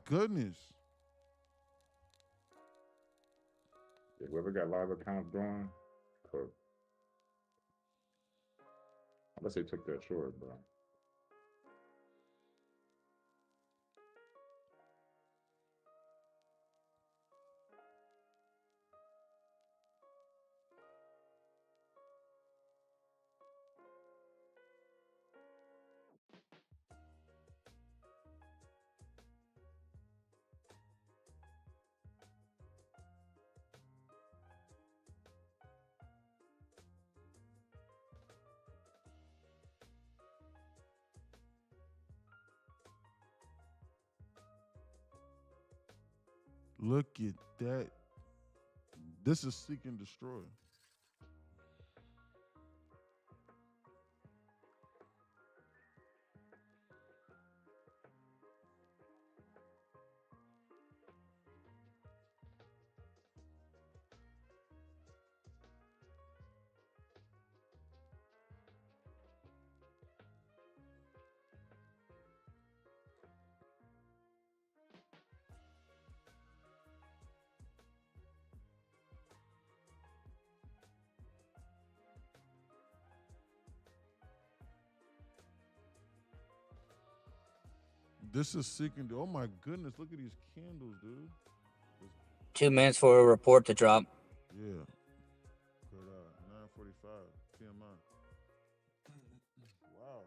goodness. Yeah, whoever got live accounts going, cook. Unless they took that short, bro. Look at that. This is seek and destroy. This is seek and oh my goodness, look at these candles, dude. It's, 2 minutes for a report to drop. yeah. Good 9:45 PMI. Wow.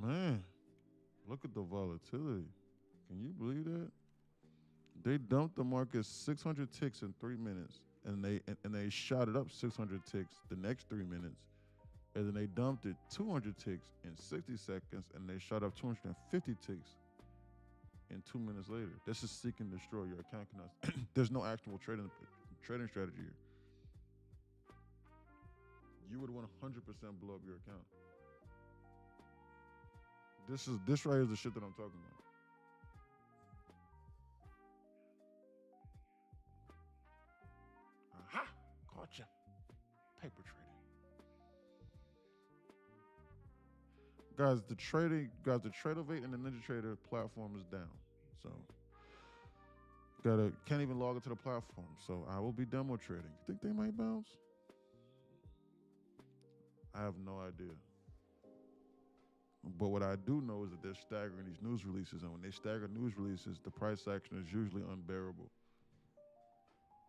Man, look at the volatility. Can you believe that? They dumped the market 600 ticks in 3 minutes, and they shot it up 600 ticks the next 3 minutes, and then they dumped it 200 ticks in 60 seconds, and they shot up 250 ticks in 2 minutes later. This is seek and destroy. Your account cannot. There's no actual trading strategy here. You would 100% blow up your account. This right here is the shit that I'm talking about. Aha! Gotcha. Paper trading. Guys, the Tradeovate and the Ninja Trader platform is down. So can't even log into the platform. So I will be demo trading. You think they might bounce? I have no idea. But what I do know is that they're staggering these news releases, and when they stagger news releases, the price action is usually unbearable.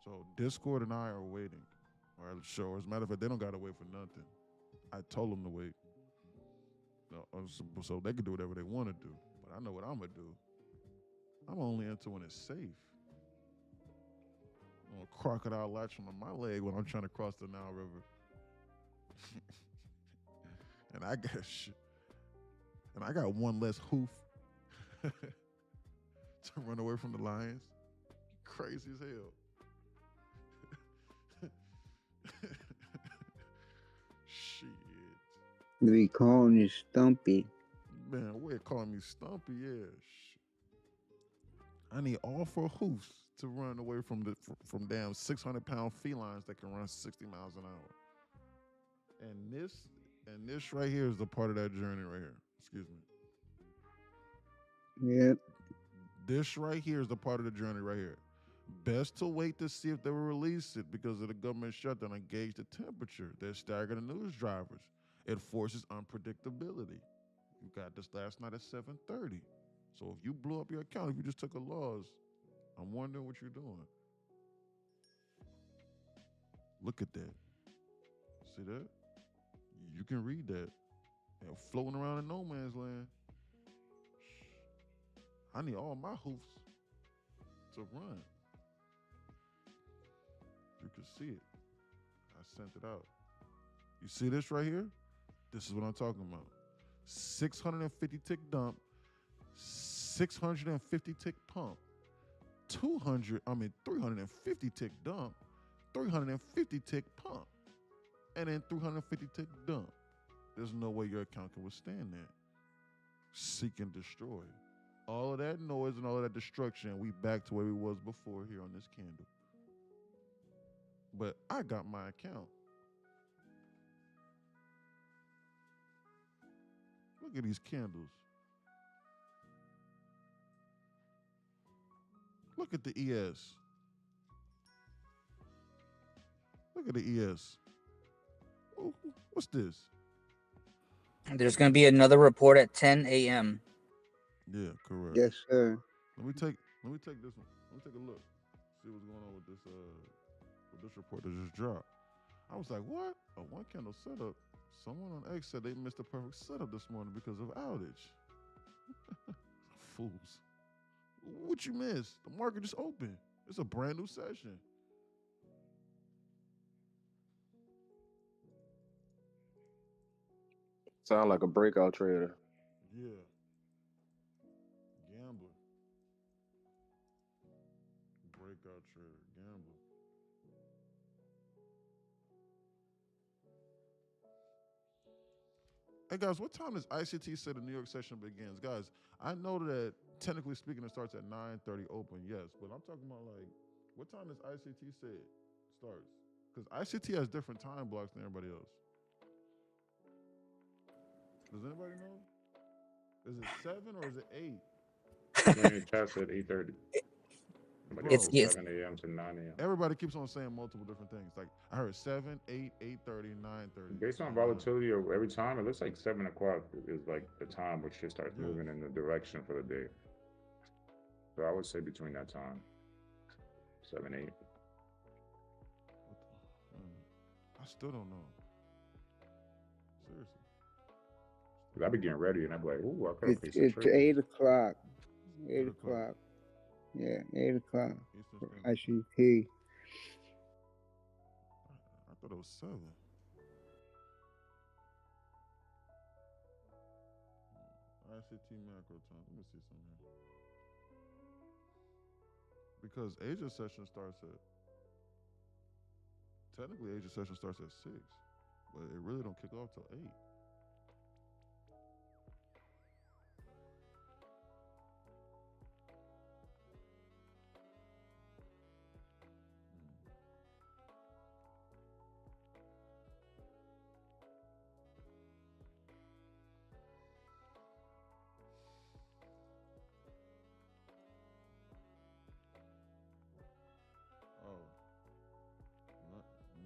So Discord and I are waiting. Or sure, as a matter of fact, they don't gotta wait for nothing. I told them to wait. No, so they can do whatever they want to do. But I know what I'm gonna do. I'm only into when it's safe. I'm gonna crocodile latch on my leg when I'm trying to cross the Nile River. and I got and I got one less hoof to run away from the lions. Crazy as hell. Shit. They be calling you Stumpy. Man, we're calling me Stumpy, yeah. I need all four hoofs to run away from damn 600-pound felines that can run 60 miles an hour. And this right here is the part of that journey right here. Excuse me. Yep. This right here is the part of the journey right here. Best to wait to see if they will release it because of the government shutdown and gauge the temperature. They're staggering the news drivers. It forces unpredictability. You got this last night at 7:30. So if you blew up your account, if you just took a loss, I'm wondering what you're doing. Look at that. See that? You can read that. They're floating around in no man's land. I need all my hoofs to run. You can see it. I sent it out. You see this right here? This is what I'm talking about. 650 tick dump, 650 tick pump, 350 tick dump, 350 tick pump. and then 350 tick dump. There's no way your account can withstand that. Seek and destroy. All of that noise and all of that destruction, we back to where we was before here on this candle. But I got my account. Look at these candles. Look at the ES. Look at the ES. Ooh, what's this? There's going to be another report at 10 a.m. Yeah, correct. Yes, sir. Let me take this one. Let me take a look. See what's going on with this report that just dropped. I was like, what? A one candle setup. Someone on X said they missed the perfect setup this morning because of outage. Fools. What you missed? The market just opened. It's a brand new session. Sound like a breakout trader. Yeah. Gambler. Breakout trader. Gambler. Hey guys, what time does ICT say the New York session begins? Guys, I know that technically speaking it starts at 9:30 open, yes, but I'm talking about like what time does ICT say it starts? Because ICT has different time blocks than everybody else. Does anybody know? Is it 7 or is it 8? When your chat said 8:30. Somebody It's- said it's- 7 a.m. to 9 a.m. Everybody keeps on saying multiple different things. Like I heard 7, 8, 8:30, 9:30. Based on volatility of every time, it looks like 7 o'clock is like the time which shit starts Yeah. moving in the direction for the day. So I would say between that time, 7, 8. I still don't know. Seriously. 'Cause I be getting ready and I'm like, ooh, I could have placed a It's trade. 8 o'clock. 8 8 o'clock. o'clock. Yeah, 8 o'clock. Eastern for Standard. ICT. I thought it was 7. ICT macro time. Let me see something here. Because Asia session starts at technically Asia session starts at 6, but it really don't kick off till 8. Oh,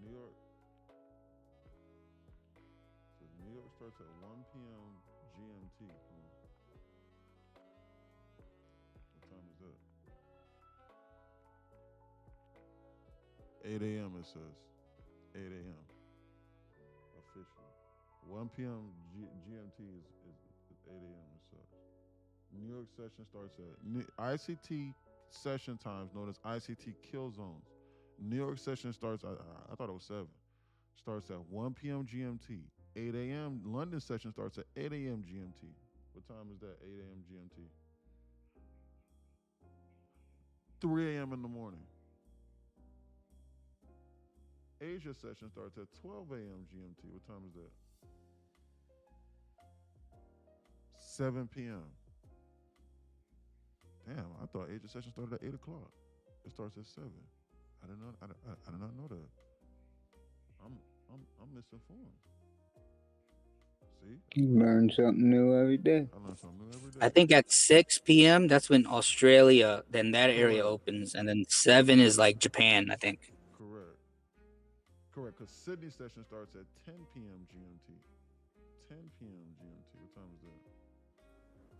New York. So New York starts at 1 p.m. GMT. What time is that? 8 a.m. It says. 8 a.m. officially. 1 p.m. GMT is 8 a.m. It says. New York session starts at ICT session times known as ICT kill zones. New York session starts, I thought it was 7. Starts at 1 p.m. GMT. 8 a.m. London session starts at 8 a.m. GMT. What time is that? 8 a.m. GMT. 3 a.m. in the morning. Asia session starts at 12 a.m. GMT. What time is that? 7 p.m. Damn, I thought Asia session started at 8 o'clock. It starts at 7. I did not know that. I'm misinformed. See? You learn something new every day. I learn something new every day. I think at 6 p.m., that's when Australia, then that area Correct. opens. And then 7 is like Japan, I think. Correct. Because Sydney session starts at 10 p.m. GMT. 10 p.m. GMT. What time is that?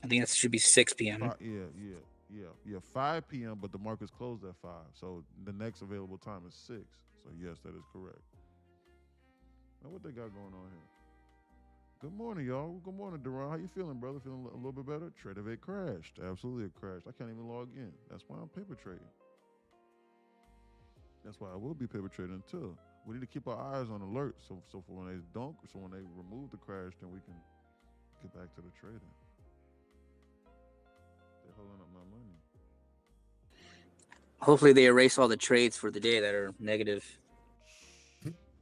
I think that should be 6 p.m. Yeah. 5 p.m. But the market's closed at 5. So the next available time is 6. So yes, that is correct. Now what they got going on here? Good morning, y'all. Good morning, Duran. How you feeling, brother? Feeling a little bit better? Tradevate crashed. Absolutely, it crashed. I can't even log in. That's why I'm paper trading. That's why I will be paper trading too. We need to keep our eyes on alert. So for when they remove the crash, then we can get back to the trading. They're holding up my money. Hopefully they erase all the trades for the day that are negative.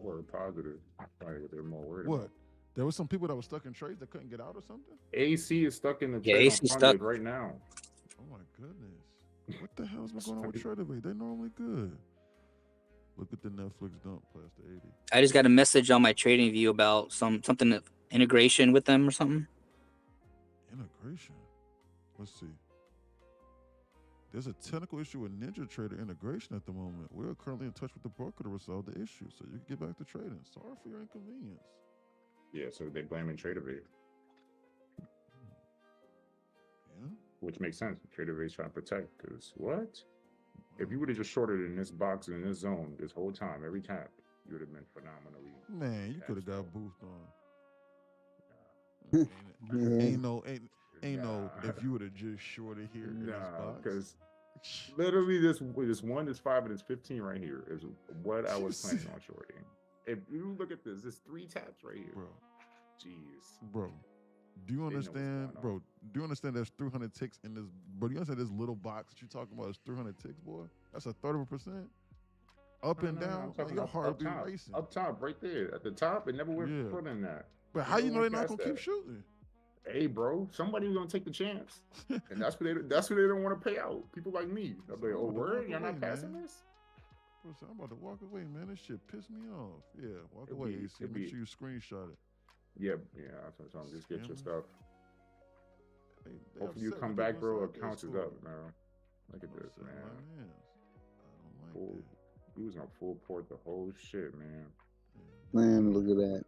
Or positive. Probably what they're more worried What? about. There was some people that were stuck in trades that couldn't get out or something. AC is stuck in the Yeah, trade on AC stuck. funded right now. Oh my goodness. What the hell's been going on with Trader Bay? They're normally good. Look at the Netflix dump past the 80. I just got a message on my trading view about something of integration with them or something. Integration. Let's see. There's a technical issue with NinjaTrader integration at the moment. We are currently in touch with the broker to resolve the issue, so you can get back to trading. Sorry for your inconvenience. Yeah, so they blaming TraderVate, Yeah. which makes sense. TraderVate's trying to protect because what? If you would have just shorted in this box in this zone this whole time, every tap, you would have been phenomenally. Man, you could have got cashed out. boofed on. Yeah. Ain't no Nah. if you would have just shorted here in this Nah, box. because literally this 1, this 5, and this 15 right here is what I was planning on shorting. If you look at this, there's 3 taps right here. Bro. Jeez. Bro. Do you They know what's understand, going on. bro? Do you understand there's 300 ticks in this? Bro, do you understand this little box that you're talking about is 300 ticks, boy? That's a third of a percent. Up and No, down, I'm talking your up heart be top. racing. Up top, right there. At the top, it never went Yeah. further than that. But how you know they're not past gonna keep that. shooting? Hey, bro, somebody's gonna take the chance, and that's what they don't want to pay out. People like me. I'm like, oh, I'm about to word, walk you're away, not passing man. this? Bro, so I'm about to walk away, man. This shit pissed me off. Yeah, walk It'd away, be- AC. it'd Make be- sure you screenshot it. Yeah, that's what I'm saying. Just get your Scammers. stuff. They Hopefully you upset come with back, people bro. inside Accounts is Discord. up, man. Look at this, Upset man. my mans. I don't like Full, that. he was on full port the whole shit, man. Yeah, Man, look at that.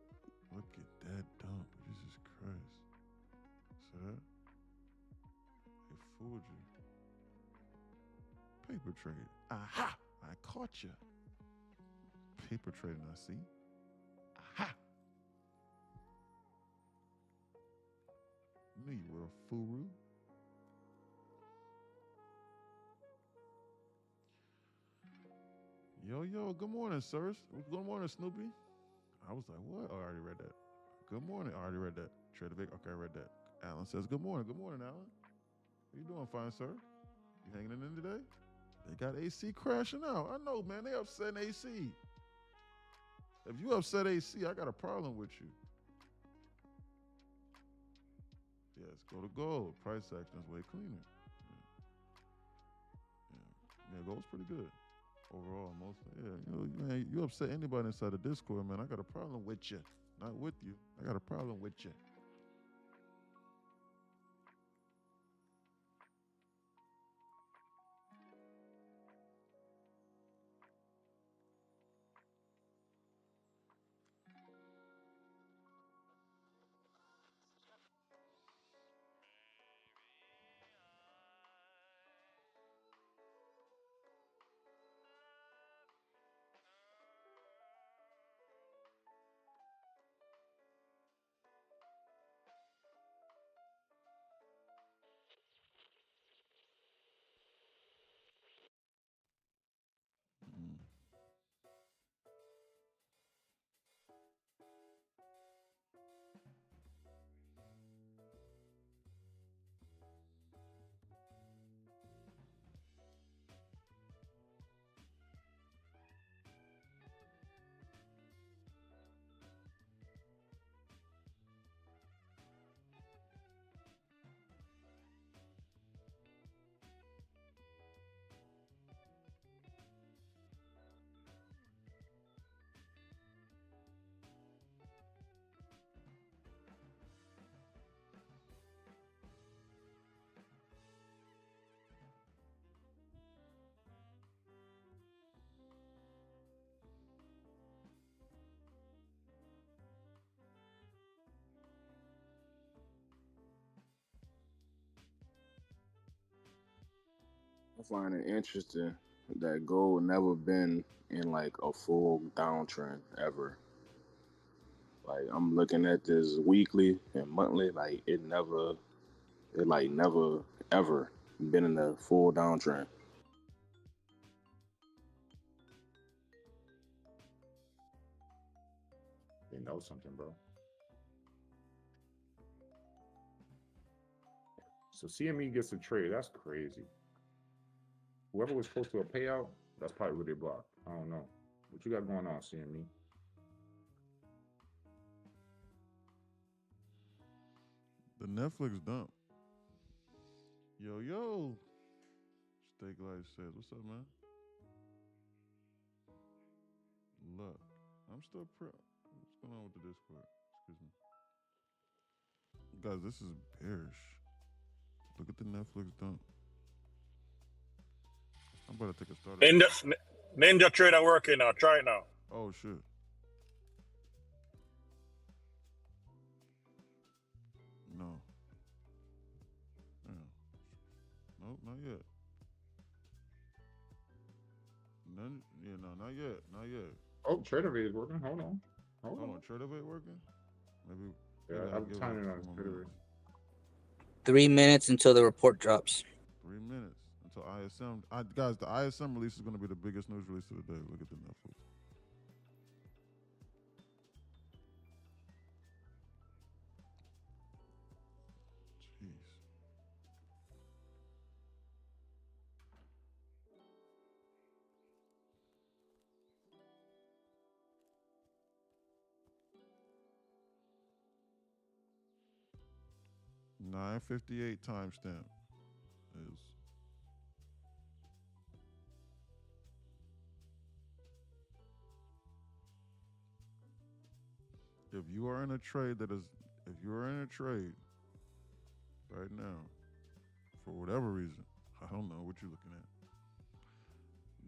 look at that dump. Jesus Christ. See that? They fooled you. Paper trade. Aha! I caught you. Paper trading, I see. Aha! Knew you were a furu. Yo, good morning, sirs. Good morning, Snoopy. I was like, what? Oh, I already read that. Good morning. I already read that. Trader Vic. Okay, I read that. Alan says, good morning. Good morning, Alan. How you doing, fine, sir? You hanging in today? They got AC crashing out. I know, man. They upsetting AC. If you upset AC, I got a problem with you. Yes, go to gold. Price action is way cleaner. Yeah, gold's pretty good. Overall, mostly. Yeah, man, you upset anybody inside the Discord, man. I got a problem with you. Not with you. I got a problem with you. Mm. I find it interesting that gold never been in like a full downtrend ever. Like I'm looking at this weekly and monthly, like it never ever been in a full downtrend. They know something, bro. So CME gets a trade. That's crazy. Whoever was supposed to a payout, that's probably what they blocked. I don't know. What you got going on, CME? Netflix dump. Yo. Steak Life says, what's up, man? Look, I'm still what's going on with the Discord? Excuse me. Guys, this is bearish. Look at the Netflix dump. I'm about to take a start. Ninja Trader working now. Try it now. Oh, shit. No. Yeah. Nope, not yet. Not yet. Oh, TraderVate is working. Hold on. Hold on, TraderVate working? Maybe. Yeah, I'm timing on TraderVate. 3 minutes until the report drops. 3 minutes until ISM. Guys, the ISM release is going to be the biggest news release of the day. Look at the Netflix. Jeez. $9.58 timestamp is. If you are in a trade right now, for whatever reason, I don't know what you're looking at,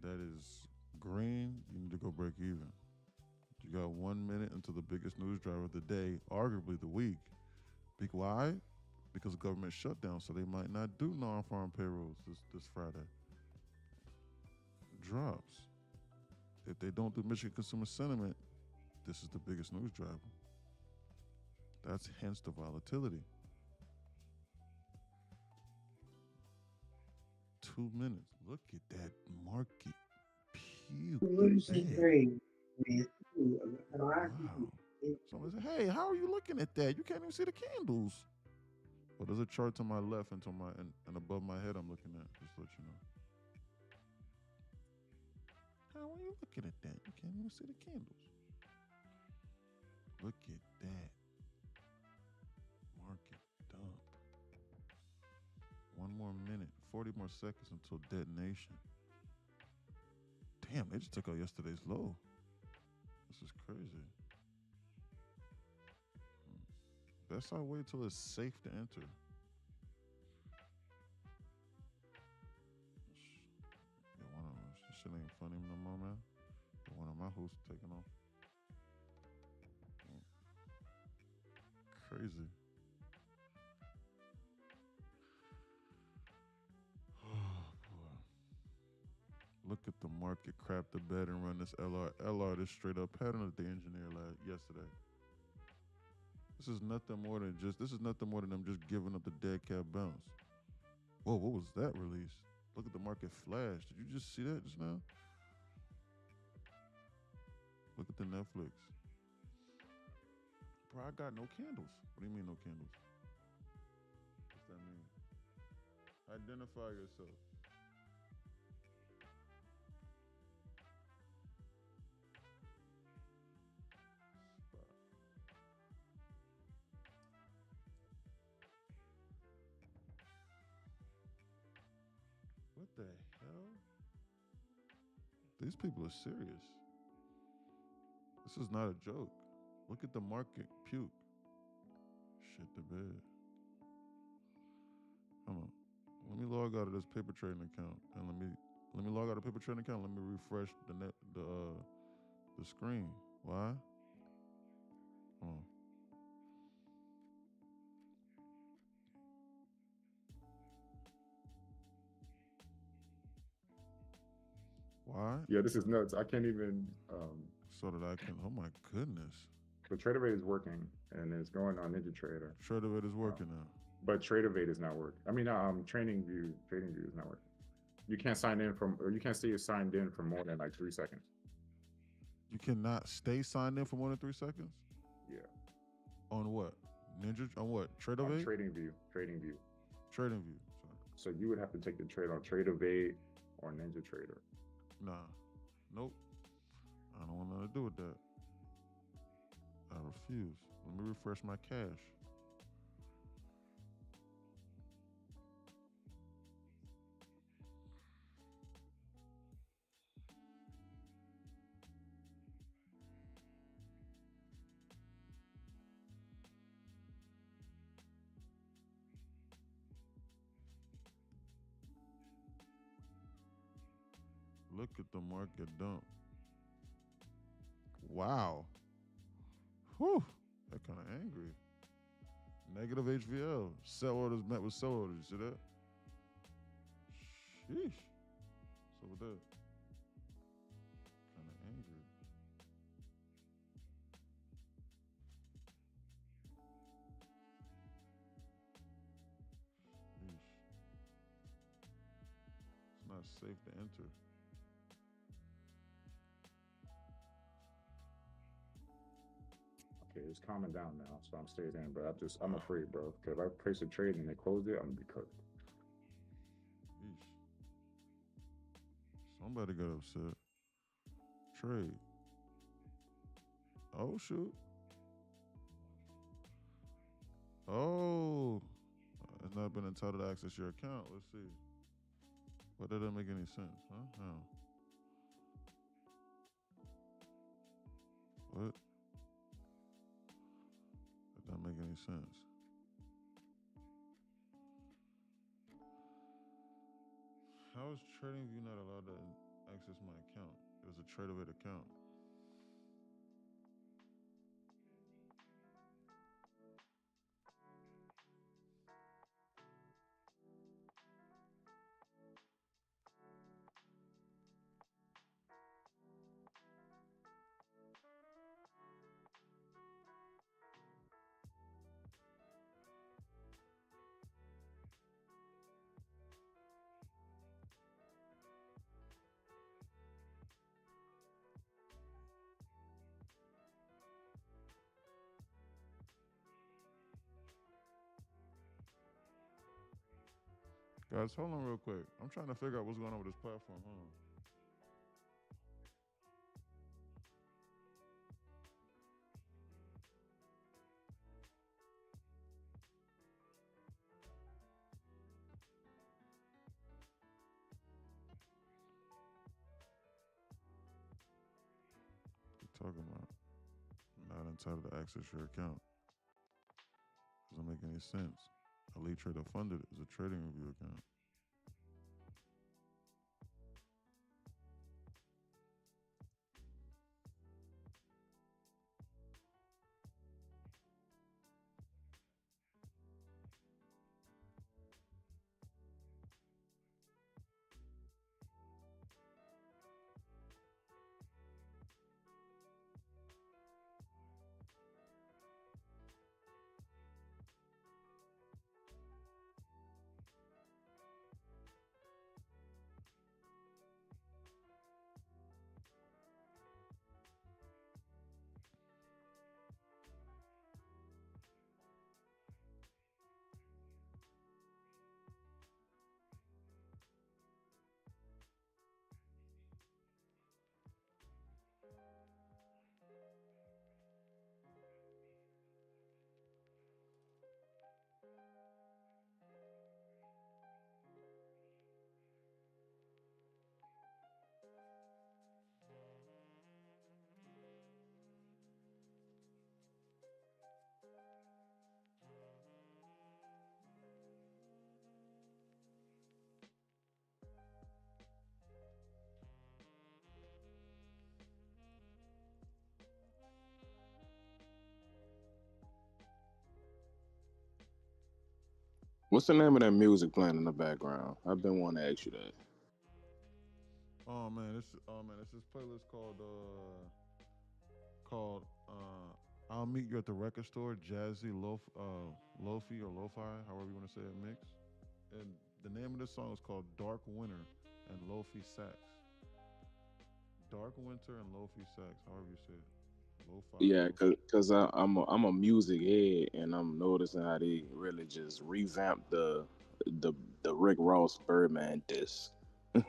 that is green, you need to go break even. You got 1 minute until the biggest news driver of the day, arguably the week. Why? Because government shutdown, so they might not do non-farm payrolls this Friday. Drops. If they don't do Michigan consumer sentiment, this is the biggest news driver. That's hence the volatility. 2 minutes. Look at that market. Wow. Someone said, hey, how are you looking at that? You can't even see the candles. Well, there's a chart to my left and and above my head I'm looking at, just to let you know. How are you looking at that? You can't even see the candles. Look at that. Market dump. 1 more minute, 40 more seconds until detonation. Damn, they just took out yesterday's low. This is crazy. Best I wait till it's safe to enter. This shit ain't funny no more, man. One of my hosts taking off. Crazy. Oh boy. Look at the market crap the bed and run this LR. LR, this straight up pattern that they engineered yesterday. This is nothing more than them just giving up the dead cat bounce. Whoa, what was that release? Look at the market flash. Did you just see that just now? Look at the Netflix. Bro, I got no candles. What do you mean no candles? What's that mean? Identify yourself. What the hell? These people are serious. This is not a joke. Look at the market puke. Shit the bed. Hold on. Let me log out of this paper trading account and let me log out of paper trading account. Let me refresh the screen. Why? Hold on. Why? Yeah, this is nuts. I can't even. So that I can. Oh my goodness. The TraderVate is working, and it's going on Ninja Trader. TraderVate is working now. But TraderVate is not working. I mean, Trading View is not working. You can't sign in or you can't stay signed in for more than like 3 seconds. You cannot stay signed in for more than 3 seconds? Yeah. On what? On what? TraderVate? Trading View. TradingView. Sorry. So you would have to take the trade on TraderVate or Ninja Trader. Nah. Nope. I don't want nothing to do with that. I refuse. Let me refresh my cash. Look at the market dump. Wow. Whew. That kind of angry. Negative HVL. Sell orders met with sell orders. You see that? Sheesh. So with that, kind of angry. Sheesh. It's not safe to enter. Okay, it's calming down now, so I'm staying in. But I'm afraid, bro. Because if I place a trade and they close it, I'm gonna be cooked. Sheesh. Somebody got upset. Trade. Oh shoot. Oh, it's not been entitled to access your account. Let's see. But that doesn't make any sense, huh? How? What? That doesn't make any sense. How is TradingView not allowed to access my account? It was a TradeAway account. Guys, hold on real quick. I'm trying to figure out what's going on with this platform. Hold on. What you talking about? Not entitled to access your account. Doesn't make any sense. Elite Trader Funded is a trading review account. What's the name of that music playing in the background? I've been wanting to ask you that. Oh man, it's this playlist called I'll Meet You at the Record Store, Jazzy Lofi or Lo-Fi, however you want to say it, mix. And the name of this song is called Dark Winter and Lofi Sax. Dark Winter and Lofi Sax, however you say it. Lo-fi. Yeah, cause I'm a music head, and I'm noticing how they really just revamped the Rick Ross Birdman disc. Oh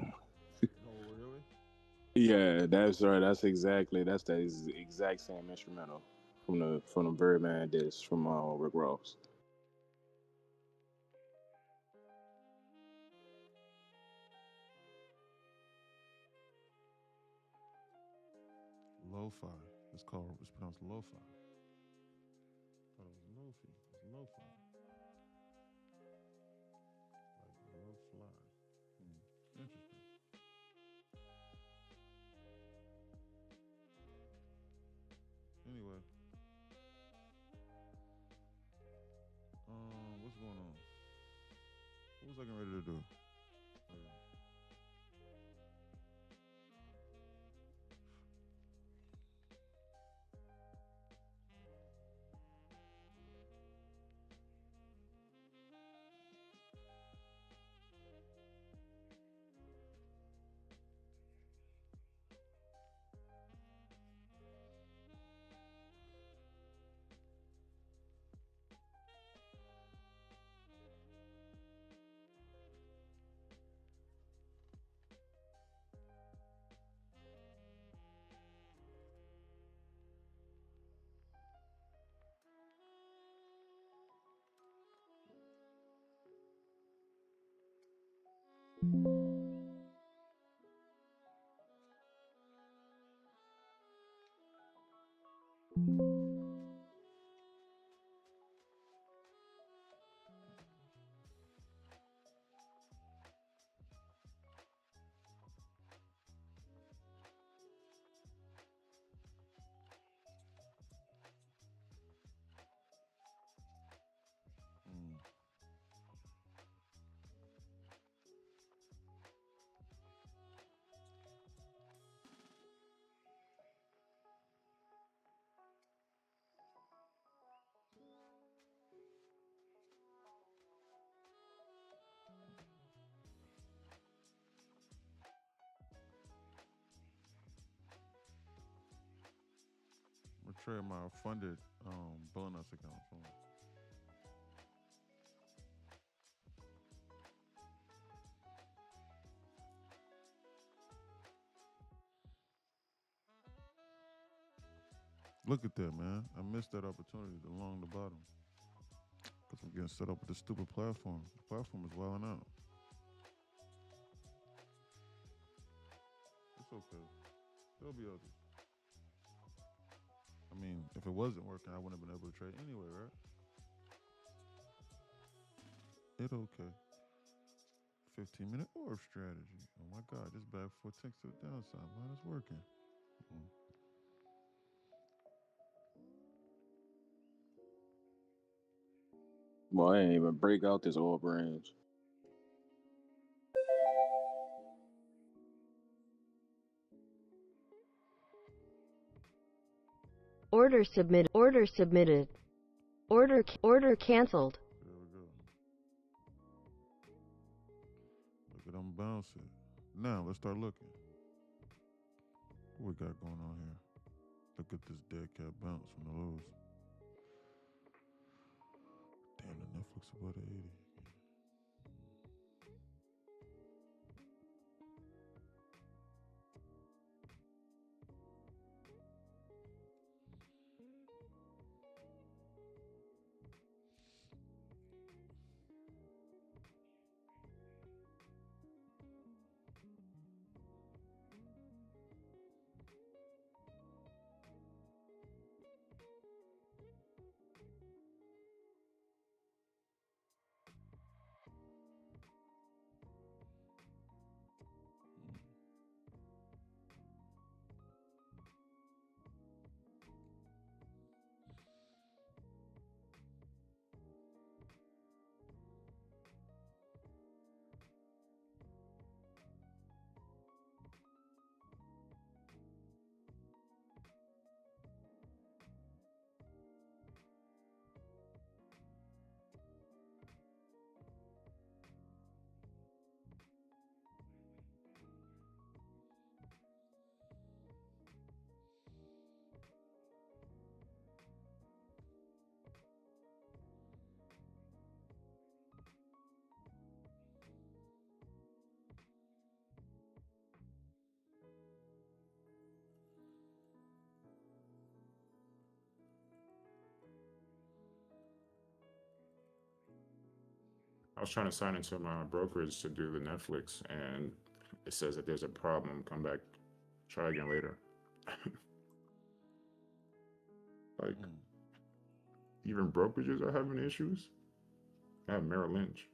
really? Yeah, that's right. That's the exact same instrumental from the Birdman disc from Rick Ross. Lo-fi. It's pronounced lo-fi. Thought it was lofi. It's lo-fi. Like low fly. Interesting. going on? What was I getting ready to do? Mm. I'm gonna trade my funded bonus account for him. Look at that, man. I missed that opportunity along the bottom. Because I'm getting set up with this stupid platform. The platform is wilding out. It's okay. It'll be okay. I mean, if it wasn't working, I wouldn't have been able to trade anyway, right? It's okay. 15-minute orb strategy. Oh my God, this back 4 ticks to the downside. Man, it's working. Mm. Well, I ain't even break out this orb range. Order submitted. Order submitted. Order canceled. There we go. Look at them bouncing. Now, let's start looking. What we got going on here? Look at this dead cat bounce from the lows. Damn, the Netflix about 80. I was trying to sign into my brokerage to do the Netflix, and it says that there's a problem. Come back, try again later. Like, even brokerages are having issues. I have Merrill Lynch.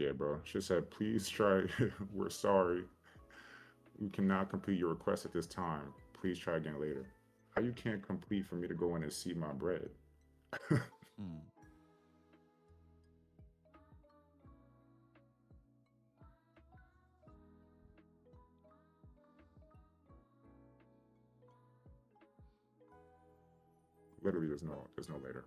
Yeah, bro. She said, please try. We're sorry. We cannot complete your request at this time. Please try again later. How you can't complete for me to go in and see my bread? Hmm. Literally, there's no later.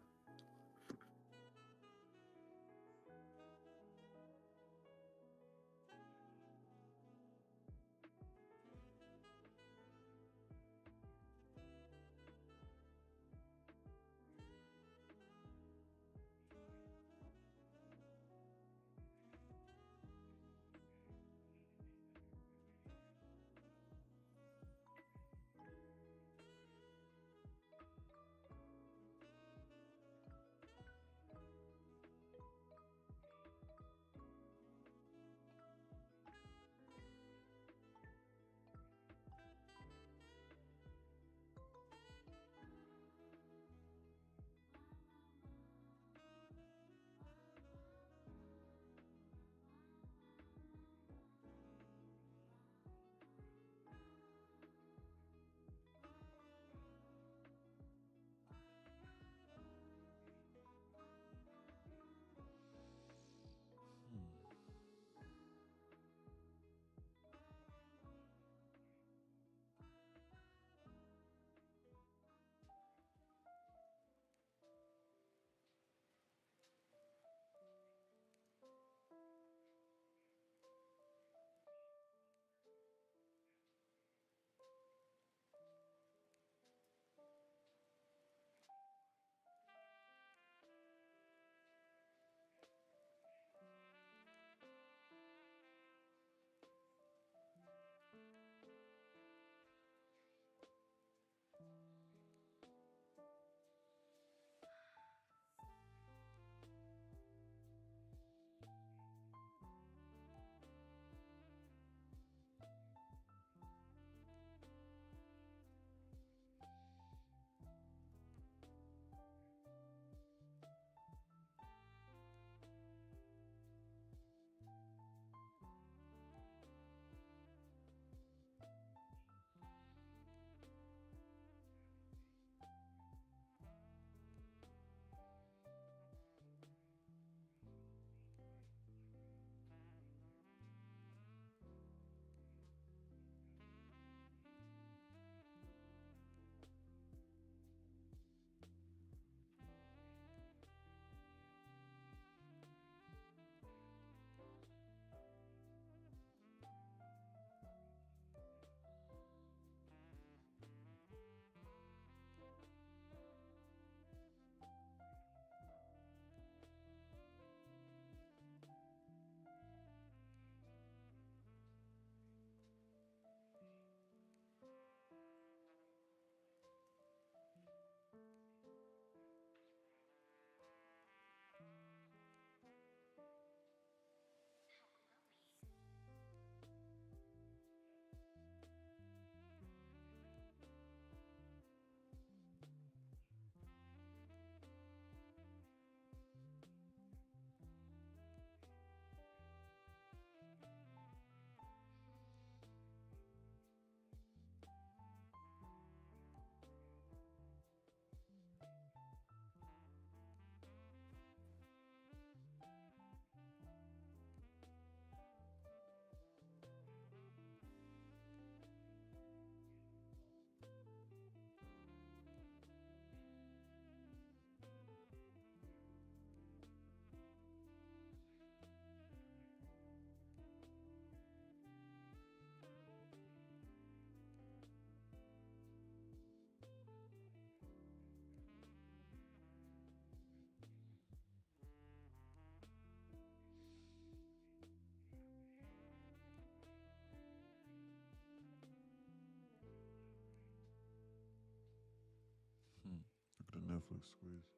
Look at the Netflix squeeze.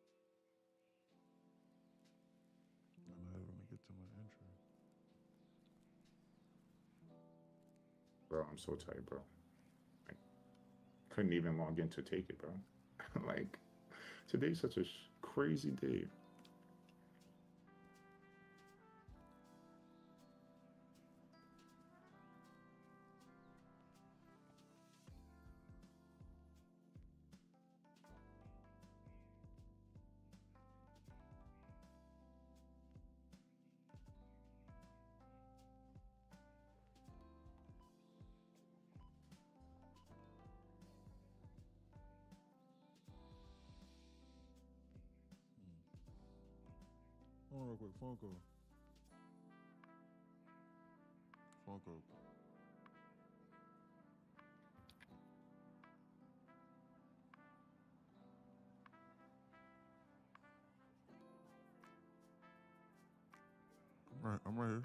I'm not having to get to my intro. Bro, I'm so tired, bro. Like, couldn't even log in to take it, bro. Like, today's such a crazy day. real quick. Phone call. Phone call. I'm right here.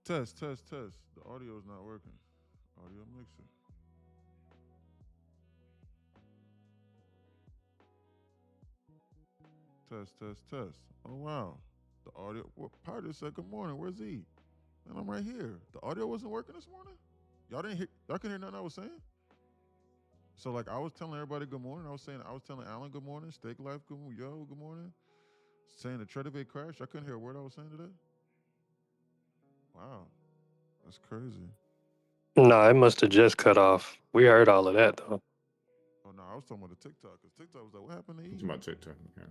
Test, test, test. The audio is not working. Audio mixer. Test, test, test. Oh wow. The audio. Well, Power said good morning. Where's he? Man, I'm right here. The audio wasn't working this morning. Y'all didn't hear. Y'all couldn't hear nothing I was saying. So like I was telling everybody good morning. I was telling Alan good morning. Steak Life good morning. Yo good morning. Saying the Tredivate crash. I couldn't hear a word I was saying today. Wow, that's crazy. Nah, it must have just cut off. We heard all of that though. Oh no, I was talking about the TikTok. Cause TikTok was like, what happened to It's you? my TikTok. Yeah.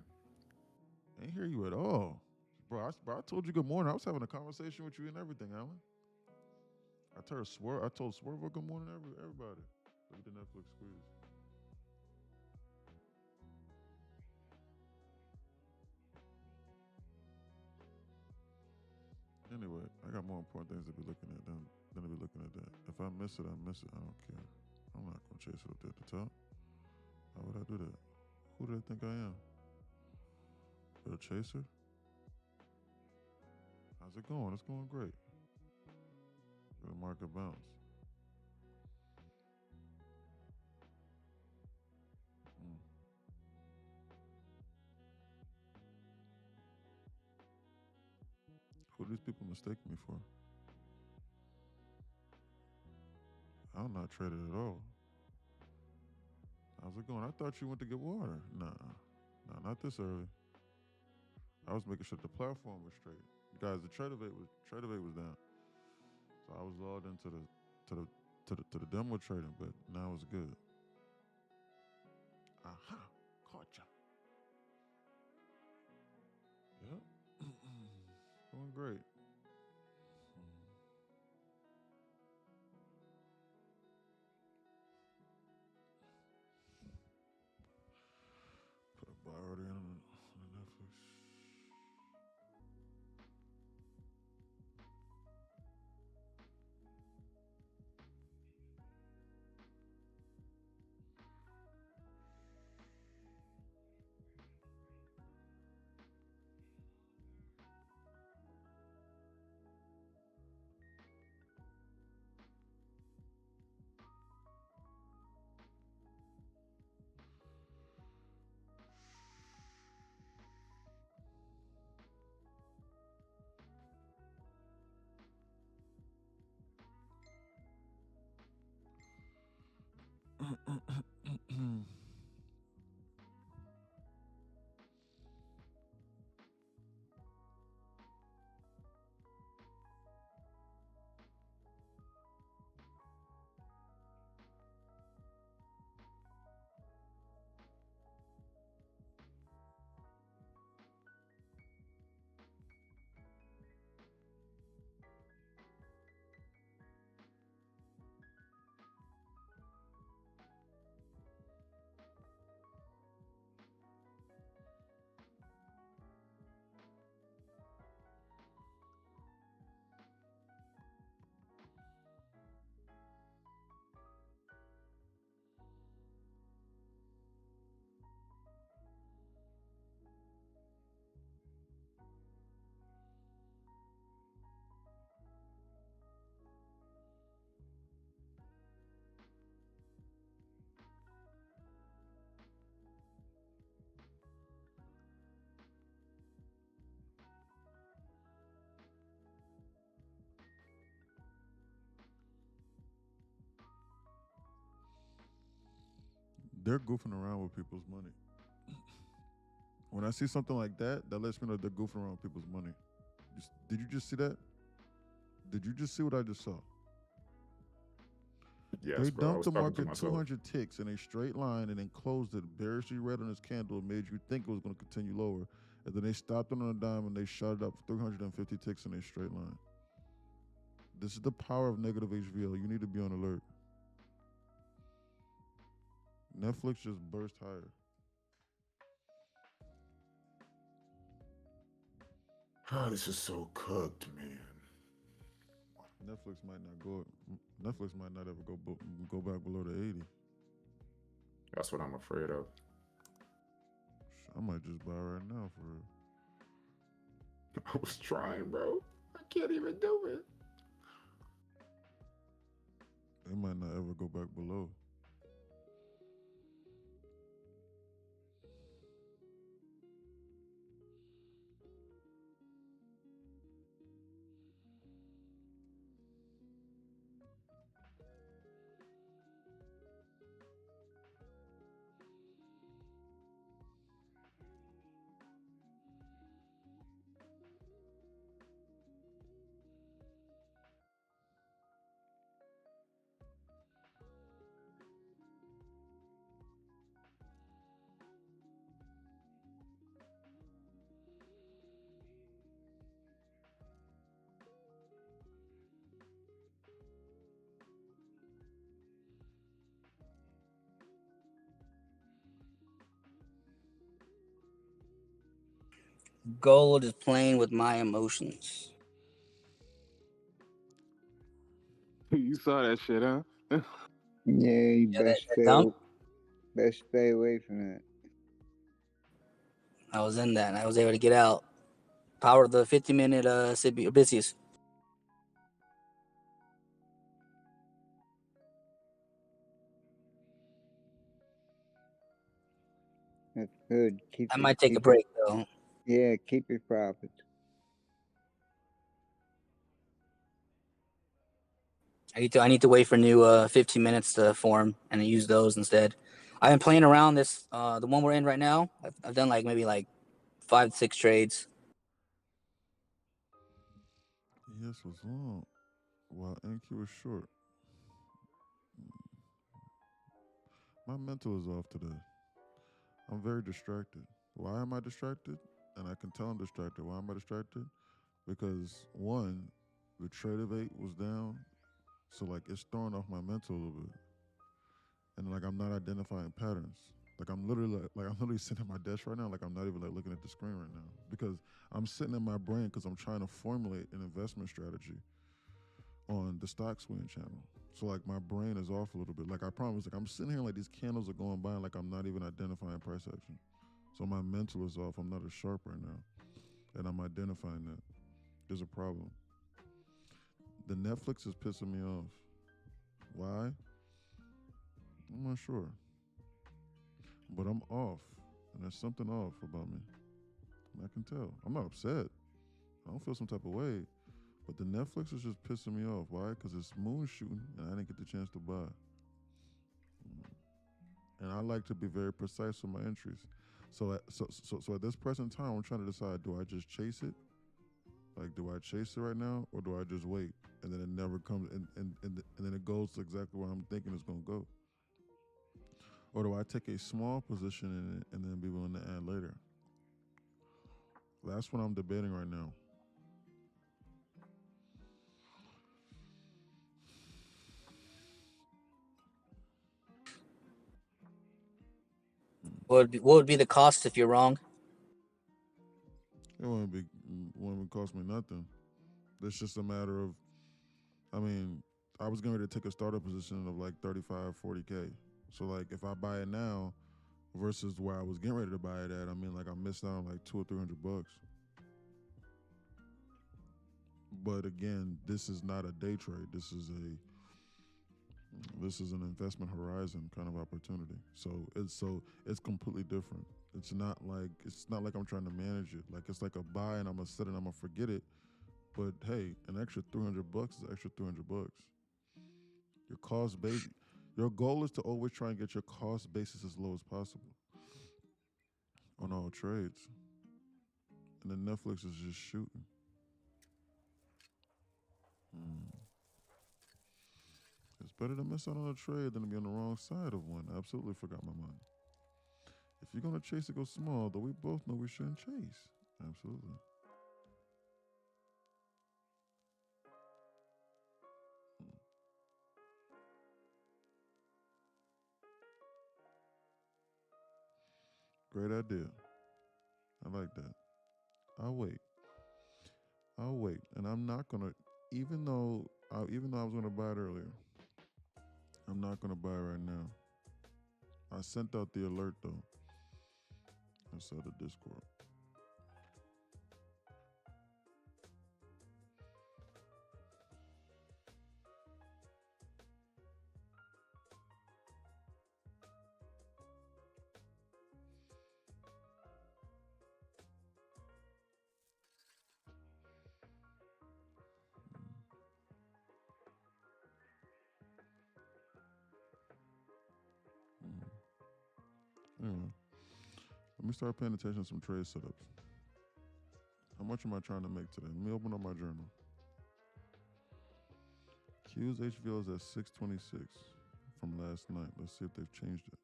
I ain't hear you at all. Bro, I told you good morning. I was having a conversation with you and everything, Alan. I told Swervo good morning, everybody. Look at the Netflix squeeze. Anyway, I got more important things to be looking at than to be looking at that. If I miss it, I miss it. I don't care. I'm not gonna chase it up there at the top. Why would I do that? Who do they think I am? A chaser? How's it going? It's going great. The market bounce. Who do these people mistake me for? I'm not traded at all. How's it going? I thought you went to get water. Nah, not this early. I was making sure the platform was straight. Guys, the Tradevate was down. So I was logged into the demo trading, but now it's good. Aha, caught ya. Yep. Doing great. Put a bar order in on Netflix. they're goofing around with people's money. When I see something like that, that lets me know they're goofing around with people's money. Did you just see that? Did you just see what I just saw? Yes, They bro. I dumped was the talking to market myself. 200 ticks in a straight line and then closed it bearishly red on its candle and made you think it was going to continue lower. And then they stopped it on a dime and they shot it up 350 ticks in a straight line. This is the power of negative HVL. You need to be on alert. Netflix just burst higher. Oh, this is so cooked, man. Netflix might not go. Netflix might not ever go back below the 80. That's what I'm afraid of. I might just buy right now for real. I was trying, bro. I can't even do it. They might not ever go back below. Gold is playing with my emotions. You saw that shit, huh? Yeah, you Yeah, that dump. best stay away from that. I was in that, and I was able to get out. Power the 50-minute Odysseus. That's good. I might take a break though. Yeah, keep your profits. I need to wait for new 15 minutes to form and use those instead. I've been playing around this the one we're in right now. I've done like maybe like 5 to 6 trades. Yes was long, while NQ was short. My mental is off today. I'm very distracted. Why am I distracted? And I can tell I'm distracted. Why am I distracted? Because one, the trade of 8 was down, so like it's throwing off my mental a little bit, and like I'm not identifying patterns. Like I'm literally sitting at my desk right now. Like I'm not even like looking at the screen right now because I'm sitting in my brain because I'm trying to formulate an investment strategy on the stock swing channel. So like my brain is off a little bit. Like I promise, like I'm sitting here like these candles are going by and like I'm not even identifying price action. So my mental is off. I'm not as sharp right now. And I'm identifying that. There's a problem. The Netflix is pissing me off. Why? I'm not sure. But I'm off. And there's something off about me. And I can tell. I'm not upset. I don't feel some type of way. But the Netflix is just pissing me off. Why? Because it's moon shooting and I didn't get the chance to buy. And I like to be very precise with my entries. So at this present time, I'm trying to decide: do I just chase it? Like, do I chase it right now, or do I just wait and then it never comes and then it goes to exactly where I'm thinking it's gonna go? Or do I take a small position in it and then be willing to add later? That's what I'm debating right now. What would be the cost if you're wrong? It wouldn't cost me nothing. It's just a matter of, I mean, I was going to take a starter position of like 35, 40K. So like if I buy it now versus where I was getting ready to buy it at, I mean like I missed out on like $200 or $300. But again, this is not a day trade. This is an investment horizon kind of opportunity. So it's completely different. It's not like I'm trying to manage it. Like it's like a buy and I'm gonna sit and I'm gonna forget it. But hey, an extra $300 is extra $300. Your cost base Your goal is to always try and get your cost basis as low as possible on all trades. And then Netflix is just shooting. It's better to miss out on a trade than to be on the wrong side of one. I absolutely forgot my money. If you're going to chase it, go small, though we both know we shouldn't chase. Absolutely. Great idea. I like that. I'll wait. And I'm not going to, even though I was going to buy it earlier, I'm not going to buy it right now. I sent out the alert, though. I saw the Discord. Anyway, let me start paying attention to some trade setups. How much am I trying to make today? Let me open up my journal. Q's HVO is at 626 from last night. Let's see if they've changed it.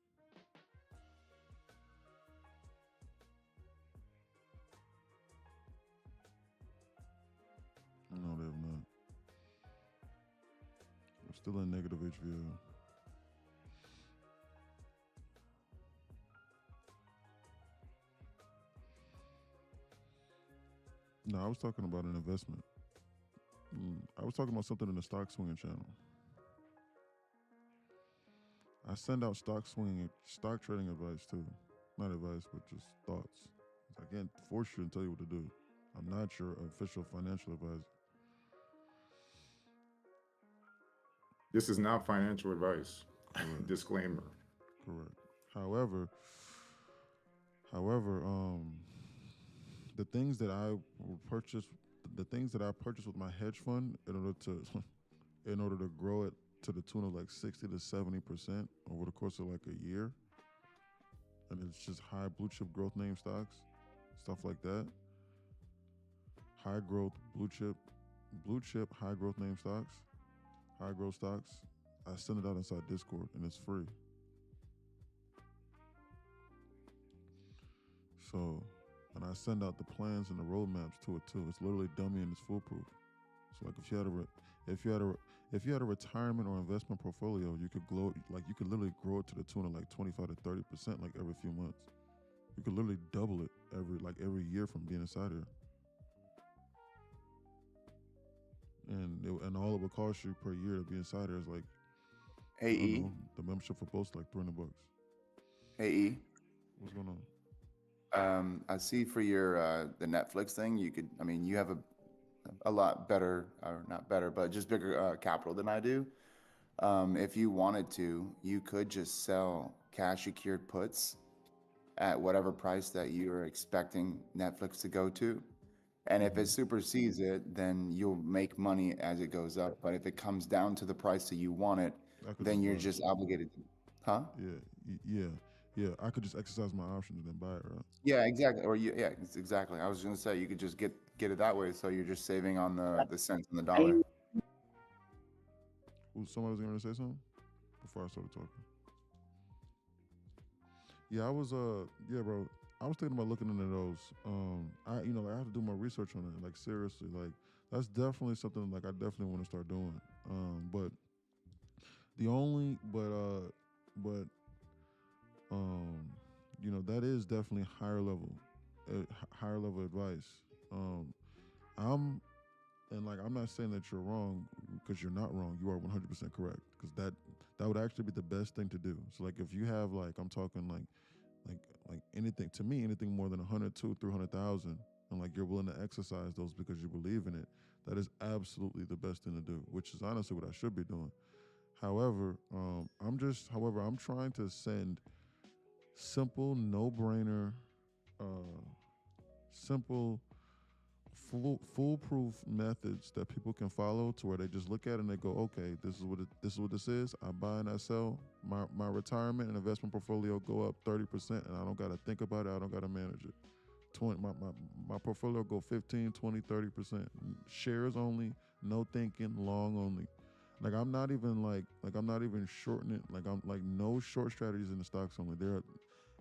No, they have not. We're still in negative HVO. No, I was talking about an investment. I was talking about something in the stock swinging channel. I send out stock trading advice too. Not advice, but just thoughts. I can't force you and tell you what to do. I'm not your official financial advisor. This is not financial advice. Correct. Disclaimer. Correct. However, the things that I purchase with my hedge fund in order to grow it to the tune of like 60 to 70% over the course of like a year, and it's just high blue chip growth name stocks, stuff like that. High growth blue chip high growth name stocks, high growth stocks. I send it out inside Discord and it's free. So, and I send out the plans and the roadmaps to it too. It's literally dummy and it's foolproof. So like if you had a retirement or investment portfolio, you could literally grow it to the tune of like 25 to 30% like every few months. You could literally double it every year from being inside here. And all it would cost you per year to be inside here is like, AE. The membership for both is like $300. AE. What's going on? I see for your the Netflix thing, you have a lot better, or not better, but just bigger capital than I do. If you wanted to, you could just sell cash secured puts at whatever price that you're expecting Netflix to go to. And if it supersedes it, then you'll make money as it goes up. But if it comes down to the price that you want it, then you're just obligated to, huh? Yeah. I could just exercise my options and then buy it, right? Yeah, exactly. Exactly. I was gonna say you could just get it that way, so you're just saving on the cents and the dollar. Somebody was gonna say something before I started talking. Yeah, I was bro. I was thinking about looking into those. I have to do more research on it. Like seriously, like that's definitely something like I definitely want to start doing. That is definitely higher level advice. I'm not saying that you're wrong, because you're not wrong. You are 100% correct, because that would actually be the best thing to do. So like if you have I'm talking like anything, to me, anything more than 100 to 300,000, and like you're willing to exercise those because you believe in it, that is absolutely the best thing to do, which is honestly what I should be doing. However, I'm trying to send simple, no-brainer, simple foolproof methods that people can follow to where they just look at it and they go, okay, this is what this is. I buy and I sell. My retirement and investment portfolio go up 30%, and I don't got to think about it. I don't got to manage it. 20 my portfolio go 15, 20, 30%. Shares only, no thinking, long only. Like I'm not even I'm not even shorting it. Like I'm like no short strategies in the stocks only.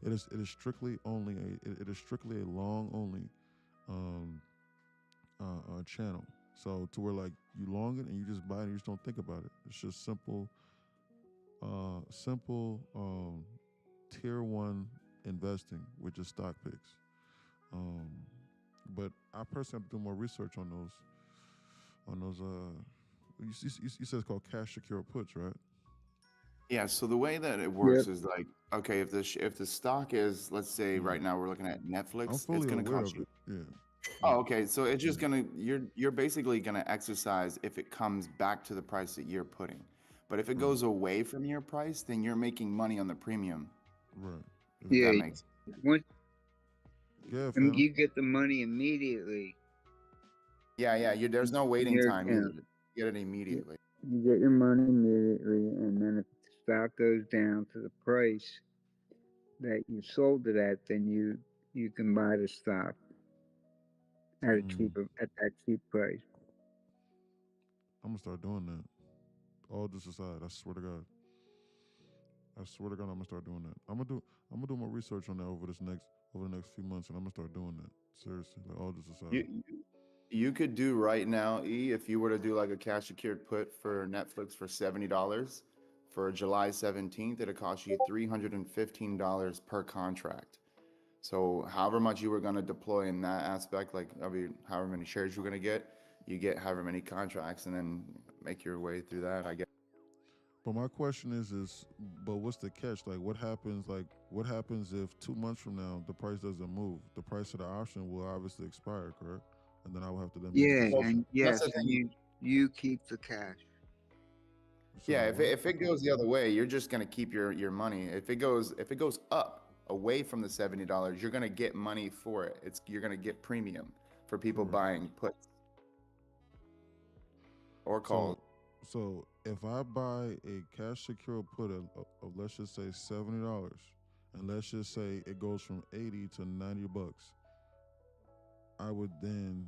It is strictly only it is strictly a long only channel. So to where like you long it and you just buy it and you just don't think about it. It's just simple tier one investing with just stock picks. But I personally have to do more research on those you said it's called cash secure puts, right? Yeah, so the way that it Yep. works is like, okay, if the stock is, let's say right now we're looking at I'm Netflix, it's fully gonna aware cost of you. it. Yeah. Oh, okay. So it's just gonna you're basically gonna exercise if it comes back to the price that you're putting. But if it Right. goes away from your price, then you're making money on the premium. Right. If Yeah. that makes Once Yeah, and Phantom. you get the money immediately yeah, there's no in waiting your time account. either. You get it immediately. You get your money immediately, and then if the stock goes down to the price that you sold it at, then you can buy the stock at that cheap price. I'm gonna start doing that. All this aside, I swear to God. I swear to God, I'm gonna start doing that. I'm gonna do more research on that over the next few months, and I'm gonna start doing that. Seriously, like all this aside. You could do right now, if you were to do like a cash secured put for Netflix for $70 for July 17th, it'll cost you $315 per contract. So however much you were going to deploy in that aspect, like however many shares you're going to get, you get however many contracts and then make your way through that, I guess. But my question is, but what's the catch? Like, what happens? Like, what happens if 2 months from now the price doesn't move? The price of the option will obviously expire, correct? And then I will have to then make a Yeah, decision. and That's yes, the and thing. you keep the cash. So Yeah, what? if it goes the other way, you're just gonna keep your money. If it goes up away from the $70, you're gonna get money for it. You're gonna get premium for people Correct. buying puts or calls. So if I buy a cash secure put of let's just say $70, and let's just say it goes from 80 to $90, I would then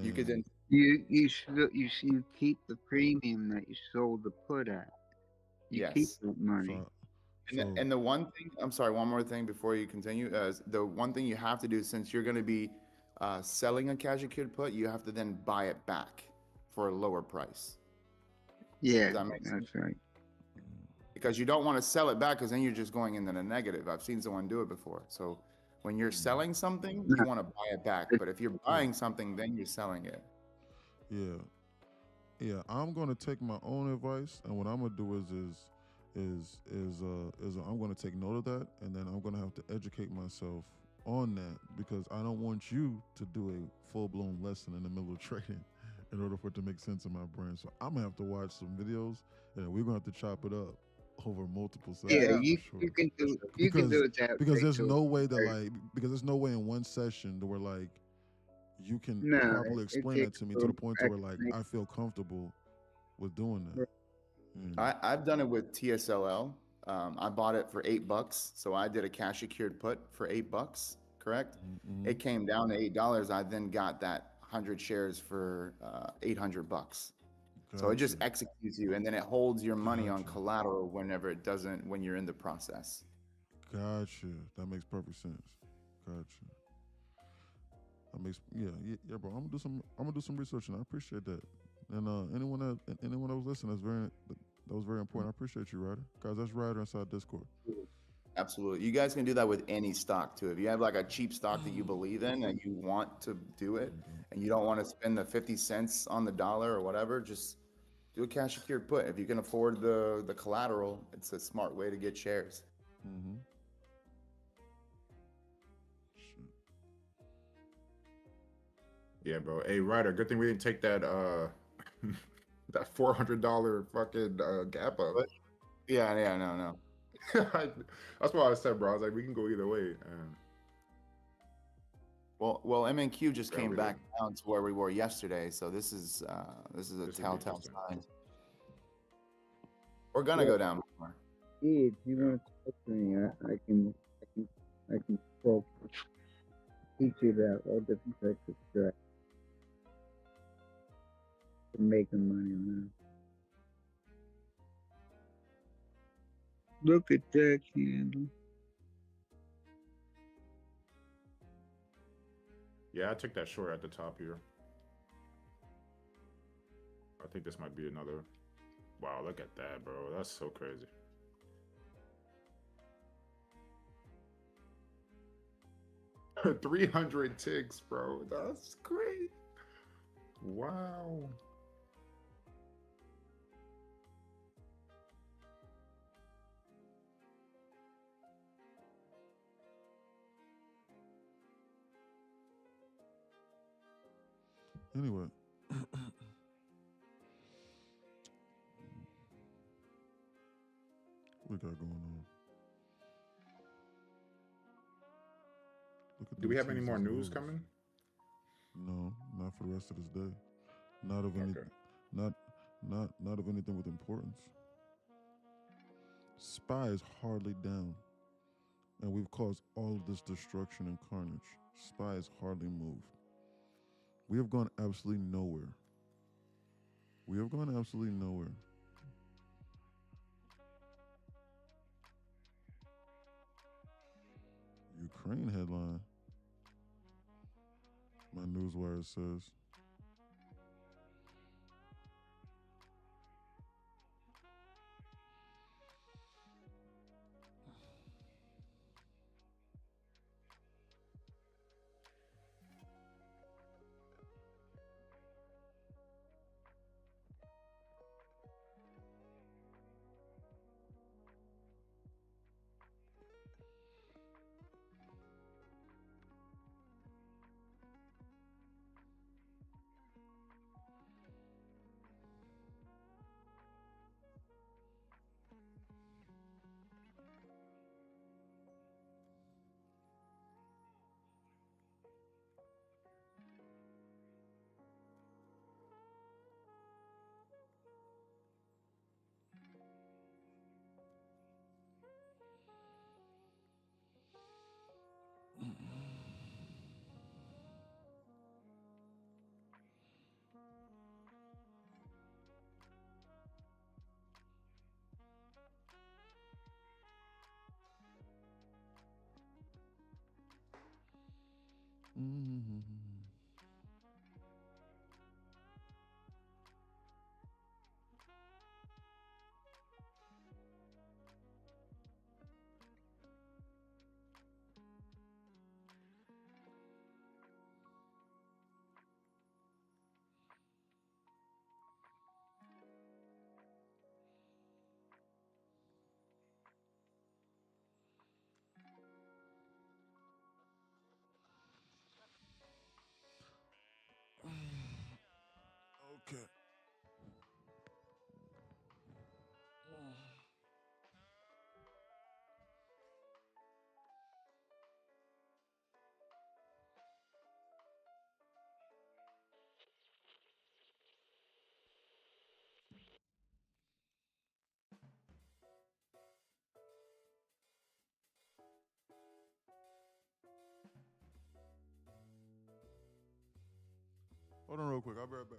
You could then You keep the premium that you sold the put at. You keep yes. that money. And the one thing, I'm sorry, one more thing before you continue, is the one thing you have to do, since you're going to be selling a cash secured put, you have to then buy it back for a lower price. Yeah, Does that make sense? that's right. Because you don't want to sell it back, because then you're just going into the negative. I've seen someone do it before. So when you're selling something, you want to buy it back. But if you're buying something, then you're selling it. Yeah, I'm gonna take my own advice, and what I'm gonna do is I'm gonna take note of that, and then I'm gonna have to educate myself on that, because I don't want you to do a full blown lesson in the middle of trading in order for it to make sense in my brain. So I'm gonna have to watch some videos, and we're gonna have to chop it up over multiple sessions. Yeah, for sure. you can do it that Because way there's too. no way that because there's no way in one session that we're like you can No, properly it explain that takes to me a to the little point to where like I feel comfortable with doing that. I've done it with TSLL. I bought it for $8, so I did a cash secured put for $8. Correct? Mm-hmm. It came down to $8. I then got that 100 shares for $800. So it just executes you, and then it holds your money on collateral whenever it doesn't, when you're in the process. Gotcha. That makes perfect sense. Gotcha. That makes yeah, bro. I'm gonna do some research, and I appreciate that. And anyone that was listening, that was very important. I appreciate you, Ryder. Guys, that's Ryder inside Discord. Absolutely. You guys can do that with any stock too. If you have like a cheap stock that you believe in and you want to do it, and you don't want to spend the 50 cents on the dollar or whatever, just do a cash secured put. If you can afford the collateral, it's a smart way to get shares. Mm-hmm. Yeah, bro. Hey, Ryder, good thing we didn't take that that $400 fucking gap up. Yeah, no. That's what I said, bro. I was like, we can go either way. Well, MNQ just There came we back go. down to where we were yesterday, so this is a This would be telltale interesting. sign. We're gonna Yeah. go down more. If you Yeah. want to talk to me, I can talk, teach you about all different types of strategies for making money now. Look at that candle. Yeah, I took that short at the top here. I think this might be another. Wow, look at that, bro. That's so crazy. $300 ticks, bro. That's great. Wow. Anyway. What we got going on? Look at Do we these have any more T's and news O's. coming? No, not for the rest of this day. Not of any, Okay. not of anything with importance. SPY is hardly down, and we've caused all of this destruction and carnage. SPY is hardly moved. We have gone absolutely nowhere. We have gone absolutely nowhere. Ukraine headline. My newswire says. Mm-hmm. Okay. Hold on real quick. I'll be right back.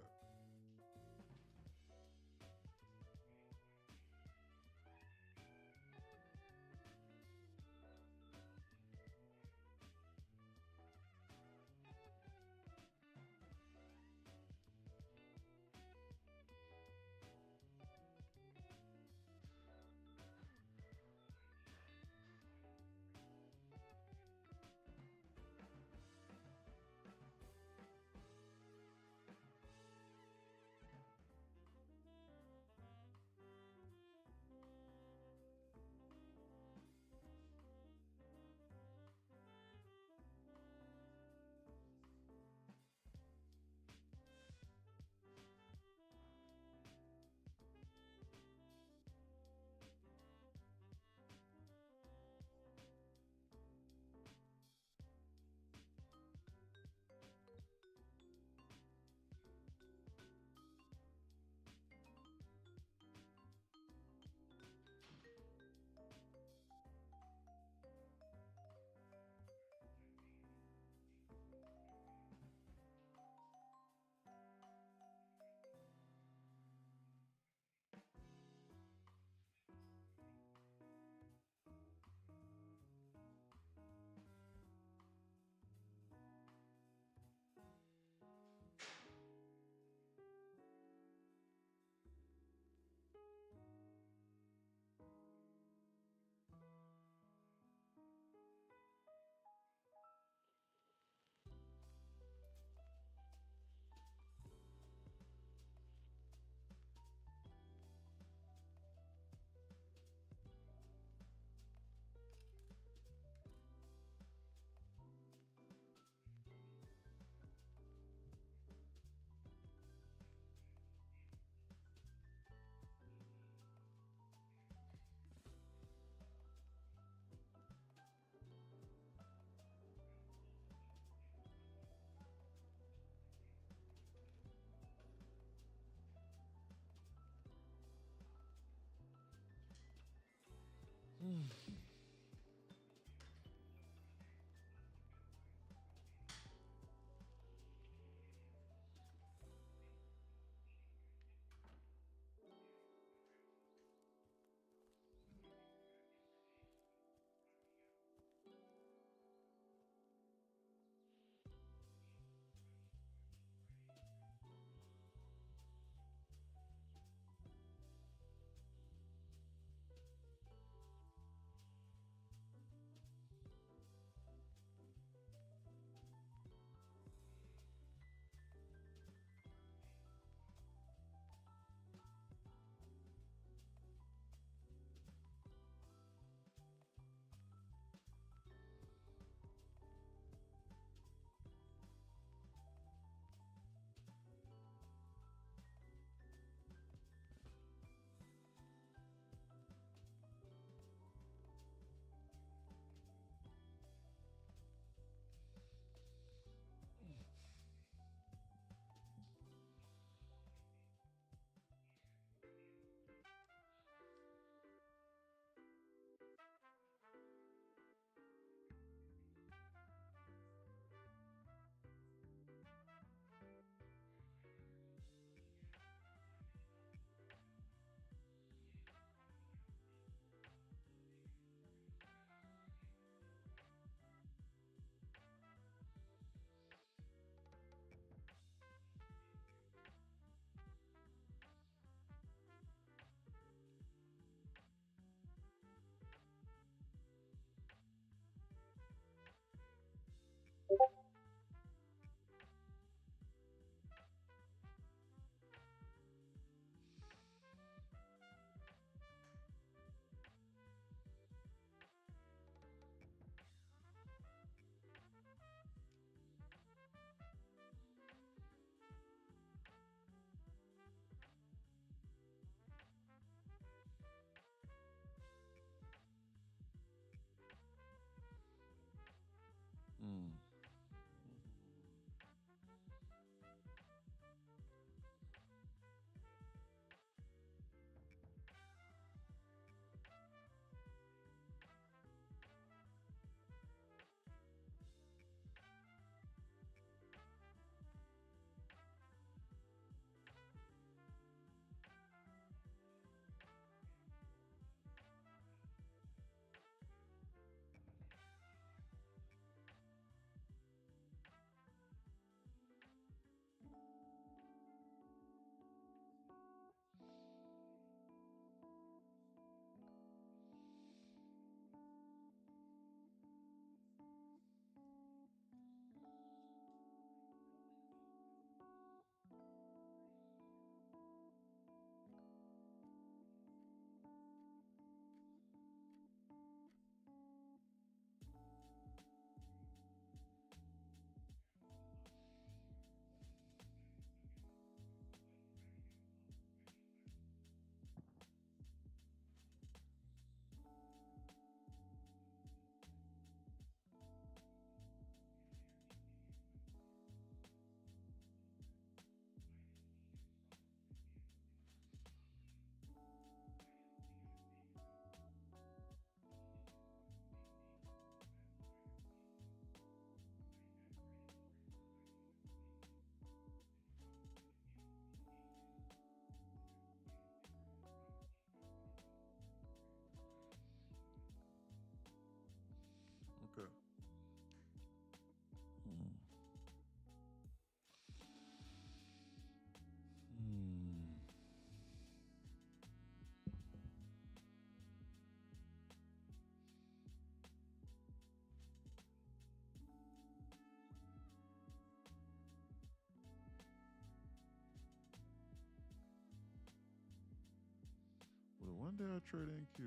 I trade NQ.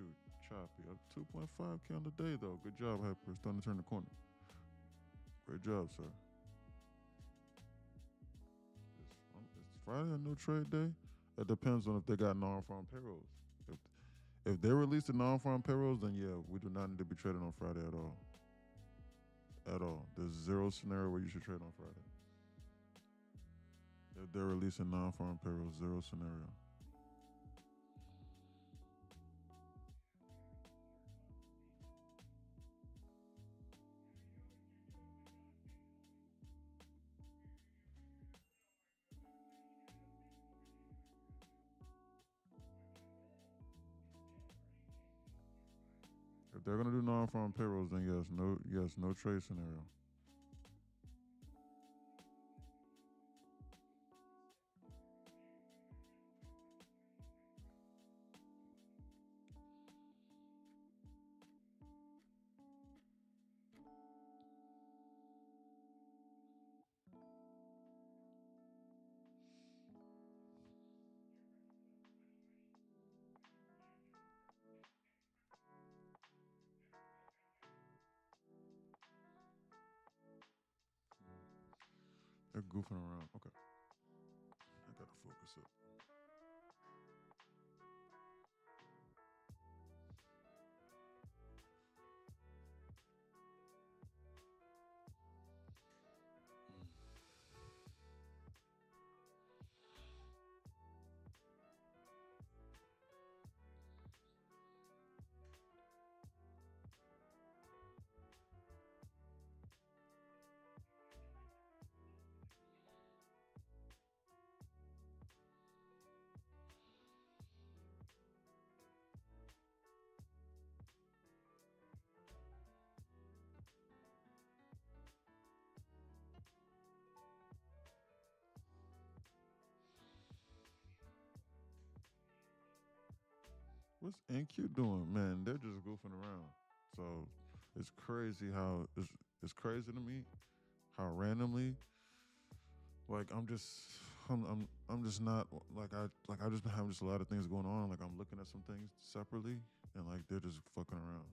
Choppy. Up 2.5K on the day, though. Good job, Hyper. Starting to turn the corner. Great job, sir. It's Friday a no trade day? It depends on if they got non-farm payrolls. If they release the non-farm payrolls, then yeah, we do not need to be trading on Friday at all. At all. There's zero scenario where you should trade on Friday. If they're releasing non-farm payrolls, zero scenario. If they're gonna do non-farm payrolls, then yes, no trade scenario. They're goofing around. Okay. I gotta focus up. What's NQ doing, man? They're just goofing around. So it's crazy how it's crazy to me how randomly, like I'm just not I just been having just a lot of things going on. Like I'm looking at some things separately, and like they're just fucking around.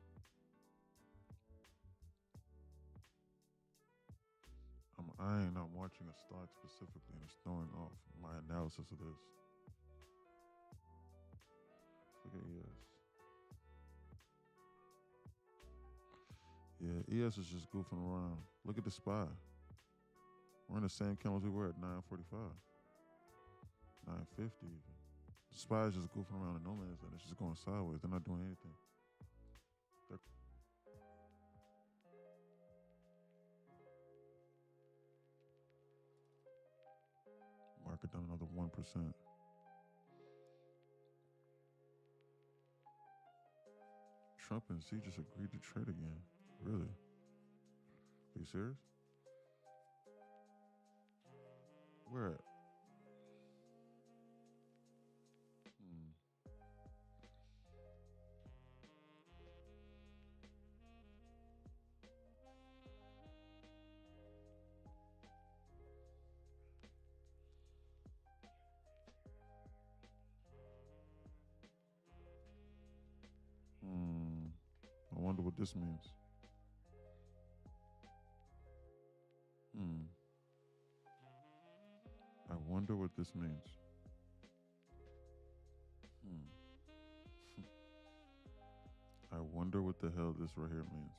I ain't not watching a stock specifically, and it's throwing off my analysis of this. Look at ES. Yeah, ES is just goofing around. Look at the SPY. We're in the same candles we were at 945, 950 even. The SPY is just goofing around in no man's land. It's just going sideways. They're not doing anything. Market down another 1%. Trump and Xi just agreed to trade again. Really? Are you serious? Where at? I wonder what this means. I wonder what this means. I wonder what the hell this right here means.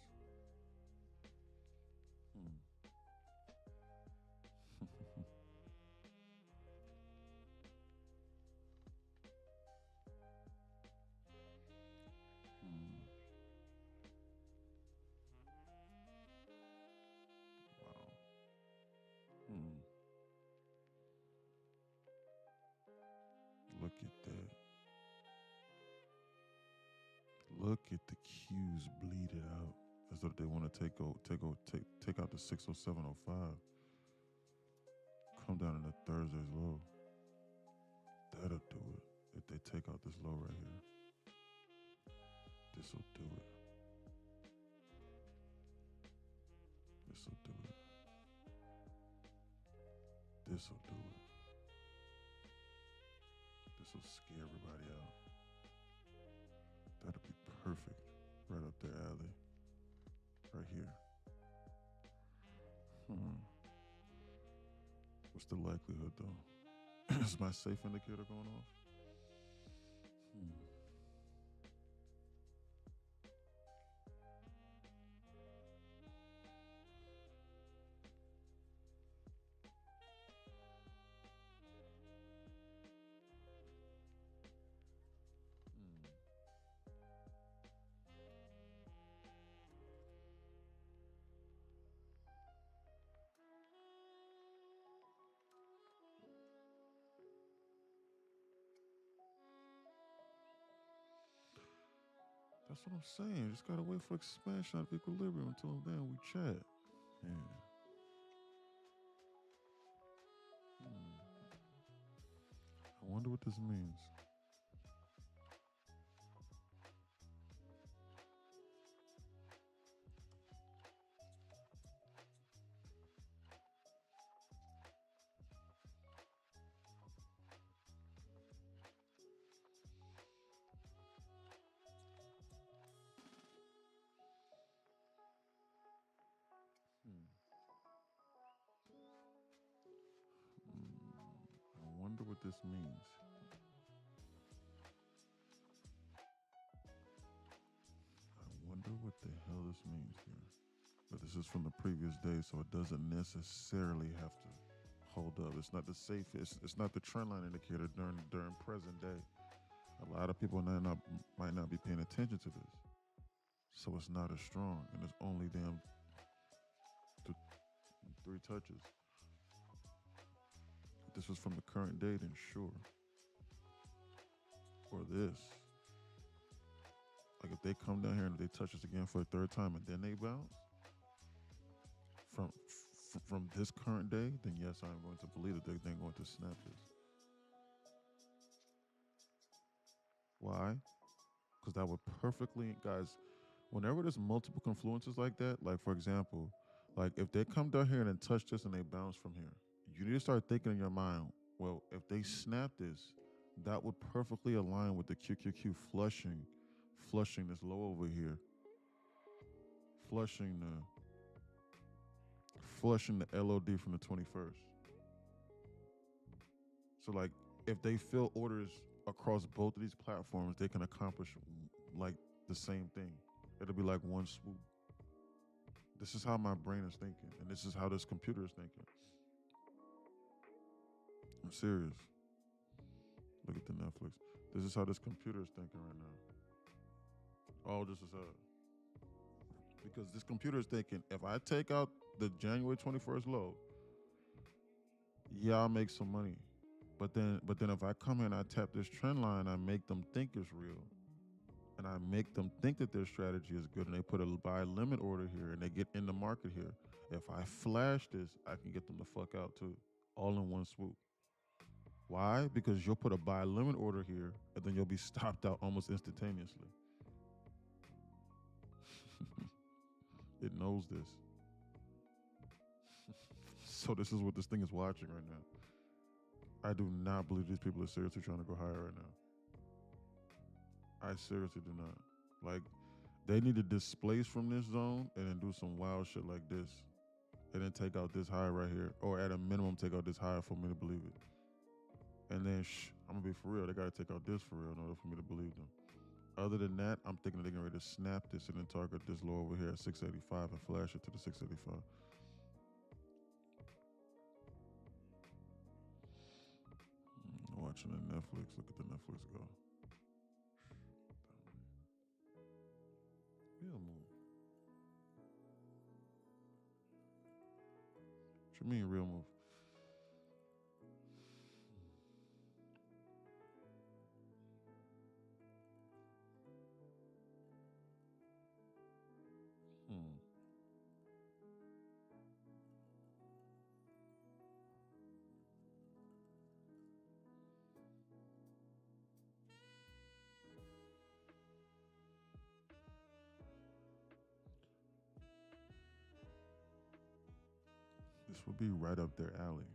Wow. Look at that. Look at the Qs bleed it out as though they want to take out the 607.05. Come down in the Thursday's low. That'll do it. If they take out this low right here, this'll do it. This'll do it. This'll do it. This'll scare everybody out. That'll be perfect. Right up their alley. Right here. What's the likelihood though? Is my safe indicator going off? That's what I'm saying. Just gotta wait for expansion of equilibrium. Until then, we chat. Yeah. I wonder what this means. I wonder what this means. I wonder what the hell this means here. But this is from the previous day, so it doesn't necessarily have to hold up. It's not the safest. It's not the trend line indicator during present day. A lot of people might not be paying attention to this, so it's not as strong, and it's only damn three touches. If this was from the current day, then sure. Or this. Like if they come down here and they touch us again for a third time and then they bounce from this current day, then yes, I'm going to believe that they're going to snap this. Why? Because that would perfectly, guys, whenever there's multiple confluences like that, like for example, like if they come down here and then touch this and they bounce from here, you need to start thinking in your mind, well, if they snap this, that would perfectly align with the QQQ flushing this low over here, flushing the LOD from the 21st. So like if they fill orders across both of these platforms, they can accomplish like the same thing. It'll be like one swoop. This is how my brain is thinking, and this is how this computer is thinking. I'm serious. Look at the Netflix. This is how this computer is thinking right now. All just aside. Because this computer is thinking, if I take out the January 21st low, yeah, I'll make some money. But then if I come here and I tap this trend line, I make them think it's real. And I make them think that their strategy is good, and they put a buy limit order here and they get in the market here. If I flash this, I can get them the fuck out too, all in one swoop. Why? Because you'll put a buy limit order here and then you'll be stopped out almost instantaneously. It knows this. So this is what this thing is watching right now. I do not believe these people are seriously trying to go higher right now. I seriously do not. Like, they need to displace from this zone and then do some wild shit like this. And then take out this high right here. Or at a minimum, take out this high for me to believe it. And then, I'm gonna be for real. They gotta take out this for real in order for me to believe them. Other than that, I'm thinking they're getting ready to snap this and then target this low over here at 685 and flash it to the 685. Watching the Netflix. Look at the Netflix go. Real move. What you mean real move? This would be right up their alley.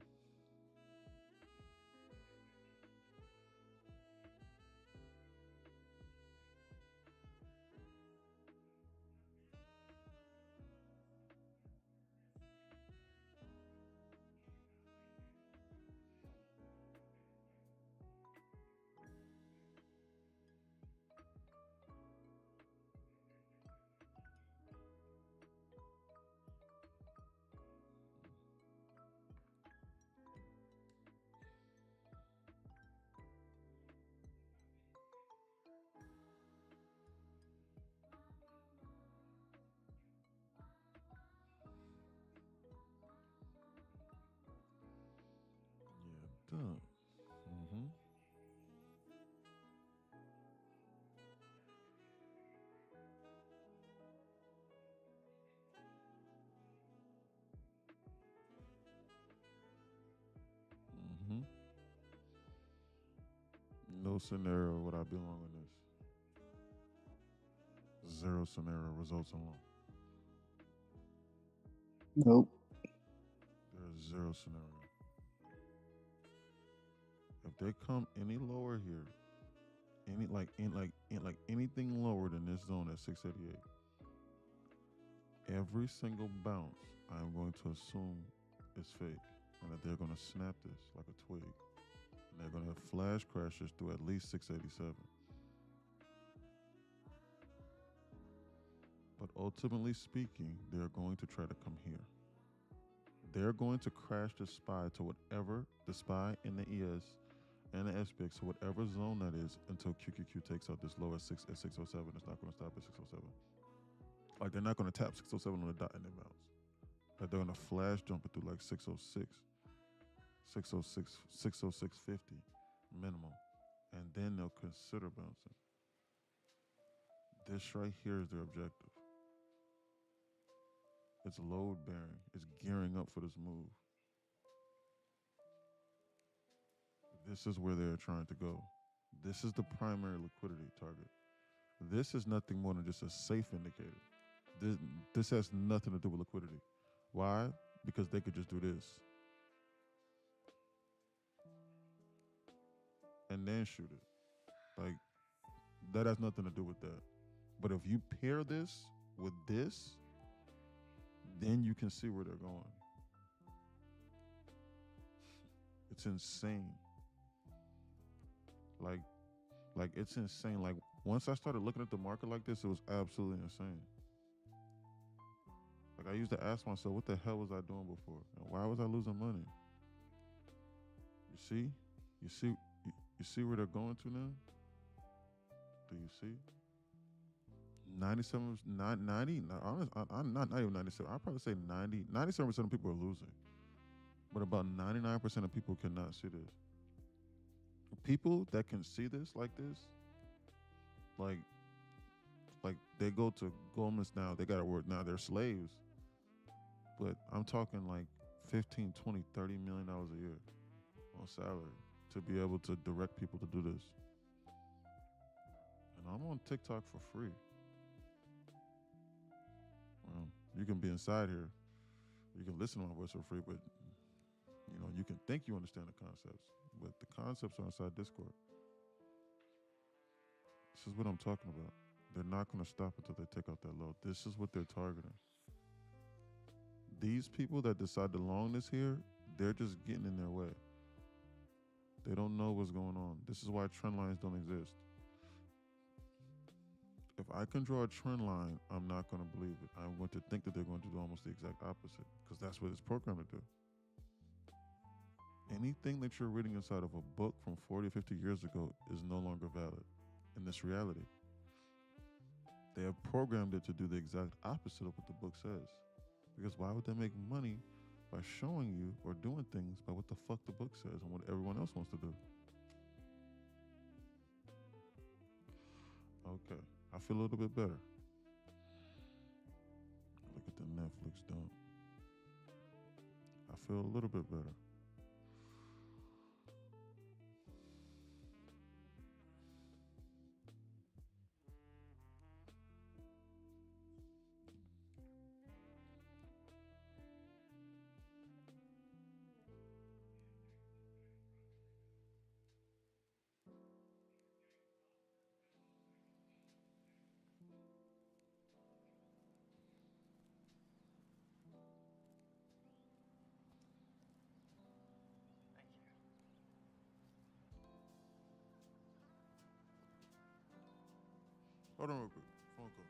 No scenario would I be long in this. Zero scenario results alone. Nope. There's zero scenario. If they come any lower here, anything lower than this zone at 688, every single bounce I'm going to assume is fake, and that they're going to snap this like a twig, and they're going to have flash crashes through at least 687. But ultimately speaking, they're going to try to come here. They're going to crash the SPY to whatever the SPY and the ES and the SPX to whatever zone that is until QQQ takes out this low at 607. It's not going to stop at 607. Like, they're not going to tap 607 on the dot and then bounce. Like, they're going to flash jump it through like 606, 606.50 minimum, and then they'll consider bouncing. This right here is their objective. It's load bearing. It's gearing up for this move. This is where they're trying to go. This is the primary liquidity target. This is nothing more than just a safe indicator. This has nothing to do with liquidity. Why? Because they could just do this and then shoot it. Like, that has nothing to do with that. But if you pair this with this, then you can see where they're going. It's insane. Like it's insane. Like, once I started looking at the market like this, it was absolutely insane. Like, I used to ask myself, what the hell was I doing before? And why was I losing money? You see where they're going to now? Do you see? 97, 90, I'm not even 97. I'd probably say 97% of people are losing. But about 99% of people cannot see this. People that can see this like this, like they go to Goldman's now, they got to work now, they're slaves. But I'm talking like 15, 20, $30 million a year on salary to be able to direct people to do this. And I'm on TikTok for free. Well, you can be inside here. You can listen to my voice for free, but you can think you understand the concepts, but the concepts are inside Discord. This is what I'm talking about. They're not going to stop until they take out that low. This is what they're targeting. These people that decide to long this here, they're just getting in their way. They don't know what's going on. This is why trend lines don't exist. If I can draw a trend line, I'm not going to believe it. I'm going to think that they're going to do almost the exact opposite, because that's what it's programmed to do. Anything that you're reading inside of a book from 40 or 50 years ago is no longer valid in this reality. They have programmed it to do the exact opposite of what the book says. Because why would they make money by showing you or doing things by what the fuck the book says and what everyone else wants to do? Okay, I feel a little bit better. Look at the Netflix dump. I feel a little bit better. Hold on real quick. Phone call.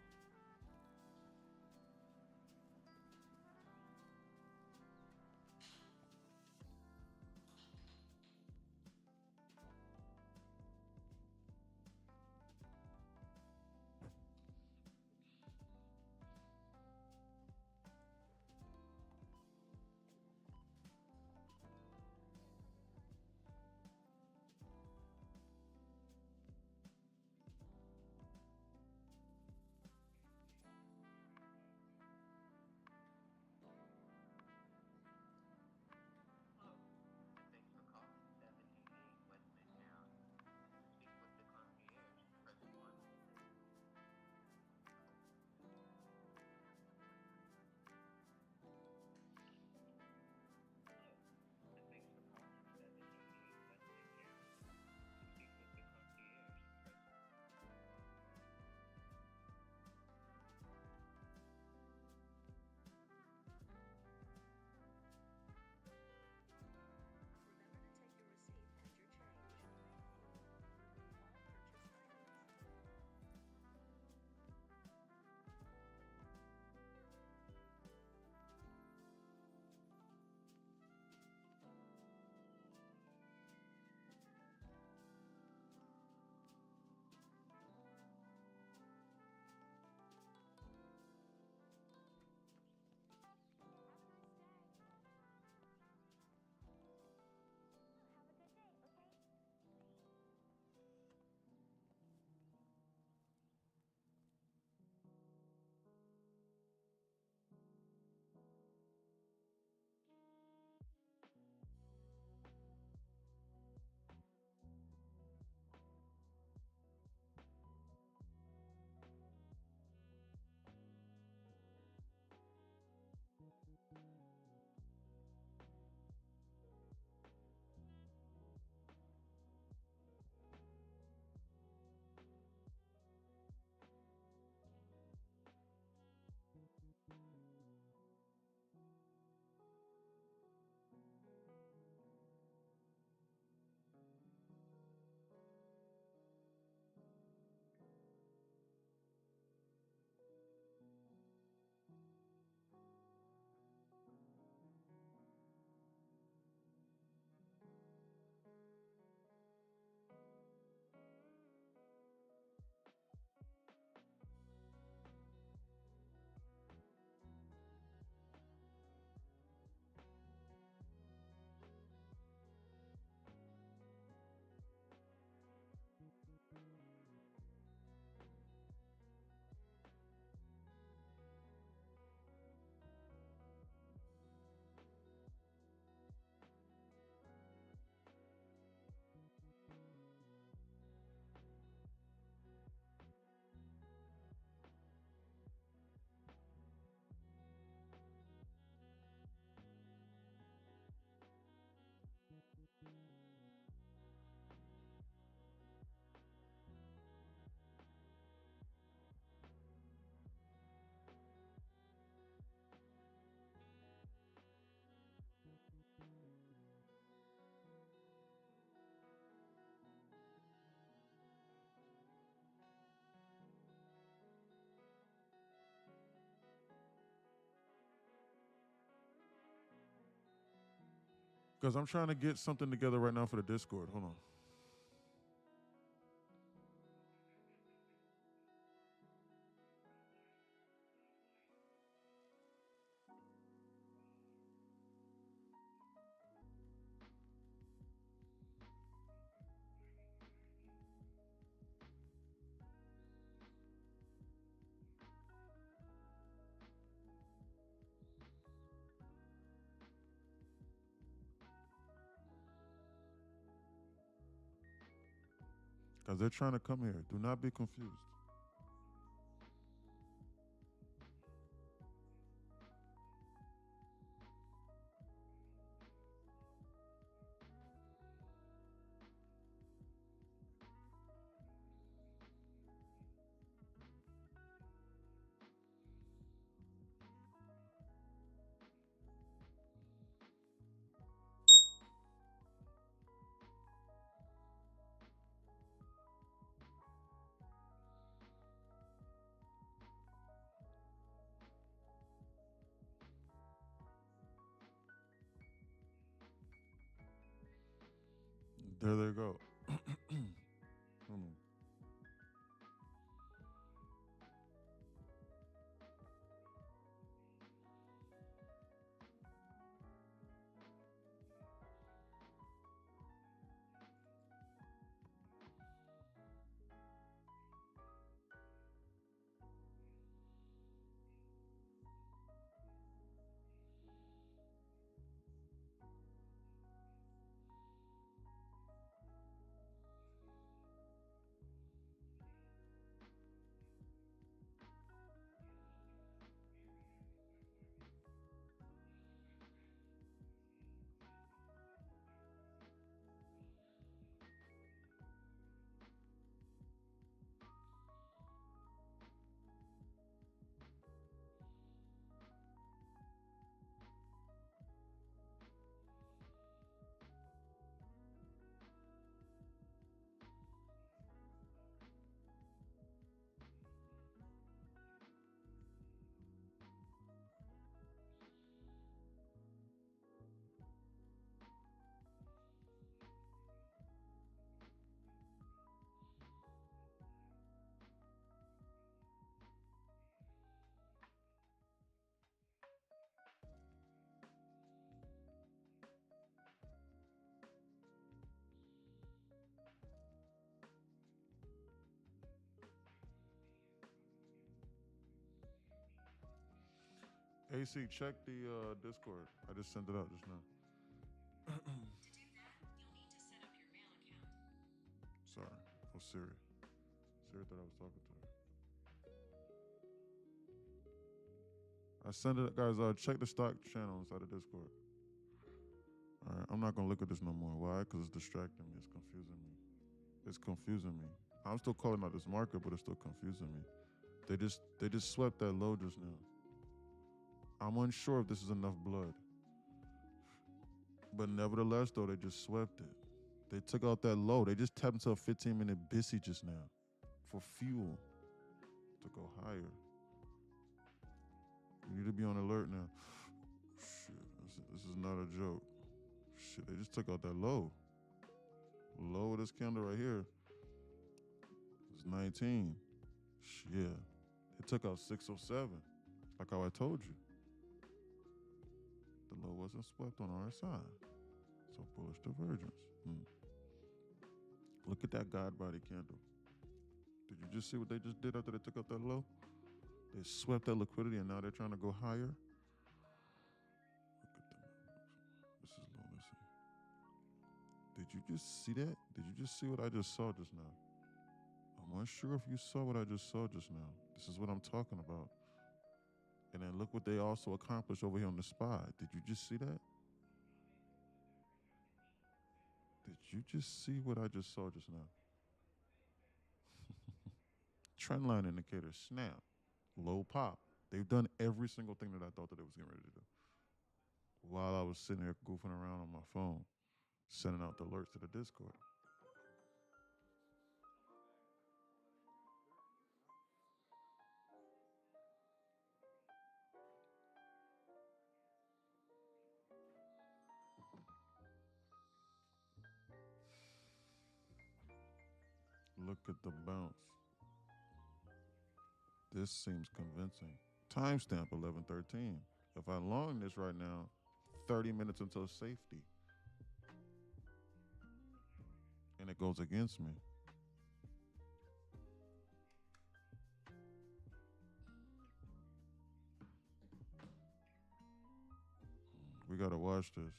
Because I'm trying to get something together right now for the Discord. Hold on. Because they're trying to come here. Do not be confused. There they go. Hold on. AC, check the Discord. I just sent it out just now. Sorry. Oh, Siri. Siri thought I was talking to her. I sent it, guys. Check the stock channel inside of Discord. All right. I'm not going to look at this no more. Why? Because it's distracting me. It's confusing me. It's confusing me. I'm still calling out this market, but it's still confusing me. They just swept that low just now. I'm unsure if this is enough blood. But nevertheless, though, they just swept it. They took out that low. They just tapped into a 15-minute BISI just now for fuel to go higher. You need to be on alert now. Shit, this is not a joke. Shit, they just took out that low. Low of this candle right here is 19. Yeah, they took out 607, like how I told you. The low wasn't swept on our side. So bullish divergence. Look at that God body candle. Did you just see what they just did after they took out that low? They swept that liquidity and now they're trying to go higher. Look at them. This is low. Let's see. Did you just see that? Did you just see what I just saw just now? I'm unsure if you saw what I just saw just now. This is what I'm talking about. And then look what they also accomplished over here on the SPY. Did you just see that? Did you just see what I just saw just now? Trendline indicator, snap, low pop. They've done every single thing that I thought that they was getting ready to do. While I was sitting here goofing around on my phone, sending out the alerts to the Discord. Look at the bounce. This seems convincing. Timestamp 11:13. If I long this right now, 30 minutes until safety. And it goes against me. We gotta watch this.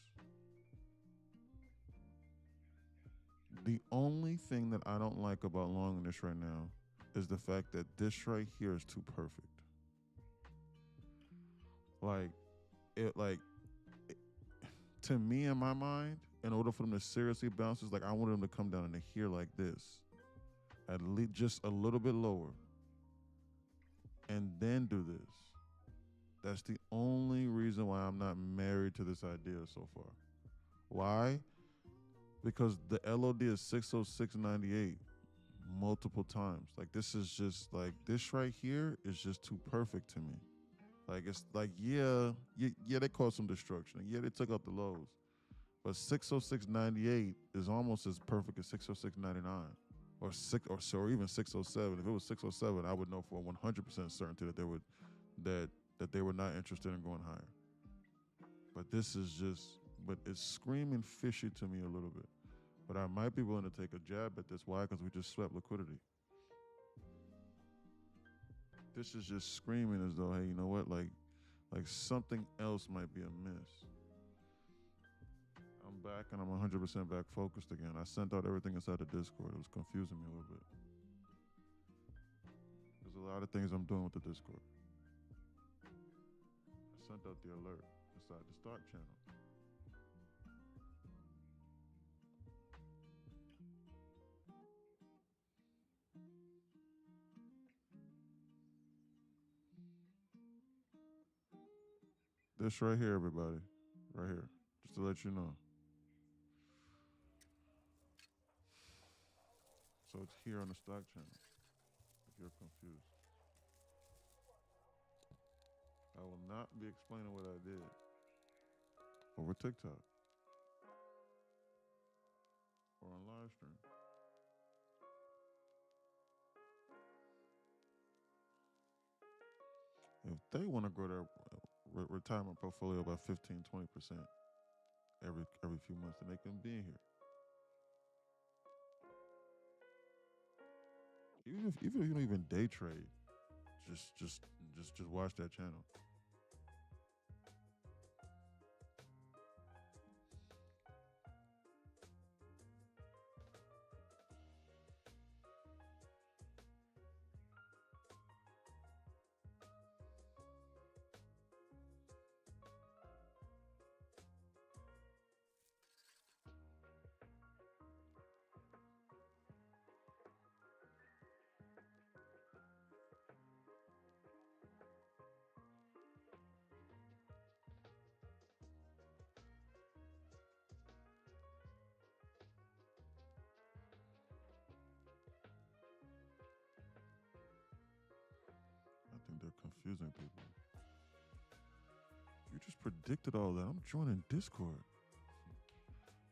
The only thing that I don't like about longing this right now is the fact that this right here is too perfect. To me in my mind, in order for them to seriously bounce, it's like I want them to come down into here like this, at least just a little bit lower, and then do this. That's the only reason why I'm not married to this idea so far. Why? Because the LOD is 606.98 multiple times. Like this is just like this right here is just too perfect to me. Like it's like yeah, they caused some destruction. Yeah, they took out the lows. But 606.98 is almost as perfect as 606.99 or even 607. If it was 607, I would know for 100% certainty that they were not interested in going higher. But this is just, but it's screaming fishy to me a little bit. But I might be willing to take a jab at this. Why? Because we just swept liquidity. This is just screaming as though, hey, you know what? Like something else might be amiss. I'm back and I'm 100% back focused again. I sent out everything inside the Discord. It was confusing me a little bit. There's a lot of things I'm doing with the Discord. I sent out the alert inside the stock channel. This right here, everybody. Right here. Just to let you know. So it's here on the stock channel, if you're confused. I will not be explaining what I did over TikTok or on live stream. If they want to grow their retirement portfolio by 15, 20% every few months, then they can be in here. Even if you don't even day trade, just watch that channel. I think they're confusing people. You just predicted all that. I'm joining Discord.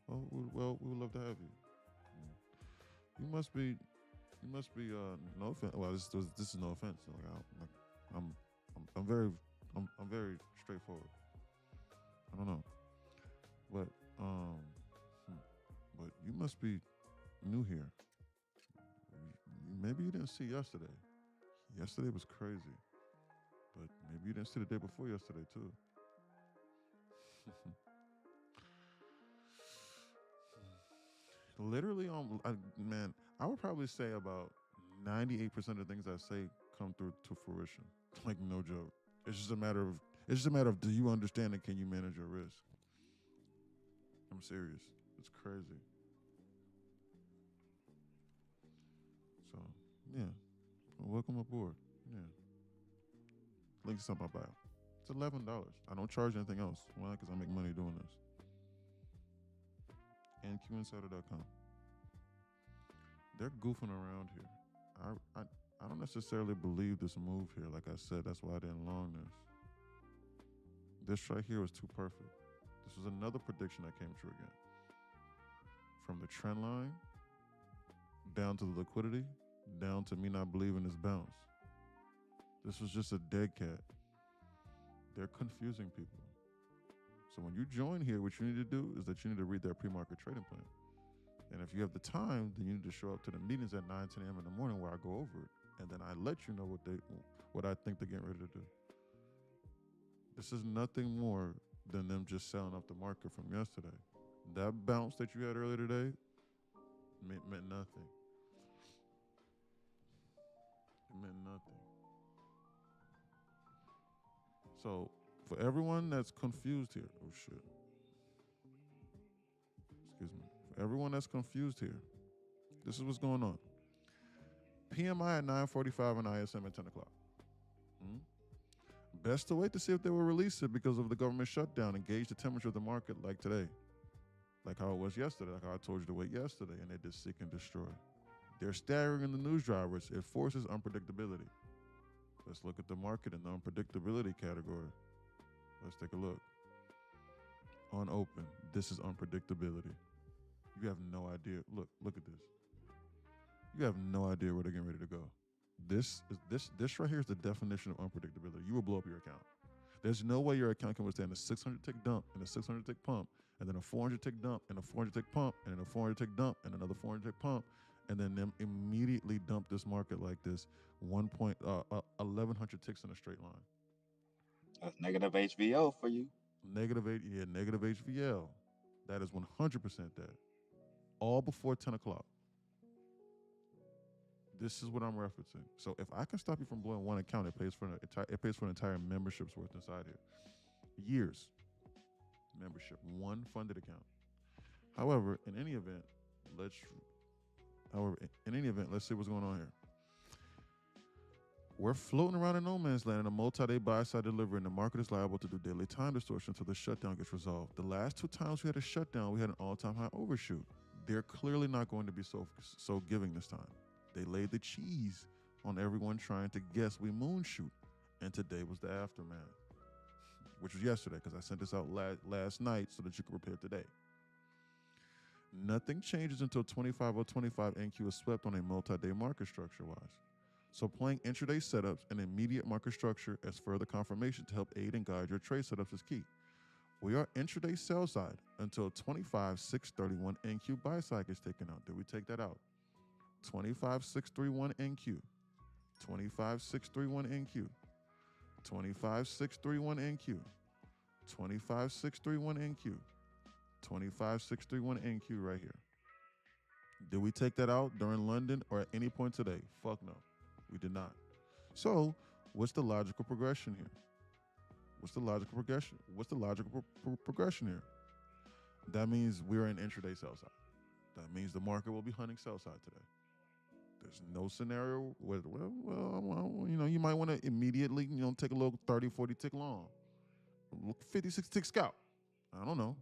Well, we would love to have you. You must be no offense. Well, this is no offense. I'm very straightforward. I don't know, but you must be new here. Maybe you didn't see yesterday. Yesterday was crazy, but maybe you didn't see the day before yesterday too. Literally, man, I would probably say about 98% of the things I say come through to fruition. Like no joke. It's just a matter of do you understand and can you manage your risk? I'm serious. It's crazy. So yeah, well, welcome aboard. Yeah, links up my bio. It's $11. I don't charge anything else. Why? Because I make money doing this. And QInsider.com. They're goofing around here. I don't necessarily believe this move here. Like I said, that's why I didn't long this. This right here was too perfect. This was another prediction that came true again. From the trend line, down to the liquidity, down to me not believing this bounce. This was just a dead cat. They're confusing people. So when you join here, what you need to do is that you need to read their pre-market trading plan. And if you have the time, then you need to show up to the meetings at 9, 10 a.m. in the morning where I go over it. And then I let you know what I think they're getting ready to do. This is nothing more than them just selling up the market from yesterday. That bounce that you had earlier today meant nothing. It meant nothing. So for everyone that's confused here, oh shit. Excuse me. For everyone that's confused here, this is what's going on. PMI at 9:45 and ISM at 10 o'clock. Best to wait to see if they will release it because of the government shutdown and gauge the temperature of the market like today. Like how it was yesterday, like how I told you to wait yesterday, and they just seek and destroy. They're staggering in the news drivers. It forces unpredictability. Let's look at the market in the unpredictability category. Let's take a look. On open, this is unpredictability. You have no idea. Look at this. You have no idea where they're getting ready to go. This right here is the definition of unpredictability. You will blow up your account. There's no way your account can withstand a 600 tick dump and a 600 tick pump, and then a 400 tick dump and a 400 tick pump, and then a 400 tick dump and another 400 tick pump, and then them immediately dump this market like this, 1,100 ticks in a straight line. That's negative HVO for you. Negative HVL. That is 100% that. All before 10 o'clock. This is what I'm referencing. So if I can stop you from blowing one account, it pays for an entire membership's worth inside here. Years. Membership. One funded account. However, in any event, let's see what's going on here. We're floating around in no man's land in a multi-day buy-side delivery, and the market is liable to do daily time distortion until the shutdown gets resolved. The last 2 times we had a shutdown, we had an all-time high overshoot. They're clearly not going to be so giving this time. They laid the cheese on everyone trying to guess we moonshoot, and today was the aftermath, which was yesterday because I sent this out last night so that you could prepare today. Nothing changes until 25.025 NQ is swept on a multi-day market structure-wise. So playing intraday setups and immediate market structure as further confirmation to help aid and guide your trade setups is key. We are intraday sell side until 25.631 NQ buy side gets taken out. Did we take that out? 25.631 NQ. 25.631 NQ. 25.631 NQ. 25.631 NQ. 25.631 NQ right here. Did we take that out during London or at any point today? Fuck no. We did not. So, what's the logical progression here? What's the logical progression? What's the logical progression here? That means we're in intraday sell side. That means the market will be hunting sell side today. There's no scenario where, you might want to immediately, take a little 30, 40 tick long. 56 tick scalp. I don't know.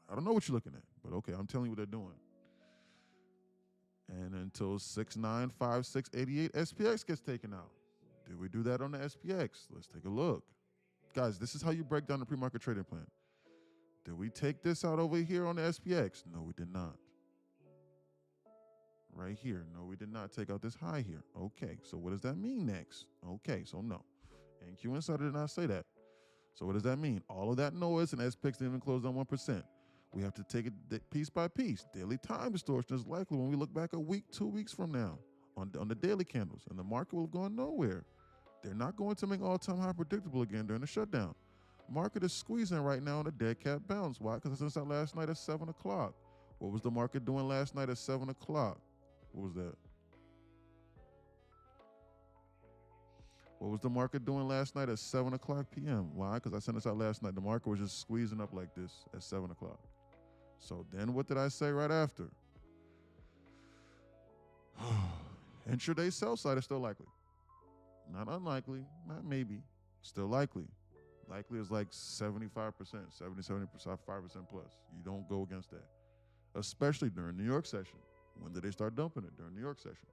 I don't know what you're looking at, but okay, I'm telling you what they're doing. And until 695688 SPX gets taken out. Did we do that on the SPX? Let's take a look. Guys, this is how you break down the pre-market trading plan. Did we take this out over here on the SPX? No, we did not. Right here. No, we did not take out this high here. Okay, so what does that mean next? Okay, so no. NQ Insider did not say that. So what does that mean? All of that noise and SPX didn't even close on 1%. We have to take it piece by piece. Daily time distortion is likely when we look back a week, 2 weeks from now on the daily candles, and the market will have gone nowhere. They're not going to make all-time high predictable again during the shutdown. Market is squeezing right now on a dead cat bounce. Why? Because since that last night at 7 o'clock. What was the market doing last night at 7 o'clock? What was that? What was the market doing last night at 7 o'clock p.m.? Why? Because I sent this out last night. The market was just squeezing up like this at 7 o'clock. So then what did I say right after? Intraday sell side is still likely. Not unlikely, not maybe, still likely. Likely is like 75%, 75% plus. You don't go against that, especially during New York session. When did they start dumping it? During New York session.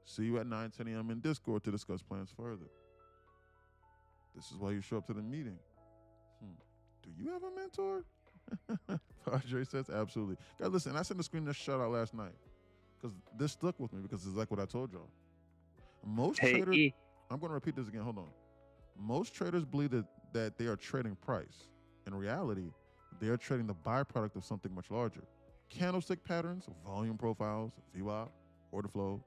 See you at 9, 10 a.m. in Discord to discuss plans further. This is why you show up to the meeting. Do you have a mentor? Padre says absolutely. Guys, listen, I sent a screen that shut out last night. because this stuck with me because it's like what I told y'all. Most Hey, traders, E. I'm going to repeat this again. Hold on. Most traders believe that they are trading price. In reality, they are trading the byproduct of something much larger. Candlestick patterns, volume profiles, VWAP, order flow,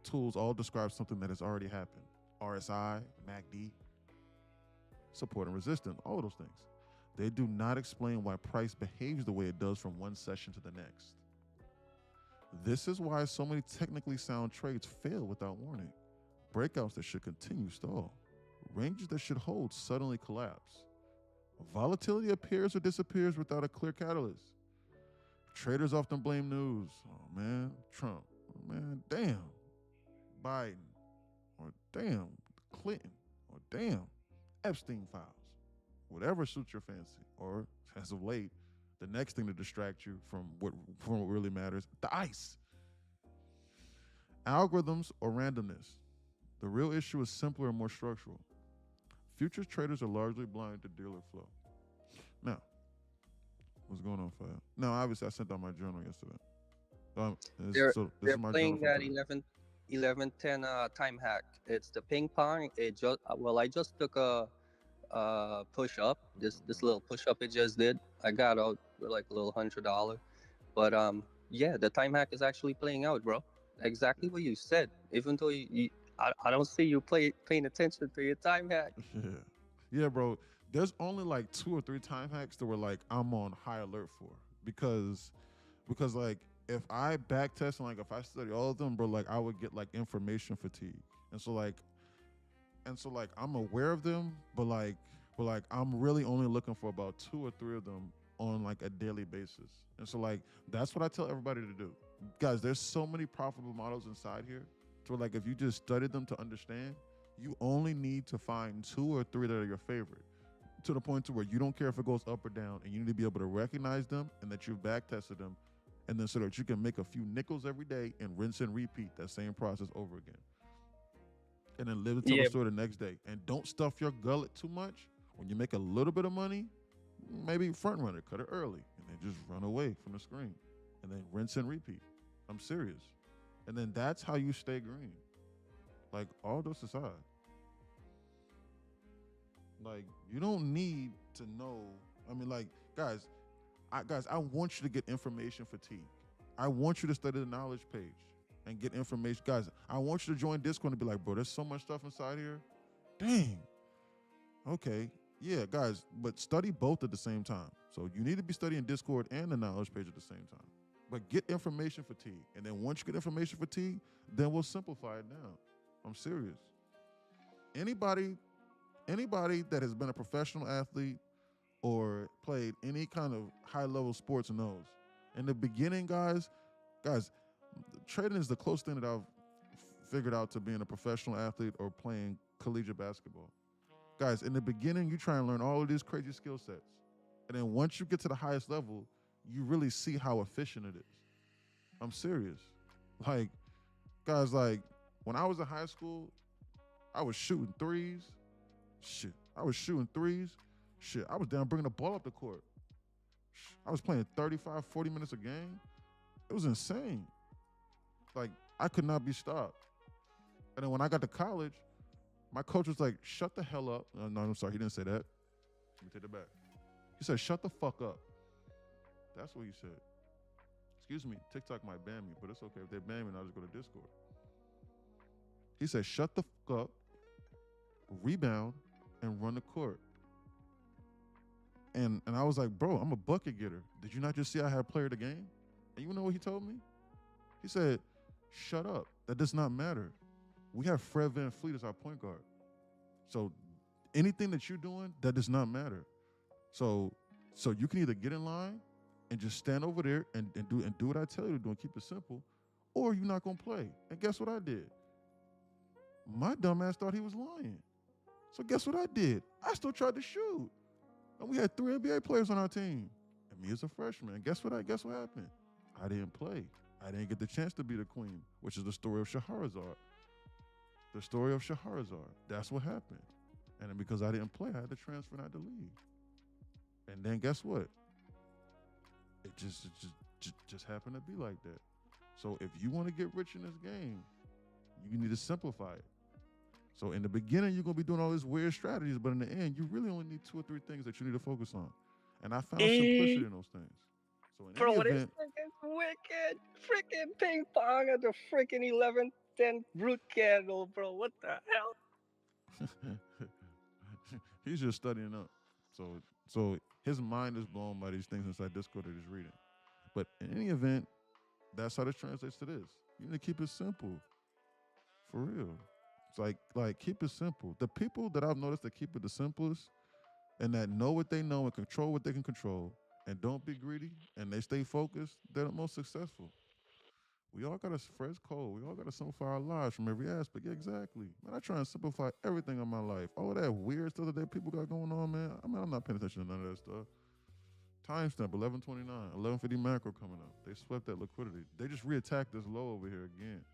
tools all describe something that has already happened. RSI, MACD, support and resistance, all of those things. They do not explain why price behaves the way it does from one session to the next. This is why so many technically sound trades fail without warning. Breakouts that should continue stall. Ranges that should hold suddenly collapse. Volatility appears or disappears without a clear catalyst. Traders often blame news. Oh man, Trump. Oh man, damn, Biden. Or damn, Clinton. Or damn, Epstein files. Whatever suits your fancy. Or, as of late, the next thing to distract you from what really matters, the ice. Algorithms or randomness. The real issue is simpler and more structural. Futures traders are largely blind to dealer flow. Now, what's going on, Fab? Now, obviously, I sent out my journal yesterday. They're This they're is my playing journal for that today. 1110 time hack. It's the ping pong. It just I just took a push up. This little push up it just did. I got out with like a little $100. But yeah, the time hack is actually playing out, bro. Exactly what you said. Even though I don't see you paying attention to your time hack. Yeah, bro. There's only like 2 or 3 time hacks that were like I'm on high alert for because like if I back test and like if I study all of them, bro, like I would get like information fatigue, and so like I'm aware of them, but like I'm really only looking for about 2 or 3 of them on like a daily basis, and so like that's what I tell everybody to do, guys. There's so many profitable models inside here, so like if you just study them to understand, you only need to find 2 or 3 that are your favorite, to the point to where you don't care if it goes up or down, and you need to be able to recognize them and that you've back tested them, and then so that you can make a few nickels every day and rinse and repeat that same process over again. And then live to tell the Yeah, story the next day. And don't stuff your gullet too much. When you make a little bit of money, maybe front run it, cut it early, and then just run away from the screen. And then rinse and repeat. I'm serious. And then that's how you stay green. Like, all those aside. Like, you don't need to know. I mean, like, guys, I want you to get information fatigue. I want you to study the knowledge page and get information. Guys, I want you to join Discord and be like, bro, there's so much stuff inside here. Dang. Okay. Yeah, guys, but study both at the same time. So you need to be studying Discord and the knowledge page at the same time. But get information fatigue. And then once you get information fatigue, then we'll simplify it down. I'm serious. Anybody that has been a professional athlete or played any kind of high-level sports knows. In the beginning, guys, trading is the closest thing that I've figured out to being a professional athlete or playing collegiate basketball. Guys, in the beginning, you try and learn all of these crazy skill sets. And then once you get to the highest level, you really see how efficient it is. I'm serious. Like, guys, like, when I was in high school, I was shooting threes. I was down bringing the ball up the court. I was playing 35, 40 minutes a game. It was insane. Like, I could not be stopped. And then when I got to college, my coach was like, shut the hell up. No, I'm sorry, he didn't say that. Let me take it back. He said, shut the fuck up. That's what he said. Excuse me, TikTok might ban me, but it's okay. If they ban me, I'll just go to Discord. He said, shut the fuck up, rebound, and run the court. And I was like, bro, I'm a bucket getter. Did you not just see I had player of the game? And you know what he told me? He said, shut up. That does not matter. We have Fred VanVleet as our point guard. So anything that you're doing, that does not matter. So you can either get in line and just stand over there and do what I tell you to do and keep it simple, or you're not gonna play. And guess what I did? My dumb ass thought he was lying. So guess what I did? I still tried to shoot. And we had 3 NBA players on our team. And me as a freshman. And guess what happened? I didn't play. I didn't get the chance to be the queen, which is the story of Shahrazad. The story of Shahrazad. That's what happened. And then because I didn't play, I had to transfer and I had to leave. And then guess what? It just happened to be like that. So if you want to get rich in this game, you need to simplify it. So in the beginning, you're gonna be doing all these weird strategies, but in the end, you really only need 2 or 3 things that you need to focus on. And I found simplicity in those things. So in any Bro, this event, freaking wicked. Freaking ping pong at the freaking 11:10 root candle, bro. What the hell? he's just studying up. So his mind is blown by these things inside Discord that he's reading. But in any event, that's how this translates to this. You need to keep it simple. For real. It's like keep it simple. The people that I've noticed that keep it the simplest and that know what they know and control what they can control and don't be greedy and they stay focused, they're the most successful. We all got to fresh code. We all got to simplify our lives from every aspect. Yeah, exactly. Man, I try and simplify everything in my life. All of that weird stuff that people got going on, man. I mean, I'm not paying attention to none of that stuff. Timestamp 11:29, 11:50 macro coming up. They swept that liquidity. They just reattacked this low over here again.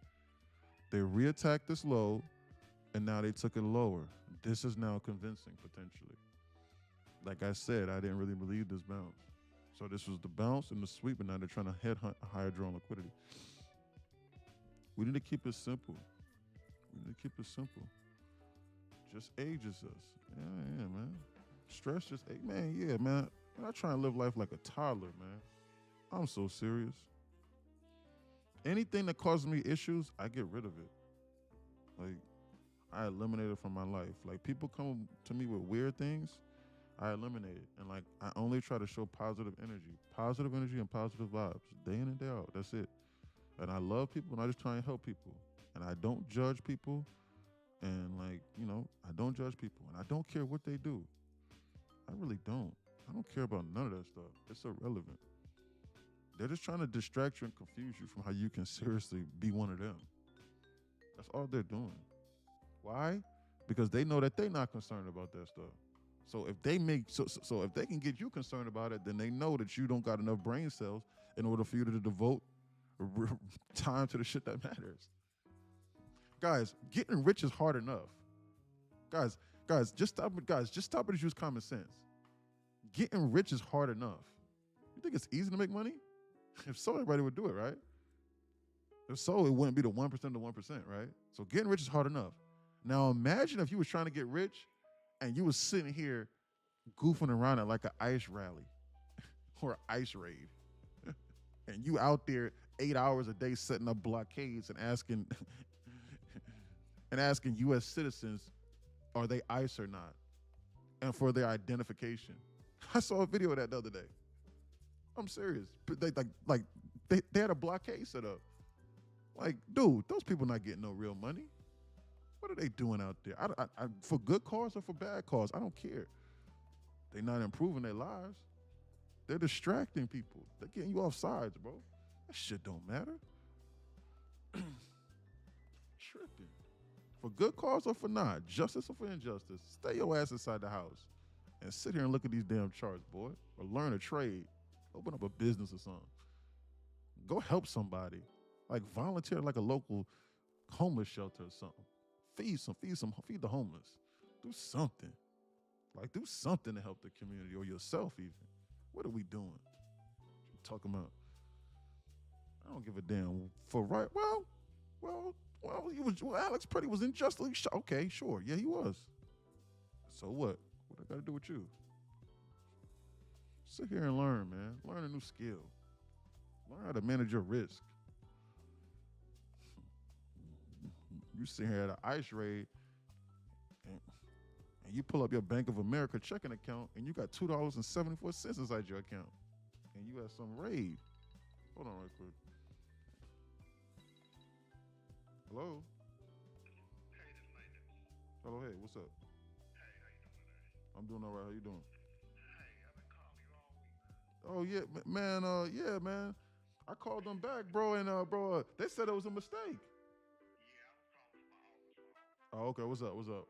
They reattacked this low, and now they took it lower. This is now convincing, potentially. Like I said, I didn't really believe this bounce. So this was the bounce and the sweep, and now they're trying to headhunt a higher drawn liquidity. We need to keep it simple. We need to keep it simple. Just ages us. Yeah, man. Stress just, man, yeah, man. I try and live life like a toddler, man. I'm so serious. Anything that causes me issues, I get rid of it. Like, I eliminate it from my life. Like, people come to me with weird things, I eliminate it. And, like, I only try to show positive energy and positive vibes, day in and day out. That's it. And I love people, and I just try and help people. And I don't judge people. And, like, you know, I don't judge people. And I don't care what they do. I really don't. I don't care about none of that stuff. It's irrelevant. They're just trying to distract you and confuse you from how you can seriously be one of them. That's all they're doing. Why? Because they know that they're not concerned about that stuff. So if they if they can get you concerned about it, then they know that you don't got enough brain cells in order for you to devote time to the shit that matters. Guys, getting rich is hard enough. Guys, just stop it and use common sense. Getting rich is hard enough. You think it's easy to make money? If so, everybody would do it, right? If so, it wouldn't be the 1% to 1%, right? So getting rich is hard enough. Now imagine if you was trying to get rich and you was sitting here goofing around at like an ice rally or an ice raid. And you out there 8 hours a day setting up blockades and asking U.S. citizens, are they ICE or not? And for their identification. I saw a video of that the other day. I'm serious. They had a blockade set up. Like, dude, those people not getting no real money. What are they doing out there? I for good cause or for bad cause? I don't care. They're not improving their lives. They're distracting people. They're getting you off sides, bro. That shit don't matter. Tripping. For good cause or for not, justice or for injustice, stay your ass inside the house and sit here and look at these damn charts, boy. Or learn a trade. Open up a business or something. Go help somebody. Like volunteer like a local homeless shelter or something. Feed the homeless. Do something. Like do something to help the community or yourself even. What are we doing? What you talking about? I don't give a damn. For right, well, Alex Pretty was unjustly shot. Okay, sure. Yeah, he was. So what? What I got to do with you? Sit here and learn, man. Learn a new skill. Learn how to manage your risk. You sit here at an ICE raid and you pull up your Bank of America checking account and you got $2.74 inside your account. And you have some raid. Hold on right quick. Hello? Hello, hey, what's up? I'm doing all right. How you doing? Oh yeah, man. Yeah, man. I called them back, bro, and bro, they said it was a mistake. Oh, okay. What's up? What's up?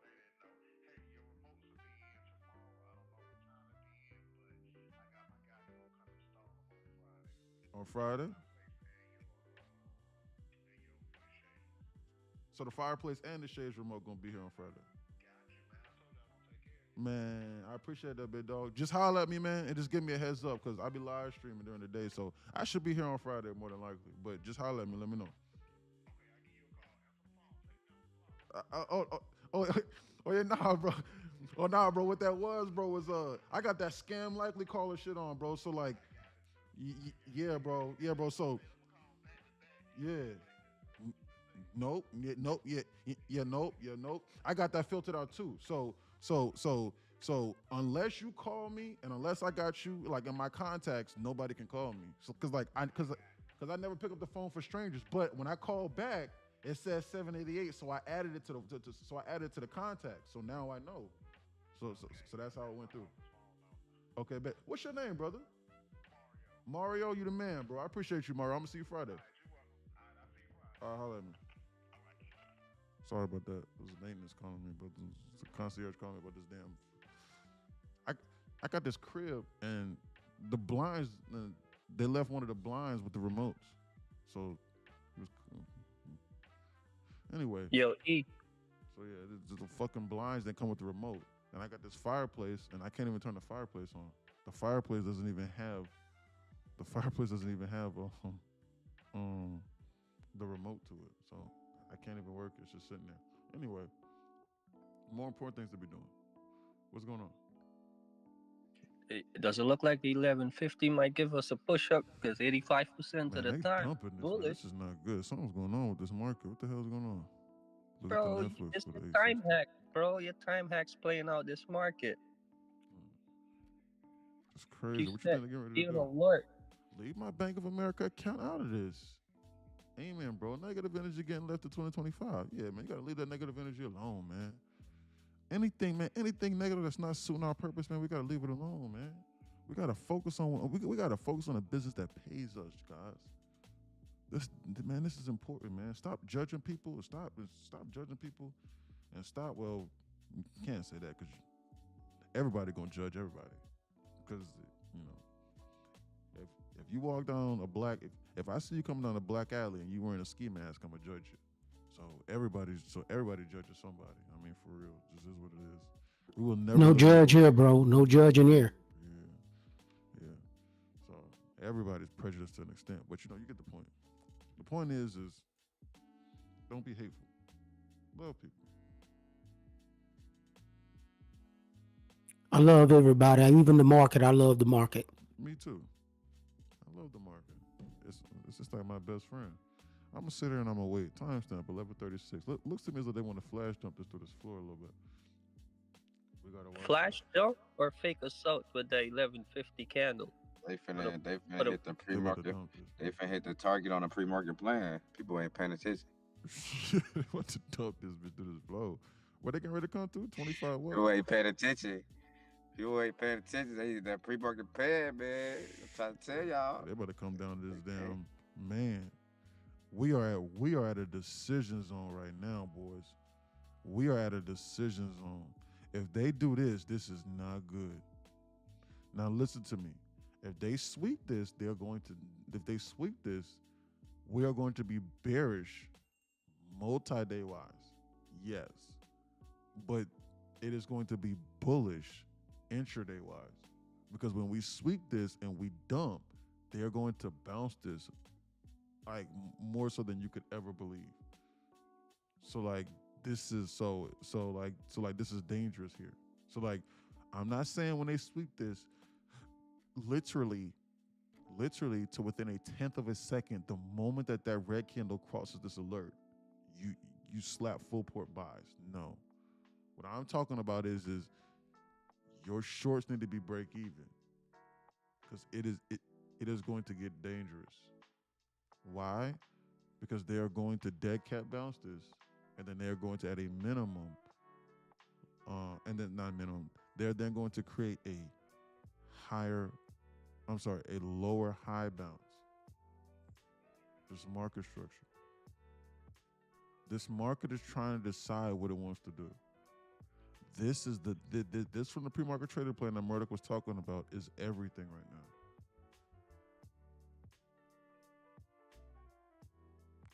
On Friday. So the fireplace and the shades remote gonna be here on Friday. Man, I appreciate that, big dog. Just holler at me, man, and just give me a heads up because I'll be live streaming during the day. So I should be here on Friday more than likely. But just holler at me. Let me know. Uh, oh, oh, oh, oh, yeah, nah, bro. Oh, nah, bro. What that was, bro, was I got that scam likely caller shit on, bro. So like, yeah, bro. Yeah, bro. So, yeah. Nope. Yeah, nope. Yeah. Nope. Yeah. Nope. I got that filtered out too. So unless you call me and unless I got you like in my contacts, nobody can call me. So cause I never pick up the phone for strangers. But when I call back, it says 788. So I added it to the contact. So now I know. So that's how it went through. Okay, bet. What's your name, brother? Mario, you the man, bro. I appreciate you, Mario. I'm gonna see you Friday. Holla at me. Sorry about that. It was maintenance calling me, but the concierge calling me about this damn. I got this crib and the blinds. They left one of the blinds with the remotes. So it was anyway. Yo, E. So yeah, the fucking blinds that come with the remote, and I got this fireplace, and I can't even turn the fireplace on. The fireplace doesn't even have. The remote to it, so I can't even work. It's just sitting there. Anyway, more important things to be doing. What's going on? Does it look like the 1150 might give us a push up? Because 85% of the time, dumping this, bullish. this is not good. Something's going on with this market. What the hell is going on? Look bro, at the Netflix it's for the the time hack, bro. Your time hack's playing out this market. It's crazy. What you think they're getting ready to do? Alert. Leave my Bank of America account out of this. Amen, bro. Negative energy getting left to 2025. Yeah, man, you gotta leave that negative energy alone, man. Anything negative that's not suiting our purpose, man, we gotta leave it alone, man. We gotta focus on we gotta focus on a business that pays us, guys. This is important, man. Stop judging people. Stop judging people, and stop. Well, you can't say that because everybody gonna judge everybody. Because if you walk down a black, if I see you coming down a black alley and you wearing a ski mask, I'm gonna judge you. So everybody judges somebody. I mean, for real, this is what it is. We will never. No judge here, bro. No judging here. Yeah. So everybody's prejudiced to an extent, but you get the point. The point is don't be hateful. Love people. I love everybody. Even the market. I love the market. Me too. I love the market. It's just like my best friend. I'm gonna sit here and I'm gonna wait. Timestamp 11:36. Looks to me as though they want to flash jump this through this floor a little bit. We gotta watch flash jump or fake assault with the 1150 candle. They finna hit the pre-market. They finna hit the target on a pre-market plan. People ain't paying attention. They want to dump this bitch through this flow. What they getting ready to come through? 25 what? People ain't paying attention. People ain't paying attention. They hit that pre-market plan, man. I'm trying to tell y'all. They better come down to this damn man. We are at a decision zone right now, boys. We are at a decision zone. If they do this, this is not good. Now listen to me. If they sweep this, we are going to be bearish multi-day wise. Yes. But it is going to be bullish intraday wise. Because when we sweep this and we dump, they are going to bounce this like more so than you could ever believe. So like this is this is dangerous here. So like I'm not saying when they sweep this literally to within a tenth of a second, the moment that red candle crosses this alert, you slap full port buys. No. What I'm talking about is your shorts need to be break even. Because it is going to get dangerous. Why? Because they are going to dead cat bounce this, and then they're going to at a minimum, and then not minimum, they're then going to create a lower high bounce. This market structure. This market is trying to decide what it wants to do. This is this from the pre-market trader plan that Murdoch was talking about is everything right now.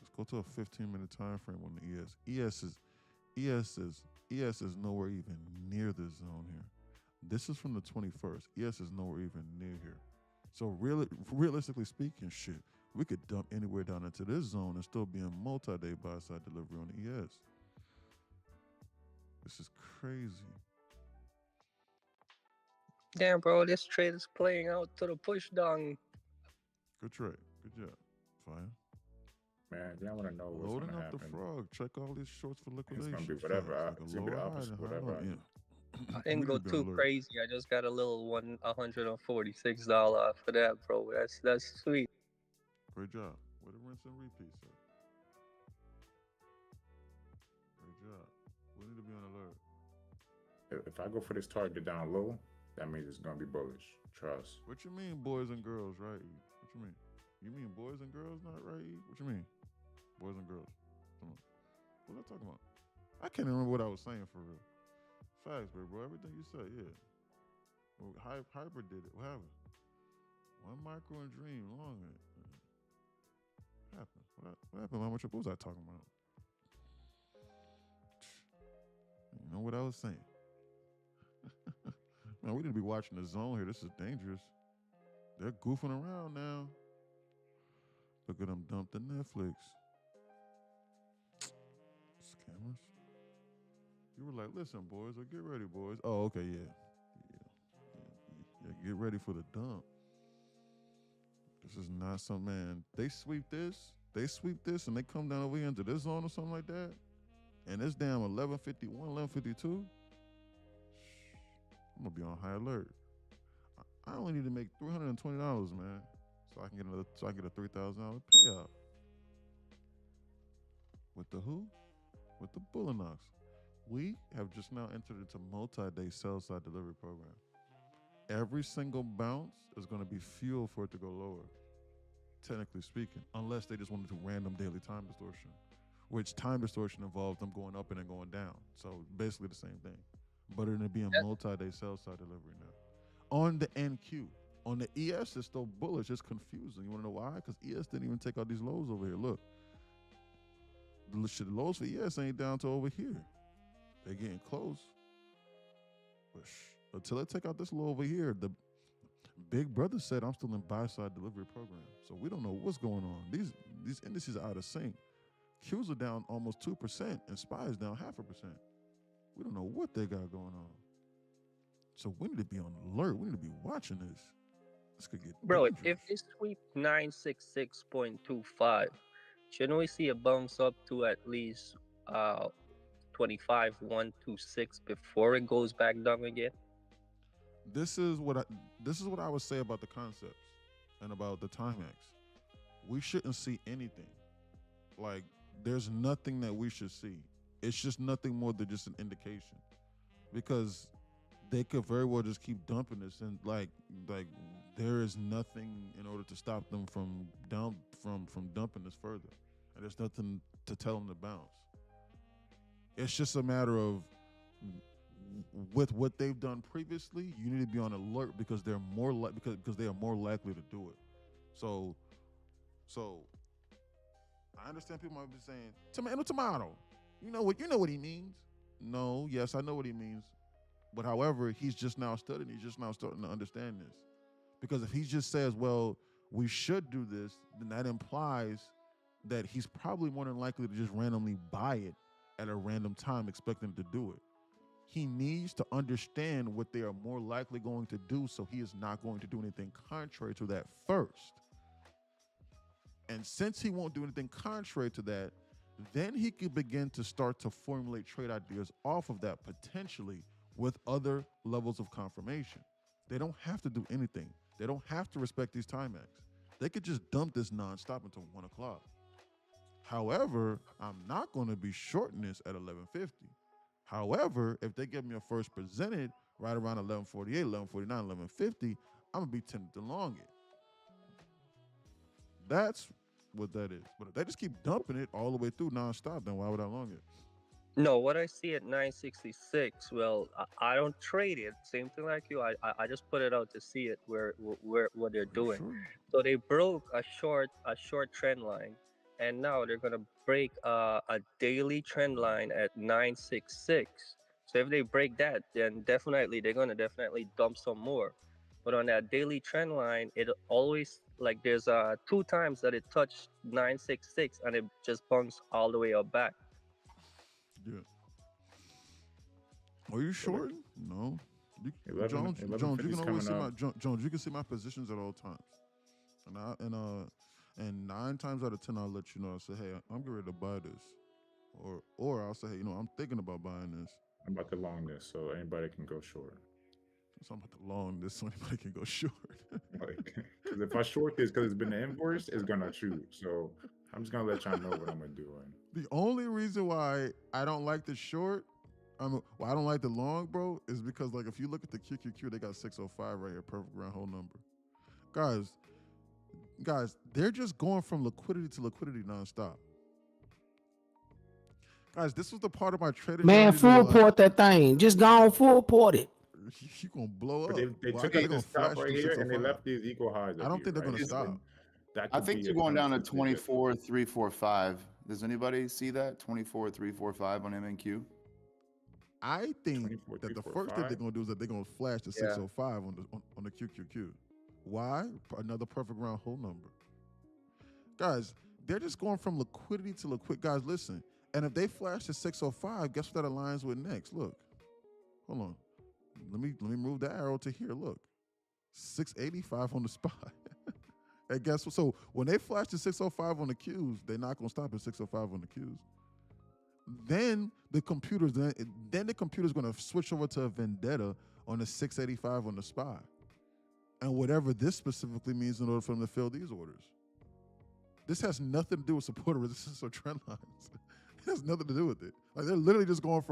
Let's go to a 15-minute time frame on the ES. ES is ES is nowhere even near this zone here. This is from the 21st. ES is nowhere even near here. So realistically speaking, shit, we could dump anywhere down into this zone and still be in multi-day buy-side delivery on the ES. This is crazy. Damn, bro, this trade is playing out to the push down. Good trade. Good job. Fine. Man, y'all want to know what's Loading going to up happen. the frog. Check all these shorts for It's liquidation. going to be whatever. Like It's going to be the opposite of whatever. I didn't go too crazy. I just got a little $146 off of that, bro. That's sweet. Great job. With a rinse and repeat, sir. Great job. We need to be on alert. If I go for this target down low, that means it's going to be bullish. Trust. What you mean, boys and girls, right? What you mean? You mean boys and girls, not right? What you mean? Boys and girls. Come on. What am I talking about? I can't remember what I was saying for real. Facts, bro. Everything you said, yeah. Well, Hyper did it. What happened? One micro and dream longer. What happened? What happened? How much? What was I talking about? You know what I was saying? Man, we need to be watching the zone here. This is dangerous. They're goofing around now. Look at them dump the Netflix. Scammers. You were like, listen, boys, or get ready, boys. Oh, okay, yeah, get ready for the dump. This is not some, man. They sweep this, and they come down over here into this zone or something like that. And it's down 1151, 1152. I'm gonna be on high alert. I only need to make $320, man, so I can get a $3,000 payout. With the who? With the Bullinox. We have just now entered into multi-day sell-side delivery program. Every single bounce is going to be fuel for it to go lower, technically speaking, unless they just wanted to random daily time distortion, which time distortion involves them going up and then going down. So basically the same thing, but it'll be a multi-day sell-side delivery now. On the NQ, on the ES, it's still bullish. It's confusing. You want to know why? Because ES didn't even take out these lows over here. Look, the lows for ES ain't down to over here. They're getting close. But until I take out this low over here, the big brother said I'm still in buy-side delivery program. So we don't know what's going on. These indices are out of sync. Qs are down almost 2% and SPY is down 0.5%. We don't know what they got going on. So we need to be on alert. We need to be watching this. This could get dangerous. If they sweep 966.25, shouldn't we see a bounce up to at least 25,126 before it goes back down again? This is what I would say about the concepts and about the Timex. We shouldn't see anything. Like, there's nothing that we should see. It's just nothing more than just an indication, because they could very well just keep dumping this, and like there is nothing in order to stop them from dumping this further, and there's nothing to tell them to bounce. It's just a matter of, with what they've done previously, you need to be on alert because they're more because they are more likely to do it. So I understand people might be saying tomato. You know what he means. No, yes, I know what he means. But however, he's just now studying. He's just now starting to understand this. Because if he just says, well, we should do this, then that implies that he's probably more than likely to just randomly buy it at a random time, expecting to do it. He needs to understand what they are more likely going to do, so he is not going to do anything contrary to that first. And since he won't do anything contrary to that, then he can begin to start to formulate trade ideas off of that, potentially with other levels of confirmation. They don't have to do anything. They don't have to respect these Timex. They could just dump this nonstop until 1 o'clock. However, I'm not going to be shorting this at 1150. However, if they give me a first presented right around 1148, 1149, 1150, I'm going to be tempted to long it. That's what that is. But if they just keep dumping it all the way through nonstop, then why would I long it? No, what I see at 966, well, I don't trade it. Same thing like you. I just put it out to see it where what they're doing. Sure. So they broke a short trend line and now they're gonna break a daily trend line at 966. So if they break that, then definitely they're gonna definitely dump some more. But on that daily trend line, it always like there's two times that it touched 966 and it just bounced all the way up back. Yeah. Are you short? No. Jones, 1150 you is can always coming see my up. Jones. You can see my positions at all times, and 9 times out of 10, I'll let you know. I say, hey, I'm getting ready to buy this, or I'll say, hey, I'm thinking about buying this. I'm about to long this, so anybody can go short. So I'm about to long this, so anybody can go short. Like, because if I short this because it's been invoiced, it's gonna shoot. So I'm just gonna let y'all know what I'm gonna do. The only reason why I don't like the short, I don't like the long, bro, is because like if you look at the QQQ, they got 605 right here, perfect round whole number. Guys, they're just going from liquidity to liquidity nonstop. Guys, this was the part of my trading. Man, full port that thing. Just go on full port it. You gonna blow up. But they took out this stop right here and they left these equal highs. I don't think they're gonna stop. I think you're going down to 24,345. Does anybody see that? 24,345 on MNQ? I think that the first thing they're gonna do is that they're gonna flash the 605 on the QQQ. Why? Another perfect round whole number. Guys, they're just going from liquidity to liquid. Guys, listen. And if they flash the 605, guess what that aligns with next? Look. Hold on. Let me move the arrow to here. Look. 685 on the spot. And guess what? So when they flash the 605 on the Qs, they're not gonna stop at 605 on the Qs. Then the computer's gonna switch over to a vendetta on the 685 on the SPY. And whatever this specifically means in order for them to fill these orders. This has nothing to do with support or resistance or trend lines. It has nothing to do with it. Like they're literally going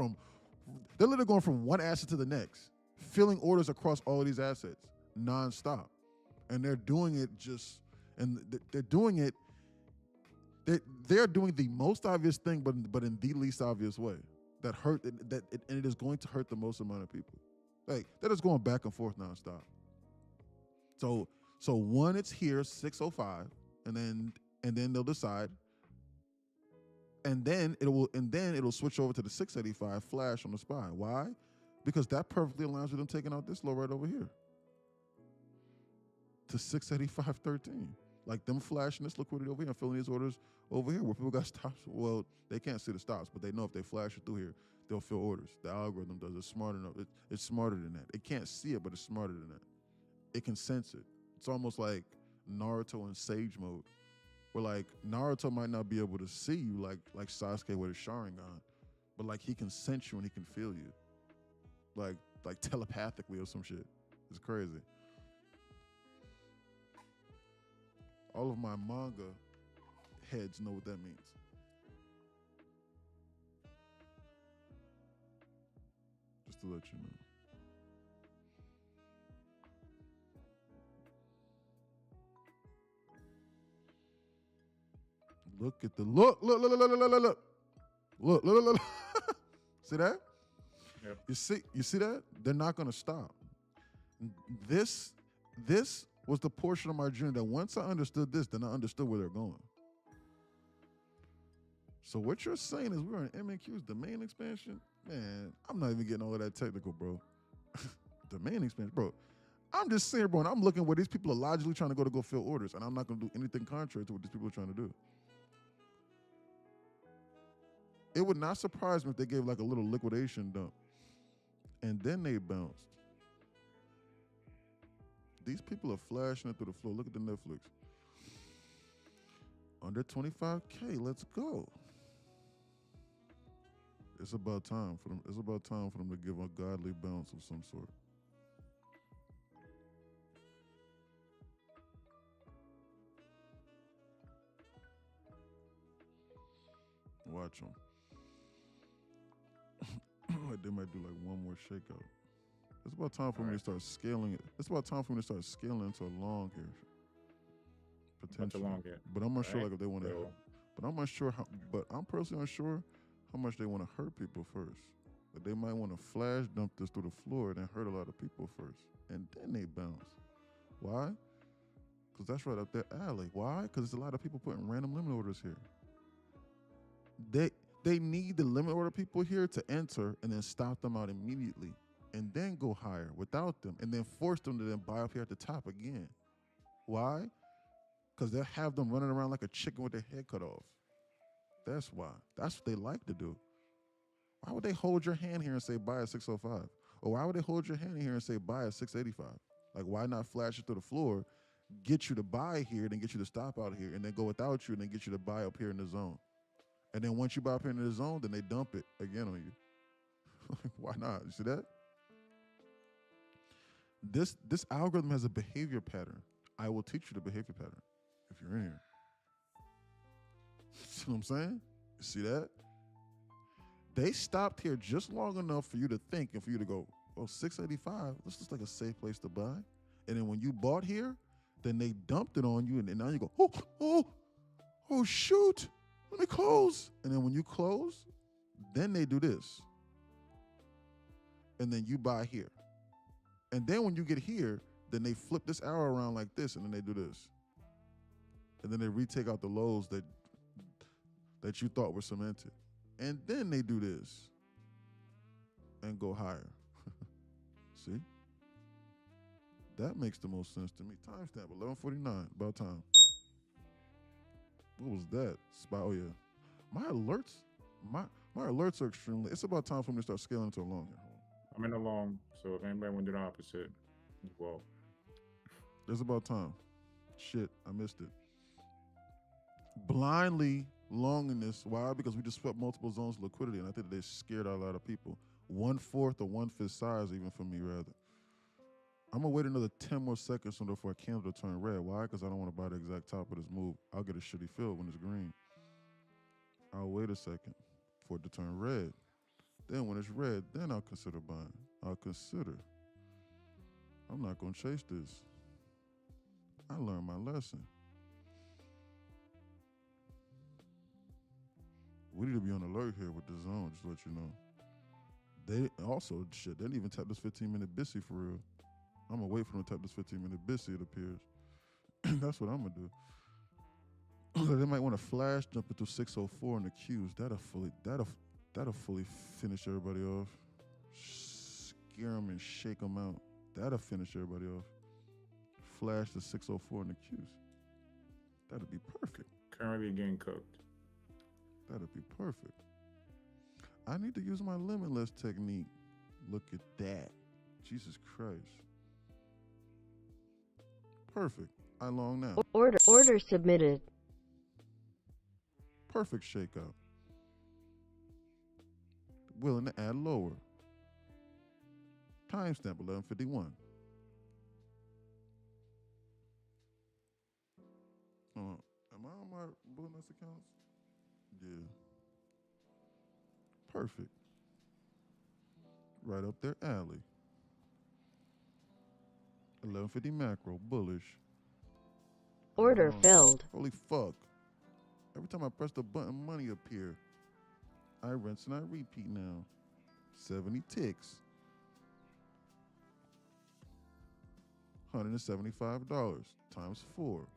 from one asset to the next, filling orders across all of these assets nonstop. And they're doing it they're doing it. They're doing the most obvious thing, but in the least obvious way and it is going to hurt the most amount of people. Like they're just going back and forth nonstop. So one, it's here 605, and then they'll decide, and then it'll switch over to the 685 flash on the SPY. Why? Because that perfectly aligns with them taking out this low right over here to 685.13. Like them flashing this liquidity over here and filling these orders over here where people got stops. Well, they can't see the stops, but they know if they flash it through here, they'll fill orders. The algorithm does it smart enough. It's smarter than that. It can't see it, but it's smarter than that. It can sense it. It's almost like Naruto in Sage mode, where like Naruto might not be able to see you like Sasuke with his Sharingan, but like he can sense you and he can feel you, like telepathically or some shit. It's crazy. All of my manga heads know what that means. Just to let you know. Look at the look. See that? Yep. You see that? They're not gonna stop. This was the portion of my journey that once I understood this, then I understood where they're going. So what you're saying is we're in MNQ's domain expansion? Man, I'm not even getting all of that technical, bro. Domain expansion, bro. I'm just saying, bro, and I'm looking where these people are logically trying to go fill orders, and I'm not gonna do anything contrary to what these people are trying to do. It would not surprise me if they gave like a little liquidation dump and then they bounced. These people are flashing it through the floor. Look at the Netflix. Under 25K, let's go. It's about time for them. It's about time for them to give a godly bounce of some sort. Watch them. They might do like one more shakeout. It's about time for me to start scaling it. It's about time for me to start scaling into a long here. Potentially. But I'm unsure like if they want to. But I'm unsure how. But I'm personally unsure how much they want to hurt people first. But they might want to flash dump this through the floor and then hurt a lot of people first, and then they bounce. Why? Because that's right up their alley. Why? Because there's a lot of people putting random limit orders here. They need the limit order people here to enter and then stop them out immediately and then go higher without them and then force them to then buy up here at the top again. Why? Because they'll have them running around like a chicken with their head cut off. That's why. That's what they like to do. Why would they hold your hand here and say buy at 605? Or why would they hold your hand here and say buy at 685? Like, why not flash it through the floor, get you to buy here, then get you to stop out here, and then go without you, and then get you to buy up here in the zone? And then once you buy up here in the zone, then they dump it again on you. Why not? You see that? This algorithm has a behavior pattern. I will teach you the behavior pattern if you're in here. See what I'm saying? You see that? They stopped here just long enough for you to think and for you to go, oh, 685, this looks like a safe place to buy. And then when you bought here, then they dumped it on you, and now you go, oh, shoot, let me close. And then when you close, then they do this. And then you buy here. And then when you get here, then they flip this arrow around like this, and then they do this. And then they retake out the lows that you thought were cemented. And then they do this and go higher. See? That makes the most sense to me. Timestamp 11:49, about time. What was that? Spot. Oh yeah. My alerts are extremely. It's about time for me to start scaling into a long here. I'm in a long, so if anybody want to do the opposite, well. It's about time. Shit, I missed it. Blindly long in this. Why? Because we just swept multiple zones of liquidity, and I think they scared out a lot of people. 1/4 or 1/5 size, even for me, rather. I'm gonna wait another 10 more seconds for a candle to turn red. Why? Because I don't want to buy the exact top of this move. I'll get a shitty fill when it's green. I'll wait a second for it to turn red. Then when it's red, then I'll consider buying. I'll consider. I'm not gonna chase this. I learned my lesson. We need to be on alert here with the zone, just to let you know. They also, they didn't even tap this 15-minute BISI for real. I'm gonna wait for them to tap this 15-minute BISI, it appears. That's what I'm gonna do. They might want to flash jump into 604 in the Qs. That'll fully finish everybody off. Scare them and shake them out. That'll finish everybody off. Flash to 604 in the Qs. That'll be perfect. Currently getting cooked. That'll be perfect. I need to use my limitless technique. Look at that. Jesus Christ. Perfect. I long now. Order submitted. Perfect shakeout. Willing to add lower. Timestamp 11:51. Am I on my bonus accounts? Yeah. Perfect. Right up their alley. 11:50 macro, bullish. Order filled. Holy fuck. Every time I press the button, money appear. I rinse and I repeat now. 70 ticks. $175 times 4.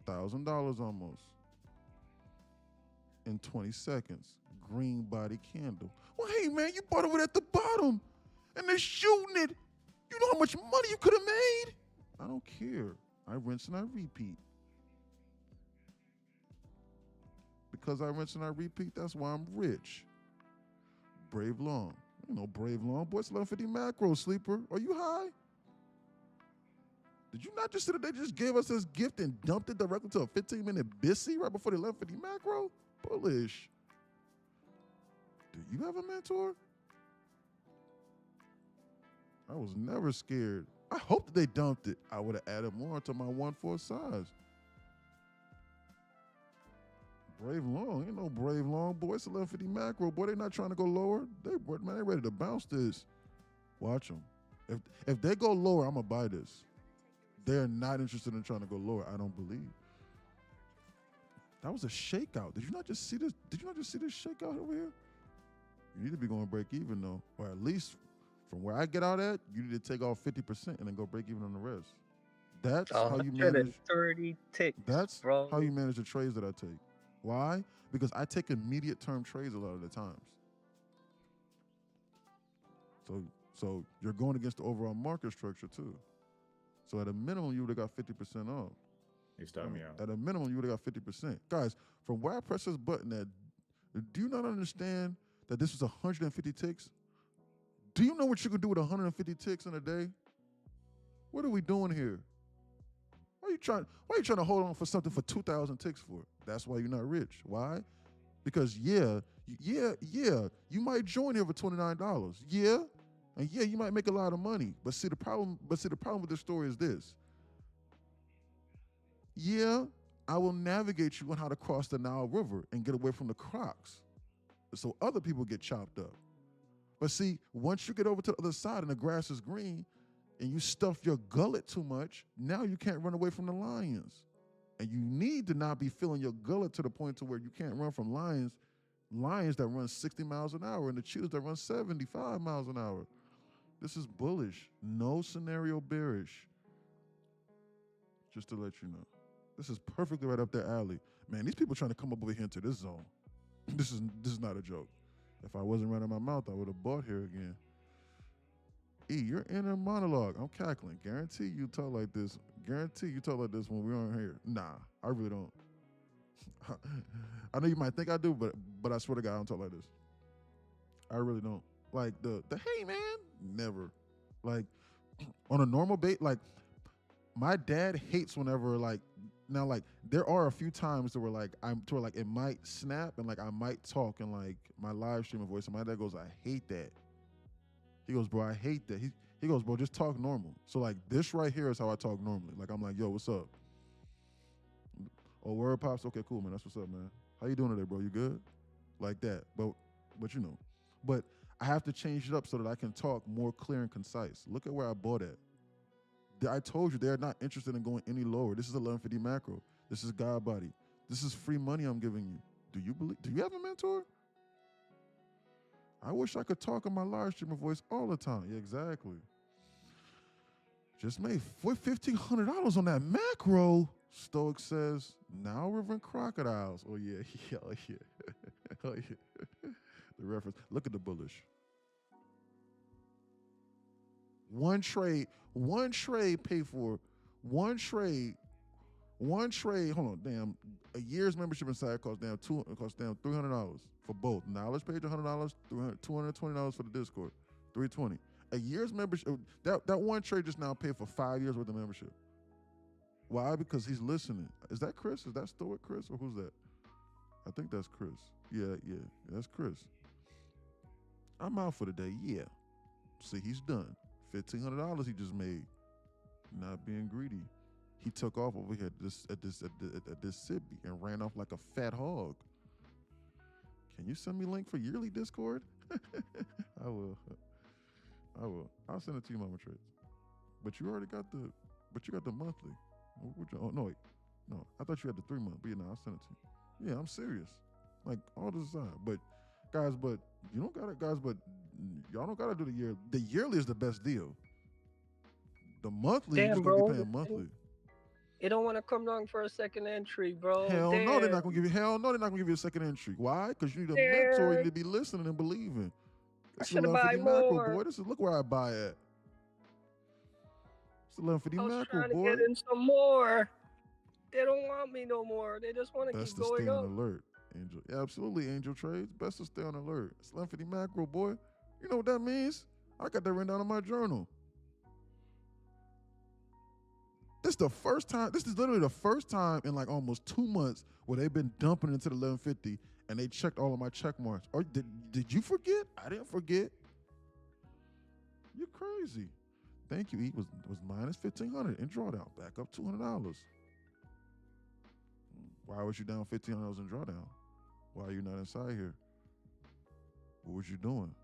$1,000 almost. In 20 seconds. Green body candle. Well, hey man, you bought it at the bottom and they're shooting it. You know how much money you could have made? I don't care. I rinse and I repeat. Because I rinse and I repeat, that's why I'm rich. Brave long. You know, brave long. Boy, it's 11:50 macro, sleeper. Are you high? Did you not just say that they just gave us this gift and dumped it directly to a 15-minute BISI right before the 11:50 macro? Bullish. Do you have a mentor? I was never scared. I hope that they dumped it. I would have added more to my 1/4 size. Brave long, ain't no brave long, boy. It's 11:50 macro, boy. They not trying to go lower. They ready to bounce this. Watch them. If they go lower, I'm gonna buy this. They're not interested in trying to go lower. I don't believe. That was a shakeout. Did you not just see this? Did you not just see this shakeout over here? You need to be going break even though, or at least from where I get out at, you need to take off 50% and then go break even on the rest. That's how you manage. 130 ticks, That's bro. how you manage the trades that I take. Why? Because I take immediate term trades a lot of the times. So you're going against the overall market structure too. So at a minimum, you would have got 50% off. You stopped me out. At a minimum, you would have got 50%. Guys, from where I press this button at, do you not understand that this was 150 ticks? Do you know what you can do with 150 ticks in a day? What are we doing here? Why are you trying to hold on for something for 2,000 ticks for? That's why you're not rich. Why? Because you might join here for $29. Yeah. And yeah, you might make a lot of money. But see the problem with this story is this. Yeah, I will navigate you on how to cross the Nile River and get away from the crocs. So other people get chopped up. But see, once you get over to the other side and the grass is green and you stuff your gullet too much, now you can't run away from the lions. And you need to not be filling your gullet to the point to where you can't run from lions that run 60 miles an hour and the cheetahs that run 75 miles an hour. This is bullish. No scenario bearish. Just to let you know. This is perfectly right up their alley. Man, these people trying to come up over here into this zone. This is not a joke. If I wasn't running my mouth, I would have bought here again. E, your inner monologue. I'm cackling. Guarantee you talk like this. Guarantee you talk like this when we aren't here. Nah, I really don't. I know you might think I do, but I swear to God, I don't talk like this. I really don't. Like the hey man, never. Like on a normal bait, like my dad hates whenever like now like there are a few times that where like it might snap and like I might talk in like my live streaming voice and my dad goes, I hate that. He goes, bro, I hate that. He goes, bro, just talk normal. So like this right here is how I talk normally. Like I'm like, yo, what's up? Oh, word pops. Okay, cool, man. That's what's up, man. How you doing today, bro? You good? Like that. But you know. But I have to change it up so that I can talk more clear and concise. Look at where I bought at. I told you they're not interested in going any lower. This is 1150 macro. This is God body. This is free money I'm giving you. Do you have a mentor? I wish I could talk in my live streamer voice all the time. Yeah, exactly. Just made $1,500 on that macro. Stoic says, now River and crocodiles. Oh yeah, oh yeah, oh yeah. The reference. Look at the bullish. One trade paid for hold on, damn. A year's membership inside costs down $300 for both. Knowledge page $100, $220 for the Discord, $320. A year's membership, that one trade just now paid for 5 years worth of membership. Why? Because he's listening. Is that Chris? Is that Stoic Chris or who's that? I think that's Chris. Yeah, that's Chris. I'm out for the day. Yeah. See, he's done. $1,500 he just made. Not being greedy. He took off over here at this city and ran off like a fat hog. Can you send me a link for yearly Discord? I will. I'll send it to you, Mama Trades. But you already got the monthly. Oh no, wait. No, I thought you had the 3 month. But yeah, no, I'll send it to you. Yeah, I'm serious. Like all this time. But guys, y'all don't gotta do the year. The yearly is the best deal. The monthly, you're just gonna be paying monthly. You don't want to come down for a second entry, bro. Hell no, they're not gonna give you a second entry. Why? Because you need a mentor. You need to be listening and believing. I should have buy more. Macro, boy. Look where I buy at. It's 1150 macro, boy. I was trying to get in some more. They don't want me no more. They just want to keep going up. Best to stay on alert, Angel. Yeah, absolutely, Angel Trades. Best to stay on alert. It's 1150 macro, boy. You know what that means? I got that written down in my journal. This is literally the first time in like almost 2 months where they've been dumping into the 1150 and they checked all of my check marks. Or did you forget? I didn't forget. You're crazy. Thank you, E. Was minus $1,500 in drawdown. Back up $200. Why was you down $1,500 in drawdown? Why are you not inside here? What was you doing?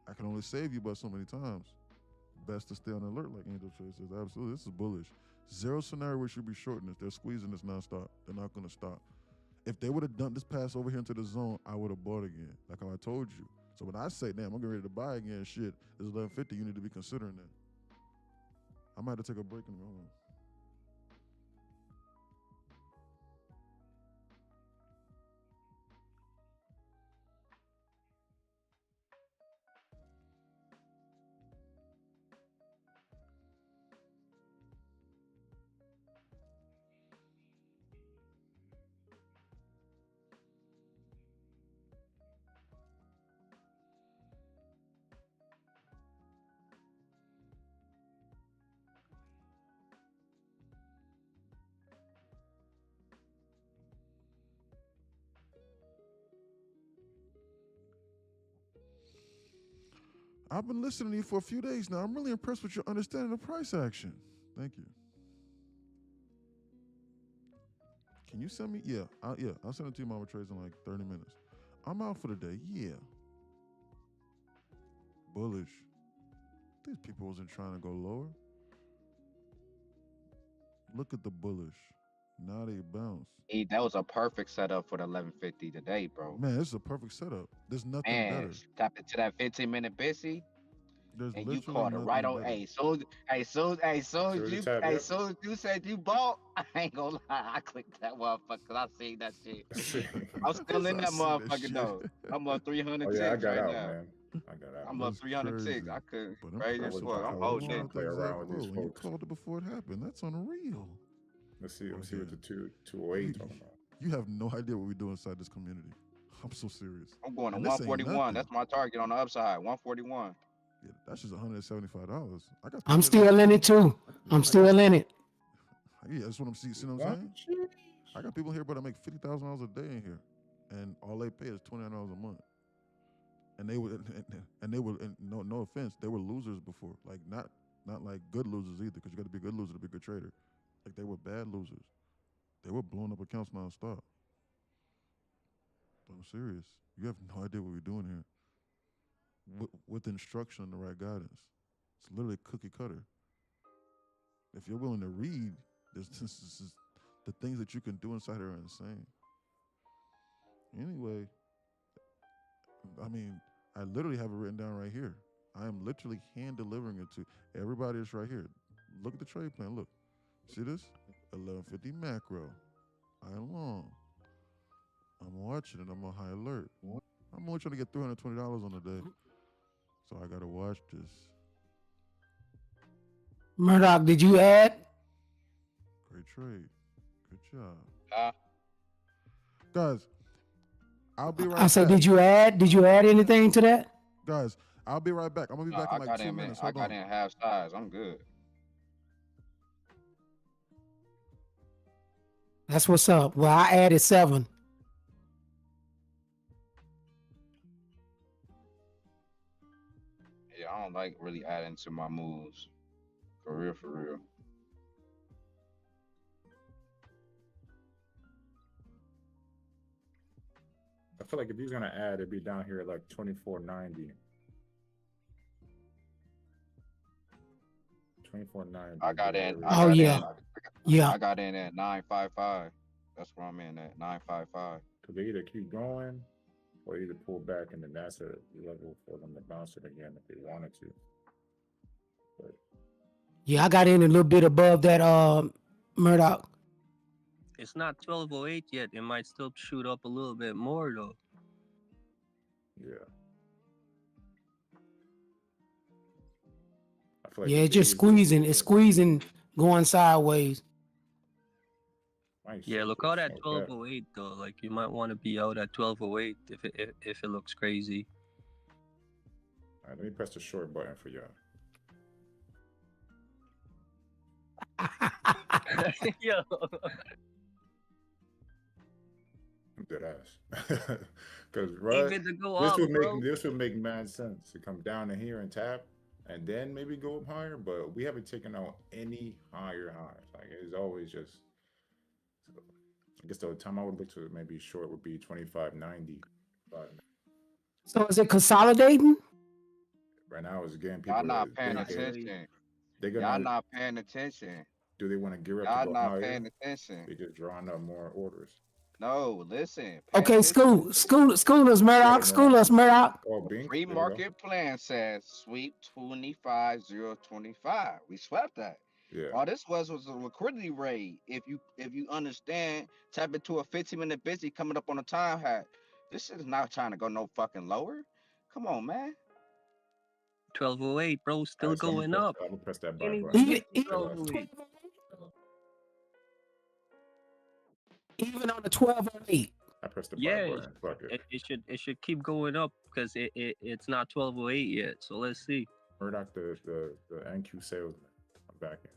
I can only save you but so many times. Best to stay on alert, like Angel Trade says. Absolutely, this is bullish. Zero scenario where should be shorting this. They're squeezing this nonstop. They're not going to stop. If they would have done this pass over here into the zone, I would have bought again, like how I told you. So when I say, damn, I'm getting ready to buy again, shit, this 1150, you need to be considering that. I might have to take a break in a moment. I've been listening to you for a few days now. I'm really impressed with your understanding of price action. Thank you. Can you send me? Yeah, I'll send it to you, Mama Trades, in like 30 minutes. I'm out for the day. Yeah. Bullish. These people wasn't trying to go lower. Look at the bullish. Now they bounce. That was a perfect setup for the 1150 today, bro. Man, this is a perfect setup. There's nothing better. Tap into that 15-minute busy. There's And you literally caught it right on. better. Hey, so you said you bought, I ain't gonna lie, I clicked that motherfucker because I seen that shit. I'm still in that motherfucker though. I'm up 300 ticks I got right out, now. man. I got out. I'm up 300 ticks. I couldn't. Crazy as fuck. I'm holding it. Play around with these You folks. called it before it happened. That's unreal. Let's see what the 208 talking about. You have no idea what we do inside this community. I'm so serious. I'm going to 141. That's my target on the upside. 141. Yeah, that's just $175. I'm still in it too. I'm still in it. Yeah, that's what I'm seeing. See what I'm saying? I got people here, but I make $50,000 a day in here, and all they pay is $29 a month. And they were, no offense, they were losers before. Like not like good losers either, because you got to be a good loser to be a good trader. Like they were bad losers. They were blowing up accounts nonstop. But I'm serious. You have no idea what we're doing here. With instruction and the right guidance. It's literally cookie cutter. If you're willing to read, this is the things that you can do inside here are insane. Anyway, I mean, I literally have it written down right here. I am literally hand delivering it to everybody that's right here. Look at the trade plan. Look. See this? 1150 macro. High and long. I'm watching it. I'm on high alert. I'm only trying to get $320 on the day. So I got to watch this. Murdoch, did you add? Great trade. Good job. Guys, I'll be right back. I said, did you add? Did you add anything to that? Guys, I'll be right back. I'm going to be back in like 2 minutes. I got in half size. I'm good. That's what's up. Well, I added 7. Yeah, I don't like really adding to my moves. For real, for real. I feel like if he's gonna add, it'd be down here at like 24.90. 24.90. I got in. I got in at 955. That's where I'm in at 955. Because they either keep going or either pull back, and then that's a level for them to bounce it again if they wanted to. But yeah, I got in a little bit above that Murdoch. It's not 1208 yet. It might still shoot up a little bit more though. Yeah. I feel like Yeah, it's just squeezing. It's squeezing, going sideways. Yeah, look out at 1208 though. Like you might want to be out at 1208 if it looks crazy. All right, let me press the short button for y'all. Yo. I'm dead ass. Because right, this would make mad sense to come down to here and tap, and then maybe go up higher. But we haven't taken out any higher highs. Like it's always just. So I guess the time I would look to maybe short would be 25.90. But So is it consolidating? right now, is again people. Y'all not paying attention. Y'all not paying attention. Do they want to gear up? Y'all to go not higher? paying attention. They just drawing up more orders. No, listen. Okay, school us, Murdoch. School us, Murdoch. Free market plan says sweep 25.025. We swept that. Yeah. All this was a liquidity raid. If you understand, tap into a 15-minute busy coming up on a time hack. This is not trying to go no fucking lower. Come on, man. 1208, bro, still Right, so going up. I'm gonna press that buy Can't button. even get to 1208. Even on the 1208. I pressed the buy Yeah, button. Fuck it. it should keep going up because it's not 1208 yet. So let's see. Murdoch, the NQ salesman. I'm back in.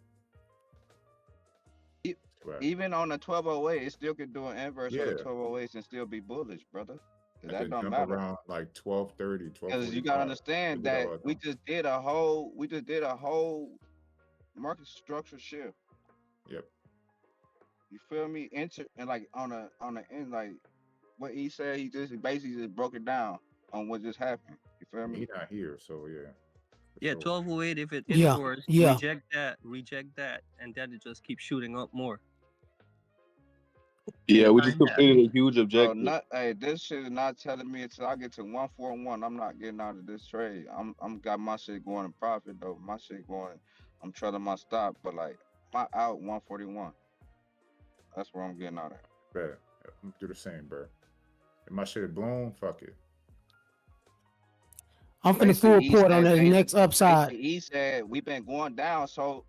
Even on the 1208, it still could do an inverse on the Yeah. 1208s and still be bullish, brother. And That then don't jump matter. around like 1230, Because you gotta understand that we just did a whole market structure shift. Yep. You feel me? Enter and like on the end, like what he said, he basically just broke it down on what just happened. You feel me? He's not here, so yeah. Yeah, 1208. If it Yeah, inverse, yeah. reject that, and then it just keeps shooting up more. Yeah, we just completed a huge So objective. this shit is not telling me until I get to 141. I'm not getting out of this trade. I'm got my shit going in profit though. My shit going. I'm trailing my stop, but like my out 141. That's where I'm getting out of. Bet. I'm do the same, bro. If my shit blown, fuck it. I'm finna full port on the next upside. He said we've been going down, so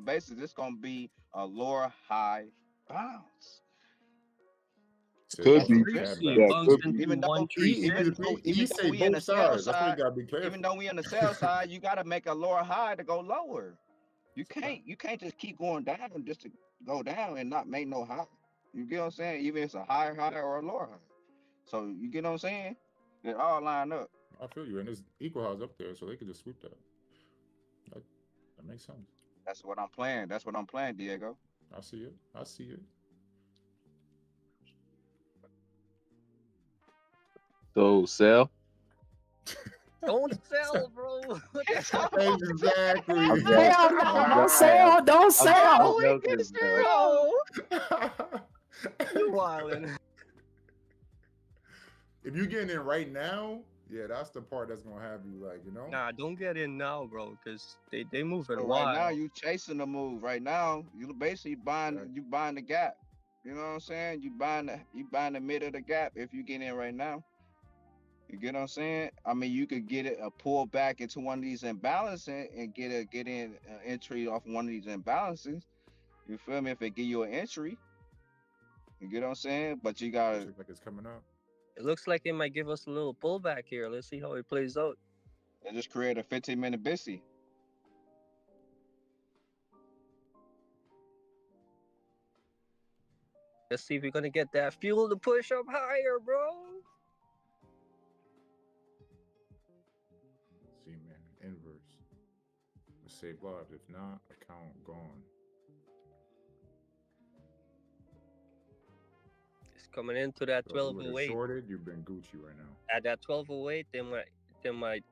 basically this gonna be a lower high bounce. Could be. Even though we in the sell side, even though we in the sell side, you gotta make a lower high to go lower. You can't just keep going down just to go down and not make no high. You get what I'm saying? Even if it's a higher high or a lower high. So you get what I'm saying? They all line up. I feel you, and there's equal highs up there, so they could just sweep that. That makes sense. That's what I'm playing. That's what I'm playing, Diego. I see it. I see it. So sell. Don't sell, bro. Exactly. Don't sell. Don't sell. You wildin'. If you're getting in right now, yeah, that's the part that's gonna have you like, you know. Nah, don't get in now, bro, because they moving So wild. right now you chasing the move. Right now you basically buying the gap. You know what I'm saying? You buying the mid of the gap if you get in right now. You get what I'm saying? I mean, you could get it a pull back into one of these imbalances and get in an entry off one of these imbalances. You feel me? If it give you an entry, you get what I'm saying? But you gotta looks like it's coming up. It looks like it might give us a little pullback here. Let's see how it plays out. And just create a 15-minute busy. Let's see if we're gonna get that fuel to push up higher, bro. See, man, inverse. Let's save lives. If not, account gone. It's coming into that So if you would've 1208. shorted, you've been Gucci right now. At that 1208, they might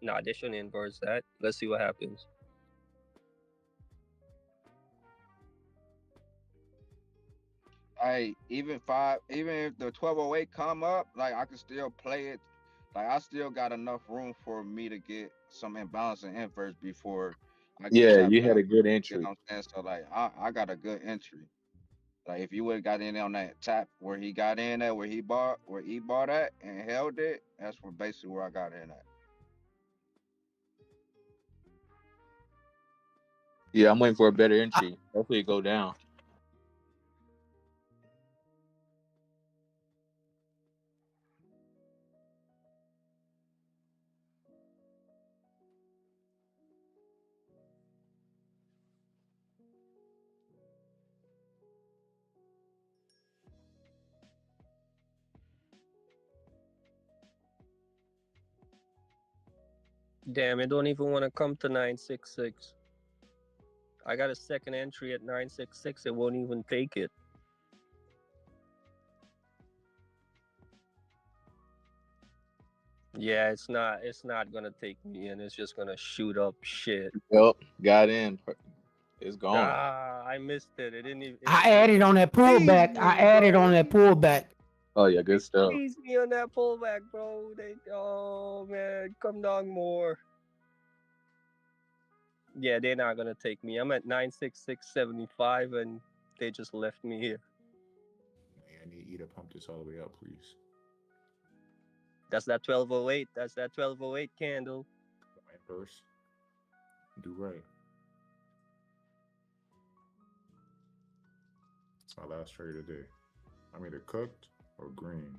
nah, they shouldn't inverse that. Let's see what happens. Hey, even if the 1208 come up, like I can still play it. Like I still got enough room for me to get some imbalance and inverse before I get Yeah, tapped you had out. a good You entry. know what I'm saying? So like I got a good entry. Like if you would have got in on that tap where he got in at, where he bought at and held it, that's basically where I got in at. Yeah, I'm waiting for a better entry. Hopefully it go down. Damn, it don't even want to come to 966. I got a second entry at 966. It won't even take it. Yeah, it's not gonna take me in. It's just gonna shoot up shit. Yep, got in. It's gone. Ah, I missed it. It didn't even. I added on that pullback. Oh yeah, good stuff. Squeeze me on that pullback, bro. Oh man, come down more. Yeah, they're not gonna take me. I'm at 96675, and they just left me here. I need you to pump this all the way up, please. That's that 1208. That's that 1208 candle. My purse. Do right. It's my last trade of the day. I'm either cooked or green.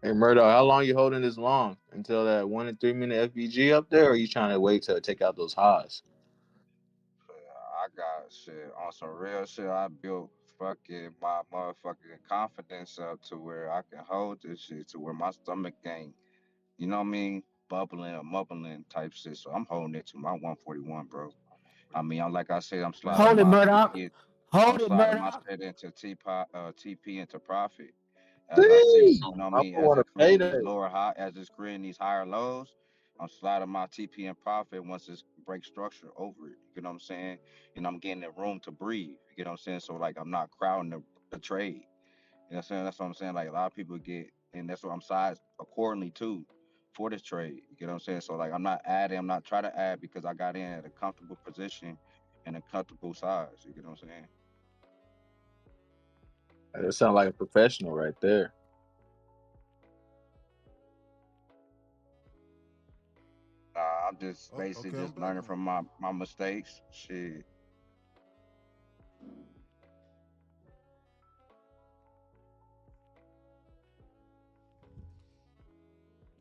Hey, Murdoch, how long you holding this long? Until that 1 and 3 minute FBG up there, or are you trying to wait to take out those highs? I got shit on some real shit. I built fucking my motherfucking confidence up to where I can hold this shit to where my stomach ain't, you know what I mean, bubbling or mubbling type shit. So I'm holding it to my 141, bro. I mean, I'm like I said, I'm sliding Hold it, my Murdoch. TP, I'm Hold it, sliding my Murdoch. shit into TP into profit. As I see, Damn, you know what I I mean, as want it to pay creating these that. lower high, as it's creating these higher lows, I'm sliding my TP in profit once it's break structure over it. You know what I'm saying? And I'm getting the room to breathe. You know what I'm saying? So like I'm not crowding the trade. You know what I'm saying? That's what I'm saying. Like a lot of people get, and that's what I'm sized accordingly too for this trade. You know what I'm saying? So like I'm not adding, I'm not trying to add because I got in at a comfortable position and a comfortable size. You know what I'm saying? That sounds like a professional right there. I'm just basically Okay, I'm just back learning now. from my mistakes. Shit.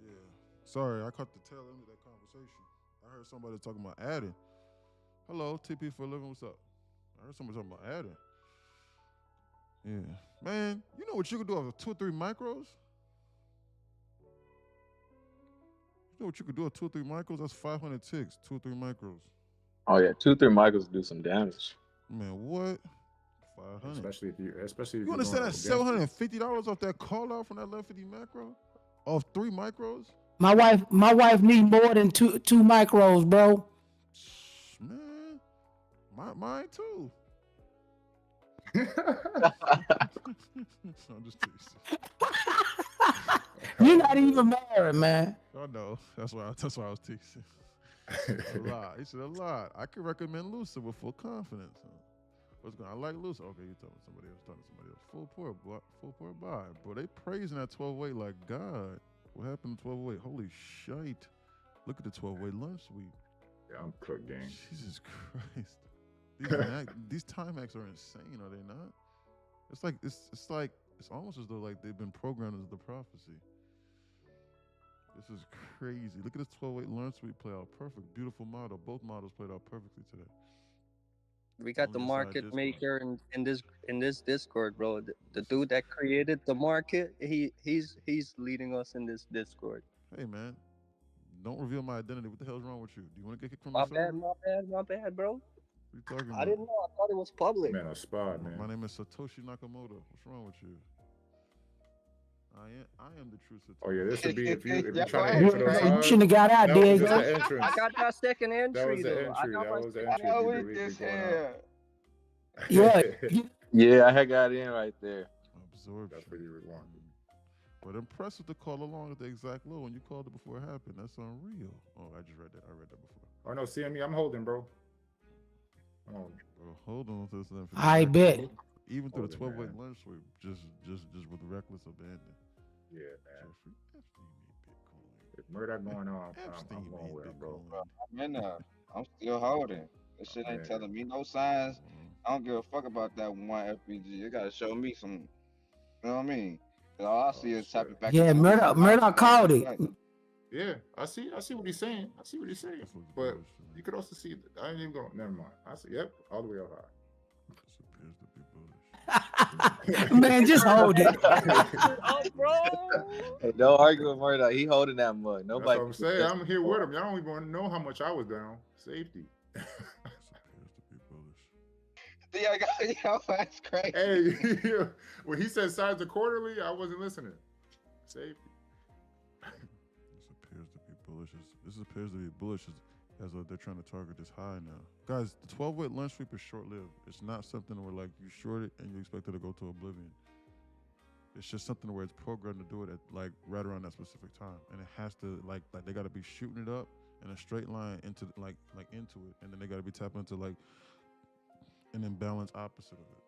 Yeah. Sorry, I caught the tail end of that conversation. I heard somebody talking about adding. Hello, TP for a living. What's up? I heard somebody talking about adding. Yeah. Man, you know what you could do with 2 or 3 micros? You know what you could do with 2 or 3 micros? That's 500 ticks, 2 or 3 micros. Oh yeah, 2-3 Michaels do some damage. Man, what? 500. Especially if You you're understand going that against it. $750 off that call out from that 1150 macro? Off 3 micros? My wife need more than two micros, bro. Man, mine too. I'm just teasing. You're not even married, man. I know. That's why I was teasing. A lot. He said a lot. I could recommend Lucid with full confidence. What's going? I like Lucid. Okay, you talking somebody else. Talking to somebody else. Full port buy. Bro, they praising that 12-weight like God. What happened to 12-weight? Holy shite! Look at the 12-weight lunch sweep. Yeah, I'm cooked, gang. Jesus Christ. These Timex are insane, are they not? It's almost as though like they've been programmed as the prophecy. This is crazy. Look at this 12-weight lunch sweep play out perfect. Beautiful model. Both models played out perfectly today. We got the market maker in this Discord, bro. The dude that created the market, he's leading us in this Discord. Hey man, don't reveal my identity. What the hell's wrong with you? Do you want to get kicked from My the server? My bad, bro. What are you talking about? I didn't know. I thought it was public. Man, a spot, man. My name is Satoshi Nakamoto. What's wrong with you? I am the true Satoshi. Oh yeah, this would be if you're Yeah, trying to enter those You odds. shouldn't have got out, That was Diego. just the entrance. I got that second entry. That was the though. entry. That was the I entry. know If we you this going out. here. Yeah. Yeah, I had got in right there. Absorption. That's what you would want. But impressive to call along at the exact low when you called it before it happened. That's unreal. Oh, I just read that. I read that before. Oh no, CME, I'm holding, bro. Bro, hold on to this. I bet. Even through the Holding, 12-weight lunch sweep, just with reckless abandon. Yeah, man. Jeffrey Epstein made Bitcoin. If Murdoch going on, Epstein I'm going made with him, bro. I'm in there. I'm still holding. This shit ain't telling me no signs. I don't give a fuck about that one FPG. You gotta show me some. You know what I mean? 'Cause all I see is tapping back. Yeah, Murdoch called it. Yeah, I see what he's saying. But you could also see. I ain't even going. Never mind. I see. Yep, all the way up high. This appears to be bullish. Man, just hold it. Oh, bro. Hey, don't argue with Murdoch. He holding that mug. Nobody. That's what I'm saying. I'm here with him. Y'all don't even know how much I was down. Safety. This appears to be bullish. Yo, that's crazy. Hey, when he said sides of quarterly, I wasn't listening. Safety. This appears to be bullish as they're trying to target this high now. Guys, the 12-weight lunch sweep is short-lived. It's not something where like you short it and you expect it to go to oblivion. It's just something where it's programmed to do it at like right around that specific time, and it has to like they got to be shooting it up in a straight line into like into it, and then they got to be tapping into like an imbalance opposite of it.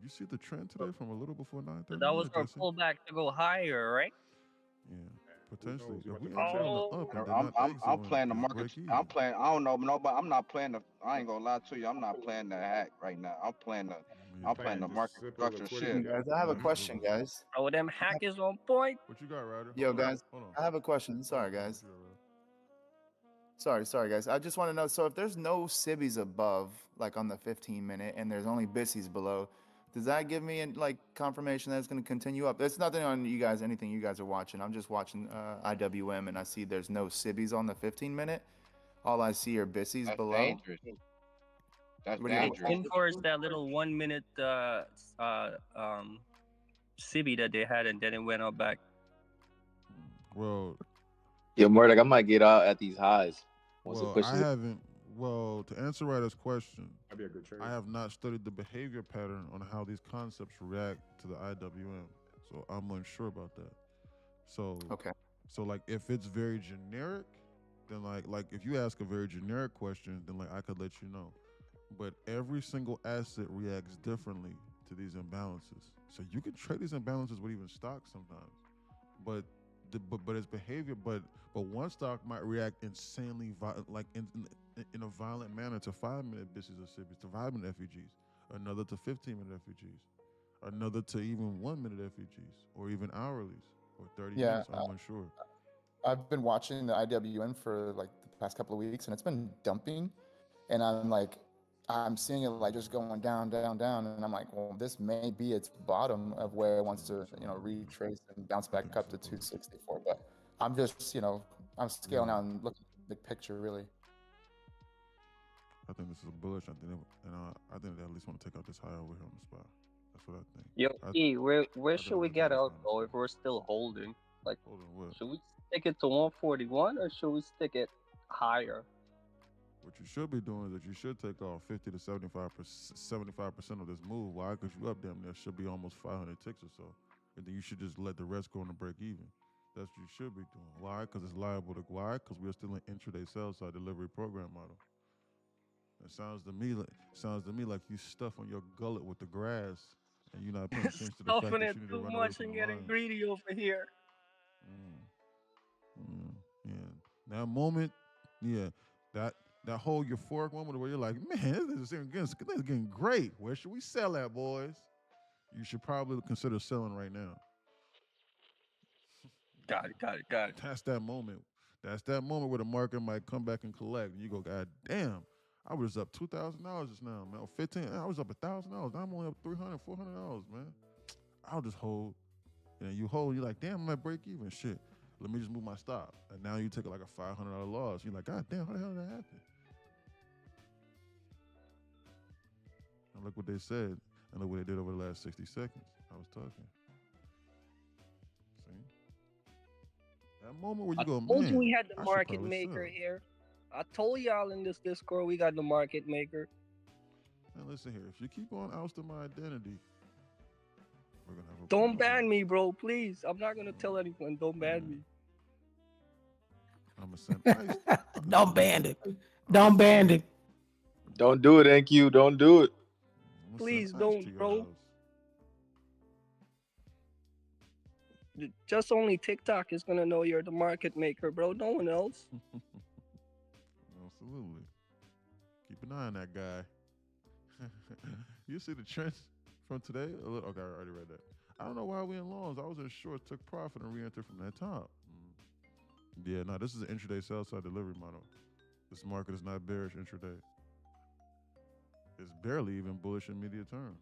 You see the trend today from a little before 9:30. So that was our pullback to go higher, right? Yeah, potentially. If we I'm playing the market. I'm playing. I don't know, but I'm not playing the. I ain't gonna lie to you. I'm not playing the hack right now. I'm playing the. I'm playing the market structure shit. Guys, I have a question, guys. Oh, them hack is on point. What you got, Ryder? Yo, guys, I have a question. Sorry, guys. Sorry, guys. I just want to know. So, if there's no sibbies above, like on the 15-minute, and there's only bissies below, does that give me like confirmation that it's going to continue up? It's nothing on you guys, anything you guys are watching. I'm just watching IWM, and I see there's no sibbies on the 15-minute. All I see are bissies That's below. dangerous. That's dangerous. Enforce that little 1 minute cibby that they had, and then it went up back. Well, Yo, Murdoch, I might get out at these highs. I haven't. Well, to answer Ryder's question, that'd be a good trade. I have not studied the behavior pattern on how these concepts react to the IWM, so I'm unsure about that. So okay. So like, if it's very generic, then like if you ask a very generic question, then like I could let you know. But every single asset reacts differently to these imbalances. So you can trade these imbalances with even stocks sometimes, but its behavior. But one stock might react insanely in a violent manner to 5-minute bissies or sibbies, to 5-minute FEGs, another to 15-minute FEGs, another to even 1-minute FEGs, or even hourlies, or 30 minutes. I'm unsure. I've been watching the IWM for like the past couple of weeks, and it's been dumping, and I'm seeing it like just going down, and I'm like, well, this may be its bottom of where it wants to, retrace and bounce back up to 264. But I'm just, I'm scaling out and looking at the big picture, really. I think this is bullish. I think they at least want to take out this high over here on the spot. That's what I think. Yo, E, where should we get out though if we're still holding? Like, should we stick it to 141 or should we stick it higher? What you should be doing is that you should take off 50 to 75% of this move. Why? Because you up damn near should be almost 500 ticks or so, and then you should just let the rest go on the break even. That's what you should be doing. Why? Because it's liable to. Why? Because we're still in intraday sell side delivery program model. It sounds to me like you stuff on your gullet with the grass, and you're not paying attention to the fact that you need to run too away much from and the getting line. greedy over here. Yeah. That moment, that whole euphoric moment where you're like, man, this is getting great. Where should we sell at, boys? You should probably consider selling right now. Got it. That's that moment. That's that moment where the market might come back and collect. And you go, God damn, I was up $2,000 just now, man. Or 15, I was up $1,000. I'm only up $300, $400, man. I'll just hold. And you hold, you're like, damn, I'm at break even. Shit. Let me just move my stop. And now you take like a $500 loss. You're like, God damn, how the hell did that happen? And look what they said. And look what they did over the last 60 seconds. I was talking. See? That moment where you go, man. I told you we had the I should market probably maker sell. here. I told y'all in this Discord we got the market maker. Now listen here. If you keep on ousting my identity, we're going to have a Don't problem. ban me, bro, please. I'm not gonna tell anyone. Don't ban me. I'm going to send ice. Don't ban it. Don't ban it. Don't do it, NQ. Don't do it. Please don't, bro. Just only TikTok is gonna know you're the market maker, bro. No one else. Absolutely. Keep an eye on that guy. You see the trends from today? Okay, I already read that. I don't know why we in longs. I was in short, took profit, and re-entered from that top. Yeah, no, this is an intraday sell side delivery model. This market is not bearish intraday. It's barely even bullish in immediate term.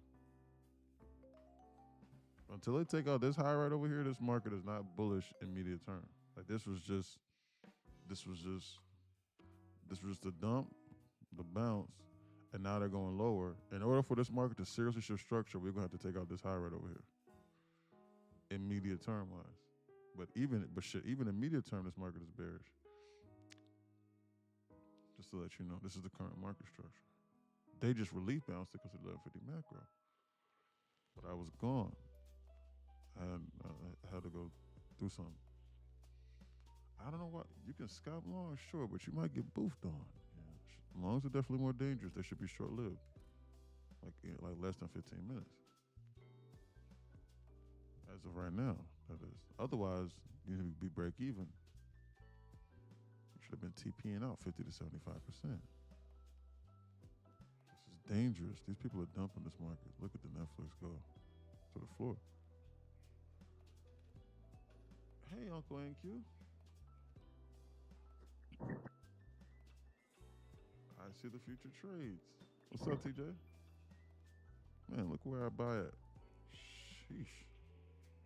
Until they take out this high right over here, this market is not bullish in immediate term. Like this was just the dump, the bounce, and now they're going lower. In order for this market to seriously shift structure, we're gonna have to take out this high right over here. Immediate term wise. But shit, even in medium term, this market is bearish. Just to let you know, this is the current market structure. They just relief bounced because of 1150 macro. But I was gone. I had to go do something. I don't know what you can scalp long, sure, but you might get boofed on. Yeah. Longs are definitely more dangerous. They should be short-lived, like less than 15 minutes. As of right now, that is. Otherwise, you need to be break even. You should have been TPing out 50 to 75%. This is dangerous. These people are dumping this market. Look at the Netflix go to the floor. Hey, Uncle NQ. I see the future trades. What's up, TJ? Man, look where I buy at. Sheesh.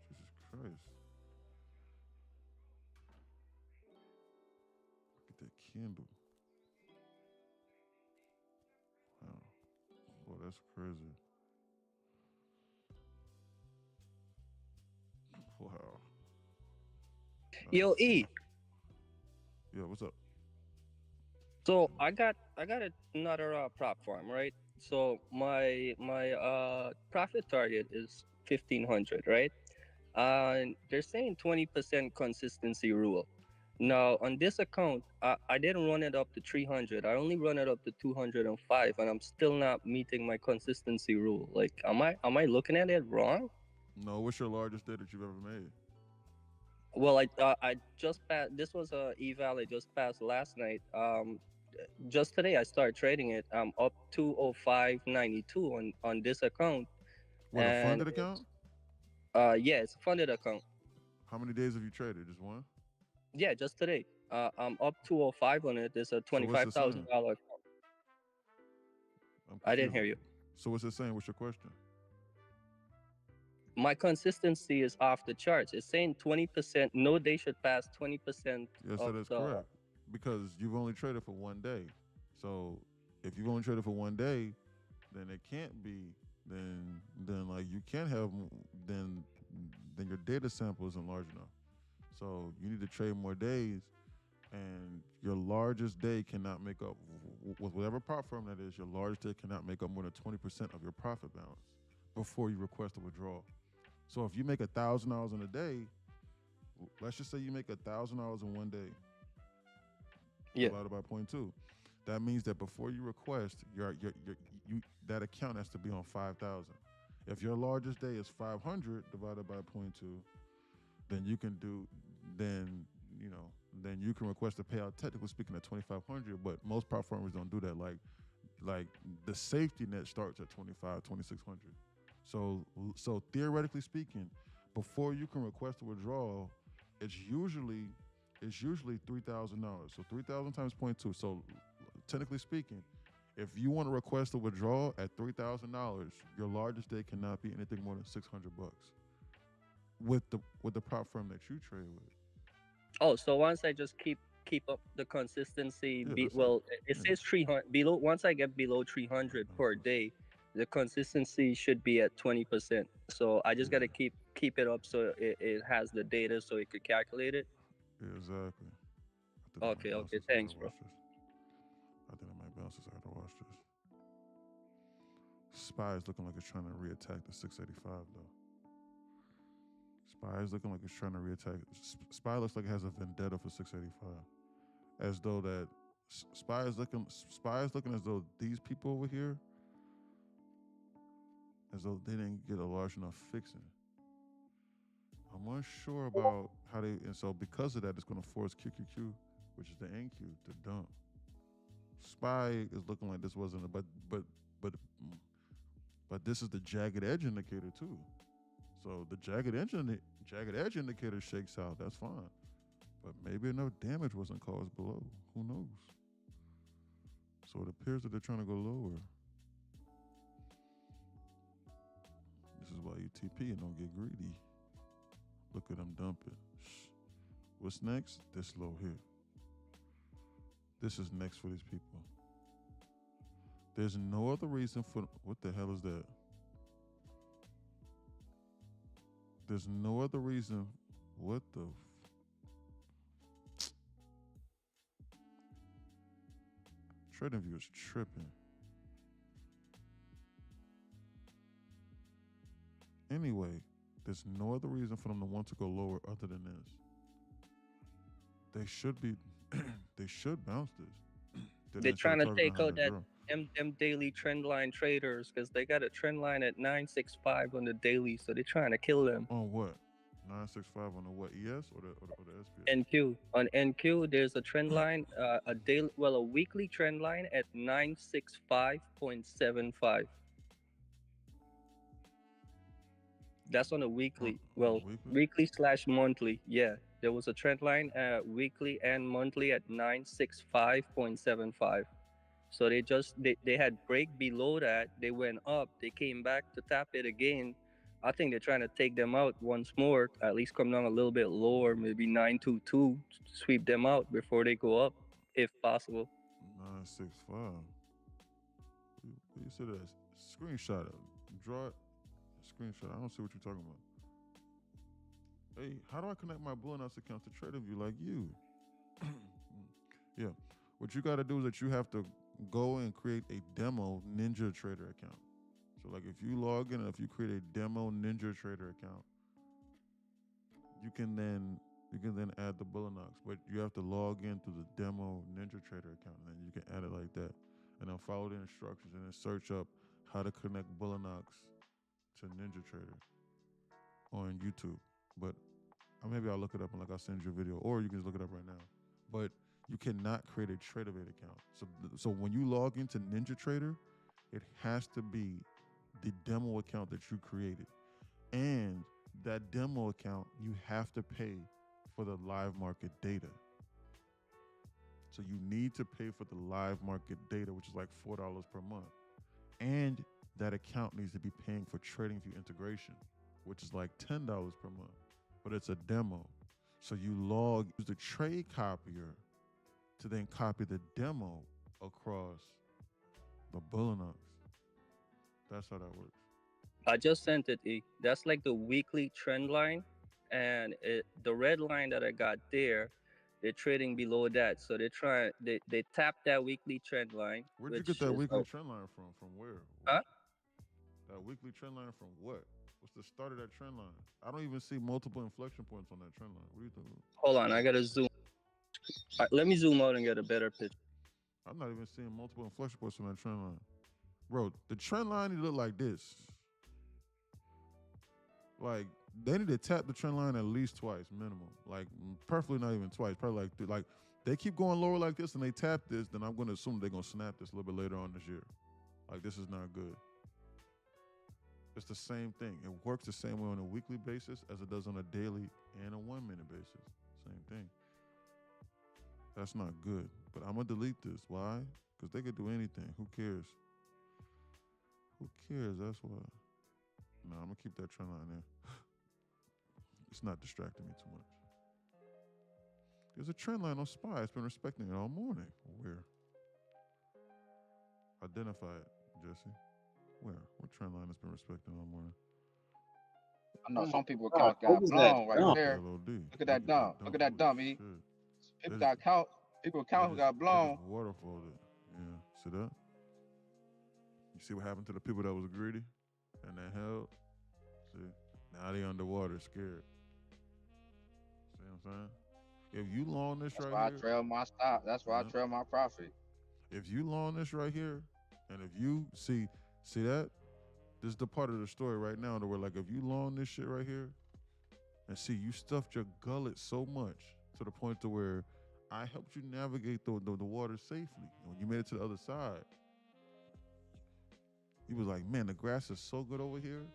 Jesus Christ. Look at that candle. Wow. Boy, that's crazy. Wow. Yo, E. Yeah, what's up? So I got another platform, right? So my profit target is 1,500, right? And they're saying 20% consistency rule. Now on this account, I didn't run it up to 300. I only run it up to 205, and I'm still not meeting my consistency rule. Like, am I looking at it wrong? No, what's your largest day that you've ever made? Well, I just passed. This was a eval I just passed last night. Just today I started trading it. I'm up 205.92 on this account. What, a funded account? Yeah, it's a funded account. How many days have you traded? Just one? Yeah, just today. I'm up 205 on it. It's a $25,000 account. I didn't hear you. So what's it saying? What's your question? My consistency is off the charts. It's saying 20%. No day should pass 20%. Yes, that is correct. Because you've only traded for one day. So if you've only traded for one day, then it can't be. Then like you can't have. Then your data sample isn't large enough. So you need to trade more days, and your largest day cannot make up with whatever prop firm that is. Your largest day cannot make up more than 20% of your profit balance before you request a withdrawal. So if you make $1,000 in a day, let's just say you make $1,000 in one day, divided by 0.2. That means that before you request, that account has to be on 5,000. If your largest day is 500 divided by 0.2, then you can then you can request a payout. Technically speaking, at 2,500, but most prop firms don't do that. Like the safety net starts at 2,600. So theoretically speaking, before you can request a withdrawal, it's usually $3,000. So 3,000 times 0.2. So technically speaking, if you want to request a withdrawal at $3,000, your largest day cannot be anything more than $600 with the prop firm that you trade with. Oh, so once I just keep up the consistency, it says 300 below. Once I get below 300 per day, the consistency should be at 20%. So I just got to keep it up so it has the data so it could calculate it. Yeah, exactly. Okay, thanks, bro. I think I might bounce this. I gotta watch this. SPY is looking like it's trying to reattack the 685 though. SPY is looking like it's trying to reattack. SPY looks like it has a vendetta for 685, as though that SPY is looking as though these people over here, as though they didn't get a large enough fixing. I'm unsure about how they, and so because of that, it's going to force QQQ, which is the NQ, to dump. SPY is looking like this wasn't, but this is the jagged edge indicator too. So the jagged edge indicator shakes out. That's fine, but maybe enough damage wasn't caused below. Who knows? So it appears that they're trying to go lower. This is why you TP and don't get greedy. Look at them dumping. What's next? This low here. This is next for these people. There's no other reason for, what the hell is that? There's no other reason What the? TradingView is tripping. Anyway, there's no other reason for them to want to go lower other than this. They should be. They should bounce this. They're trying to take out that them daily trend line traders because they got a trend line at 965 on the daily, so they're trying to kill them. On what? 965 on the what? ES or the SPX? NQ. On NQ, there's a trend line, a weekly trend line at 965.75. That's on a weekly. Weekly/monthly. Yeah, there was a trend line, weekly and monthly at 965.75. So they had break below that. They went up. They came back to tap it again. I think they're trying to take them out once more. At least come down a little bit lower, maybe 922, sweep them out before they go up, if possible. 965. You said that screenshot it. Draw it. Screenshot. I don't see what you're talking about. Hey, how do I connect my Blue-Nox account to TradingView like you? Yeah. What you got to do is that you have to go and create a demo Ninja Trader account. So like if you log in and if you create a demo Ninja Trader account, you can then add the Blue-Nox, but you have to log into the demo Ninja Trader account and then you can add it like that. And then follow the instructions and then search up how to connect Blue-Nox to Ninja Trader on YouTube. But maybe I'll look it up and I'll send you a video, or you can just look it up right now. But you cannot create a TraderVate account. So when you log into Ninja Trader, it has to be the demo account that you created. And that demo account, you have to pay for the live market data. So you need to pay for the live market data, which is like $4 per month. And that account needs to be paying for TradingView integration, which is like $10 per month. But it's a demo. So you use the trade copier to then copy the demo across the Blue-Nox. That's how that works. I just sent it, E. That's like the weekly trend line. And the red line that I got there, they're trading below that. So they tap that weekly trend line. Where'd you get that weekly trend line from? From where? Huh? That weekly trend line from what? What's the start of that trend line? I don't even see multiple inflection points on that trend line. What do you think? Hold on, I gotta zoom. Right, let me zoom out and get a better picture. I'm not even seeing multiple inflection points on that trend line. Bro, the trend line need to look like this. Like, they need to tap the trend line at least twice, minimum. Like, preferably not even twice. Probably like they keep going lower like this and they tap this, then I'm going to assume they're going to snap this a little bit later on this year. Like, this is not good. It's the same thing. It works the same way on a weekly basis as it does on a daily and a 1 minute basis. Same thing. That's not good. But I'm going to delete this. Why? Because they could do anything. Who cares? Who cares? That's why. No, I'm going to keep that trend line there. It's not distracting me too much. There's a trend line on SPY. It's been respecting it all morning. Where? Identify it, Jesse. Where? What trend line has been respecting all morning? I know some people got blown right there. Look at that dump. Look at that dump, E. People who got blown. Waterfalled it. Yeah. See that? You see what happened to the people that was greedy and that held? See? Now they underwater, scared. See what I'm saying? If you long this That's right why here. I trail my stop. That's why I trail my profit. If you long this right here, and if you see that, this is the part of the story right now where like if you long this shit right here, and see you stuffed your gullet so much to the point to where I helped you navigate the water safely. And when you made it to the other side, you was like, man, the grass is so good over here.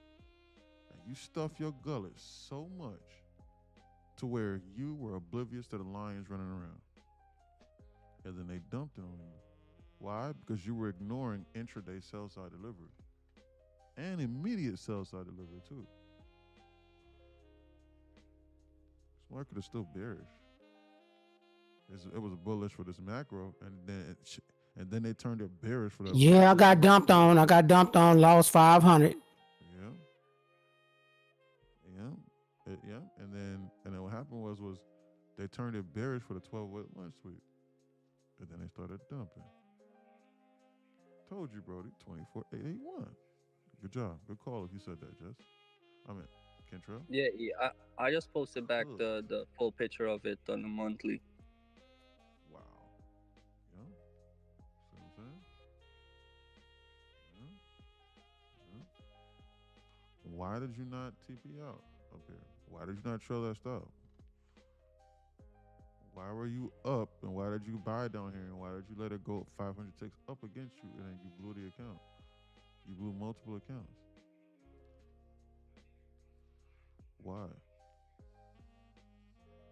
And you stuffed your gullet so much to where you were oblivious to the lions running around. And then they dumped it on you. Why? Because you were ignoring intraday sell-side delivery. And immediate sell-side delivery too. This market is still bearish. It was bullish for this macro, and then they turned it bearish for that. Yeah, I got dumped on. Lost 500. Yeah. Yeah, and then what happened was they turned it bearish for the 12-week lunch sweep, and then they started dumping. Told you, Brody, 24,881. Good job, good call if you said that, Jess. I mean, Kentrell. Yeah, I just posted back the full picture of it on the monthly. Wow. Yeah. See what I'm saying? Yeah. Why did you not TP out up here? Why did you not trail that stop? Why were you up and why did you buy down here and why did you let it go 500 ticks up against you and then you blew the account? You blew multiple accounts. Why?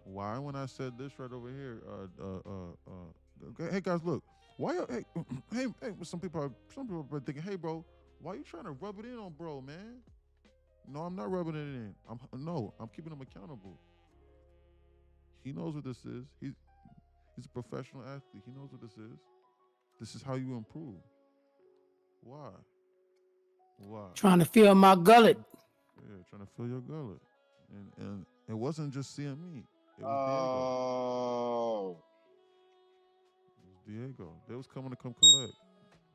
Why when I said this right over here? Hey guys, look. Why? Hey, some people are thinking, hey, bro, why you trying to rub it in on bro, man? No, I'm not rubbing it in. I'm keeping him accountable. He knows what this is. He's a professional athlete. He knows what this is. This is how you improve. Why? Trying to fill my gullet. Yeah, trying to fill your gullet. And it wasn't just CME. It was Oh. Diego. It was Diego. They was coming to come collect.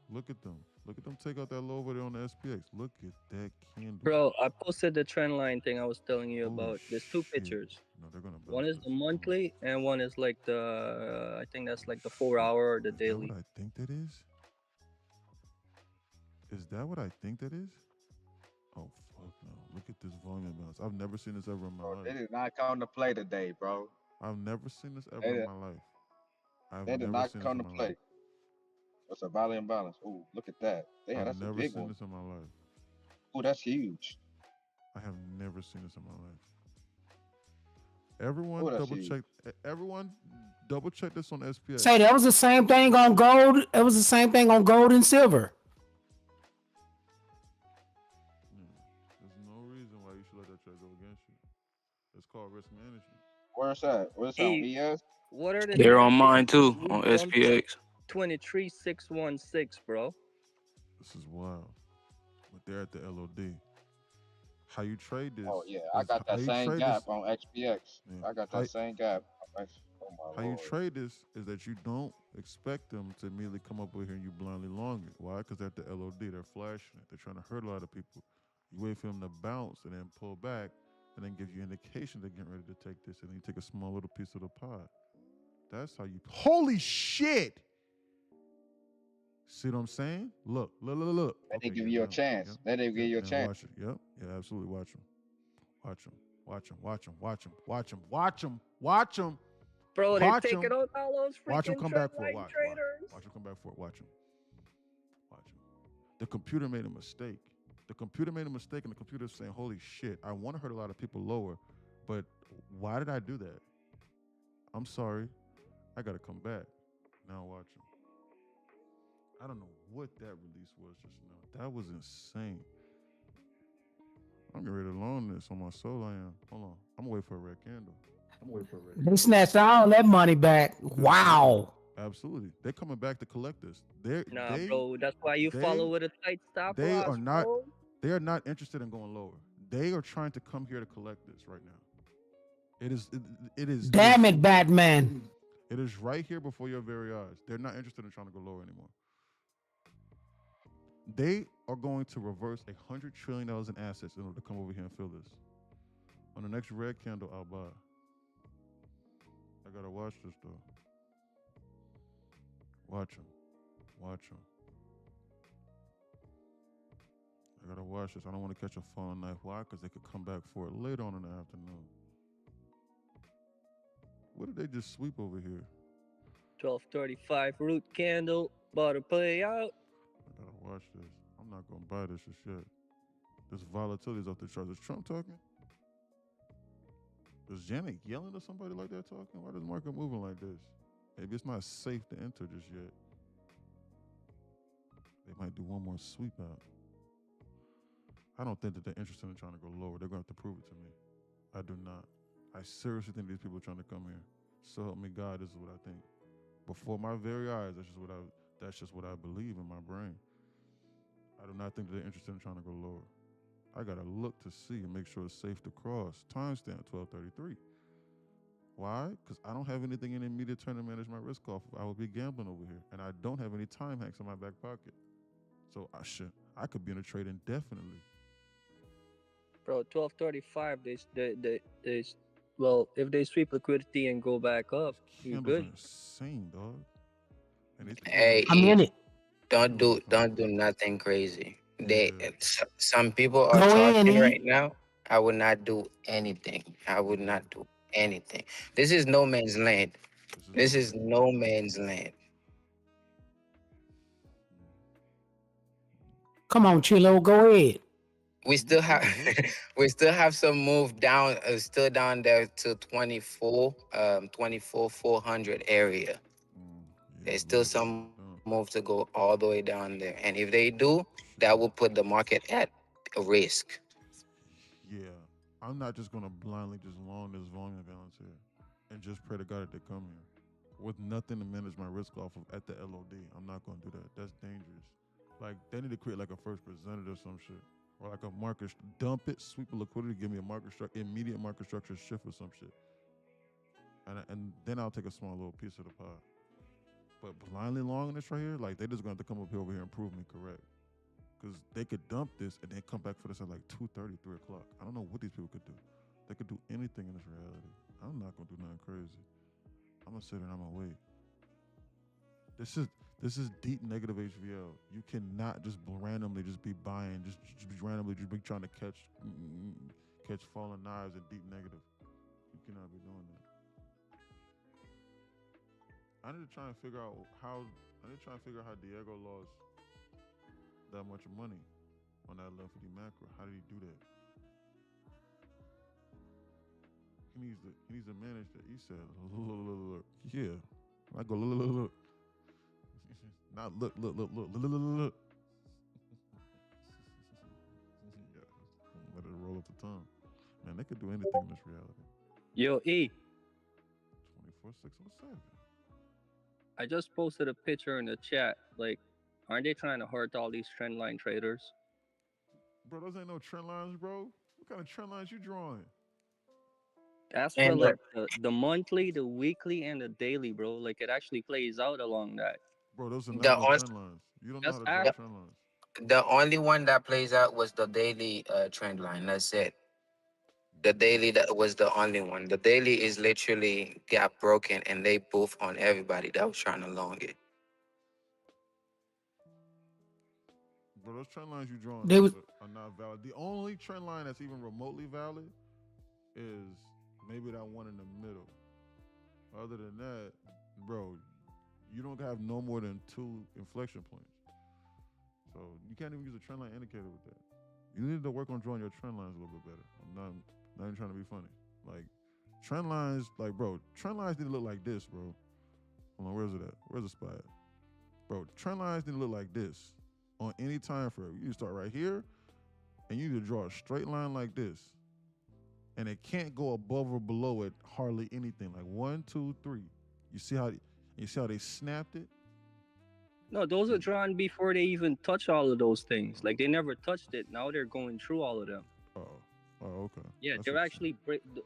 Look at them. Look at them take out that low over there on the SPX. Look at that candle. Bro, I posted the trend line thing I was telling you about. There's two pictures. No, they're gonna. One is the monthly, and one is like the. I think that's like the 4-hour or the daily. Is that what I think that is? Is that what I think that is? Oh fuck no! Look at this volume imbalance. I've never seen this ever in my life. They did not come to play today, bro. I've never seen this ever in my life. They did not come to play. It's a volume imbalance. Oh, look at that. Damn, that's a big one. I've never seen this in my life. Oh, that's huge. I have never seen this in my life. Everyone double check. Everyone double check this on SPX. Say that was the same thing on gold. It was the same thing on gold and silver. There's no reason why you should let that trade go against you. It's called risk management. Where's that? Where's that on ES? What are the They're on mine too, on SPX. 23,616, bro. This is wild. But they're at the LOD. How you trade this? Oh yeah, I got that same gap on XPX. Yeah. I got that same gap. How you trade this is that you don't expect them to immediately come up over here and you blindly long it. Why? Because they're at the LOD. They're flashing it. They're trying to hurt a lot of people. You wait for them to bounce and then pull back and then give you indication they're getting ready to take this and then you take a small little piece of the pie. That's how you. Holy shit! See what I'm saying? Look. They didn't give you a chance. They didn't give you a chance. Watch it. Yep. Yeah, absolutely. Watch him. Bro, they're taking out all those freaking Watch him come back for it. traders. Watch him come back for it. Watch him. The computer made a mistake. And the computer's saying, holy shit, I want to hurt a lot of people lower, but why did I do that? I'm sorry. I got to come back. Now watch him. I don't know what that release was just now. That was insane. I'm getting ready to loan this on my soul. I am. Hold on. I'm gonna wait for a red candle. They snatched all that money back. Wow. Absolutely. They're coming back to collect this. Bro, that's why you follow with a tight stop loss, bro. They are not interested in going lower. They are trying to come here to collect this right now. It is. Damn it, Batman. It is right here before your very eyes. They're not interested in trying to go lower anymore. They are going to reverse $100 trillion in assets in order to come over here and fill this. On the next red candle, I'll buy. I gotta watch this though. Watch them. I gotta watch this. I don't want to catch a falling knife. Why? Because they could come back for it later on in the afternoon. What did they just sweep over here? 1235 root candle, about to play out. I gotta watch this. I'm not gonna buy this shit. This volatility is off the charts. Is Trump talking? Is Janet yelling at somebody like that talking? Why does the market moving like this? Maybe it's not safe to enter just yet. They might do one more sweep out. I don't think that they're interested in trying to go lower. They're going to have to prove it to me. I do not. I seriously think these people are trying to come here. So help me God, this is what I think. Before my very eyes, that's just what I believe in my brain. I do not think that they're interested in trying to go lower. I gotta look to see and make sure it's safe to cross. Timestamp 12:33. Why? Because I don't have anything in me to turn and manage my risk off. I would be gambling over here, and I don't have any time hacks in my back pocket. So I could be in a trade indefinitely. Bro, 12:35. Well, if they sweep liquidity and go back up, you're good. Insane, dog. Hey, don't do nothing crazy. Some people are talking right now. I would not do anything. I would not do anything. This is no man's land. This is no man's land. Come on, Chilo, go ahead. We still have some move down, still down there to 24,400 area. There's still some move to go all the way down there, and if they do, that will put the market at a risk. Yeah, I'm not just gonna blindly just long this volume balance here and just pray to God that they come here with nothing to manage my risk off of at the LOD. I'm not gonna do that. That's dangerous. Like they need to create like a first presented or some shit. Or like a market, dump it, sweep the liquidity, give me a market structure, immediate market structure shift or some shit. And then I'll take a small little piece of the pie. But blindly long this right here, like they just gonna have to come up here over here and prove me correct. Because they could dump this and then come back for this at like 2:30, 3 o'clock. I don't know what these people could do. They could do anything in this reality. I'm not gonna do nothing crazy. I'm gonna sit there and I'm gonna wait. This is deep negative HVL. You cannot just randomly just be buying, just be randomly just be trying to catch falling knives and deep negative. You cannot be doing that. I need to try and figure out how Diego lost that much money on that 1150 macro. How did he do that? He needs to manage that. He said, look. Yeah. I go look. Not look. Yeah. Let it roll up the tongue. Man, they could do anything in this reality. Yo, E. 24607. I just posted a picture in the chat. Like, aren't they trying to hurt all these trend line traders? Bro, those ain't no trend lines, bro. What kind of trend lines you drawing? That's for like the monthly, the weekly, and the daily, bro. Like it actually plays out along that. Bro, those are not no trend lines. You don't know how to draw trend lines. The only one that plays out was the daily trend line. That's it. The daily that was the only one. The daily is literally gap broken, and they both on everybody that was trying to long it. Bro, those trend lines you drawing are not valid. The only trend line that's even remotely valid is maybe that one in the middle. Other than that, bro, you don't have no more than 2 inflection points. So you can't even use a trend line indicator with that. You need to work on drawing your trend lines a little bit better. I'm not even trying to be funny. Like trend lines, like bro, trend lines need to look like this, bro. Hold on, where's it at? Where's the spot at? Bro, trend lines need to look like this on any time frame. You need to start right here, and you need to draw a straight line like this. And it can't go above or below it hardly anything. Like 1, 2, 3. You see how they snapped it? No, those are drawn before they even touch all of those things. Like they never touched it. Now they're going through all of them. Oh, okay. Yeah, they're actually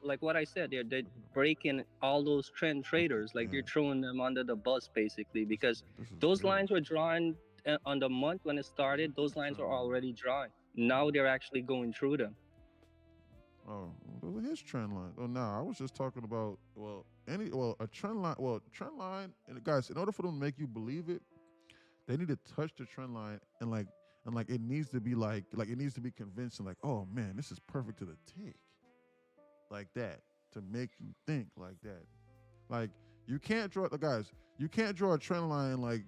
like what I said. They're breaking all those trend traders. Like they're throwing them under the bus basically because those lines were drawn on the month when it started. Those lines were already drawn. Now they're actually going through them. Oh, those are his trend lines. Oh, no, I was just talking about a trend line. Well, trend line, and guys, in order for them to make you believe it, they need to touch the trend line and it needs to be it needs to be convincing. Like, oh man, this is perfect to the tick, like that to make you think like that. Like you can't draw You can't draw a trend line like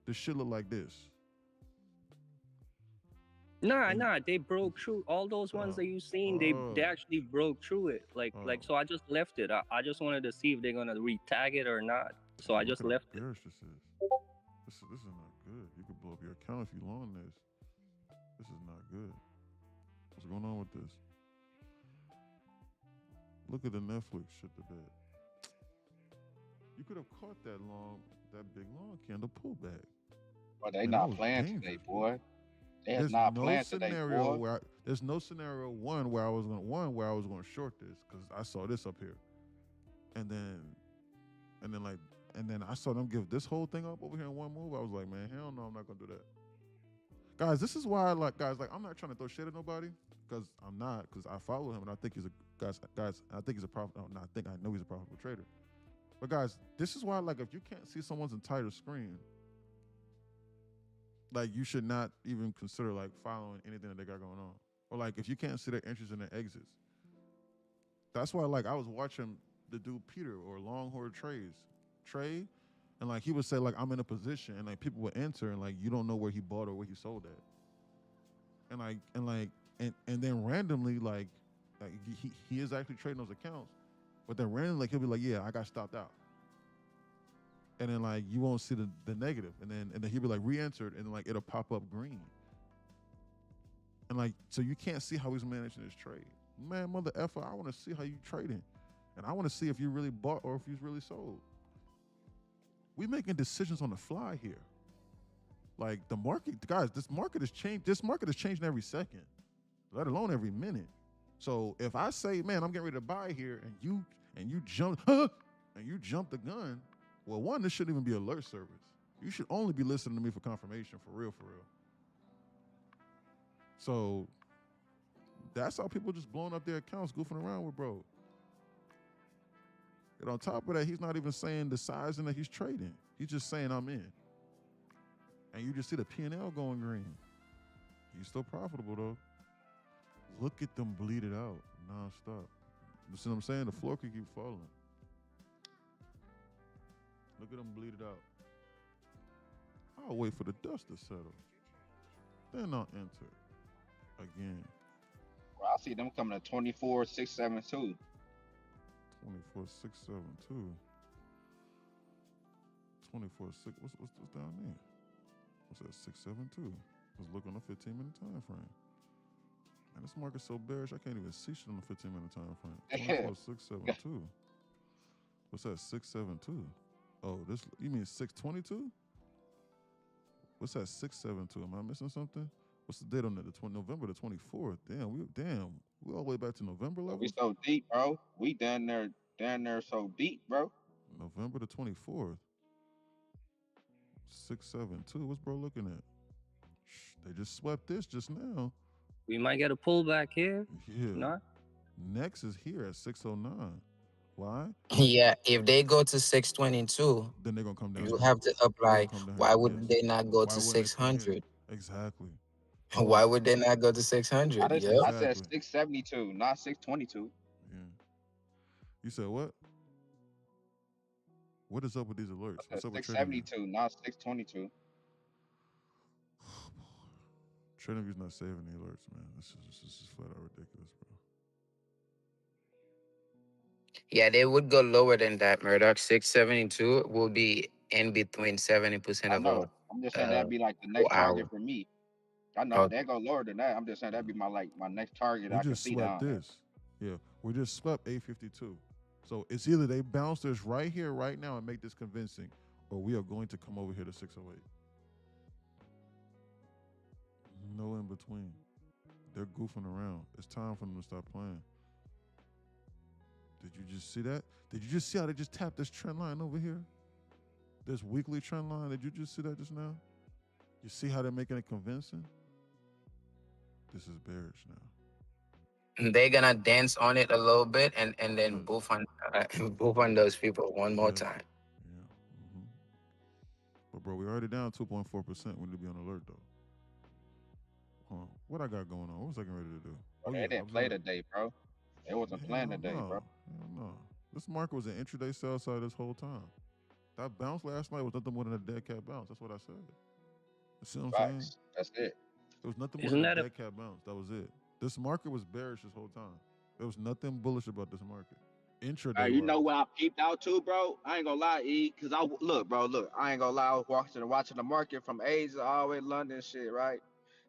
the shit look like this. Nah, they broke through all those ones that you've seen. They actually broke through it. So I just left it. I just wanted to see if they're gonna retag it or not. So I just left it. This is not good. You could blow up your account if you long this. This is not good. What's going on with this? Look at the Netflix shit to bed. You could have caught that big long candle pullback. But they not playing today, boy. They're not playing today, boy. There's no scenario where I was going to short this because I saw this up here, and then I saw them give this whole thing up over here in one move. I was like, man, hell no, I'm not gonna do that. Guys, this is why I'm not trying to throw shit at nobody because I'm not, because I follow him and I think he's I think he's a profitable. I know he's a profitable trader. But guys, this is why if you can't see someone's entire screen, you should not even consider following anything that they got going on. Or if you can't see their entries and their exits. That's why I was watching the dude Peter or Longhorn trade, and he would say I'm in a position, and people would enter, and you don't know where he bought or where he sold at, and then randomly he is actually trading those accounts, but then randomly he'll be like, yeah, I got stopped out, and then you won't see the negative, and then he'll be re-entered, and it'll pop up green, and so you can't see how he's managing his trade. Man, mother effer, I want to see how you trading, and I want to see if you really bought or if you really sold. We making decisions on the fly here. The market, guys, this market has changed. This market is changing every second, let alone every minute. So if I say, man, I'm getting ready to buy here, and you jump the gun, well, one, this shouldn't even be alert service. You should only be listening to me for confirmation, for real, for real. So that's how people just blowing up their accounts, goofing around with bro. And on top of that, he's not even saying the sizing that he's trading. He's just saying I'm in. And you just see the P&L going green. He's still profitable though. Look at them bleed it out nonstop. You see what I'm saying? The floor could keep falling. Look at them bleed it out. I'll wait for the dust to settle. Then I'll enter again. Well, I see them coming to 24,672. 24,672. 24,6. What's down there? What's that? 672. Let's look on the 15-minute time frame. Man, this market's so bearish I can't even see shit on the 15-minute time frame. 24,672. What's that? 672. Oh, this you mean 622? What's that? 672? Am I missing something? What's the date on that? November the 24th. Damn, we all the way back to November level. We so deep, bro. We down there so deep, bro. November the 24th. 672. What's bro looking at? They just swept this just now. We might get a pullback here. Yeah. Not? Next is here at 609. Why? Yeah, if they go to 622, then they're gonna come down. You have to apply. Why would they not go to 600? Exactly. Why would they not go to 600? I said 672, not 622. Yeah. You said what? What is up with these alerts? What's up with 672, not 622. TradingView's not saving the alerts, man. This is flat out ridiculous, bro. Yeah, they would go lower than that, Murdoch. 672 will be in between 70% of our. I'm just saying that'd be like the next target for me. I know they go lower than that. I'm just saying that'd be my next target. We just swept this. Yeah, we just swept 852. So it's either they bounce this right here, right now, and make this convincing, or we are going to come over here to 608. No in between. They're goofing around. It's time for them to stop playing. Did you just see that? Did you just see how they just tapped this trend line over here? This weekly trend line. Did you just see that just now? You see how they're making it convincing? This is bearish now. They're gonna dance on it a little bit and then boof on those people one more time. Yeah. Mm-hmm. But bro, we're already down 2.4%. We need to be on alert though. What I got going on? What was I getting ready to do? They didn't play today, bro. It wasn't playing today, bro. No. This market was an intraday sell side this whole time. That bounce last night was nothing more than a dead cat bounce. That's what I said. You see what I'm saying? That's it. It was nothing more than a dead cat bounce. That was it. This market was bearish this whole time. There was nothing bullish about this market. Intraday. You know what I peeped out too, bro? I ain't gonna lie, E, because I ain't gonna lie. I was watching the market from Asia all the way to London, shit, right?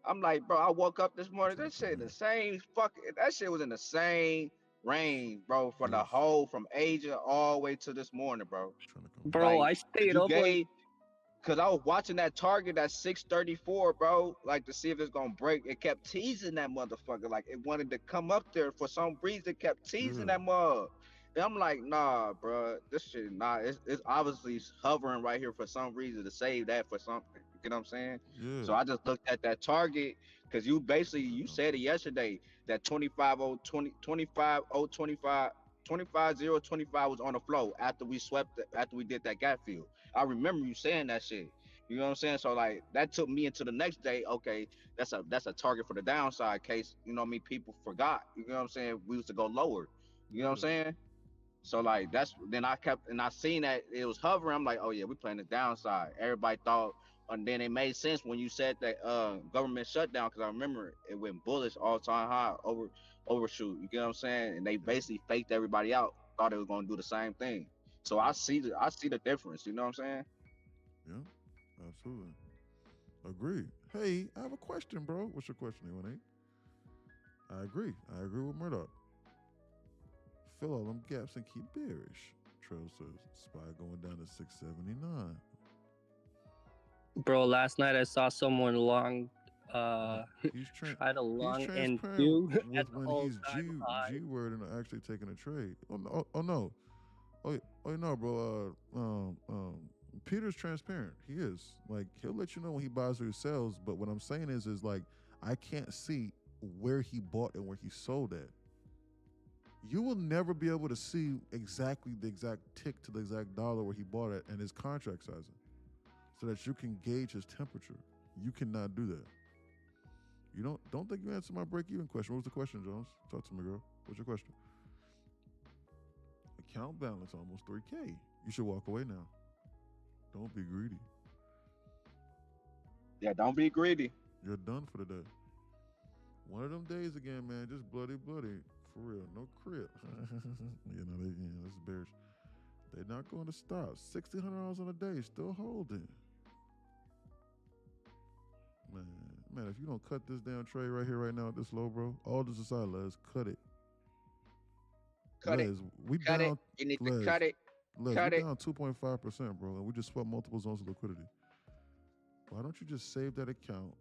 I'm like, bro, I woke up this morning. That shit that shit was in the same range, bro, for the whole from Asia all the way to this morning, bro. Bro, I stayed up Cause I was watching that target at 634, bro, like to see if it's gonna break. It kept teasing that motherfucker, like it wanted to come up there for some reason. It kept teasing that mug, and I'm like, nah, bro, this shit, nah. It's obviously hovering right here for some reason to save that for something. You know what I'm saying? Yeah. So I just looked at that target because you basically you said it yesterday that 25.025 was on the flow after we swept after we did that gap fill. I remember you saying that shit. You know what I'm saying? So like that took me into the next day. Okay, that's a target for the downside case. You know what I mean? People forgot. You know what I'm saying? We used to go lower. You know what I'm saying? So like that's then I kept and I seen that it was hovering. I'm like, oh yeah, we playing the downside. Everybody thought, and then it made sense when you said that government shutdown because I remember it went bullish all time high overshoot. You get what I'm saying? And they basically faked everybody out. Thought it was gonna do the same thing. So I see the difference. You know what I'm saying? Yeah, absolutely. Agreed. Hey, I have a question, bro. What's your question, A18? I agree with Murdoch. Fill all them gaps and keep bearish. Trail says SPY going down to 679. Bro, last night I saw someone long try to long and do with when he's G word and actually taking a trade. Oh no. Oh no, bro. Peter's transparent. He is. Like he'll let you know when he buys or he sells, but what I'm saying is like I can't see where he bought and where he sold at. You will never be able to see exactly the exact tick to the exact dollar where he bought it and his contract sizing so that you can gauge his temperature. You cannot do that. You don't think you answered my break-even question. What was the question, Jones? Talk to me, girl. What's your question? Account balance almost 3K. You should walk away now. Don't be greedy. Yeah, don't be greedy. You're done for the day. One of them days again, man, just bloody. For real, no crib. This is bearish. They're not going to stop. $1,600 on a day, still holding. Man, if you don't cut this damn trade right here, right now at this low, bro, all this aside, Les, cut it. Cut Les, it. We cut down, it. You need Les, to cut it. Les, cut we it. down 2.5%, bro, and we just swept multiple zones of liquidity. Why don't you just save that account?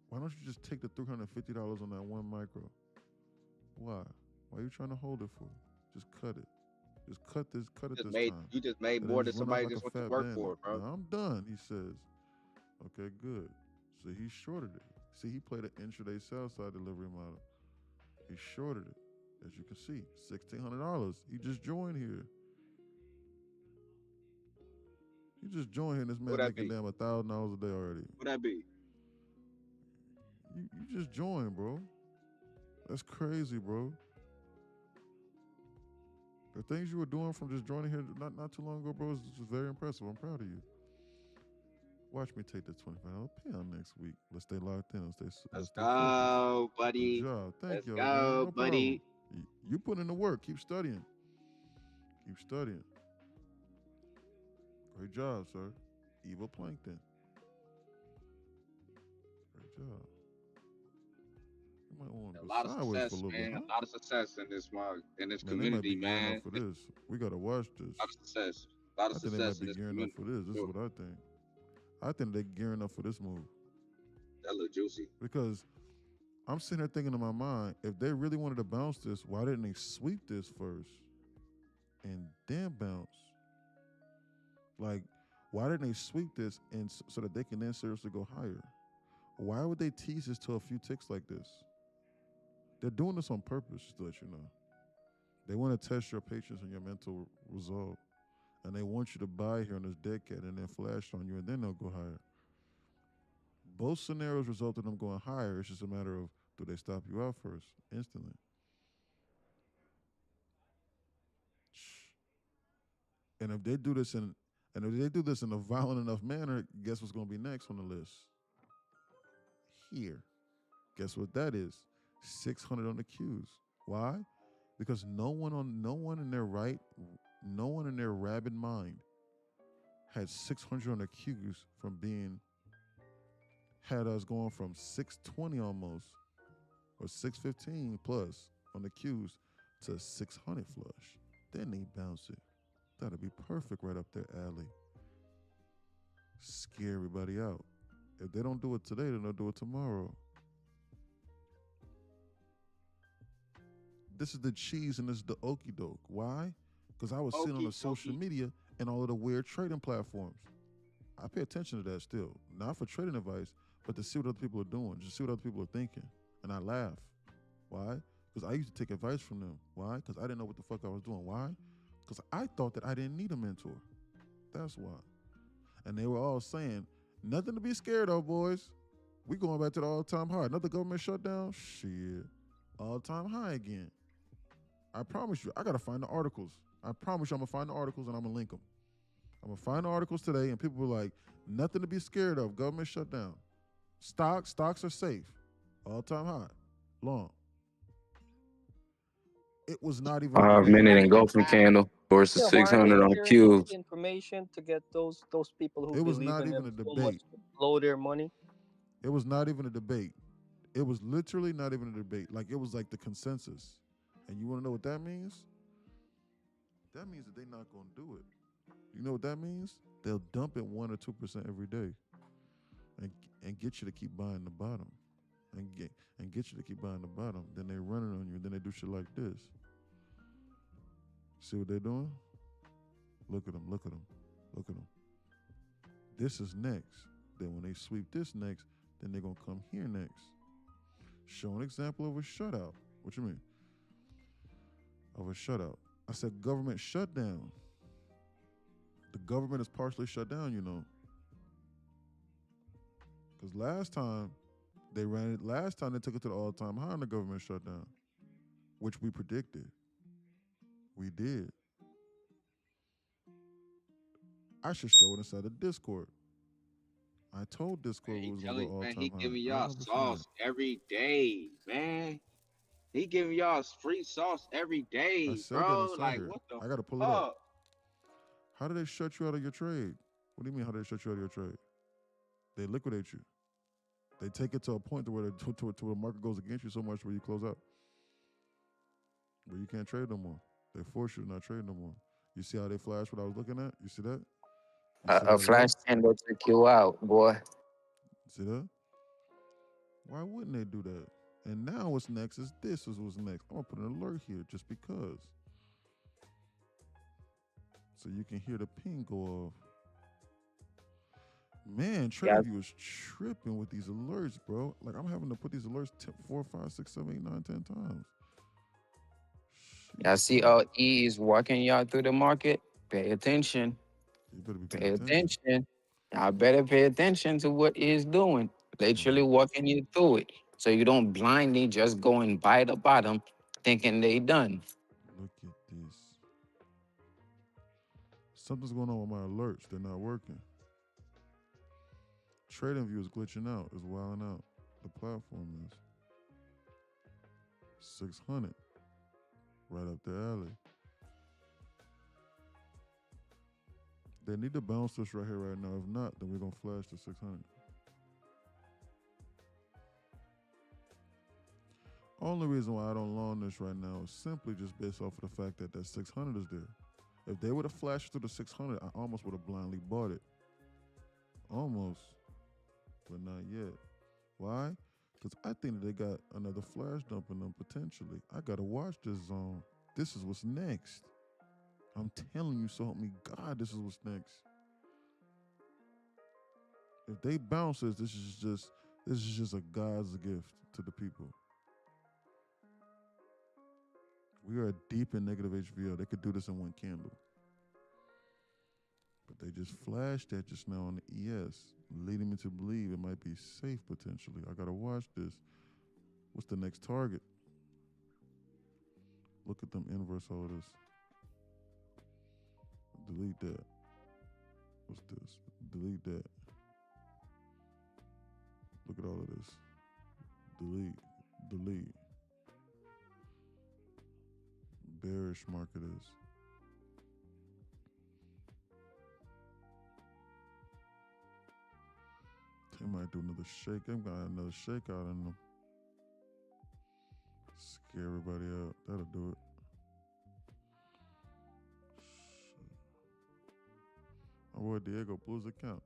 Why don't you just take the $350 on that one micro? Why? Why are you trying to hold it for? Just cut it. Just cut this time. You just made more than somebody just went to work for, bro. Now I'm done, he says. Okay, good. So he shorted it. See, he played an intraday sell side delivery model. He shorted it, as you can see, $1,600. He just joined here. He just joined here, and this man making damn $1,000 a day already. What that be? You just joined, bro. That's crazy, bro. The things you were doing from just joining here not too long ago, bro, is just very impressive. I'm proud of you. Watch me take this $25 payout next week. Let's stay locked in. Let's go, buddy. Good job. Thank you. Let's go, buddy. You put in the work. Keep studying. Great job, sir. Evil Plankton. Great job. You might want to go sideways for a little bit. A lot of success in this community, man. For this. We got to watch this. A lot of success I think they might be gearing up for this. This is what I think. I think they're gearing up for this move. That look juicy. Because I'm sitting here thinking in my mind, if they really wanted to bounce this, why didn't they sweep this first and then bounce? Like, why didn't they sweep this and so that they can then seriously go higher? Why would they tease this to a few ticks like this? They're doing this on purpose, just to let you know. They want to test your patience and your mental resolve. And they want you to buy here on this dead cat and then flash on you, and then they'll go higher. Both scenarios result in them going higher. It's just a matter of, do they stop you out first, instantly? And if they do this in a violent enough manner, guess what's going to be next on the list? Here. Guess what that is? 600 on the Qs. Why? Because no one in their rabid mind had 600 on the Qs had us going from 620 almost, or 615 plus on the Qs to 600 flush. Then they bounce it. That'll be perfect right up their alley. scare everybody out. If they don't do it today, then they'll do it tomorrow. This is the cheese and this is the okie doke. Why? Because I was seeing on the social media and all of the weird trading platforms. I pay attention to that still. Not for trading advice, but to see what other people are doing, just see what other people are thinking. And I laugh. Why? Because I used to take advice from them. Why? Because I didn't know what the fuck I was doing. Why? Because I thought that I didn't need a mentor. That's why. And they were all saying, nothing to be scared of, boys. We going back to the all-time high. Another government shutdown? Shit. All-time high again. I promise you, I got to find the articles. I promise you I'm going to find the articles and I'm going to link them. I'm going to find the articles today and people were like, nothing to be scared of. Government shutdown. Stocks are safe. All-time high. Long. It was not even 5-minute engulfing candle versus Yeah, why aren't 600 they on sharing Qs. the information to get those people who It was believe not in even them a so much debate. to blow their money? It was not even a debate. It was literally not even a debate. Like, it was like the consensus. And you want to know what that means? That means that they're not going to do it. You know what that means? They'll dump it 1 or 2% every day and get you to keep buying the bottom. And get you to keep buying the bottom. Then they run it on you. Then they do shit like this. See what they're doing? Look at them, look at them, look at them. This is next. Then when they sweep this next, then they're going to come here next. Show an example of a shutout. What you mean? Of a shutout. I said government shutdown. The government is partially shut down, you know. Because last time they took it to the all-time high in the government shutdown, which we predicted. We did. I should show it inside the Discord. I told Discord we was gonna go all Man, time he high. giving I don't y'all know if you seen sauce every day, man. He giving y'all free sauce every that. I day, said that bro. inside Like, here. what the I gotta pull it up. fuck? How do they shut you out of your trade? What do you mean? How do they shut you out of your trade? They liquidate you. They take it to a point to where the market goes against you so much where you close out, where you can't trade no more. They force you to not trade no more. You see how they flash what I was looking at? You see that? A flash candle took you out, boy. See that? Why wouldn't they do that? And now what's next is this is what's next. I'm gonna put an alert here just because. So you can hear the ping go off. Man, TradingView is tripping with these alerts, bro. Like, I'm having to put these alerts 4, 5, 6, 7, 8, 9, 10 times. I see how E is walking y'all through the market. Pay attention. You better be paying attention. I better pay attention to what E is doing. Literally walking you through it. So you don't blindly just go and buy the bottom thinking they done. Look at this. Something's going on with my alerts. They're not working. TradingView is glitching out. It's wilding out. The platform is 600. Right up the alley. They need to bounce this right here, right now. If not, then we're going to flash to 600. Only reason why I don't long this right now is simply just based off of the fact that that 600 is there. If they would have flashed through the 600, I almost would have blindly bought it. Almost. But not yet. Why? Because I think that they got another flash dump in them potentially. I got to watch this zone. This is what's next. I'm telling you, so help me God, this is what's next. If they bounce this, this is just a God's gift to the people. We are deep in negative HVL. They could do this in one candle. But they just flashed that just now on the ES, leading me to believe it might be safe potentially. I got to watch this. What's the next target? Look at them inverse orders. Delete that. What's this? Delete that. Look at all of this. Delete. Delete. Bearish market is. They might do another shake. I'm gonna have another shakeout in them. Scare everybody out. That'll do it. My boy Diego blew his account.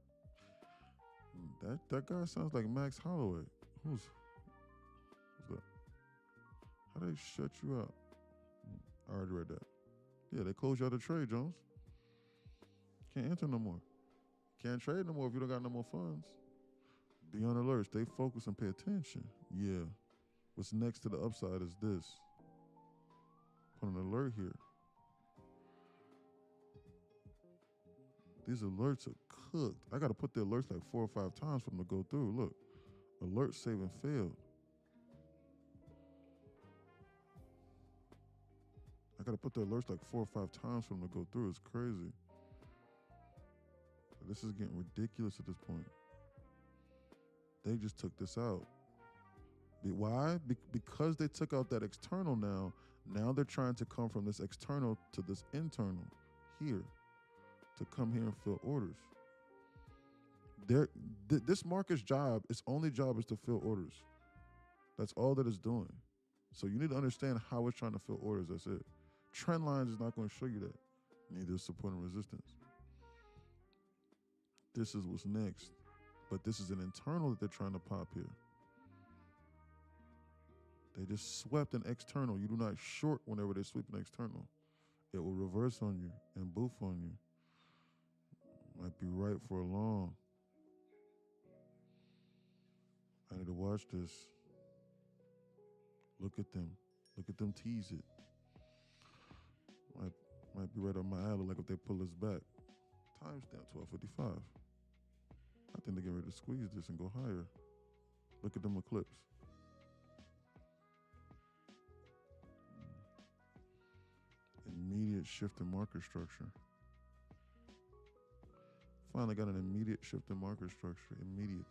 That guy sounds like Max Holloway. Who's that? How they shut you out? I already read that. Yeah, they closed you out of trade, Jones. Can't enter no more. Can't trade no more if you don't got no more funds. Be on alert. Stay focused and pay attention. Yeah. What's next to the upside is this. Put an alert here. These alerts are cooked. I got to put the alerts like 4 or 5 times for them to go through. Look, alert, save, and failed. I got to put the alerts like 4 or 5 times for them to go through. It's crazy. This is getting ridiculous at this point. They just took this out. Why? Because they took out that external now. Now they're trying to come from this external to this internal here to come here and fill orders. This market's job, its only job is to fill orders. That's all that it's doing. So you need to understand how it's trying to fill orders. That's it. Trend lines is not going to show you that. Neither is support and resistance. This is what's next. But this is an internal that they're trying to pop here. They just swept an external. You do not short whenever they sweep an external. It will reverse on you and boof on you. Might be right for a long. I need to watch this. Look at them. Look at them tease it. Might be right up my alley, like if they pull us back. Timestamp 12:55. I think they're getting ready to squeeze this and go higher. Look at them eclipse. Immediate shift in market structure. Finally got an immediate shift in market structure. Immediate.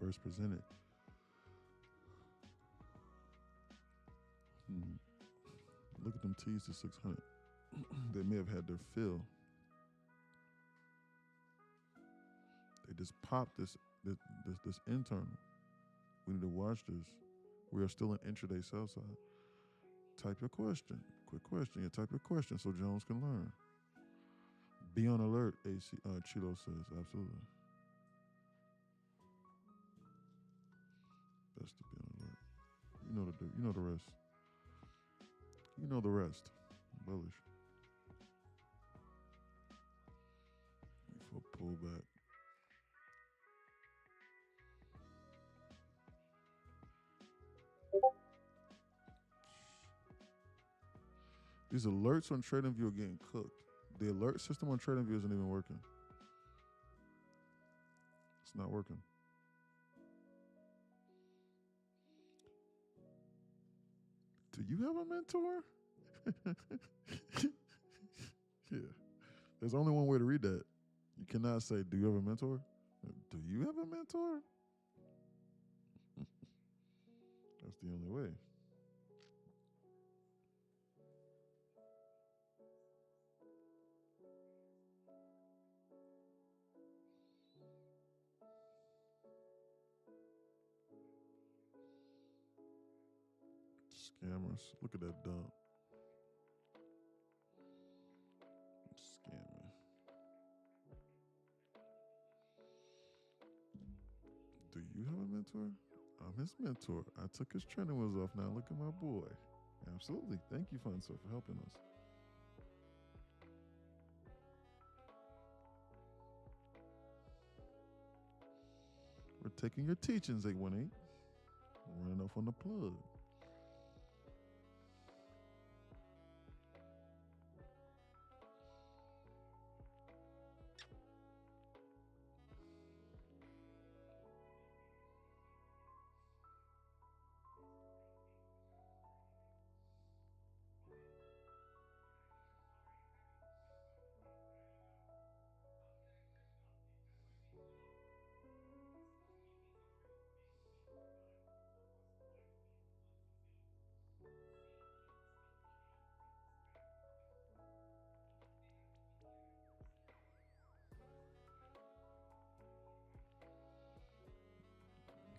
First presented. Look at them T's to 600. They may have had their fill. They just popped this internal. We need to watch this. We are still in intraday sell side. Type your question. Quick question. Yeah, type your question so Jones can learn. Be on alert, AC Chilo says. Absolutely. Best to be on alert. You know the rest. You know the rest. Bullish. For pullback. These alerts on TradingView are getting cooked. The alert system on TradingView isn't even working. It's not working. Do you have a mentor? Yeah. There's only one way to read that. You cannot say, do you have a mentor? Do you have a mentor? That's the only way. Scammers. Look at that dump. Scamming. Do you have a mentor? I'm his mentor. I took his training wheels off. Now look at my boy. Absolutely. Thank you, Funso, for helping us. We're taking your teachings, 818. We're running off on the plug.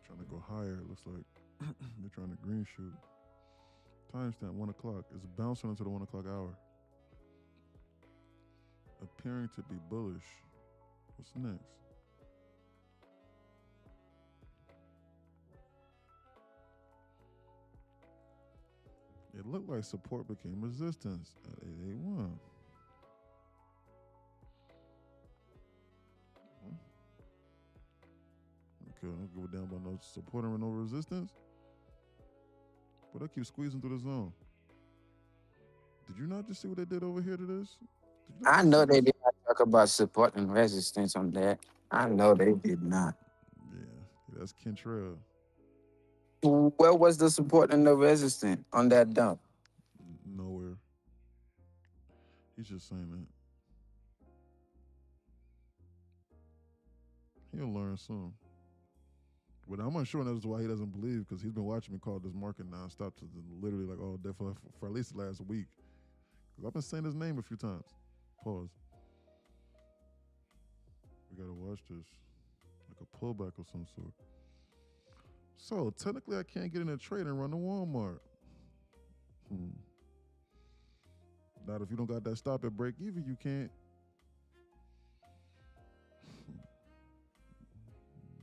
Trying to go higher. It looks like they're trying to green shoot. Timestamp 1 o'clock. It's bouncing into the 1 o'clock hour. Appearing to be bullish What's next? It looked like support became resistance at 881. Okay, I don't give a damn about no support or no resistance. But I keep squeezing through the zone. Did you not just see what they did over here to this? I know they did not talk about support and resistance on that. I know they did not. Yeah, that's Kentrell. Where was the support and the resistance on that dump? Nowhere. He's just saying that. He'll learn soon. But I'm unsure that's why he doesn't believe, because he's been watching me call this market nonstop to literally like all day for at least the last week. Because I've been saying his name a few times. Pause. We gotta watch this. Like a pullback of some sort. So technically I can't get in a trade and run to Walmart. Not if you don't got that stop at break even, you can't.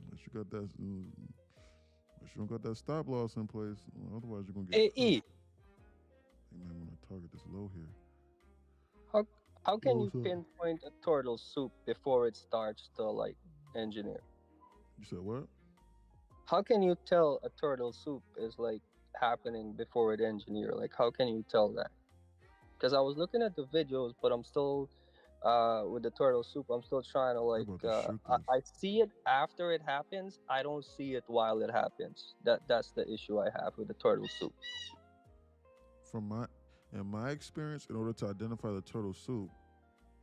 Unless you got that, unless you don't got that stop loss in place, otherwise you're gonna get. Hey, You might want to target this low here. How can you What's up? pinpoint a turtle soup before it starts to like engineer? You said what? How can you tell a turtle soup is like happening before it engineer? Like how can you tell that? Because I was looking at the videos, but I'm still with the turtle soup. I'm still trying to like. I see it after it happens. I don't see it while it happens. That's the issue I have with the turtle soup. In my experience, in order to identify the turtle soup,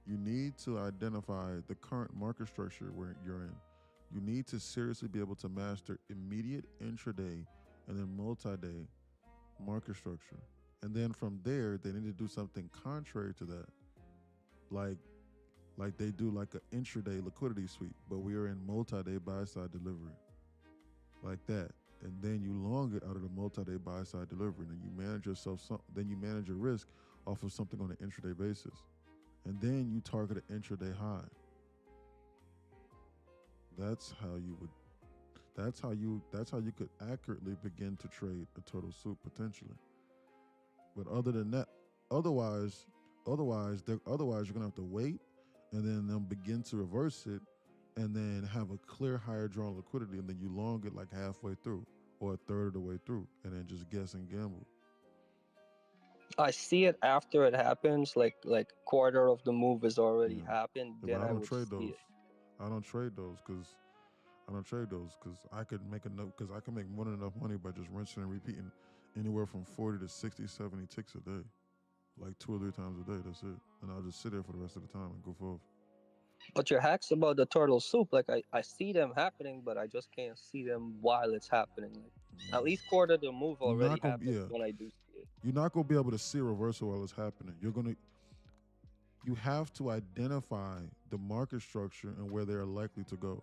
you need to identify the current market structure where you're in. You need to seriously be able to master immediate intraday and then multi-day market structure. And then from there, they need to do something contrary to that. Like they do like an intraday liquidity sweep, but we are in multi-day buy-side delivery. Like that. And then you long it out of the multi-day buy-side delivery. And you manage yourself, then you manage your risk off of something on an intraday basis. And then you target an intraday high. That's how you could accurately begin to trade a turtle soup potentially. But other than that, otherwise you're gonna have to wait and then they'll begin to reverse it and then have a clear higher drawn liquidity, and then you long it like halfway through or a third of the way through, and then just guess and gamble. I see it after it happens, like quarter of the move has already happened. Yeah, then but I would trade see those. it. I don't trade those because I could make more than enough money by just rinsing and repeating anywhere from 40 to 60, 70 ticks a day. Like 2 or 3 times a day, that's it. And I'll just sit there for the rest of the time and go forth. But your hacks about the turtle soup, like I see them happening, but I just can't see them while it's happening. Like at least quarter the move already happened when I do see it. You're not gonna be able to see a reversal while it's happening. You have to identify the market structure and where they're likely to go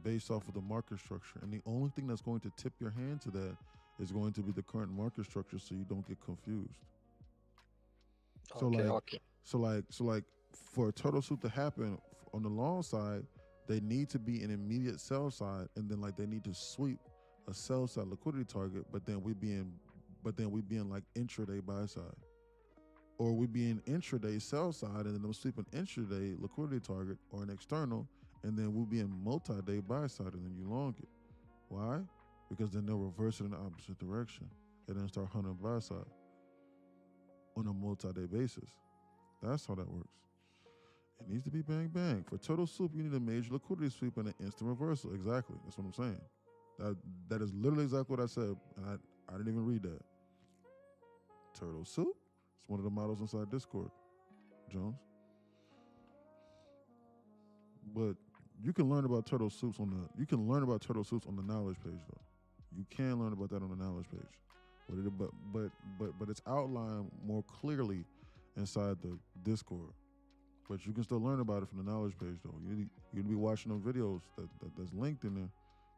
based off of the market structure. And the only thing that's going to tip your hand to that is going to be the current market structure, so you don't get confused. So like for a turtle soup to happen on the long side, they need to be an immediate sell side, and then like they need to sweep a sell side liquidity target, but then we be in like intraday buy side. Or we be in intraday sell side, and then they'll sweep an intraday liquidity target or an external, and then we'll be in multi-day buy side, and then you long it. Why? Because then they'll reverse it in the opposite direction and then start hunting buy side on a multi-day basis. That's how that works. It needs to be bang bang. For turtle soup, you need a major liquidity sweep and an instant reversal. Exactly. That's what I'm saying. That is literally exactly what I said, and I didn't even read that. Turtle soup? It's one of the models inside Discord, Jones. But you can learn about turtle soups on the knowledge page though. You can learn about that on the knowledge page. But it's outlined more clearly inside the Discord. But you can still learn about it from the knowledge page though. You need to be watching them videos that's linked in there.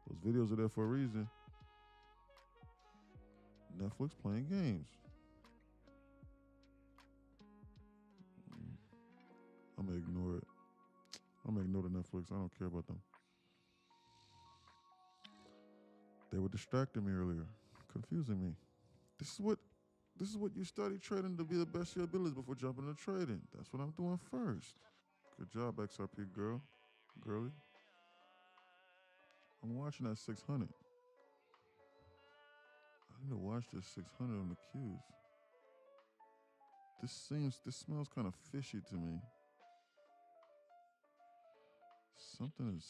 Those videos are there for a reason. Netflix playing games. I'm gonna ignore it. I'll make note of Netflix. I don't care about them. They were distracting me earlier, confusing me. This is what you study trading to be the best of your abilities before jumping into trading. That's what I'm doing first. Good job, XRP girly. I'm watching that 600. I need to watch this 600 on the Qs. This smells kind of fishy to me. Something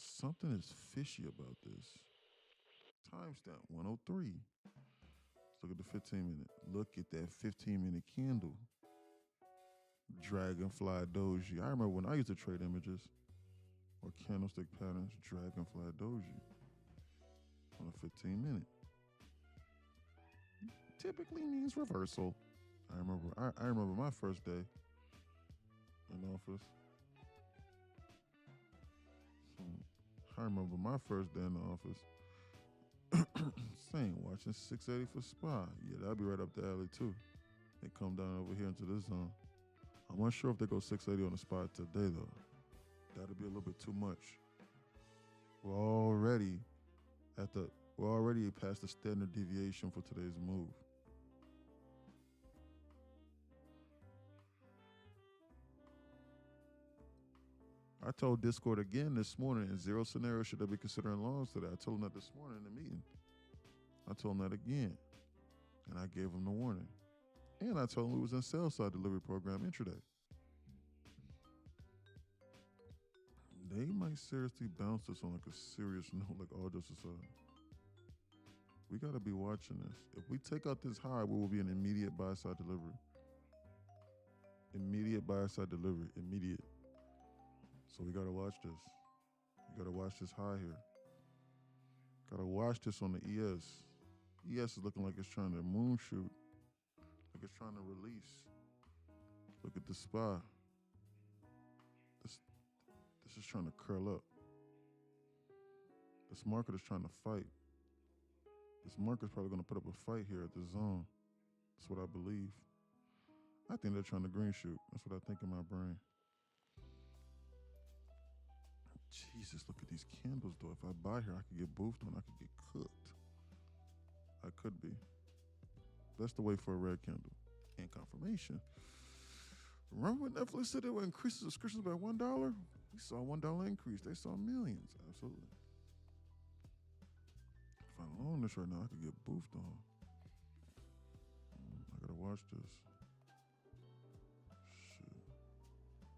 is fishy about this. Timestamp 103. Let's look at the 15 minute. Look at that 15-minute candle. Dragonfly doji. I remember when I used to trade images or candlestick patterns. Dragonfly doji on a 15-minute. Typically means reversal. I remember my first day in office. I remember my first day in the office. Same, watching 680 for SPY. Yeah, that'll be right up the alley too. They come down over here into this zone. I'm not sure if they go 680 on the SPY today though. That'll be a little bit too much. We're already past the standard deviation for today's move. I told Discord again this morning in zero scenario should I be considering longs today. I told him that this morning in the meeting. I told him that again. And I gave him the warning. And I told him we was in sell side delivery program intraday. They might seriously bounce us on like a serious note, like all just aside. We gotta be watching this. If we take out this high, we will be an immediate buy side delivery. Immediate buy side delivery. Immediate. So we gotta watch this. You gotta watch this high here. Gotta watch this on the ES. ES is looking like it's trying to moon shoot. Like it's trying to release. Look at the SPY. This is trying to curl up. This market is trying to fight. This market's probably gonna put up a fight here at the zone. That's what I believe. I think they're trying to green shoot. That's what I think in my brain. Jesus, look at these candles though. If I buy here, I could get boofed on. I could get cooked. I could be. That's the way for a red candle. And confirmation. Remember when Netflix said they would increase subscriptions by $1? We saw $1 increase. They saw millions. Absolutely. If I own this right now, I could get boofed on. I gotta watch this. Shit.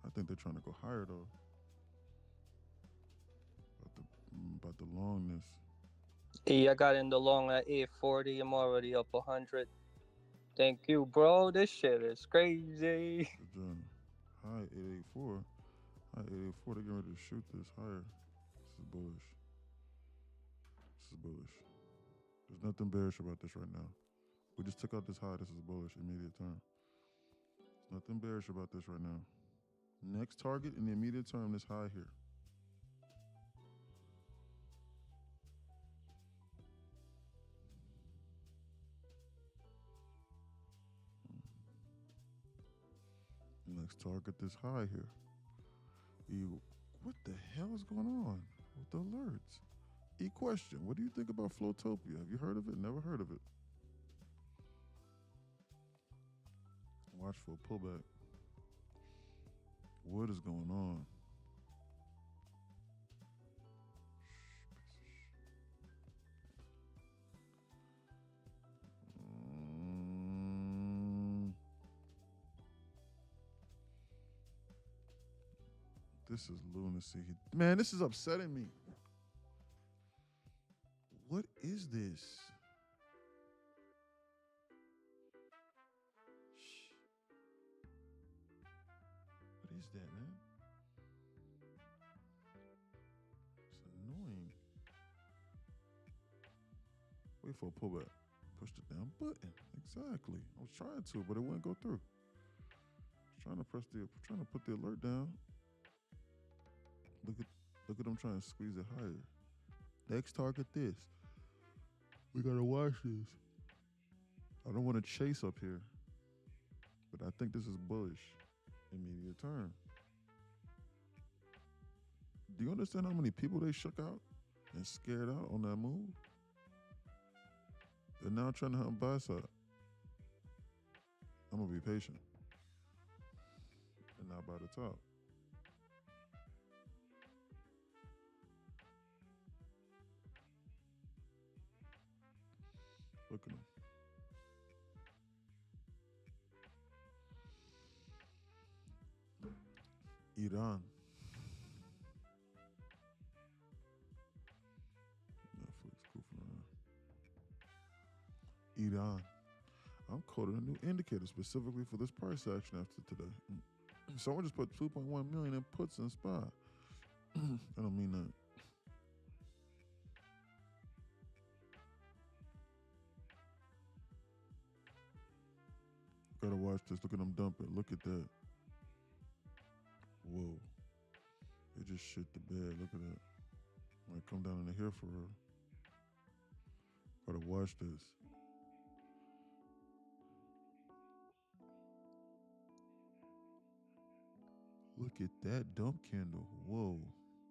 I think they're trying to go higher though. About the longness. I got in the long at 840. I'm already up 100. Thank you, bro. This shit is crazy. Good job. High 884. High 884. They're getting ready to shoot this higher. This is bullish. This is bullish. There's nothing bearish about this right now. We just took out this high. This is bullish. Immediate term. There's nothing bearish about this right now. Next target in the immediate term, this high here. Next target this high here. What the hell is going on with the alerts? Question, what do you think about Flowtopia? Have you heard of it? Never heard of it. Watch for a pullback. What is going on? This is lunacy. Man, this is upsetting me. What is this? What is that, man? It's annoying. Wait for a pullback. Push the down button. Exactly. I was trying to, but it wouldn't go through. I was trying to put the alert down. Look at them trying to squeeze it higher. Next target this. We gotta watch this. I don't want to chase up here, but I think this is bullish. Immediate term. Do you understand how many people they shook out and scared out on that move? They're now trying to hunt buy side. I'm gonna be patient and not buy the top. Look at them. Iran. Netflix goofing around. Iran. I'm coding a new indicator specifically for this price action after today. Someone just put 2.1 million in puts in SPY. I don't mean that. Gotta watch this. Look at them dump it. Look at that. Whoa. They just shit the bed. Look at that. Might come down into here for real. Gotta watch this. Look at that dump candle. Whoa.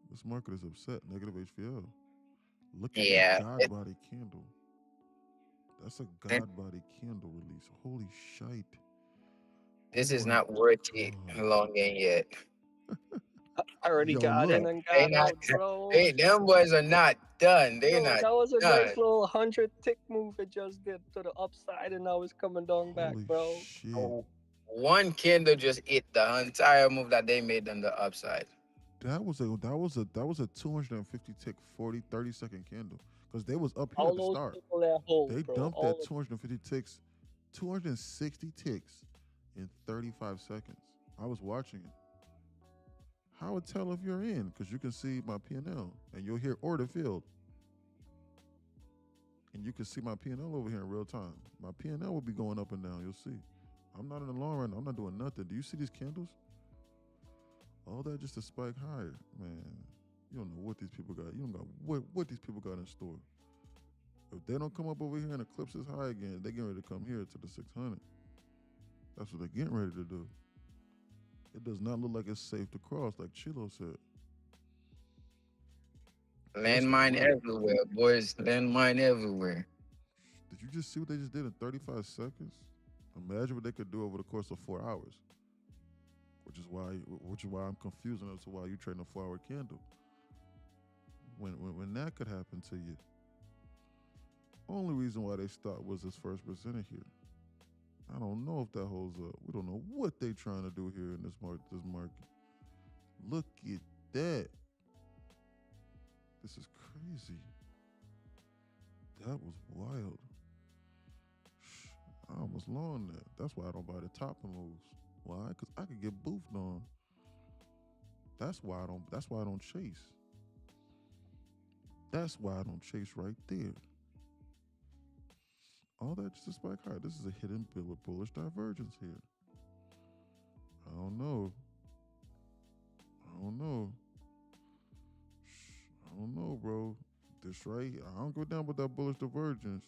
This market is upset. Negative HVL. Look at that God body candle. That's a God body candle release. Holy shite. This is not worth it long in yet. I already got in and got out, bro. Them boys are not done. They're Yo, not that was a done. nice little 100 tick move it just did to the upside, and now it's coming down back, bro. Oh, one candle just hit the entire move that they made on the upside. That was a 250 tick 30-second candle. Because they was up here at the start. They dumped that 250 ticks, 260 ticks in 35 seconds. I was watching it. How would tell if you're in? Because you can see my P&L and you'll hear order filled. And you can see my P&L over here in real time. My P&L will be going up and down. You'll see. I'm not in the long run. I'm not doing nothing. Do you see these candles? All that just to spike higher. Man, you don't know what these people got. You don't got what these people got in store. If they don't come up over here and eclipse this high again, they're getting ready to come here to the 600. That's what they're getting ready to do. It does not look like it's safe to cross, like Chilo said. Landmine everywhere, boys. Landmine everywhere. Did you just see what they just did in 35 seconds? Imagine what they could do over the course of 4 hours. Which is why I'm confusing as to why you trading a 4-hour candle. When that could happen to you. Only reason why they stopped was this first percentage here. I don't know if that holds up. We don't know what they trying to do here in this market. Look at that. This is crazy. That was wild. I almost long that. That's why I don't buy the top of moves. Why? Because I could get boofed on. That's why I don't chase. That's why I don't chase right there. All that just to spike high. This is a hidden bullish divergence here. I don't know. Bro. This right here, I don't go down with that bullish divergence.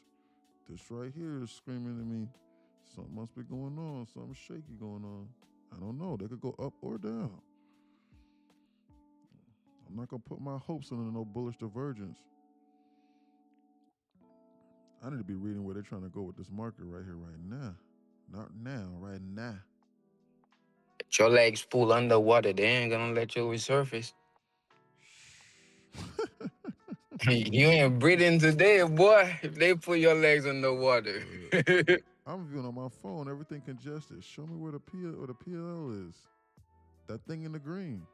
This right here is screaming at me. Something must be going on. Something shaky going on. I don't know. They could go up or down. I'm not going to put my hopes on no bullish divergence. I need to be reading where they're trying to go with this market right here, right now. Not now, right now. If your legs pull underwater, they ain't gonna let you resurface. You ain't breathing today, boy, if they put your legs underwater. I'm viewing on my phone, everything congested. Show me where the PL is. That thing in the green.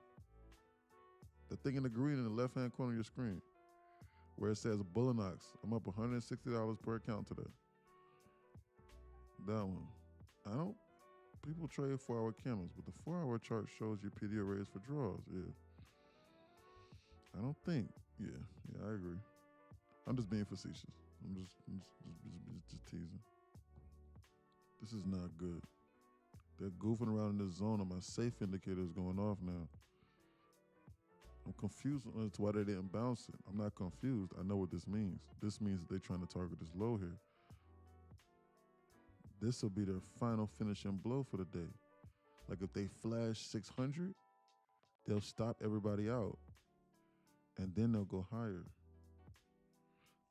The thing in the green in the left-hand corner of your screen. Where it says Bullinox. I'm up $160 per account today. That one. People trade 4-hour candles, but the 4-hour chart shows your PD arrays for draws. Yeah. I don't think. Yeah, I agree. I'm just being facetious. I'm just teasing. This is not good. They're goofing around in this zone and my safe indicator is going off now. I'm confused as to why they didn't bounce it. I'm not confused. I know what this means. This means that they're trying to target this low here. This will be their final finishing blow for the day. Like if they flash 600, they'll stop everybody out. and then they'll go higher.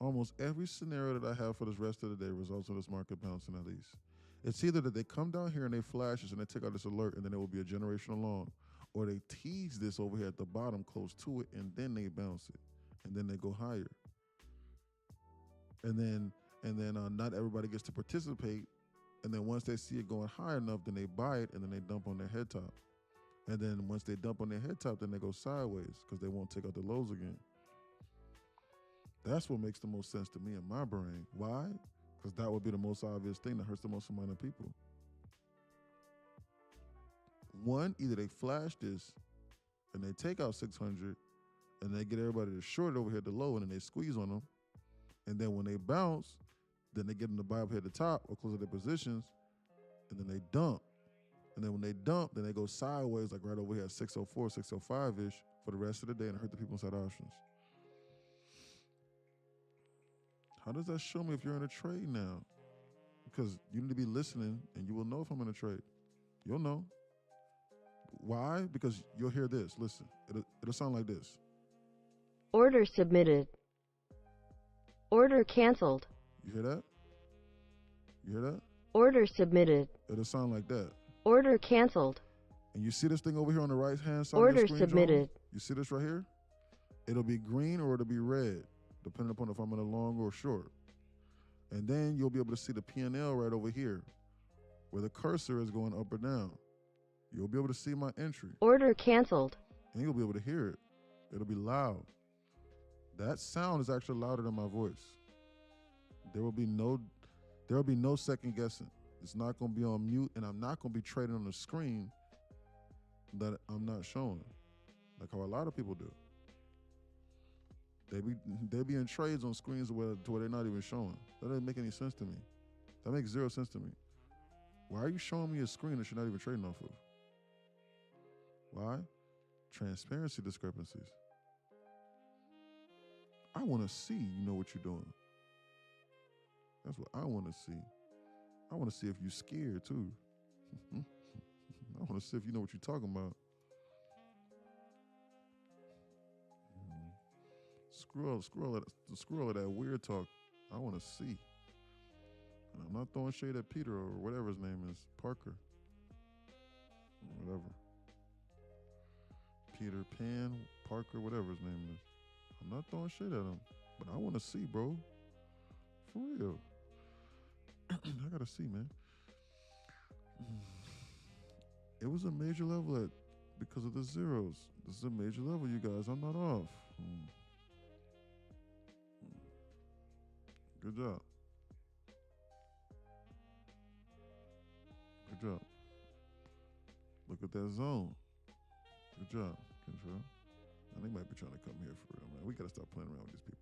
Almost every scenario that I have for this rest of the day results in this market bouncing at least. It's either that they come down here and they flash us and they take out this alert and then it will be a generation long, or they tease this over here at the bottom close to it and then they bounce it and then they go higher. And then not everybody gets to participate. And then once they see it going high enough, then they buy it and then they dump on their head top. And then once they dump on their head top, then they go sideways because they won't take out the lows again. That's what makes the most sense to me in my brain. Why? Because that would be the most obvious thing that hurts the most amount of people. One, either they flash this and they take out 600 and they get everybody to short it over here at the low and then they squeeze on them. And then when they bounce, then they get them to buy up here at the top or close at their positions and then they dump. And then when they dump, then they go sideways like right over here at 604, 605-ish for the rest of the day and hurt the people inside options. How does that show me if you're in a trade now? Because you need to be listening and you will know if I'm in a trade. You'll know. Why? Because you'll hear this. Listen, it'll sound like this. Order submitted. Order canceled. You hear that? You hear that? Order submitted. It'll sound like that. Order canceled. And you see this thing over here on the right-hand side Order of your screen, submitted. Joe? You see this right here? It'll be green or it'll be red, depending upon if I'm in a long or short. And then you'll be able to see the P&L right over here, where the cursor is going up or down. You'll be able to see my entry. Order canceled. And you'll be able to hear it. It'll be loud. That sound is actually louder than my voice. There will be no second guessing. It's not going to be on mute, and I'm not going to be trading on the screen that I'm not showing, like how a lot of people do. They be in trades on screens to where they're not even showing. That doesn't make any sense to me. That makes zero sense to me. Why are you showing me a screen that you're not even trading off of? Why? Transparency discrepancies. I want to see you know what you're doing. That's what I want to see. I want to see if you're scared too. I want to see if you know what you're talking about. Screw all of that weird talk. I want to see. And I'm not throwing shade at Peter or whatever his name is, Parker. Whatever. Peter Pan, Parker, whatever his name is. I'm not throwing shade at him, but I want to see, bro. For real. I gotta see, man. It was a major level because of the zeros. This is a major level, you guys. I'm not off. Good job. Good job. Look at that zone. Good job, Control. And they might be trying to come here for real, man. We gotta stop playing around with these people.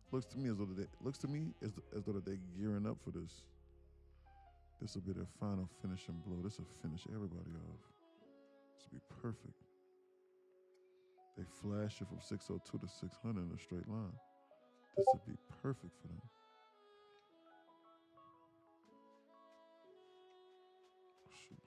Looks to me as though they're gearing up for this. This will be their final finishing blow. This will finish everybody off. This will be perfect. They flash it from 602 to 600 in a straight line. This would be perfect for them. Shoot.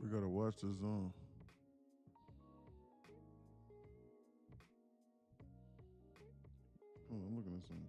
We gotta watch this zone. Oh, I'm looking at something.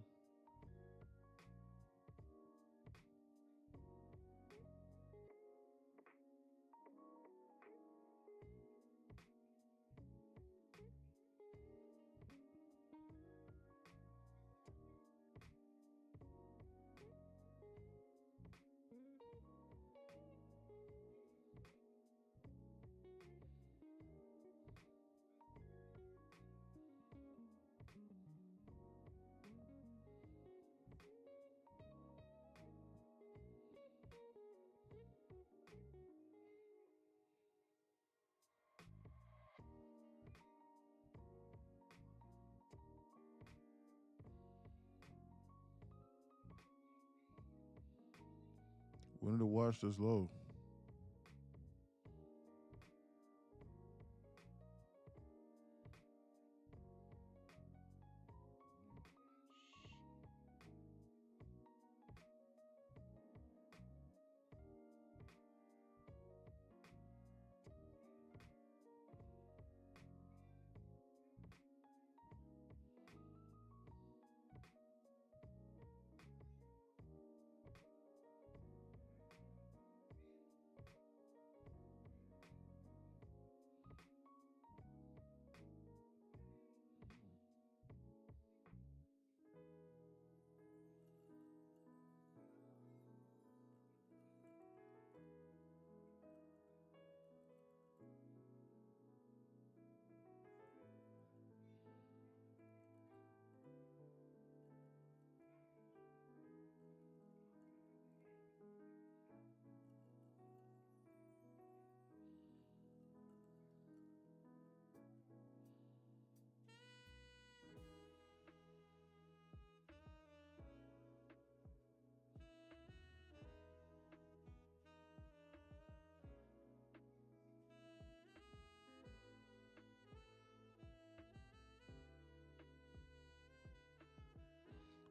We need to watch this low.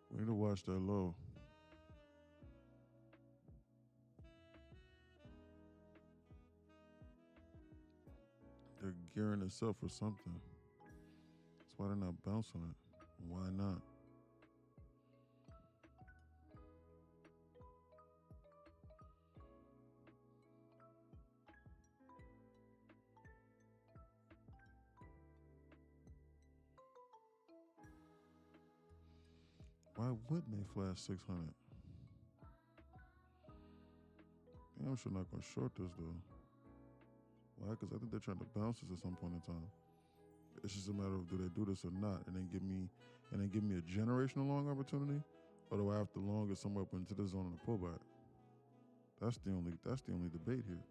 We need to watch that low. They're gearing this up for something. That's why they're not bouncing it. Why not? Why wouldn't they flash 600? I'm sure not gonna short this though. Why? Because I think they're trying to bounce this at some point in time. It's just a matter of do they do this or not, and then give me a generational long opportunity, or do I have to long it somewhere up into the zone of the pullback? That's the only debate here.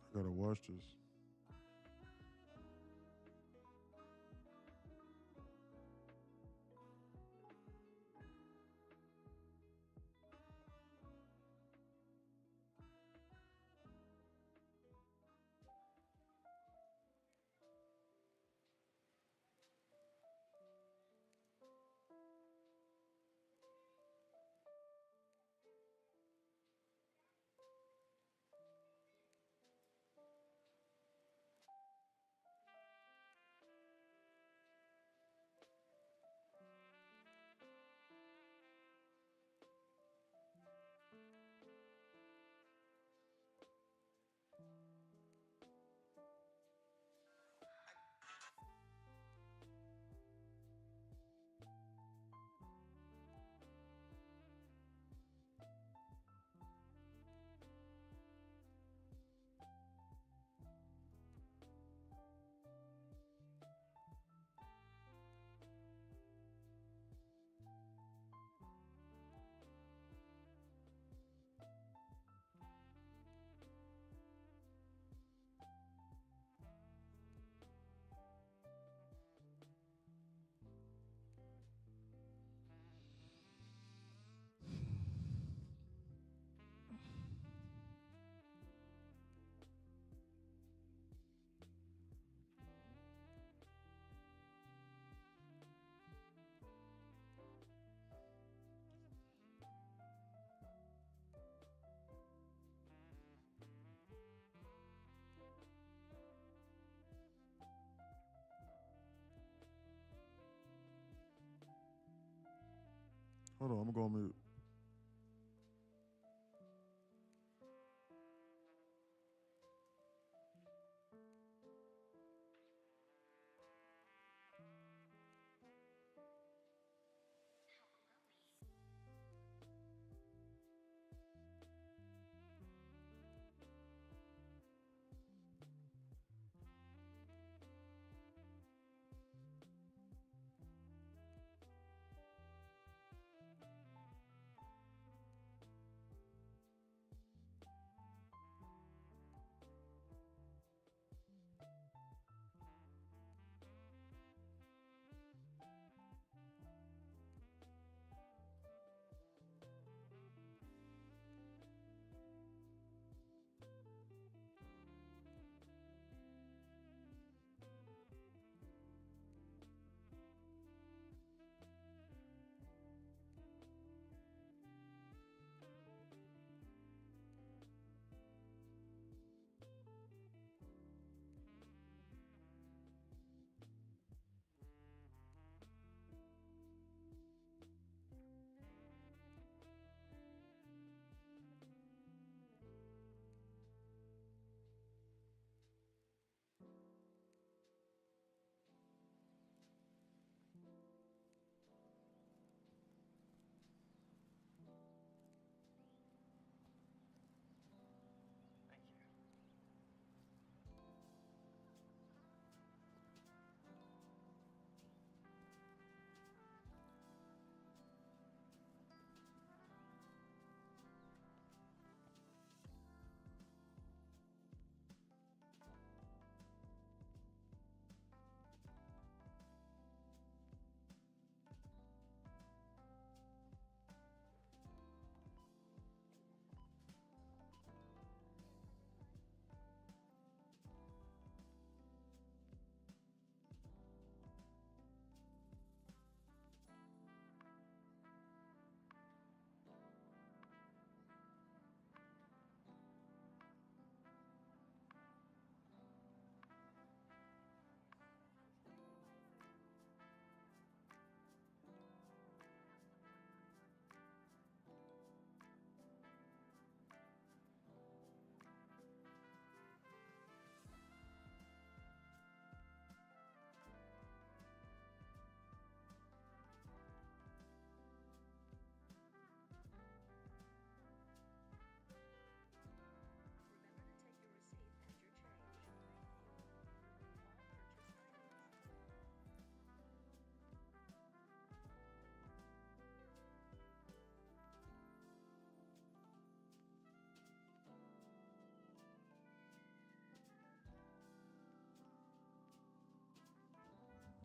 I gotta watch this. Hold on, I'm gonna go on mute.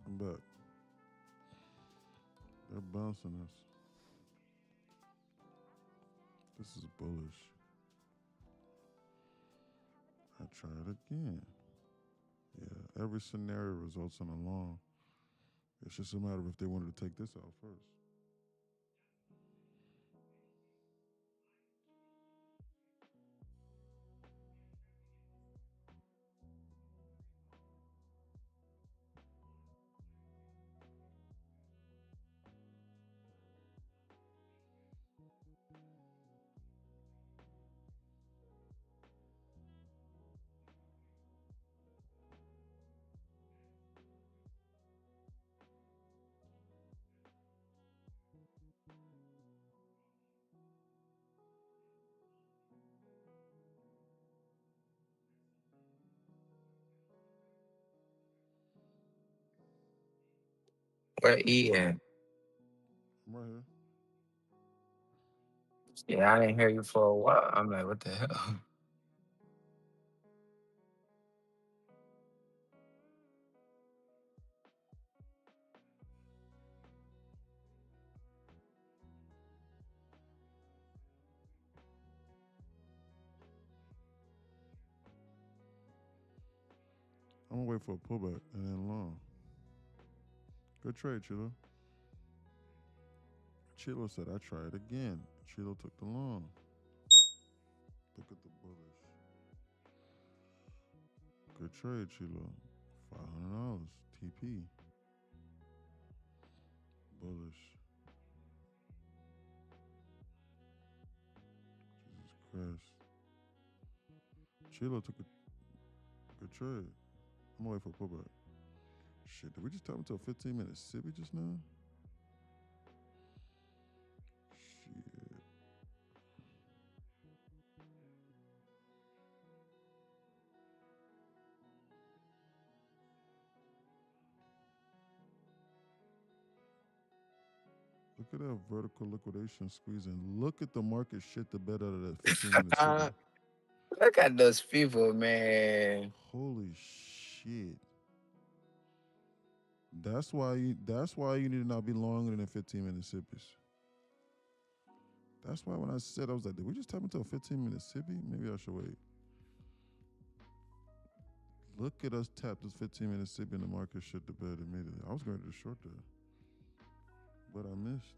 I'm back. They're bouncing us. This is bullish. I try it again. Yeah, every scenario results in a long. It's just a matter of if they wanted to take this out first. Where E at? I'm right here. Yeah, I didn't hear you for a while. I'm like, what the hell? I'm gonna wait for a pullback and then long. Good trade, Chilo. Chilo said, I try it again. Chilo took the long. Look at the bullish. Good trade, Chilo. $500. TP. Bullish. fast. Chilo took a good trade. I'm gonna wait for a pullback. Shit, did we just tap into a 15-minute sippy just now? Shit. Look at that vertical liquidation squeezing. Look at the market shit the bed out of that 15-minute sippy. Look at those people, man. Holy shit. That's why you need to not be longer than 15-minute sippies. That's why when I said, I was like, did we just tap into a 15-minute sippy? Maybe I should wait. Look at us tap this 15-minute sippy and the market shit the bed immediately. I was going to short that, but I missed.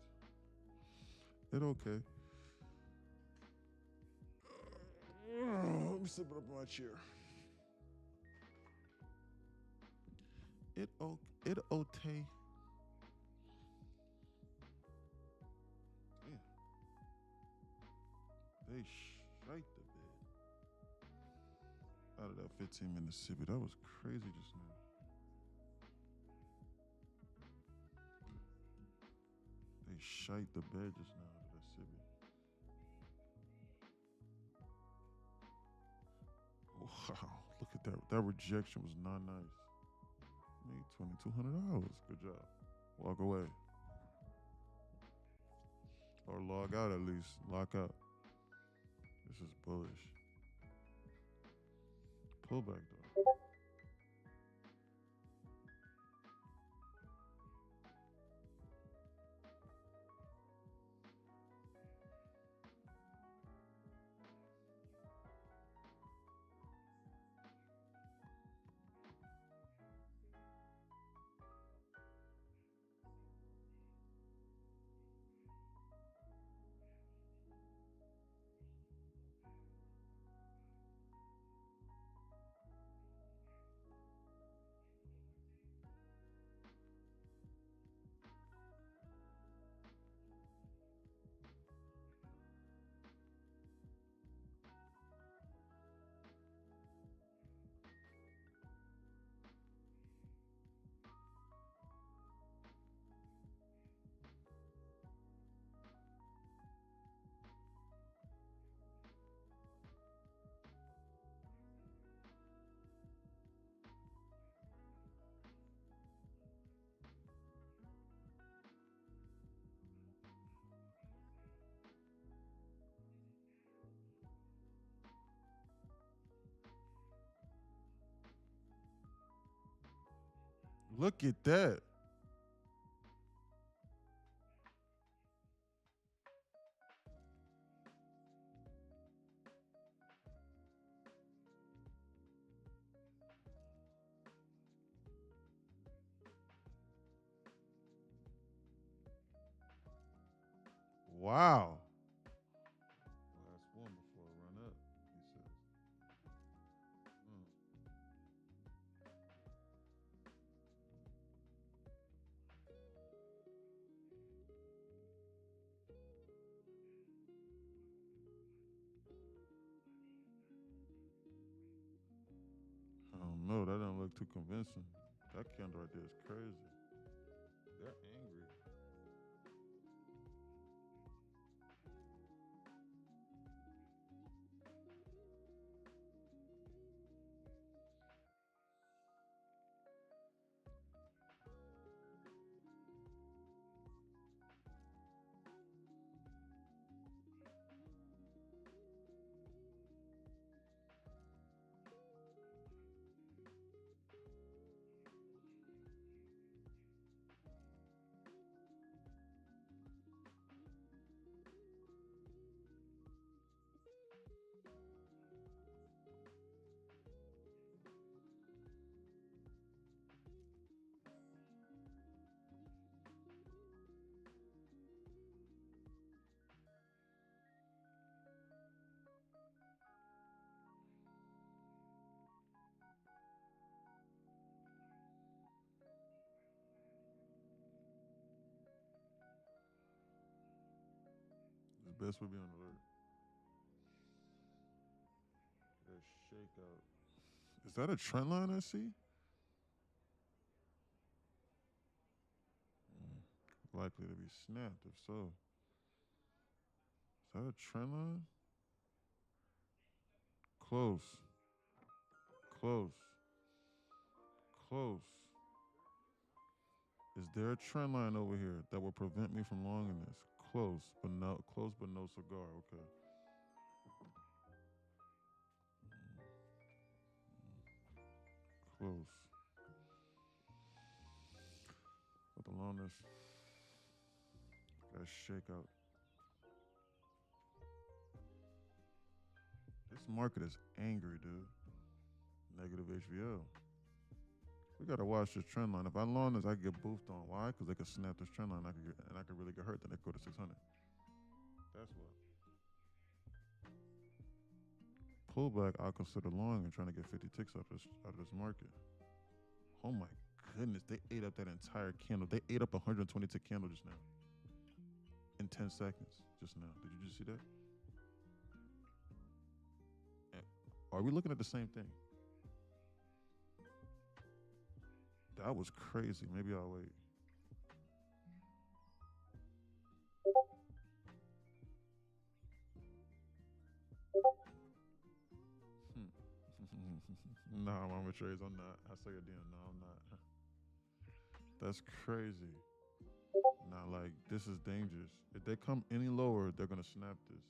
It okay. Let me sit up in my chair. It okay. Damn. They straight the bed out of that 15-minute sippy. That was crazy just now. They shite the bed just now out of that sippy. Wow, look at that. That rejection was not nice. Made $2,200. Good job. Walk away. Or log out at least. Lock out. This is bullish. Pull back though. Look at that. Wow. Last one before I run up, he says. I don't know. That doesn't look too convincing. That candle right there is crazy. They're angry. It's best we be on alert. shakeout. Is that a trend line I see? Likely to be snapped, if so. Is that a trend line? Close. Close. Close. Is there a trend line over here that will prevent me from longing this? Close, but no cigar. Okay. Close. With the longness. Gotta shake out. This market is angry, dude. Negative HVL. We gotta watch this trend line. If I long this, I get boofed on. Why? Because they could snap this trend line. I could really get hurt. Then they go to 600. That's what. Pullback, I'll consider long and trying to get 50 ticks out of this market. Oh my goodness, they ate up that entire candle. They ate up a 120 tick candle just now. In 10 seconds, just now. Did you just see that? Are we looking at the same thing? That was crazy. Maybe I'll wait. Nah, Mama Trades, I'm not. I say it then. No, I'm not. That's crazy. Nah, like, this is dangerous. If they come any lower, they're going to snap this.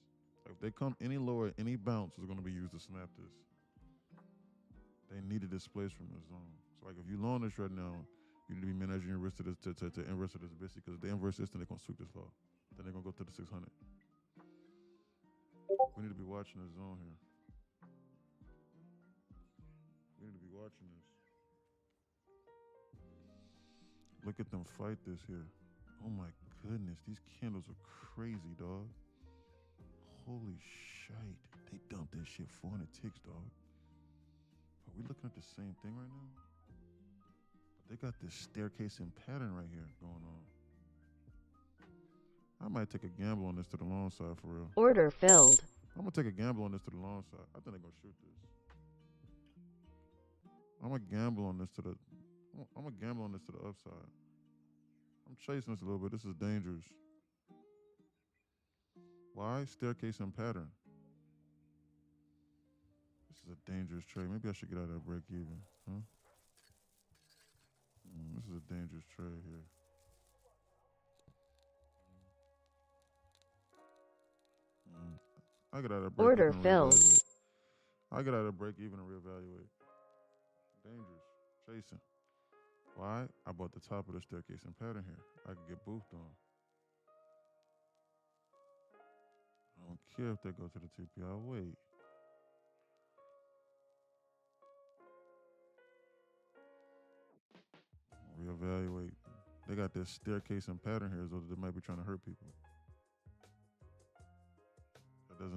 If they come any lower, any bounce is going to be used to snap this. They need to displace from the zone. So, like, if you long this right now, you need to be managing your risk to this, to inverse to this basically, because if they inverse this, then they're going to sweep this low. Then they're going to go to the 600. We need to be watching the zone here. We need to be watching this. Look at them fight this here. Oh my goodness, these candles are crazy, dog. Holy shite. They dumped that shit 400 ticks, dog. Are we looking at the same thing right now? But they got this staircase and pattern right here going on. I might take a gamble on this to the long side for real. Order filled. I'm gonna take a gamble on this to the long side. I think they're gonna shoot this. I'm gonna gamble on this to the upside. I'm chasing this a little bit. This is dangerous. Why? Staircase and pattern. This is a dangerous trade. Maybe I should get out of that break even. Huh? This is a dangerous trade here. I get out of break Order even and filled. reevaluate. I get out of break even and reevaluate. Dangerous. Chasing. Why? I bought the top of the staircase and pattern here. I could get boofed on. I don't care if they go to the TP. I'll wait. Reevaluate. They got this staircase and pattern here, so they might be trying to hurt people. That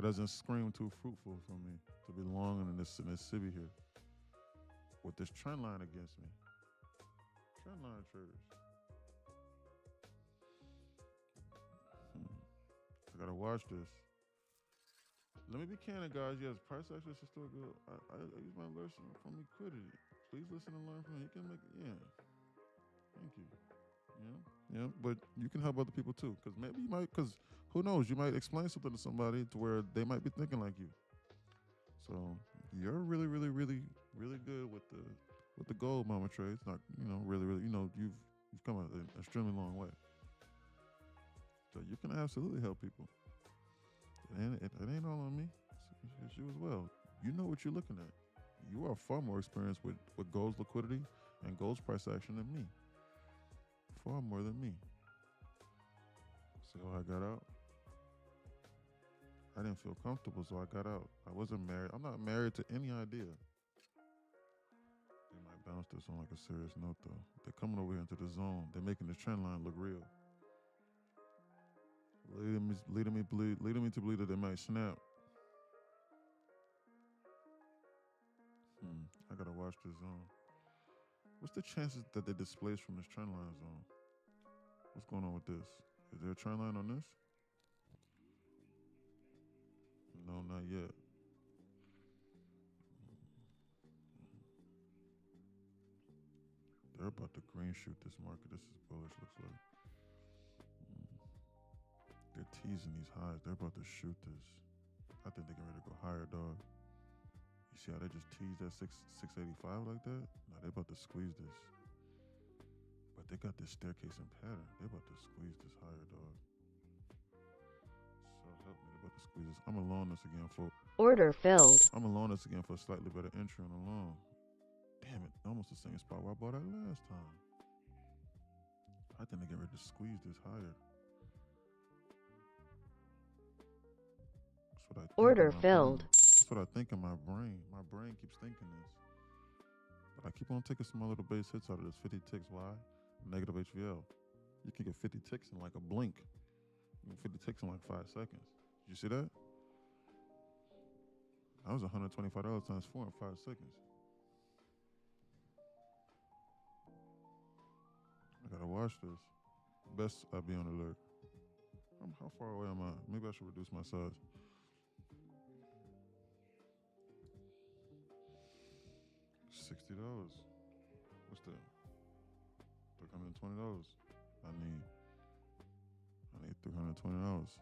doesn't scream too fruitful for me to be long in this city here. With this trend line against me. Trend line traders. I gotta watch this. Let me be candid, guys. Yes, price action is still good. I use my lesson from liquidity. Please listen and learn from me. You can make it, yeah. Thank you. Yeah, but you can help other people too. Because maybe you might, because who knows, you might explain something to somebody to where they might be thinking like you. So you're really, really, really, really good with the gold, Mama Trades. Not, really, really, you've come an extremely long way. So you can absolutely help people. And it ain't all on me. It's you as well. You know what you're looking at. You are far more experienced with gold's liquidity and gold's price action than me. Far more than me. So I got out. I didn't feel comfortable, so I got out. I wasn't married. I'm not married to any idea. They might bounce this on like a serious note, though. They're coming over here into the zone. They're making this trend line look real. Leading me to believe that they might snap. I gotta watch this zone. What's the chances that they displace from this trend line zone? What's going on with this? Is there a trend line on this? No, not yet. they're about to green shoot this market. This is bullish, looks like. They're teasing these highs. They're about to shoot this. I think they're ready to go higher, dog. You see how they just teased that 685 like that? Now they're about to squeeze this. But they got this staircase and pattern. They're about to squeeze this higher, dog. So help me, they're about to squeeze this. I'm gonna long this again for order filled. I'm gonna long this again for a slightly better entry on the long. Damn it, almost the same spot where I bought it last time. I think they get ready to squeeze this higher. That's what I think. Order filled. That's what I think in my brain. My brain keeps thinking this. But I keep on taking small little base hits out of this. 50 ticks. Why? Negative HVL. You can get 50 ticks in like a blink. You can 50 ticks in like 5 seconds. Did you see that? That was $125 times 4 in 5 seconds. I gotta watch this. Best I be on alert. How far away am I? Maybe I should reduce my size. $60. What's that? $320. I need $320.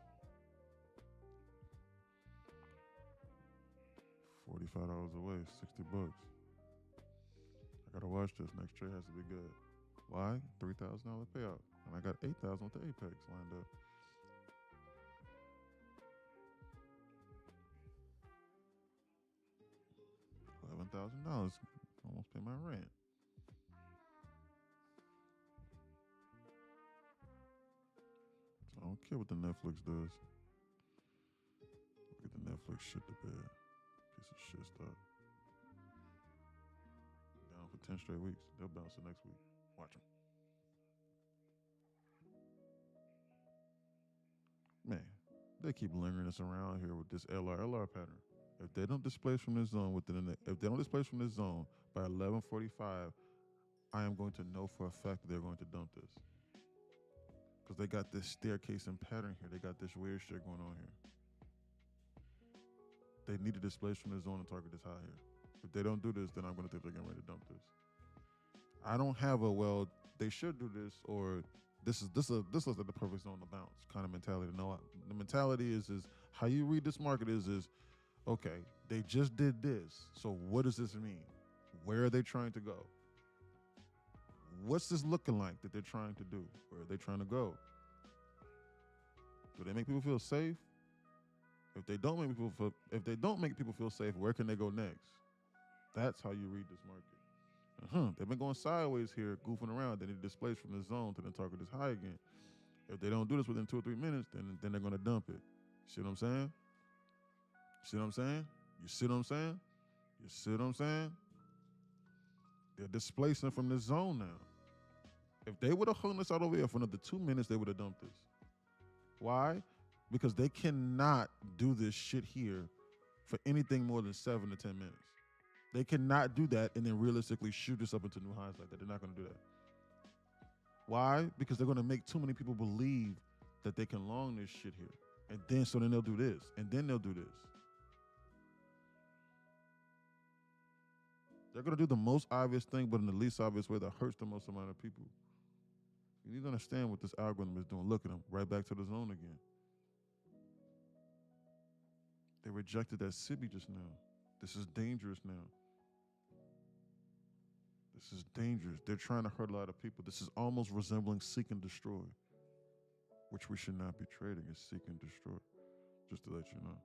$45 away, $60. I gotta watch this. Next trade has to be good. Why? $3,000 payout. And I got $8,000 with the Apex lined up. $11,000. Almost pay my rent. So I don't care what the Netflix does. Look at the Netflix shit to bed. Piece of shit stuff. Down for 10 straight weeks. They'll bounce it next week. Watch them. Man, they keep lingering us around here with this LR pattern. If they don't displace from this zone by 11:45, I am going to know for a fact that they're going to dump this. Because they got this staircase and pattern here. They got this weird shit going on here. They need to displace from this zone and target this high here. If they don't do this, then I'm going to think they're getting ready to dump this. I don't have a, well, they should do this, or this looks like the perfect zone to bounce kind of mentality. No, the mentality is how you read this market is okay, they just did this. So what does this mean? Where are they trying to go? What's this looking like that they're trying to do? Where are they trying to go? Do they make people feel safe? If they don't make people feel safe, where can they go next? That's how you read this market. They've been going sideways here, goofing around. They need to displace from this zone to then target this high again. If they don't do this within 2 or 3 minutes, then they're going to dump it. See what I'm saying? See what I'm saying? You see what I'm saying? You see what I'm saying? They're displacing from this zone now. If they would have hung this out over here for another 2 minutes, they would have dumped this. Why? Because they cannot do this shit here for anything more than 7 to 10 minutes. They cannot do that and then realistically shoot this up into new highs like that. They're not going to do that. Why? Because they're going to make too many people believe that they can long this shit here. And then they'll do this. And then they'll do this. They're going to do the most obvious thing, but in the least obvious way that hurts the most amount of people. You need to understand what this algorithm is doing. Look at them, right back to the zone again. They rejected that SIBI just now. This is dangerous now. This is dangerous. They're trying to hurt a lot of people. This is almost resembling seek and destroy, which we should not be trading. It's seek and destroy, just to let you know.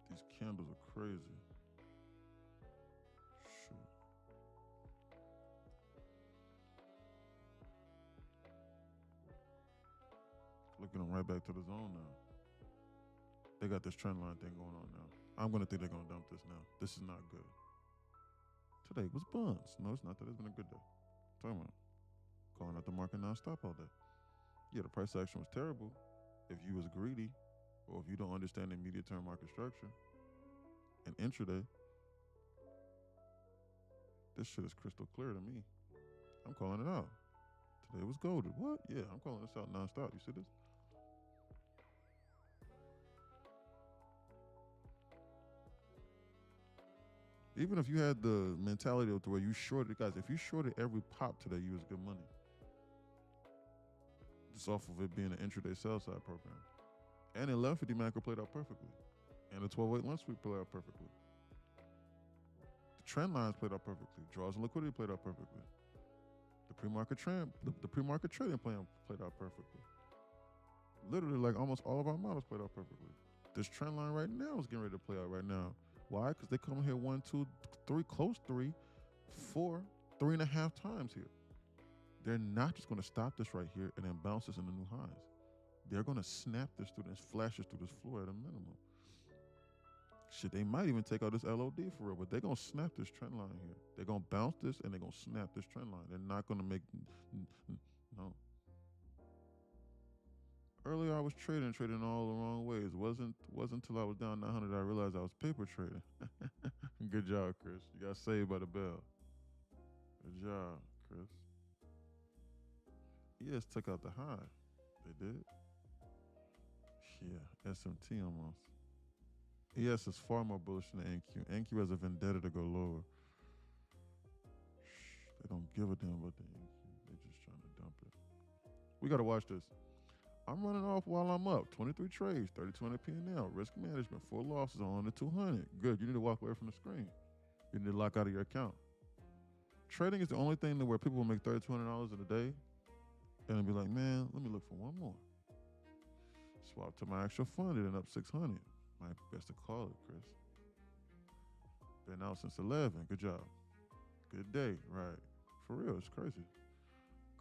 These candles are crazy. Shoot. Look at them right back to the zone now. They got this trend line thing going on now. I'm going to think they're going to dump this now. This is not good. Today was buns. No, it's not. That has been a good day. Talking about calling out the market nonstop all day. Yeah, the price action was terrible. If you was greedy, or if you don't understand the immediate term market structure and intraday, this shit is crystal clear to me. I'm calling it out. Today was golden. What? Yeah, I'm calling this out nonstop. You see this? Even if you had the mentality of the way you shorted, guys, if you shorted every pop today, you was good money. Just off of it being an intraday sell side program. And the 1150 macro played out perfectly. And the 12-8 lunch sweep played out perfectly. The trend lines played out perfectly. Draws and liquidity played out perfectly. The pre-market trend, the pre-market trading plan played out perfectly. Literally, like almost all of our models played out perfectly. This trend line right now is getting ready to play out right now. Why? Because they come here 1, 2, 3, close 3, 4, 3.5 times here. They're not just going to stop this right here and then bounce this into new highs. They're going to snap this through this, flash this through this floor at a minimum. Shit, they might even take out this LOD for real, but they're going to snap this trend line here. They're going to bounce this and they're going to snap this trend line. They're not going to make, no. Earlier I was trading all the wrong ways. Wasn't until I was down 900 I realized I was paper trading. Good job, Chris. You got saved by the bell. Good job, Chris. ES took out the high. They did. Yeah, SMT almost. ES is far more bullish than NQ. NQ has a vendetta to go lower. They don't give a damn about the NQ. They're just trying to dump it. We got to watch this. I'm running off while I'm up. 23 trades, 3200 P&L. Risk management, 4 losses on the 200. Good. You need to walk away from the screen. You need to lock out of your account. Trading is the only thing where people will make $3,200 in a day and be like, man, let me look for one more. Swap to my actual fund, it ended up 600. Might be best to call it, Chris. Been out since 11. Good job. Good day, right? For real, it's crazy.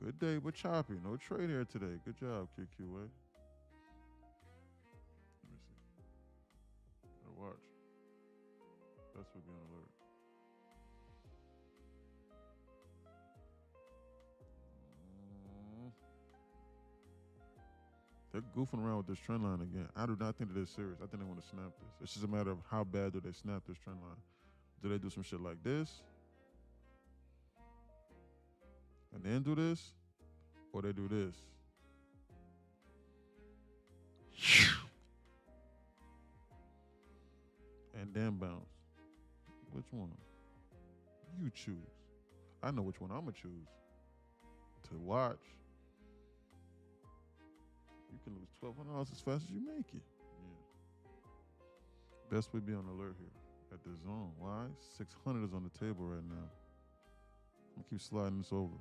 Good day, but choppy. No trade here today. Good job, QQA. Let me see. Gotta watch. That's what be on alert. They're goofing around with this trend line again. I do not think that they're serious. I think they want to snap this. It's just a matter of how bad do they snap this trend line. Do they do some shit like this? And then do this? Or they do this? And then bounce. Which one? You choose. I know which one I'm going to choose. To watch. You can lose $1,200 as fast as you make it. Yeah. Best we be on alert here at the zone. Why? 600 is on the table right now. I'm gonna keep sliding this over.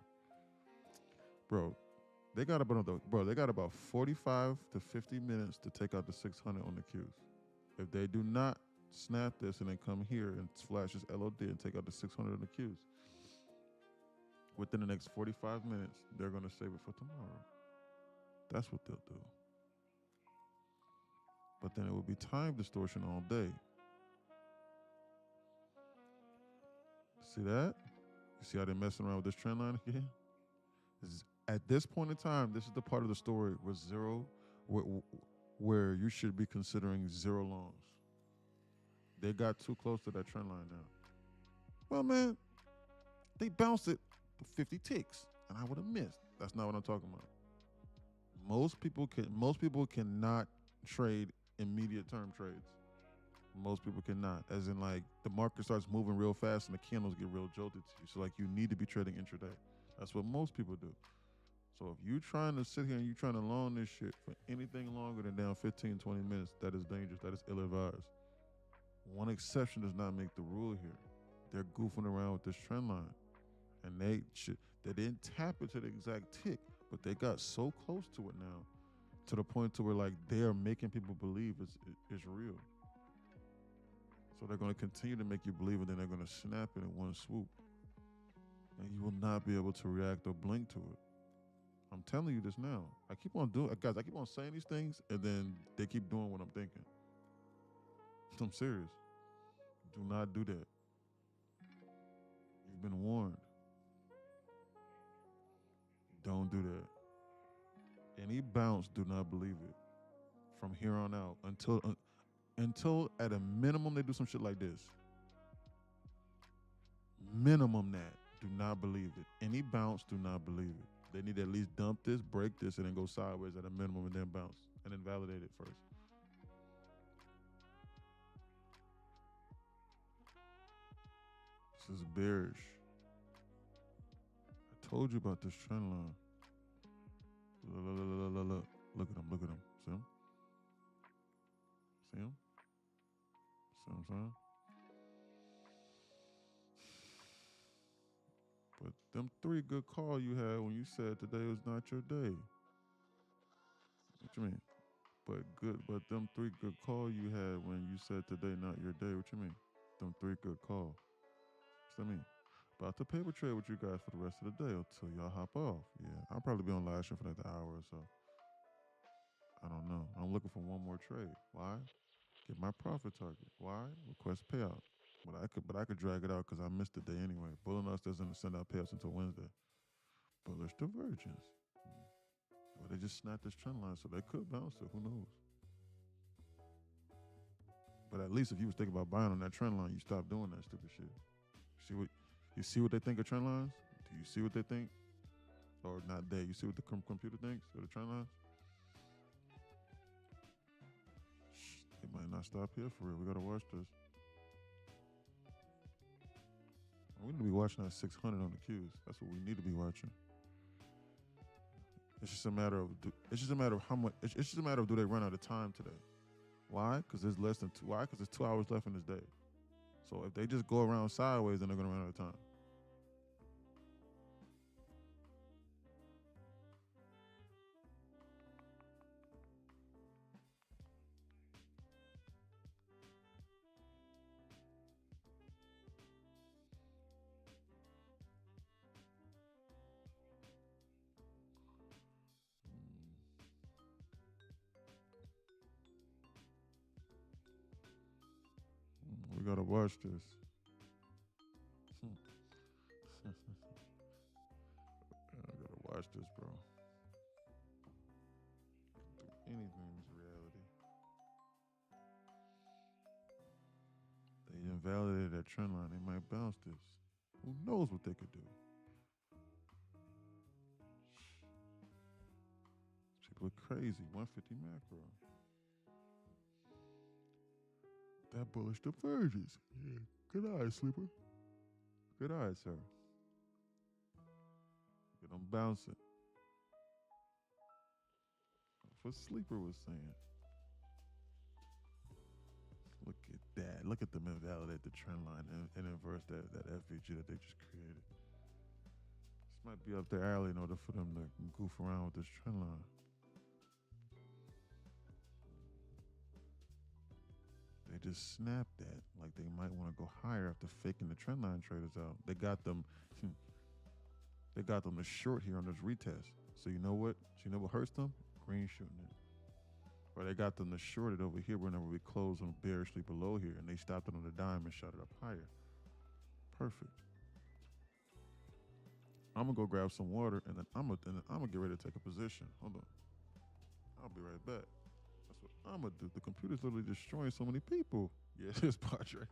Bro, they got about 45 to 50 minutes to take out the 600 on the Qs. If they do not snap this and then come here and flash this LOD and take out the 600 on the Qs, within the next 45 minutes, they're gonna save it for tomorrow. That's what they'll do. But then it will be time distortion all day. See that? You see how they're messing around with this trend line again? At this point in time, this is the part of the story where you should be considering zero longs. They got too close to that trend line now. Well, man, they bounced it for 50 ticks, and I would have missed. That's not what I'm talking about. Most people cannot trade immediate term trades. Most people cannot. As in, like, the market starts moving real fast and the candles get real jolted to you. So, like, you need to be trading intraday. That's what most people do. So if you're trying to sit here and you're trying to long this shit for anything longer than down 15, 20 minutes, that is dangerous. That is ill-advised. One exception does not make the rule here. They're goofing around with this trend line. And they didn't tap it to the exact tick, but they got so close to it now, to the point to where, like, they are making people believe it's real. So they're going to continue to make you believe, and then they're going to snap it in one swoop. And you will not be able to react or blink to it. I'm telling you this now. I keep on saying these things, and then they keep doing what I'm thinking. I'm serious. Do not do that. don't do that. Any bounce, do not believe it. From here on out, until at a minimum they do some shit like this. Minimum that. Do not believe it. Any bounce, do not believe it. They need to at least dump this, break this, and then go sideways at a minimum and then bounce. And then validate it first. This is bearish. I told you about this trend line. Look at him, look at him. See him? See him? See what I'm saying? But them 3 good calls you had when you said today was not your day. What you mean? But them 3 good calls you had when you said today not your day. What you mean? Them 3 good calls. What's that mean? About to paper trade with you guys for the rest of the day until y'all hop off. Yeah, I'll probably be on live stream for like an hour or so. I don't know. I'm looking for one more trade. Why? Get my profit target. Why? Request payout. But I could drag it out because I missed the day anyway. Bull and Us doesn't send out payouts until Wednesday. Bullish divergence. Well, they just snapped this trend line, so they could bounce it. Who knows? But at least if you was thinking about buying on that trend line, you stop doing that stupid shit. You see what they think of trend lines? Do you see what they think? Or not they? You see what the computer thinks of the trend lines? It might not stop here for real. We gotta watch this. We need to be watching that 600 on the Qs. That's what we need to be watching. It's just a matter of how much. It's just a matter of do they run out of time today? Why? Because there's less than 2. Why? Because there's 2 hours left in this day. So if they just go around sideways, then they're gonna run out of time. We gotta watch this. I gotta watch this, bro. Do anything is reality. They invalidated that trend line. They might bounce this. Who knows what they could do? People are crazy. 150 macro. That bullish divergence. Yeah. Good eye, sleeper. Good eye, sir. Get them bouncing. That's what Sleeper was saying. Look at that. Look at them invalidate the trend line and inverse that FVG that they just created. This might be up their alley in order for them to goof around with this trend line. They just snapped that like they might want to go higher after faking the trend line traders out. They got them to short here on this retest. So you know what? Hurts them? Green shooting it. Or they got them to short it over here whenever we close them bearishly below here, and they stopped it on the dime and shot it up higher. Perfect. I'm gonna go grab some water and then I'm gonna get ready to take a position. Hold on. I'll be right back. That's what I'm gonna do. The computer's literally destroying so many people. Yeah, it's Padre.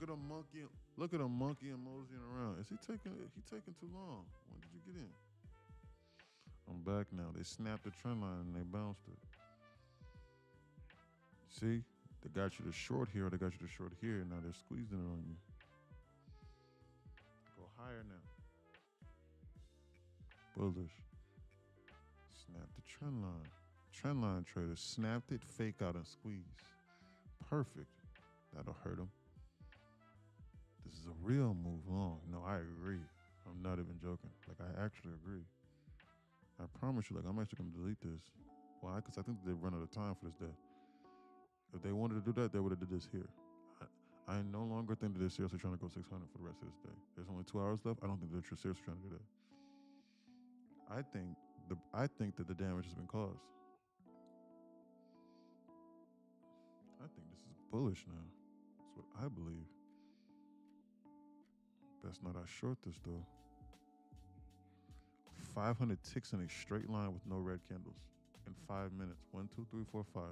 Look at a monkey. Look at a monkey and moseying around. Is he taking? He taking too long? When did you get in? I'm back now. They snapped the trend line and they bounced it. See, they got you the short here. They got you the short here. Now they're squeezing it on you. Go higher now. Bullish. Snap the trend line. Trend line trader snapped it, fake out and squeeze. Perfect. That'll hurt him. This is a real move long. No, I agree. I'm not even joking. Like, I actually agree. I promise you, like, I'm actually going to delete this. Why? Because I think they've run out of time for this day. If they wanted to do that, they would have did this here. I no longer think that they're seriously trying to go 600 for the rest of this day. There's only 2 hours left. I don't think they're seriously trying to do that. I think that the damage has been caused. I think this is bullish now. That's what I believe. Best not I short this though. 500 ticks in a straight line with no red candles in 5 minutes. 1, 2, 3, 4, 5.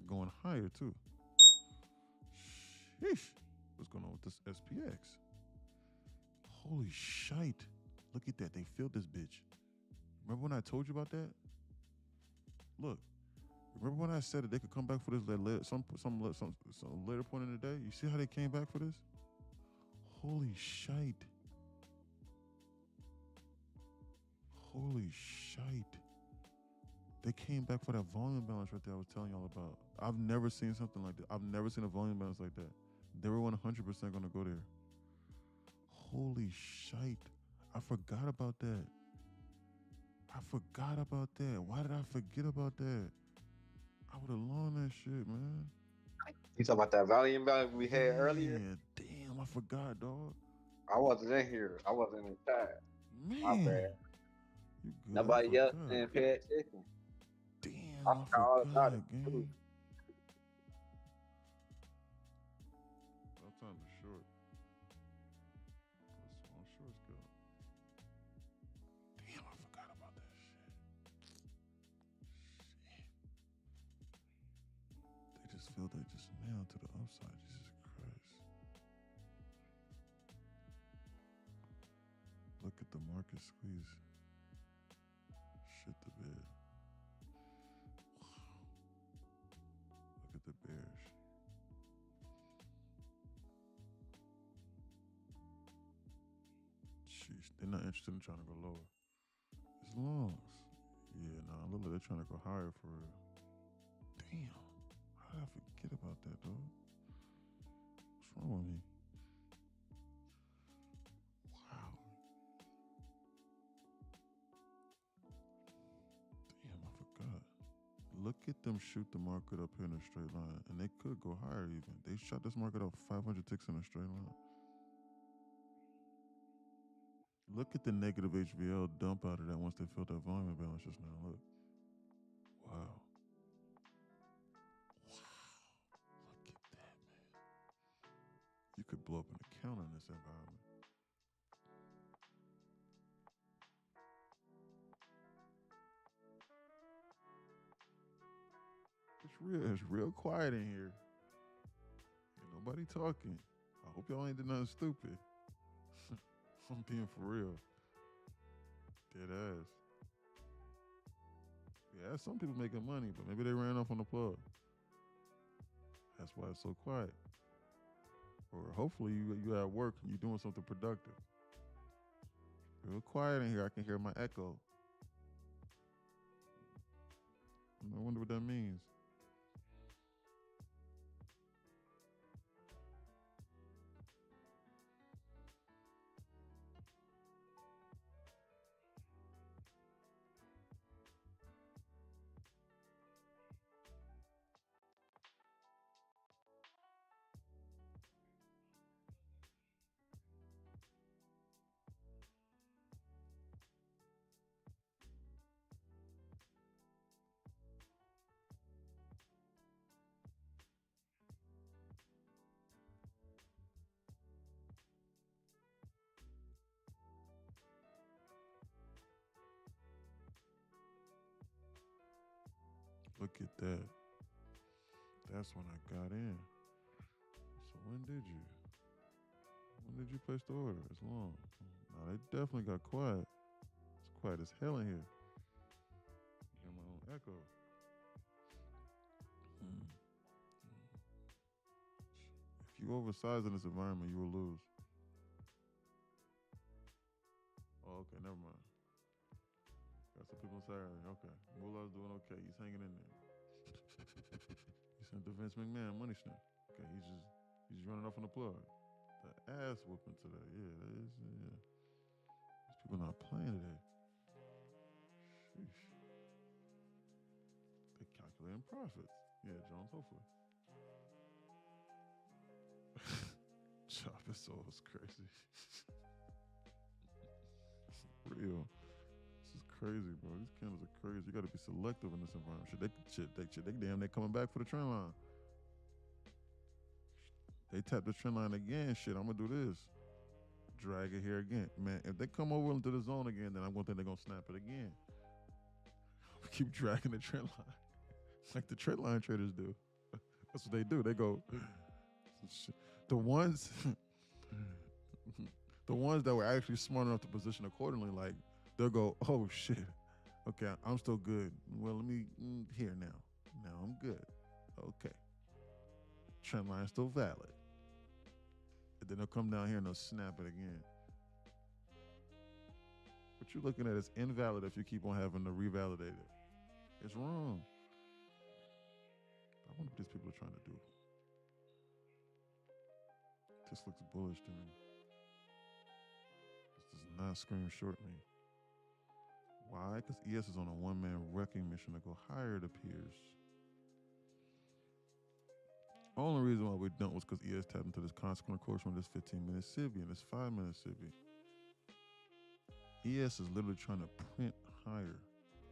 Going higher too. Sheesh. What's going on with this SPX? Holy shite. Look at that. They filled this bitch. Remember when I told you about that? Look. Remember when I said that they could come back for this some later point in the day? You see how they came back for this? Holy shite. Holy shite. They came back for that volume balance right there I was telling y'all about. I've never seen something like that. I've never seen a volume balance like that. They were 100% going to go there. Holy shite. I forgot about that. Why did I forget about that? I would have loaned that shit, man. You talking about that volume balance we had earlier? Damn, I forgot, dog. I wasn't in here. I wasn't in the chat. Man. My bad. You good? Nobody else didn't pay attention. Damn, I forgot all about it. Gang. Sometimes it's short. That's all shorts go. Damn, I forgot about that shit. They just feel they just nailed to the upside. Jesus Christ. Look at the market squeeze. Shit the bed. Wow. Look at the bears. Sheesh, they're not interested in trying to go lower. It's longs. Yeah, nah, look, they're trying to go higher for real. Damn. How did I forget about that, dog? What's wrong with me? Wow. Damn, I forgot. Look at them shoot the market up here in a straight line, and they could go higher even. They shot this market up 500 ticks in a straight line. Look at the negative HVL dump out of that once they filled that volume balance just now. Look. Wow. Look at that, man. You could blow up an account in this environment. It's real quiet in here. Ain't nobody talking. I hope y'all ain't did nothing stupid. I'm being for real. Dead ass. Yeah, some people making money, but maybe they ran off on the plug. That's why it's so quiet. Or hopefully you at work and you're doing something productive. Real quiet in here. I can hear my echo. I wonder what that means. Look at that. That's when I got in. So when did you? When did you place the order? It's long. No, they definitely got quiet. It's quiet as hell in here. I hear my own echo. If you oversize in this environment, you will lose. Oh, okay, never mind. Got some people Saturday. Okay. Mullah's doing okay. He's hanging in there. He sent the Vince McMahon money snap. Okay, he's running off on the plug. The ass whooping today. Yeah, that is. Yeah. These people not playing today. Sheesh. They calculating profits. Yeah, Jones, hopefully. Chop his soul is crazy. Real. This is crazy, bro. These candles are crazy. You got to be selective in this environment. They damn, they coming back for the trend line. They tap the trend line again. Shit, I'm gonna do this. Drag it here again, man. If they come over into the zone again, then I'm gonna think they're gonna snap it again. Keep dragging the trend line, like the trend line traders do. That's what they do. They go. The ones, the ones that were actually smart enough to position accordingly, like they'll go, oh shit, okay, I'm still good. Well, let me here now. Now I'm good. Okay, trend line still valid. And then they'll come down here and they'll snap it again. What you're looking at is invalid if you keep on having to revalidate it. It's wrong. I wonder what these people are trying to do. This looks bullish to me. This does not scream short me. Why? Because ES is on a one-man wrecking mission to go higher, it appears. Only reason why we don't was because ES tapped into this consequent course from this 15-minute SIBI and this 5-minute SIBI. ES is literally trying to print higher.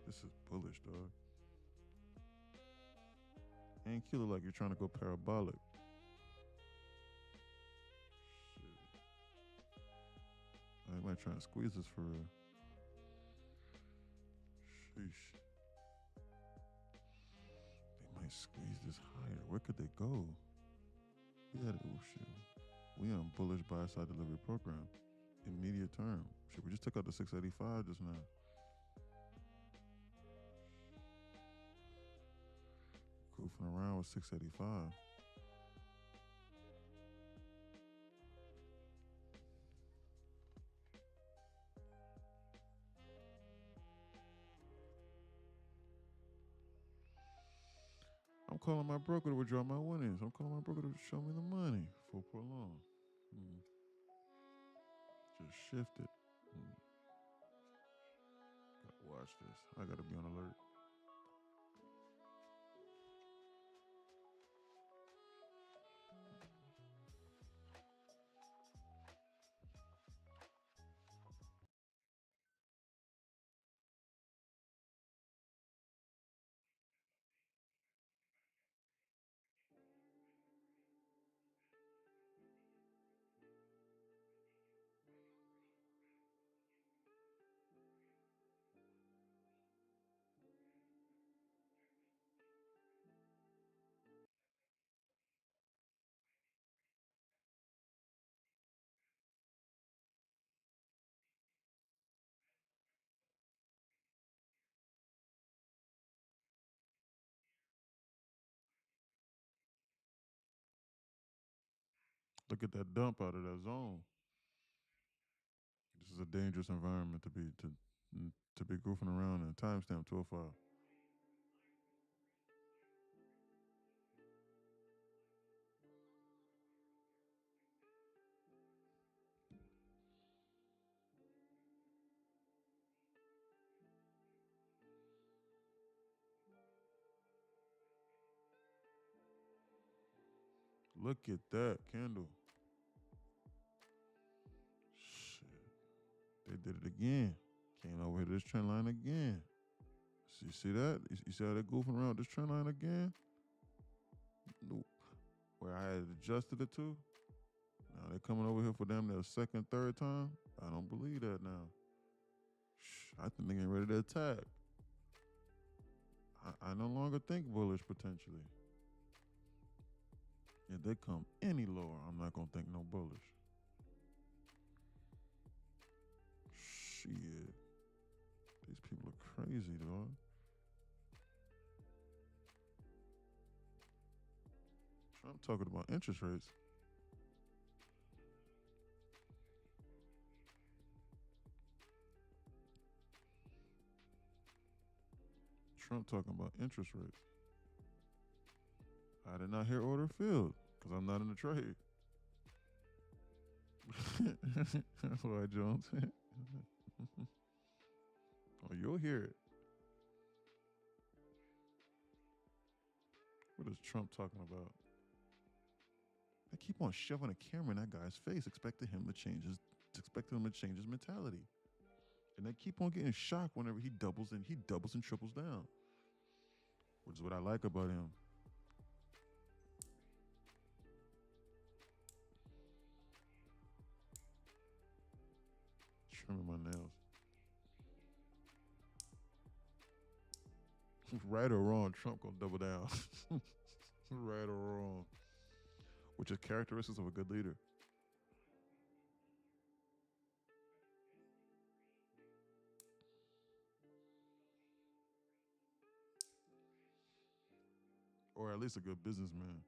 This is bullish, dog. Ain't killer like you're trying to go parabolic. Shit. I might try and squeeze this for real. Sheesh. They might squeeze this higher. Where could they go? We had oh shit. We on bullish buy side delivery program. Immediate term. Shit, we just took out the 685 just now. Goofing around with 685. I'm calling my broker to withdraw my winnings. I'm calling my broker to show me the money for prolong. Just shift it. Gotta watch this. I gotta be on alert. Look at that dump out of that zone. This is a dangerous environment to be goofing around in. Timestamp 205. Look at that candle. Shit. They did it again. Came over here to this trend line again. So you see that? You see how they're goofing around this trend line again? Nope. Where I had adjusted it to. Now they're coming over here for them their second, third time. I don't believe that now. I think they're getting ready to attack. I no longer think bullish potentially. If they come any lower, I'm not gonna think no bullish. Shit. These people are crazy, dog. Trump talking about interest rates. Trump talking about interest rates. I did not hear order filled because I'm not in the trade. Why, Jones? Oh, you'll hear it. What is Trump talking about? They keep on shoving a camera in that guy's face, expecting him to change his mentality. And they keep on getting shocked whenever he doubles and triples down. Which is what I like about him. Trimming my nails. Right or wrong, Trump gonna double down. Right or wrong. Which is characteristics of a good leader. Or at least a good businessman.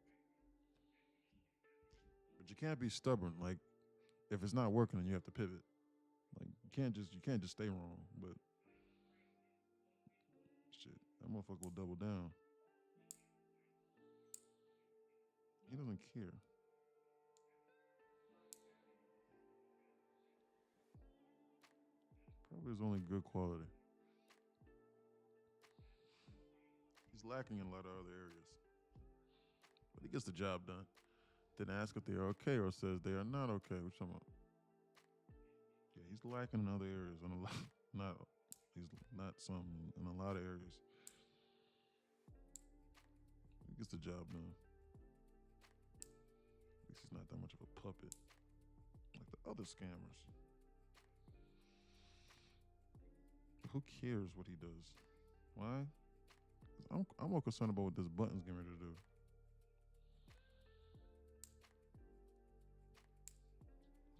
But you can't be stubborn. Like, if it's not working, then you have to pivot. Like, you can't just stay wrong. But shit, that motherfucker will double down. He doesn't care. Probably his only good quality. He's lacking in a lot of other areas. But he gets the job done. Then ask if they are okay or says they are not okay. Which I'm about. Yeah, he's lacking in other areas. And a lot, he's not some in a lot of areas. He gets the job done. At least he's not that much of a puppet like the other scammers. Who cares what he does? Why? I'm more concerned about what this button's getting ready to do.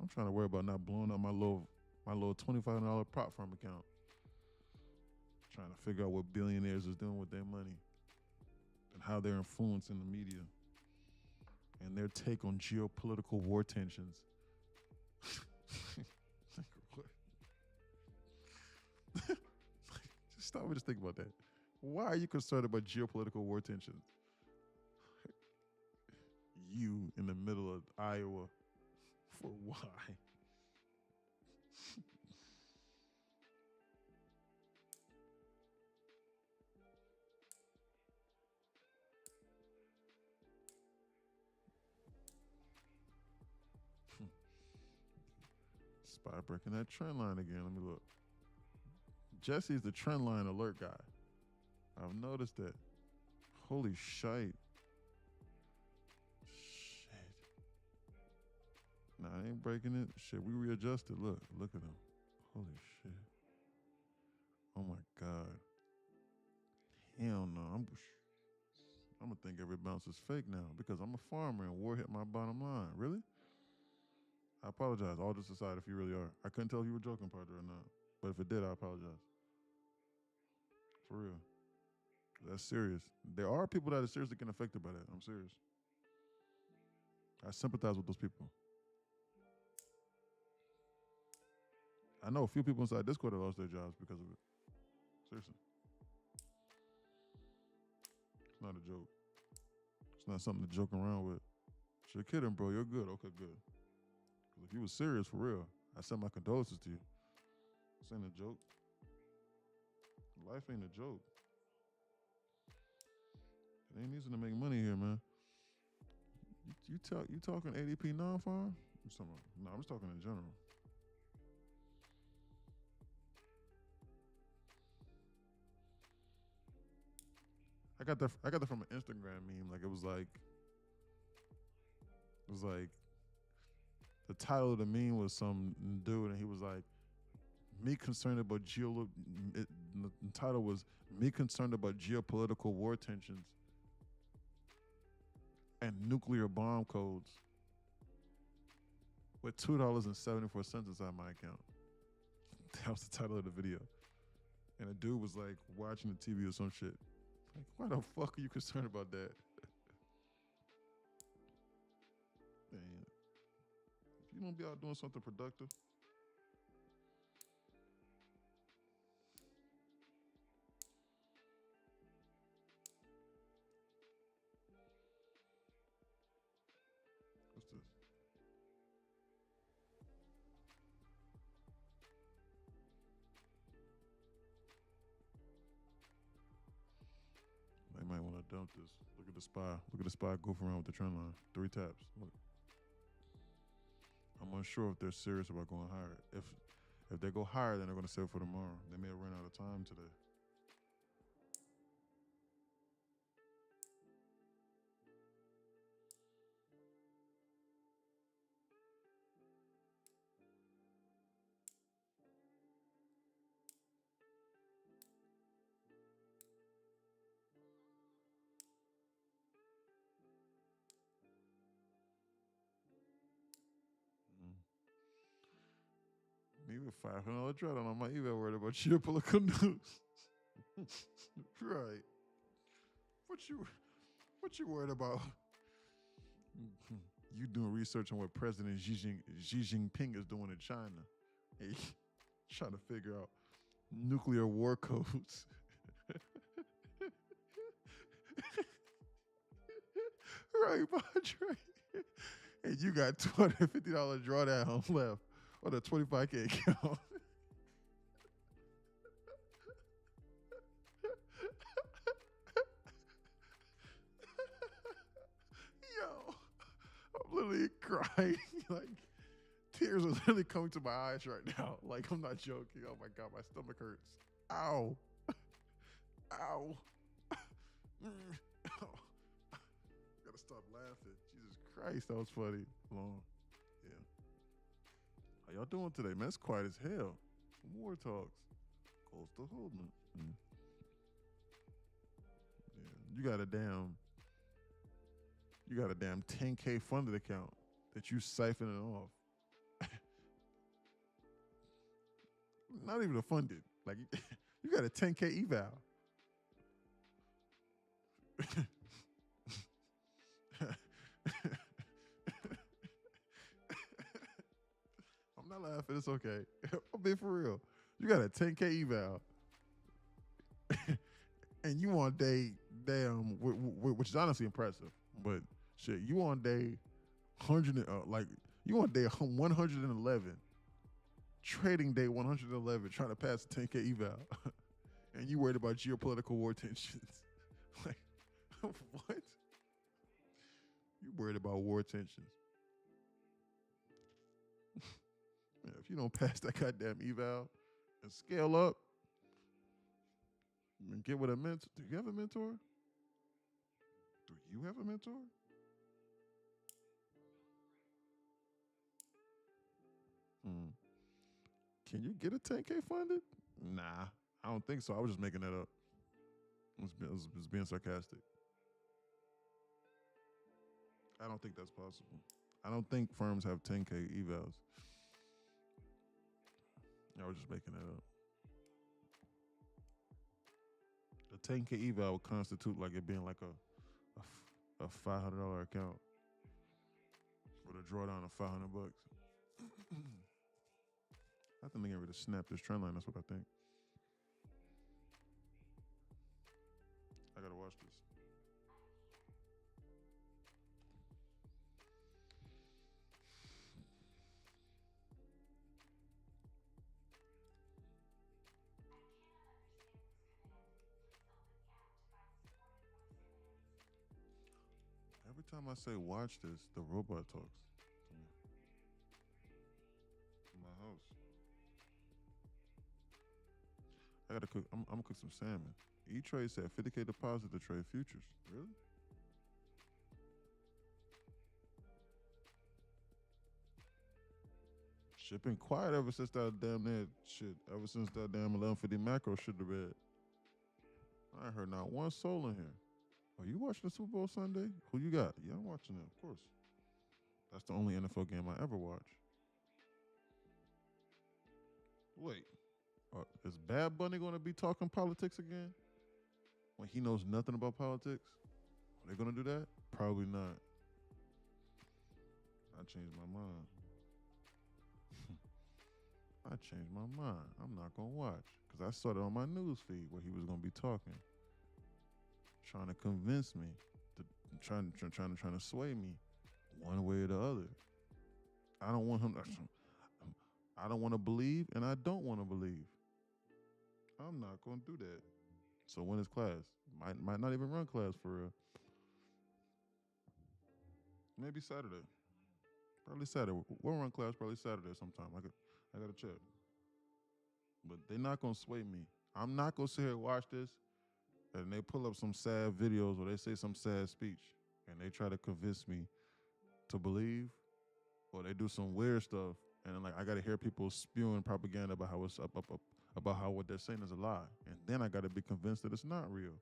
I'm trying to worry about not blowing up my little $25 prop firm account. Trying to figure out what billionaires is doing with their money and how they're influencing the media and their take on geopolitical war tensions. Just stop and just think about that. Why are you concerned about geopolitical war tensions? You in the middle of Iowa. For why? Spy breaking that trend line again. Let me look. Jesse's the trend line alert guy. I've noticed that. Holy shite. Nah, I ain't breaking it. Shit, we readjusted. Look at him. Holy shit. Oh my God. Hell no. I'm gonna think every bounce is fake now because I'm a farmer and war hit my bottom line. Really? I apologize. All just aside if you really are. I couldn't tell if you were joking, partner, or not. But if it did, I apologize. For real. That's serious. There are people that are seriously getting affected by that. I'm serious. I sympathize with those people. I know a few people inside Discord that lost their jobs because of it. Seriously. It's not a joke. It's not something to joke around with. You're kidding, bro. You're good. Okay, good. Because if you were serious for real, I send my condolences to you. This ain't a joke. Life ain't a joke. It ain't easy to make money here, man. You talking ADP non-farm? No, I'm just talking in general. I got that from an Instagram meme. Like it was like the title of the meme was some dude and he was like, me concerned about the title was me concerned about geopolitical war tensions. and nuclear bomb codes with $2.74 inside my account. That was the title of the video. And a dude was like watching the TV or some shit. Like, why the fuck are you concerned about that? Man, if you don't be out doing something productive, what's this? They might want to dump this. Look at the spy. Look at the spy goofing around with the trend line. 3 taps. Look. I'm unsure if they're serious about going higher. If they go higher, then they're going to sell for tomorrow. They may have run out of time today. Me with $500 drawdown on my eBay worried about geopolitical news. Right. What you worried about? You doing research on what President Xi Jinping is doing in China. Hey, trying to figure out nuclear war codes. Right, Padre. And you got $250 drawdown left on a 25K account. Yo, I'm literally crying. Like, tears are literally coming to my eyes right now. Like, I'm not joking. Oh my God, my stomach hurts. Ow. Ow. Oh. Gotta stop laughing. Jesus Christ, that was funny. Long. Yeah. How y'all doing today, man? It's quiet as hell. Some war talks. Coastal holding. Yeah. You got a damn 10K funded account that you siphoning off. Not even a funded. Like, you got a 10K eval. I'm not laughing. It's okay. I'm being for real. You got a 10K eval, and you on day damn, which is honestly impressive. But shit, you on day 100, you on day 111, trading day 111, trying to pass a 10K eval, and you worried about geopolitical war tensions. Like, what? You worried about war tensions? Man, if you don't pass that goddamn eval and scale up and get with a mentor. Do you have a mentor? Do you have a mentor? Can you get a 10K funded? Nah, I don't think so. I was just making that up. I was being sarcastic. I don't think that's possible. I don't think firms have 10K evals. I was just making that up. A 10K eval would constitute like it being like a $500 account with a drawdown of $500. I think they're getting ready to snap this trend line. That's what I think. I gotta watch this. Every time I say watch this, the robot talks to me. In my house. I gotta cook. I'm gonna cook some salmon. E-Trade said 50K deposit to trade futures. Really? Shit been quiet ever since that damn that shit. Ever since that damn 1150 macro shit the bed. I ain't heard not one soul in here. Are you watching the Super Bowl Sunday? Who you got? Yeah, I'm watching it, of course. That's the only NFL game I ever watch. Wait, is Bad Bunny going to be talking politics again? When he knows nothing about politics? Are they going to do that? Probably not. I changed my mind. I changed my mind. I'm not going to watch. Because I saw it on my news feed where he was going to be talking. Trying to convince me. Trying to sway me one way or the other. I don't want him. I don't want to believe, and I don't want to believe. I'm not going to do that. So when is class? Might not even run class for real. Maybe Saturday. Probably Saturday. We'll run class probably Saturday sometime. I got to check. But they're not going to sway me. I'm not going to sit here and watch this, and they pull up some sad videos or they say some sad speech, and they try to convince me to believe, or they do some weird stuff, and then, like, I got to hear people spewing propaganda about how it's about how what they're saying is a lie, and then I got to be convinced that it's not real,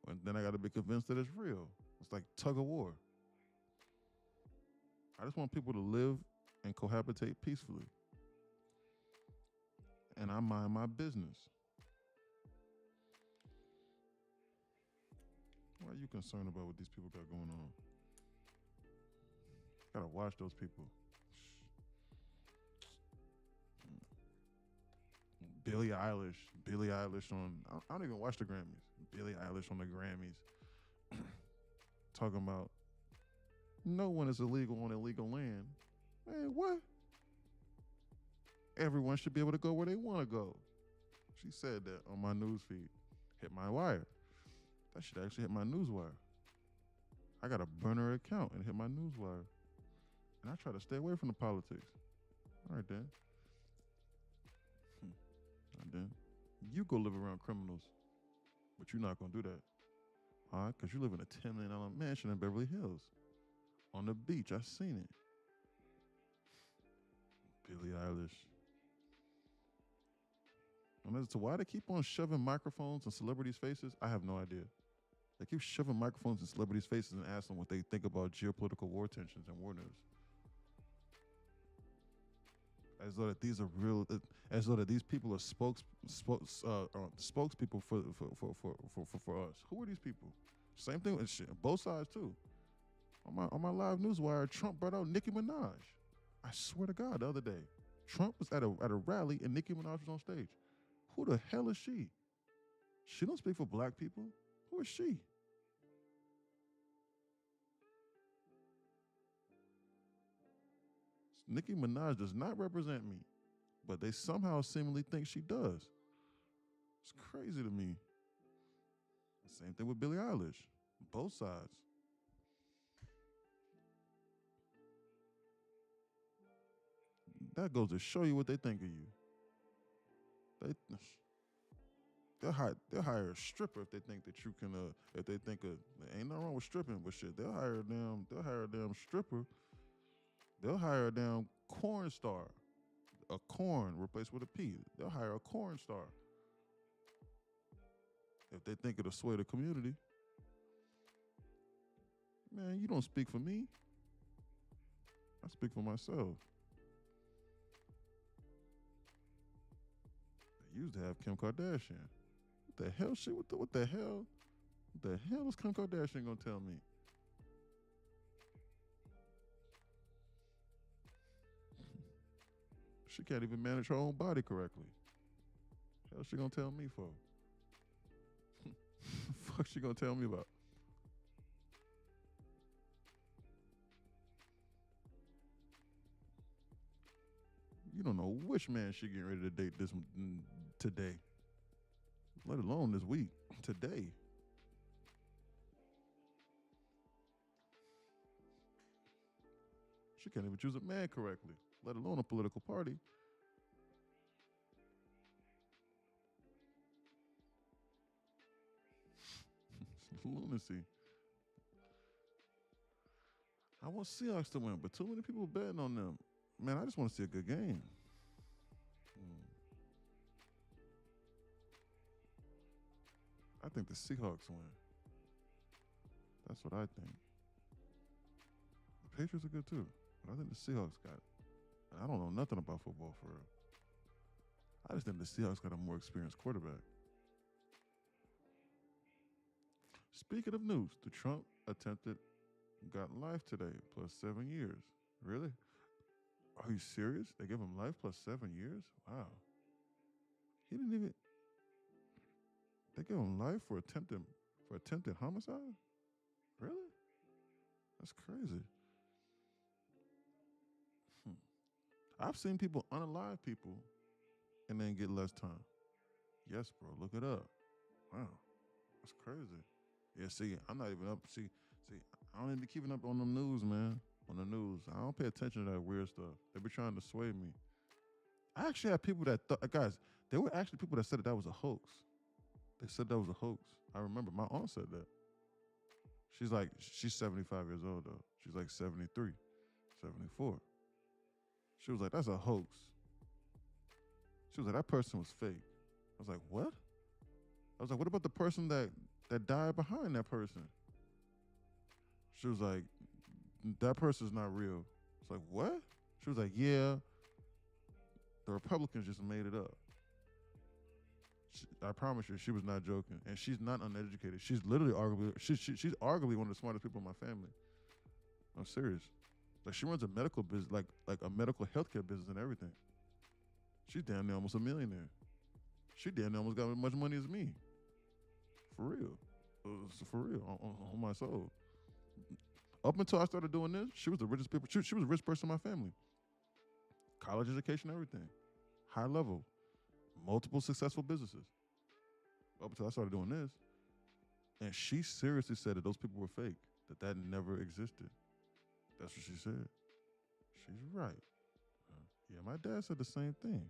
and then I got to be convinced that it's real. It's like tug of war. I just want people to live and cohabitate peacefully, and I mind my business. Why are you concerned about what these people got going on? Gotta watch those people. Billie Eilish on, I don't even watch the Grammys. Billie Eilish on the Grammys talking about no one is illegal on illegal land. Man, what? Everyone should be able to go where they want to go. She said that on my news feed. Hit my wire. That should actually hit my news wire. I got a burner account and hit my news wire. And I try to stay away from the politics. All right, then. And then you go live around criminals, but you're not going to do that. All right? Because you live in a $10 million mansion in Beverly Hills. On the beach. I seen it. Billie Eilish. And as to why they keep on shoving microphones in celebrities' faces, I have no idea. They keep shoving microphones in celebrities' faces and ask them what they think about geopolitical war tensions and war news. As though that these are real, as though that these people are spokespeople for us. Who are these people? Same thing with shit. Both sides too. On my live news wire, Trump brought out Nicki Minaj. I swear to God, the other day, Trump was at a rally and Nicki Minaj was on stage. Who the hell is she? She don't speak for black people. Who is she? Nicki Minaj does not represent me, but they somehow seemingly think she does. It's crazy to me. Same thing with Billie Eilish. Both sides. That goes to show you what they think of you. They'll hire a stripper if they think that you can. If they think there ain't nothing wrong with stripping, but shit, they'll hire a damn stripper. They'll hire a damn corn star. A corn replaced with a P. They'll hire a corn star. If they think it'll sway the community. Man, you don't speak for me. I speak for myself. They used to have Kim Kardashian. What the hell shit? What the hell? What the hell is Kim Kardashian gonna tell me? She can't even manage her own body correctly. Hell she gonna tell me for? Fuck she gonna tell me about? You don't know which man she getting ready to date today. Let alone this week. Today. She can't even choose a man correctly, let alone a political party. It's lunacy. I want Seahawks to win, but too many people betting on them. Man, I just want to see a good game. I think the Seahawks win. That's what I think. The Patriots are good too, but I think the Seahawks got it. I don't know nothing about football for real. I just think the Seahawks got a more experienced quarterback. Speaking of news, the Trump attempted got life today, plus 7 years. Really? Are you serious? They give him life plus 7 years? Wow. He didn't even. They give him life for attempted homicide? Really? That's crazy. I've seen people unalive people and then get less time. Yes, bro. Look it up. Wow. That's crazy. Yeah, see, I'm not even up. See, I don't even be keeping up on the news, man. On the news. I don't pay attention to that weird stuff. They be trying to sway me. I actually had people that thought, guys, there were actually people that said that was a hoax. They said that was a hoax. I remember my aunt said that. She's 75 years old, though. She's like 73, 74. She was like, that's a hoax. She was like, that person was fake. I was like, what? I was like, what about the person that died behind that person? She was like, that person's not real. It's like, what? She was like, yeah, the Republicans just made it up. I promise you, she was not joking. And she's not uneducated. She's literally she's arguably one of the smartest people in my family. I'm serious. Like, she runs a medical business, like a medical healthcare business and everything. She's damn near almost a millionaire. She damn near almost got as much money as me. For real. For real, on my soul. Up until I started doing this, she was the richest people. She was the richest person in my family. College education, everything. High level. Multiple successful businesses. Up until I started doing this. And she seriously said that those people were fake. That never existed. That's what she said. She's right. Yeah, my dad said the same thing.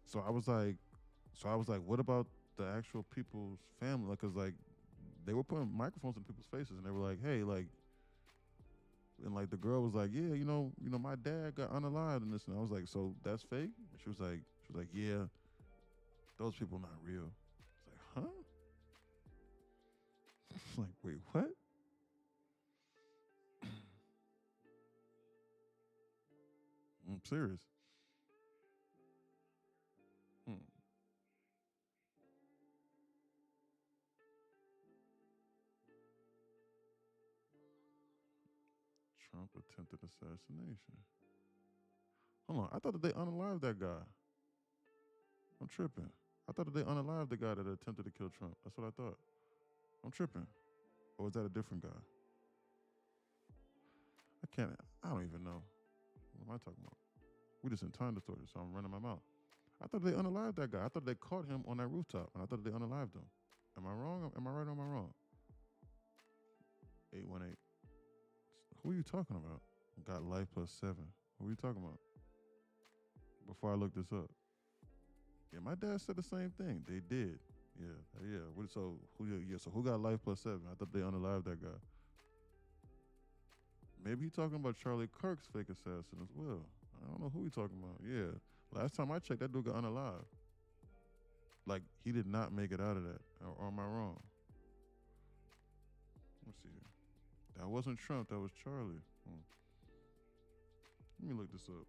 So I was like, what about the actual people's family? Like, 'cause like they were putting microphones in people's faces and they were like, hey, like, and like the girl was like, yeah, you know, my dad got unalived and this, and I was like, so that's fake? And she was like, yeah, those people not real. It's like, huh? Like, wait, what? I'm serious. Trump attempted assassination. Hold on, I thought that they unalived that guy. I'm tripping. I thought that they unalived the guy that attempted to kill Trump. That's what I thought. I'm tripping. Or was that a different guy? I don't even know. What am I talking about? We just in time distortion, so I'm running my mouth. I thought they unalived that guy. I thought they caught him on that rooftop, and I thought they unalived him. Am I wrong? Am I right or am I wrong? 818. Who are you talking about? Got life plus 7. Who are you talking about? Before I look this up. Yeah, my dad said the same thing. They did. Yeah. So who got life plus 7? I thought they unalived that guy. Maybe he talking about Charlie Kirk's fake assassin as well. I don't know who he talking about. Yeah. Last time I checked, that dude got unalived. Like, he did not make it out of that. Or am I wrong? Let's see here. That wasn't Trump. That was Charlie. Let me look this up.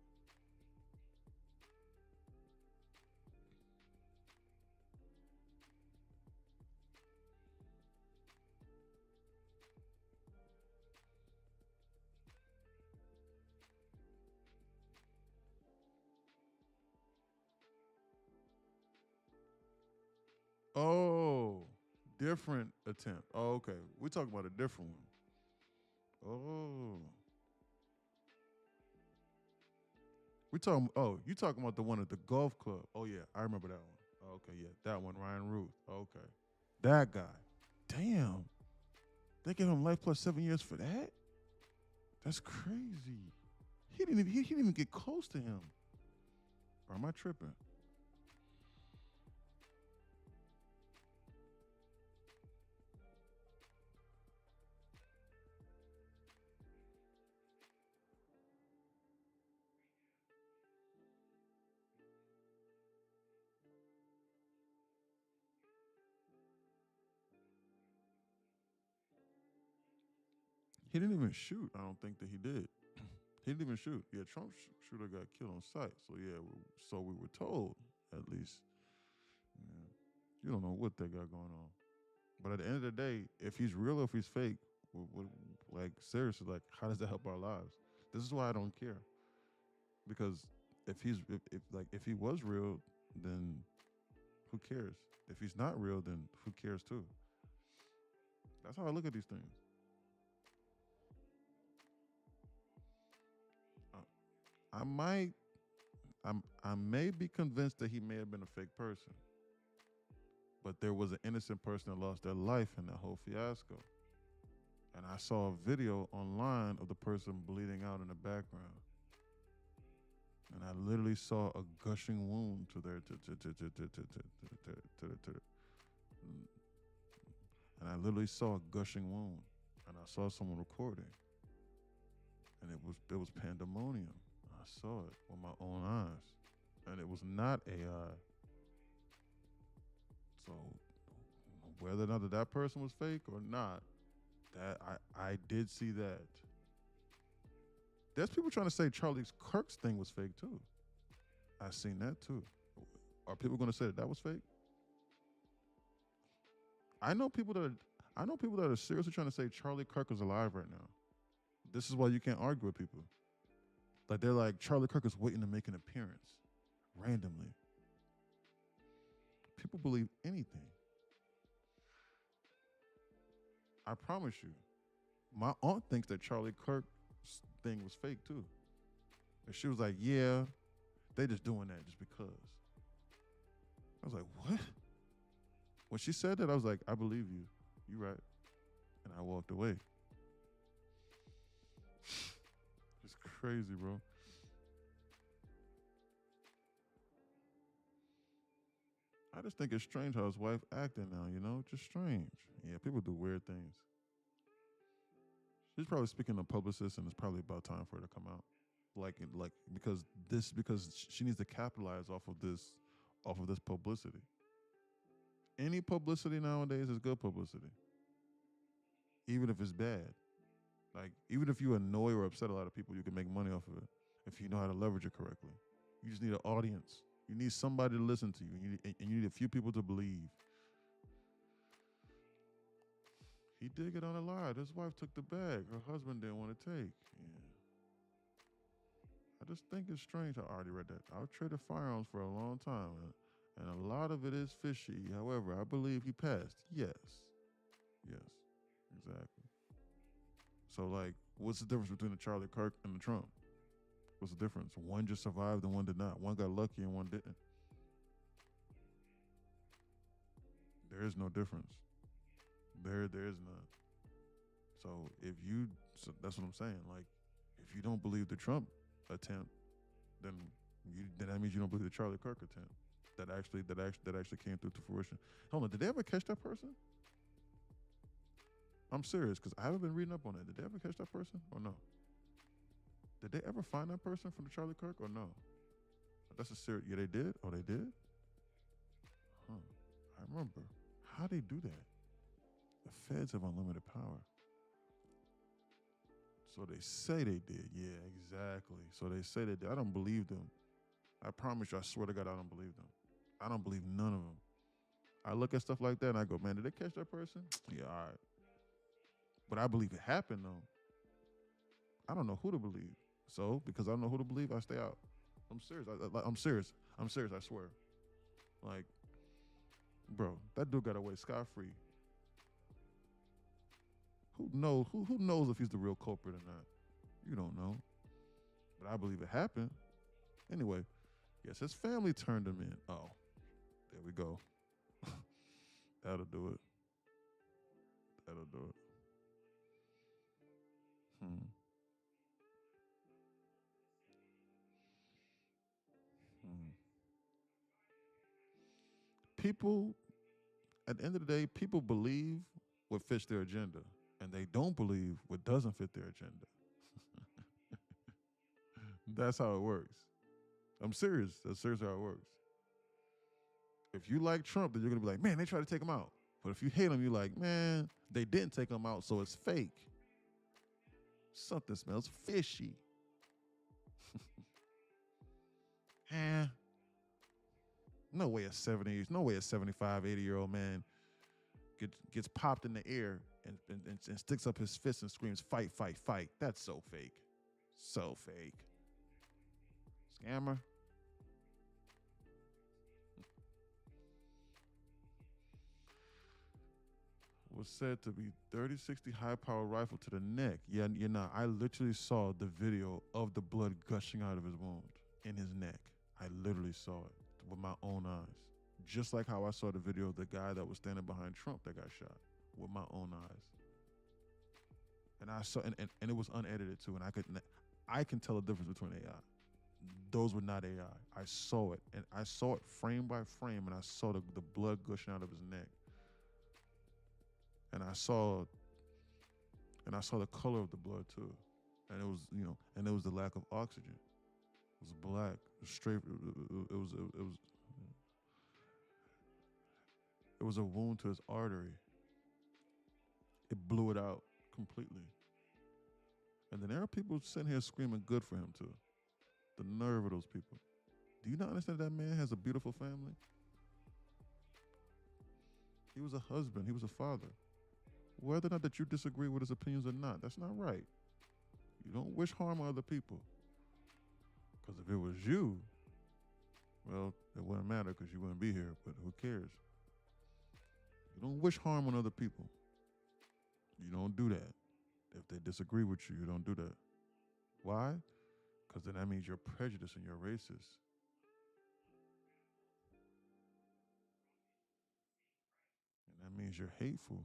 Oh, different attempt. Oh, okay. We're talking about a different one. Oh. You talking about the one at the golf club. Oh, yeah, I remember that one. Okay, yeah, that one, Ryan Ruth. Okay. That guy. Damn. They gave him life plus 7 years for that? That's crazy. He didn't even get close to him. Or am I tripping? He didn't even shoot. I don't think that he did. He didn't even shoot. Yeah, Trump shooter got killed on sight. So yeah, so we were told, at least. Yeah. You don't know what they got going on. But at the end of the day, if he's real or if he's fake, like seriously, like how does that help our lives? This is why I don't care. Because if he was real, then who cares? If he's not real, then who cares too? That's how I look at these things. I may be convinced that he may have been a fake person, but there was an innocent person that lost their life in that whole fiasco. And I saw a video online of the person bleeding out in the background. And I literally saw a gushing wound to their and I literally saw a gushing wound. And I saw someone recording. And it was pandemonium. I saw it with my own eyes. And it was not AI. So whether or not that person was fake or not, that I did see that. There's people trying to say Charlie Kirk's thing was fake too. I seen that too. Are people going to say that was fake? I know people that are seriously trying to say Charlie Kirk is alive right now. This is why you can't argue with people. Like they're like, Charlie Kirk is waiting to make an appearance randomly. People believe anything. I promise you. My aunt thinks that Charlie Kirk's thing was fake too. And she was like, yeah, they just doing that just because. I was like, what? When she said that, I was like, I believe you. You right. And I walked away. It's crazy, bro. I just think it's strange how his wife acting now, you know? Just strange. Yeah, people do weird things. She's probably speaking to publicists, and it's probably about time for her to come out. Because she needs to capitalize off of this publicity. Any publicity nowadays is good publicity. Even if it's bad. Like, even if you annoy or upset a lot of people, you can make money off of it if you know how to leverage it correctly. You just need an audience. You need somebody to listen to you, and you need a few people to believe. He did get on a lie. His wife took the bag. Her husband didn't want to take. Yeah. I just think it's strange. I already read that. I've traded firearms for a long time, and a lot of it is fishy. However, I believe he passed. Yes. Yes. Exactly. So, like, what's the difference between the Charlie Kirk and the Trump? What's the difference? One just survived and one did not. One got lucky and one didn't. There is no difference. There is none. So that's what I'm saying. Like, if you don't believe the Trump attempt, then that means you don't believe the Charlie Kirk attempt. That actually came through to fruition. Hold on, did they ever catch that person? I'm serious, because I haven't been reading up on it. Did they ever catch that person or no? Did they ever find that person from the Charlie Kirk or no? That's a serious. Yeah, they did. Oh, they did. Huh. I remember. How'd they do that? The feds have unlimited power. So they say they did. Yeah, exactly. So they say they did. I don't believe them. I promise you, I swear to God, I don't believe them. I don't believe none of them. I look at stuff like that and I go, man, did they catch that person? Yeah, all right. But I believe it happened, though. I don't know who to believe. So, because I don't know who to believe, I stay out. I'm serious. I'm serious. I'm serious, I swear. Like, bro, that dude got away scot-free. Who knows if he's the real culprit or not? You don't know. But I believe it happened. Anyway, yes, his family turned him in. Oh, there we go. That'll do it. That'll do it. People, at the end of the day, people believe what fits their agenda, and they don't believe what doesn't fit their agenda. That's how it works. I'm serious. That's seriously how it works. If you like Trump, then you're going to be like, man, they tried to take him out. But if you hate him, you're like, man, they didn't take him out, so it's fake. Something smells fishy. Eh. No way a 75, 80-year-old man gets popped in the air and sticks up his fist and screams, fight, fight, fight. That's so fake. So fake. Scammer. Was said to be 30-60 high-power rifle to the neck. Yeah, you know, I literally saw the video of the blood gushing out of his wound in his neck. I literally saw it with my own eyes. Just like how I saw the video of the guy that was standing behind Trump that got shot with my own eyes. And I saw, and it was unedited too, and I can tell the difference between AI. Those were not AI. I saw it, and I saw it frame by frame, and I saw the blood gushing out of his neck. And I saw the color of the blood too, and it was, you know, and it was the lack of oxygen. It was black, straight. It was a wound to his artery. It blew it out completely. And then there are people sitting here screaming good for him too. The nerve of those people. Do you not understand that man has a beautiful family? He was a husband. He was a father. Whether or not that you disagree with his opinions or not, that's not right. You don't wish harm on other people. Because if it was you, well, it wouldn't matter because you wouldn't be here, but who cares? You don't wish harm on other people. You don't do that. If they disagree with you, you don't do that. Why? Because then that means you're prejudiced and you're racist. And that means you're hateful.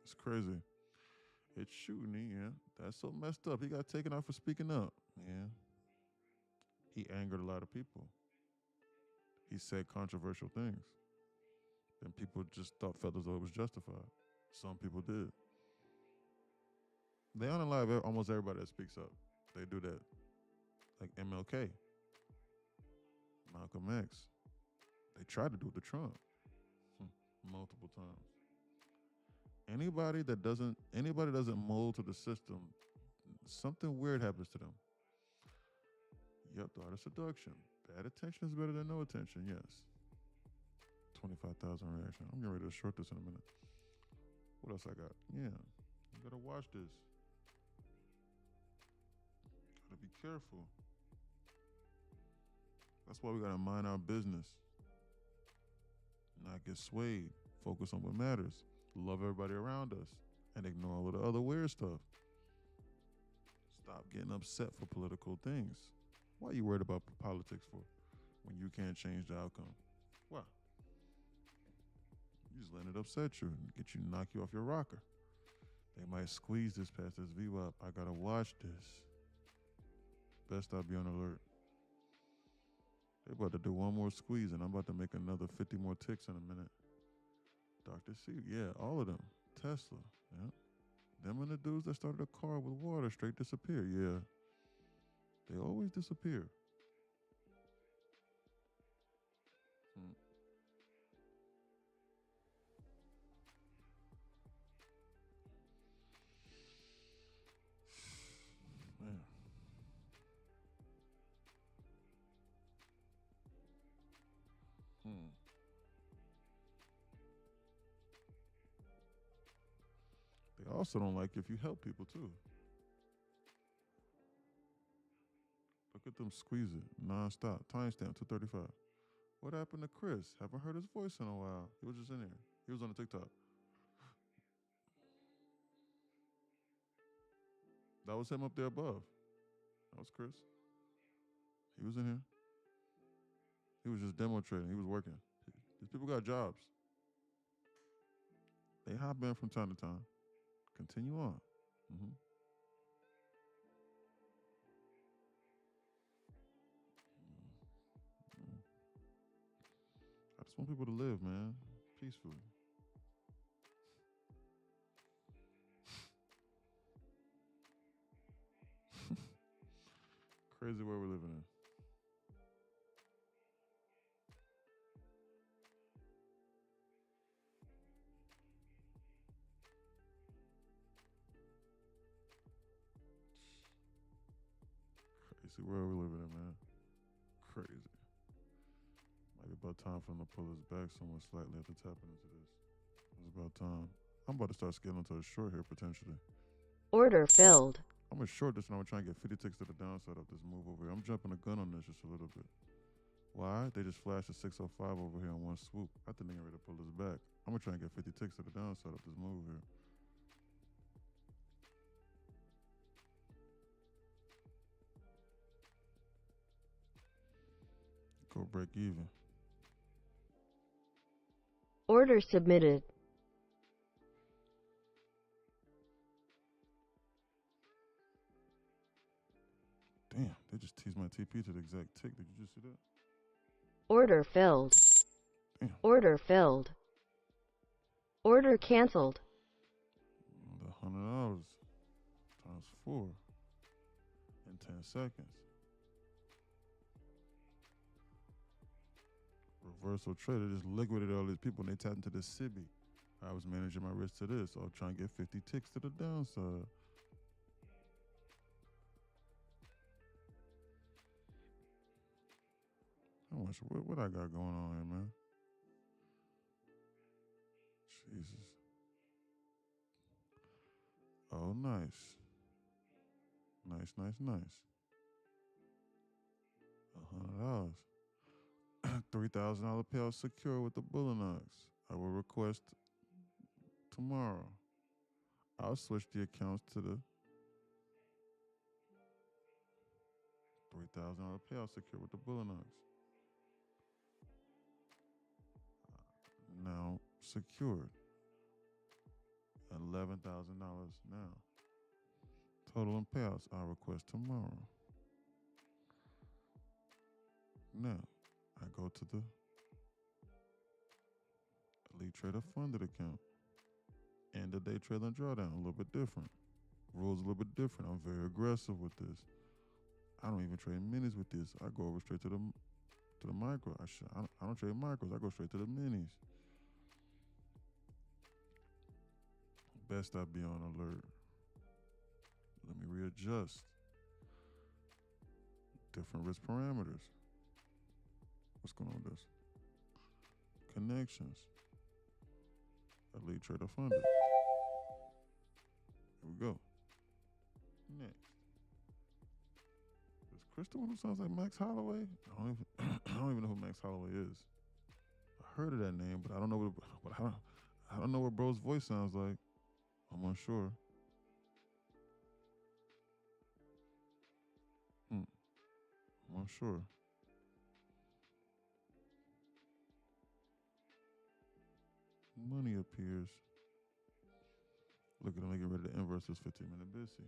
It's crazy. It's shooting, yeah. That's so messed up. He got taken out for speaking up. Yeah. He angered a lot of people. He said controversial things. And people just felt as though it was justified. Some people did. They unalive almost everybody that speaks up. They do that. Like MLK, Malcolm X. They tried to do it to Trump multiple times. Anybody that doesn't mold to the system, something weird happens to them. Yep, the art of seduction. Bad attention is better than no attention, yes. 25,000 reaction. I'm getting ready to short this in a minute. What else I got? Yeah, you gotta watch this. Gotta be careful. That's why we gotta mind our business. Not get swayed. Focus on what matters. Love everybody around us. And ignore all of the other weird stuff. Stop getting upset for political things. Why are you worried about politics for when you can't change the outcome? Why? You just letting it upset you and get you, knock you off your rocker. They might squeeze this past this VWAP. I gotta watch this. Best I be on alert. They about to do one more squeeze and I'm about to make another 50 more ticks in a minute. Dr. C, yeah, all of them. Tesla, yeah. Them and the dudes that started a car with water straight disappear, yeah. They always disappear. Man. They also don't like if you help people too. Look at them squeeze it non-stop. Timestamp 2:35. What happened to Chris? Haven't heard his voice in a while. He was just in there. He was on the TikTok. That was him up there above. That was Chris. He was in here. He was just demo trading. He was working. These people got jobs. They hop in from time to time. Continue on. I just want people to live, man, peacefully. Crazy world we're living in. crazy world we living in, man. Crazy. Might be about time for them to pull us back somewhat slightly after tapping into this. It's about time. I'm about to start scaling to a short here potentially. Order filled. I'm gonna short this and I'm gonna try and get 50 ticks to the downside of this move over here. I'm jumping the gun on this just a little bit. Why? They just flashed a 605 over here in one swoop. I think they're ready to pull us back. I'm gonna try and get 50 ticks to the downside of this move here. Go break even. Order submitted. Damn, they just teased my TP to the exact tick. Did you just see that? Order filled. Damn. Order filled. Order canceled. The $100 times 4 in 10 seconds. Reversal trader just liquidated all these people and they tapped into the SIBI. I was managing my risk to this, so I'll try and get 50 ticks to the downside. How much? What I got going on here, man? Jesus. Oh, nice. Nice, nice, nice. $100. $3,000 payout secure with the Bullinox. I will request tomorrow. I'll switch the accounts to the $3,000 payout secure with the Bullinox. Now secured. $11,000 now. Total in payouts I'll request tomorrow. Now I go to the Elite Trader funded account. End of day trailing drawdown, a little bit different. Rules a little bit different. I'm very aggressive with this. I don't even trade minis with this. I go over straight to the micro. I don't trade micros. I go straight to the minis. Best I be on alert. Let me readjust. Different risk parameters. What's going on with this? Connections. Elite Trader funded. Here we go. Next. Is Chris the one who sounds like Max Holloway? I don't even know who Max Holloway is. I heard of that name, but I don't know I don't know what bro's voice sounds like. I'm unsure. I'm unsure. Money appears. Look at him, get ready to inverse this 15-minute busy.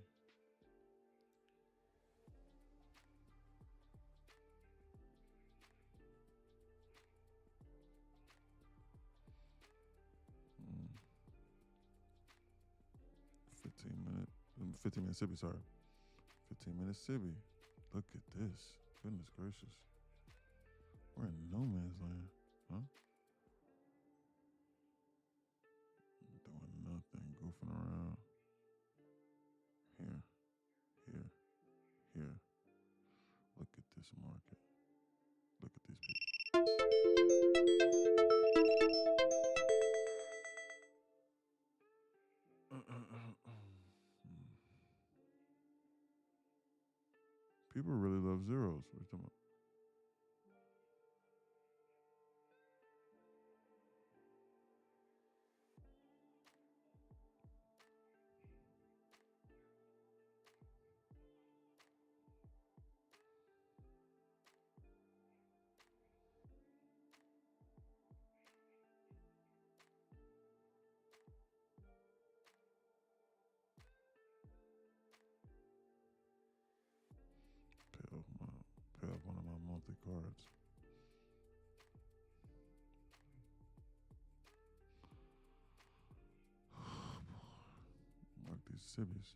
Mm. 15-minute Sibi, sorry. 15-minute Sibi. Look at this. Goodness gracious. We're in no man's land, huh? Doing nothing, goofing around. Here. Look at this market. Look at these people. People really love zeros. What are you talking about? Pay off one of my monthly cards. Mark these civvies.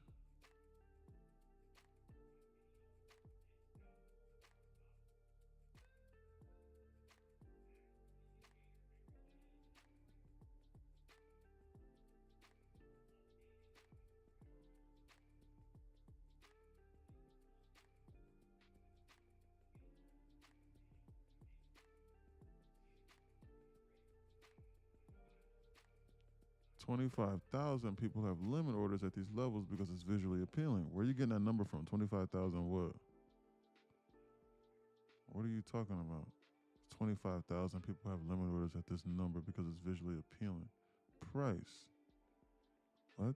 25,000 people have limit orders at these levels because it's visually appealing. Where are you getting that number from? 25,000 what? What are you talking about? 25,000 people have limit orders at this number because it's visually appealing. Price. What?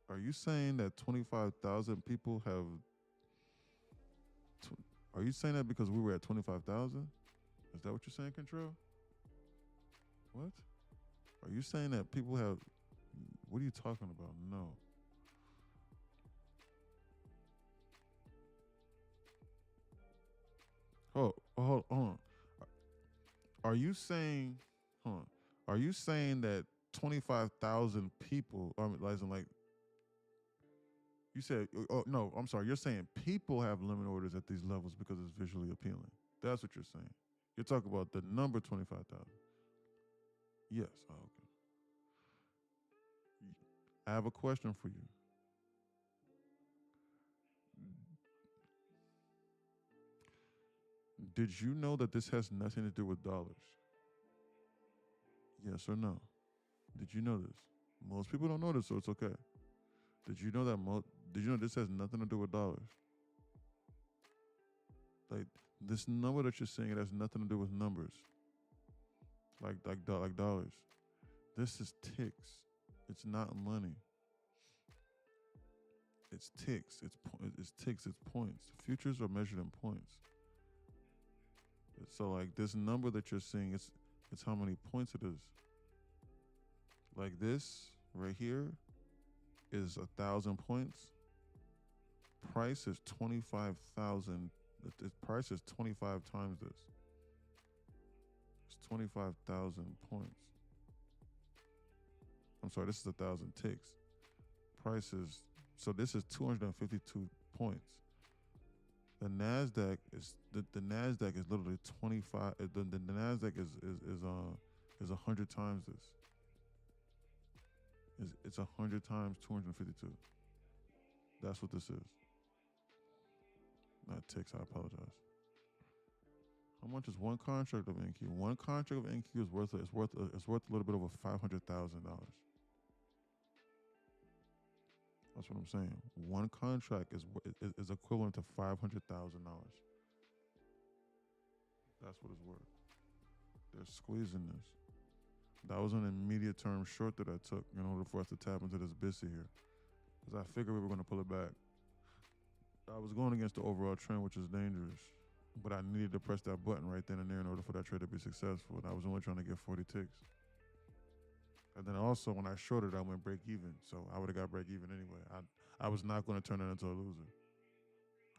Are you saying that 25,000 people have... Are you saying that because we were at 25,000? Is that what you're saying, Control? What? Are you saying that people have... What are you talking about? No. Hold on. Are you saying... Hold on. Are you saying that 25,000 people... like... You said... Oh, no, I'm sorry. You're saying people have limit orders at these levels because it's visually appealing. That's what you're saying. You're talking about the number 25,000. Yes. Oh, okay. I have a question for you. Did you know that this has nothing to do with dollars? Yes or no? Did you know this? Most people don't know this, so it's okay. Did you know that? Did you know this has nothing to do with dollars? Like this number that you're seeing, it has nothing to do with numbers. Like dollars. This is ticks. It's not money. It's ticks. It's ticks. It's points. Futures are measured in points. So like this number that you're seeing, it's how many points it is. Like this right here is 1,000 points. Price is 25,000. The price is 25 times this. It's 25,000 points. I'm sorry, this is 1,000 ticks. Price is, so this is 252 points. The NASDAQ is the NASDAQ is literally 25. The NASDAQ is 100 times this. It's 100 times 252. That's what this is. Not ticks. I apologize. How much is one contract of NQ? One contract of NQ is worth a little bit over $500,000. That's what I'm saying. One contract is equivalent to $500,000. That's what it's worth. They're squeezing this. That was an immediate term short that I took in order for us to tap into this BISI here. Because I figured we were going to pull it back. I was going against the overall trend, which is dangerous. But I needed to press that button right then and there in order for that trade to be successful. And I was only trying to get 40 ticks. And then also when I shorted, I went break even. So I would have got break even anyway. I was not going to turn that into a loser.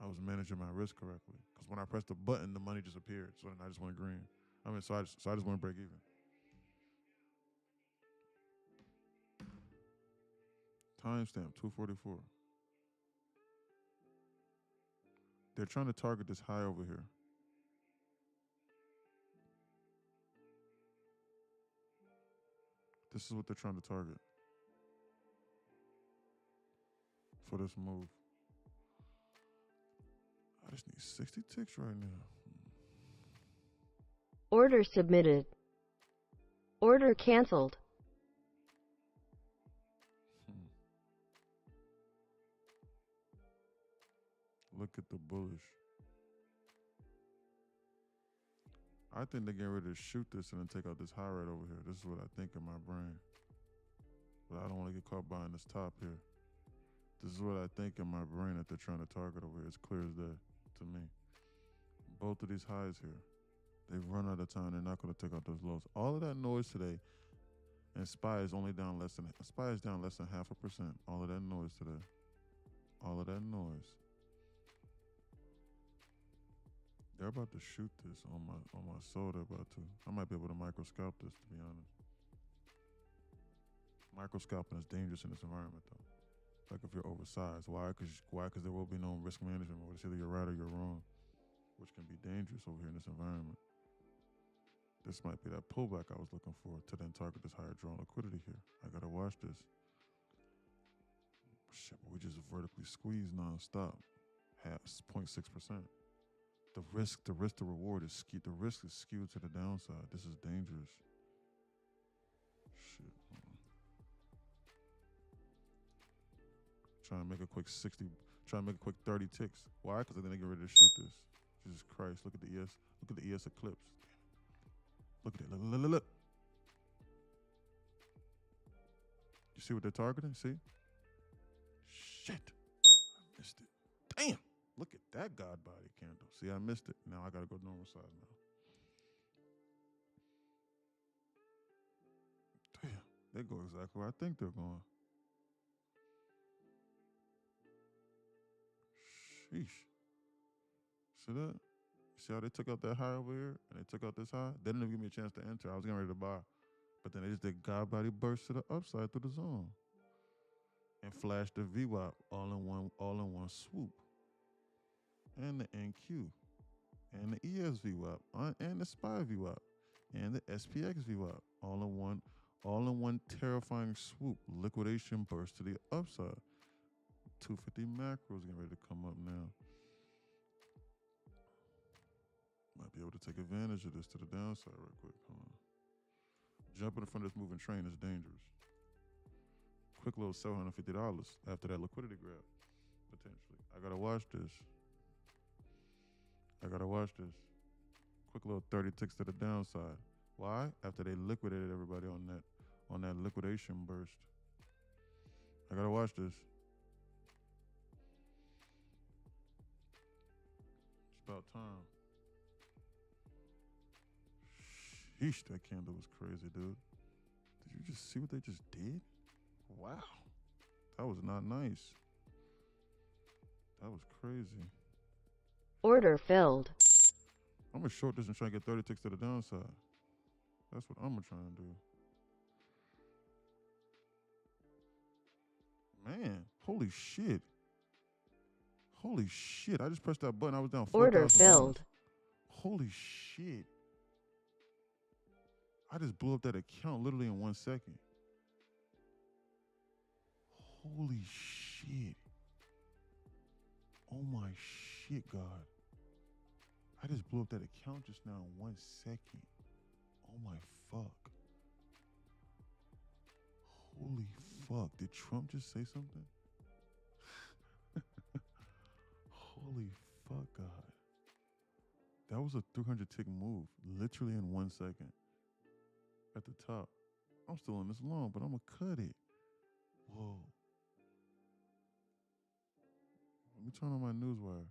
I was managing my risk correctly. Because when I pressed the button, the money just appeared. So then I just went green. So I just went break even. Timestamp 244. They're trying to target this high over here. This is what they're trying to target for this move. I just need 60 ticks right now. Order submitted. Order canceled. Look at the bullish. I think they're getting ready to shoot this and then take out this high right over here. This is what I think in my brain. But I don't want to get caught buying this top here. This is what I think in my brain that they're trying to target over here. It's clear as day to me. Both of these highs here, they've run out of time. They're not going to take out those lows. All of that noise today, and SPY is down less than 0.5%. All of that noise today. All of that noise. They're about to shoot this on my soul. They're about to. I might be able to micro scalp this, to be honest. Micro scalping is dangerous in this environment, though. Like if you're oversized. Why? Because there will be no risk management. It's either you're right or you're wrong, which can be dangerous over here in this environment. This might be that pullback I was looking for to then target this higher drawn liquidity here. I gotta watch this. Shit, but we just vertically squeezed nonstop. 0.6%. The risk to reward is skewed. The risk is skewed to the downside. This is dangerous. Shit. Trying to make a quick 60. Trying to make a quick 30 ticks. Why? Because then they get ready to shoot this. Jesus Christ! Look at the ES. Look at the ES eclipse. Look at it. Look. You see what they're targeting? See? Shit. I missed it. Damn. Look at that God body candle. See, I missed it. Now I gotta go normal size now. Damn. They go exactly where I think they're going. Sheesh. See that? See how they took out that high over here and they took out this high? They didn't even give me a chance to enter. I was getting ready to buy. But then they just did God body burst to the upside through the zone. And flashed the VWAP all in one swoop. And the NQ. And the ES VWAP. And the SPY VWAP. And the SPX VWAP. All in one terrifying swoop. Liquidation burst to the upside. 250 macros getting ready to come up now. Might be able to take advantage of this to the downside real quick. Hold on. Jumping in front of this moving train is dangerous. Quick little $750 after that liquidity grab, potentially. I gotta watch this. Quick little 30 ticks to the downside. Why? After they liquidated everybody on that liquidation burst. I gotta watch this. It's about time. Sheesh, that candle was crazy, dude. Did you just see what they just did? Wow. That was not nice. That was crazy. Order filled. I'm going to short this and try to get 30 ticks to the downside. That's what I'm going to try and do. Man, holy shit. Holy shit. I just pressed that button. I was down 4,000. Order filled. Holy shit. I just blew up that account literally in 1 second. Holy shit. Oh my shit, God. I just blew up that account just now in 1 second. Oh my fuck. Holy fuck. Did Trump just say something? Holy fuck, God. That was a 300 tick move, literally in 1 second. At the top. I'm still in this long, but I'm going to cut it. Whoa. Let me turn on my newswire.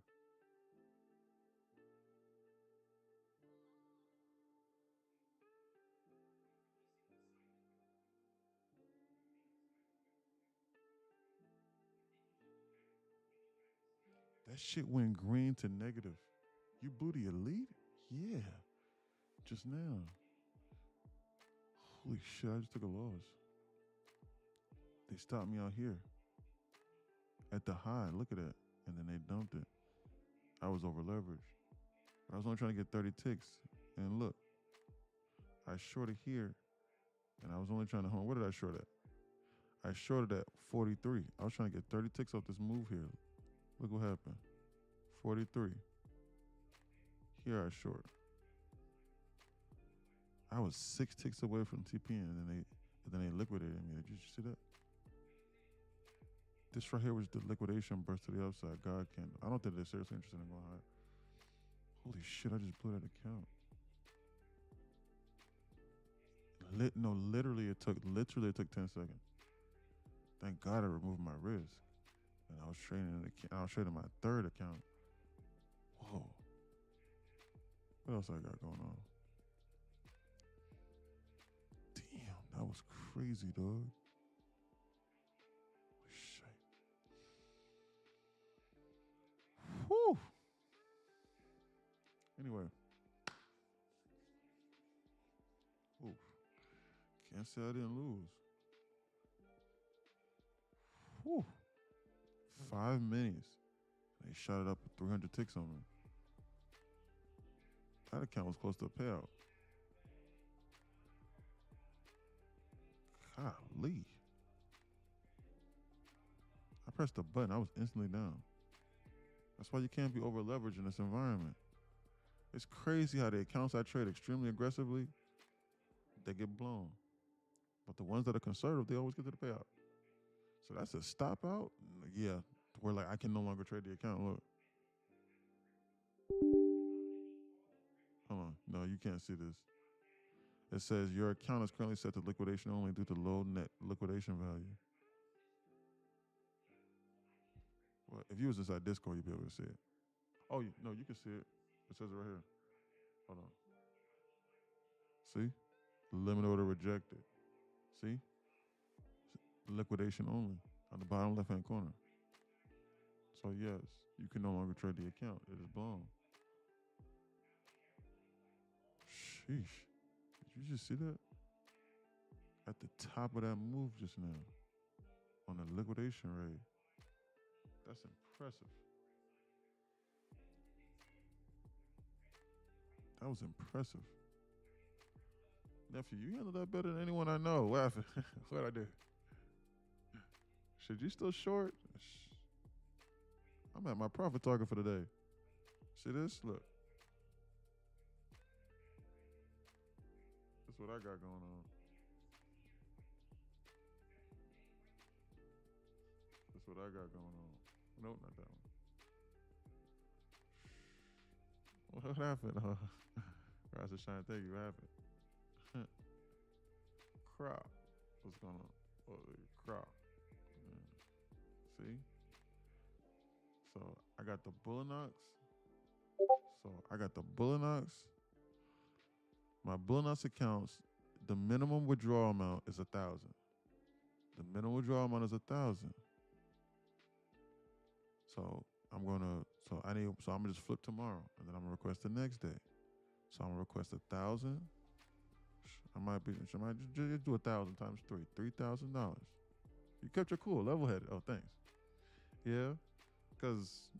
That shit went green to negative. You blew the elite? Yeah. Just now. Holy shit, I just took a loss. They stopped me out here. At the high, look at that. And then they dumped it. I was over leveraged. But I was only trying to get 30 ticks. And look, I shorted here. And I was only trying to, what did I short at? I shorted at 43. I was trying to get 30 ticks off this move here. Look what happened. 43. Here I short. I was 6 ticks away from TP, and then they liquidated me. Did you see that? This right here was the liquidation burst to the upside. God candle. I don't think they're seriously interested in going higher. Holy shit! I just blew that account. Literally it took 10 seconds. Thank God I removed my risk, and I was trading my third account. Whoa. What else I got going on? Damn, that was crazy, dog. Shit. Whew. Anyway. Oof. Can't say I didn't lose. Whew. 5 minis. They shot it up with 300 ticks on me. That account was close to a payout. Golly. I pressed the button. I was instantly down. That's why you can't be over leveraged in this environment. It's crazy how the accounts I trade extremely aggressively, they get blown. But the ones that are conservative, they always get to the payout. So that's a stop out. Yeah, where like I can no longer trade the account. Look, hold on. No, you can't see this. It says your account is currently set to liquidation only due to low net liquidation value. Well, if you was inside Discord, you'd be able to see it. Oh, no, you can see it. It says it right here. Hold on. See? Limit order rejected. See? Liquidation only on the bottom left-hand corner. So, yes, you can no longer trade the account. It is blown. Sheesh. Did you just see that? At the top of that move just now on the liquidation rate. That's impressive. That was impressive. Nephew, you handled that better than anyone I know. What happened? What'd I do? Should you still short? I'm at my profit target for the day. See this? Look. That's what I got going on. That's what I got going on. Nope, not that one. What happened? Rise of Shine, thank you. What happened? Crop. What's going on? Oh, crop. Yeah. See? So I got the Bullinox. My Bullinox accounts, the minimum withdrawal amount is 1,000. The minimum withdrawal amount is 1,000. So I'm gonna just flip tomorrow, and then I'm gonna request the next day. So I'm gonna request 1,000. I might just do 1,000 times 3, $3,000. You kept your cool, level-headed. Oh, thanks. Yeah, because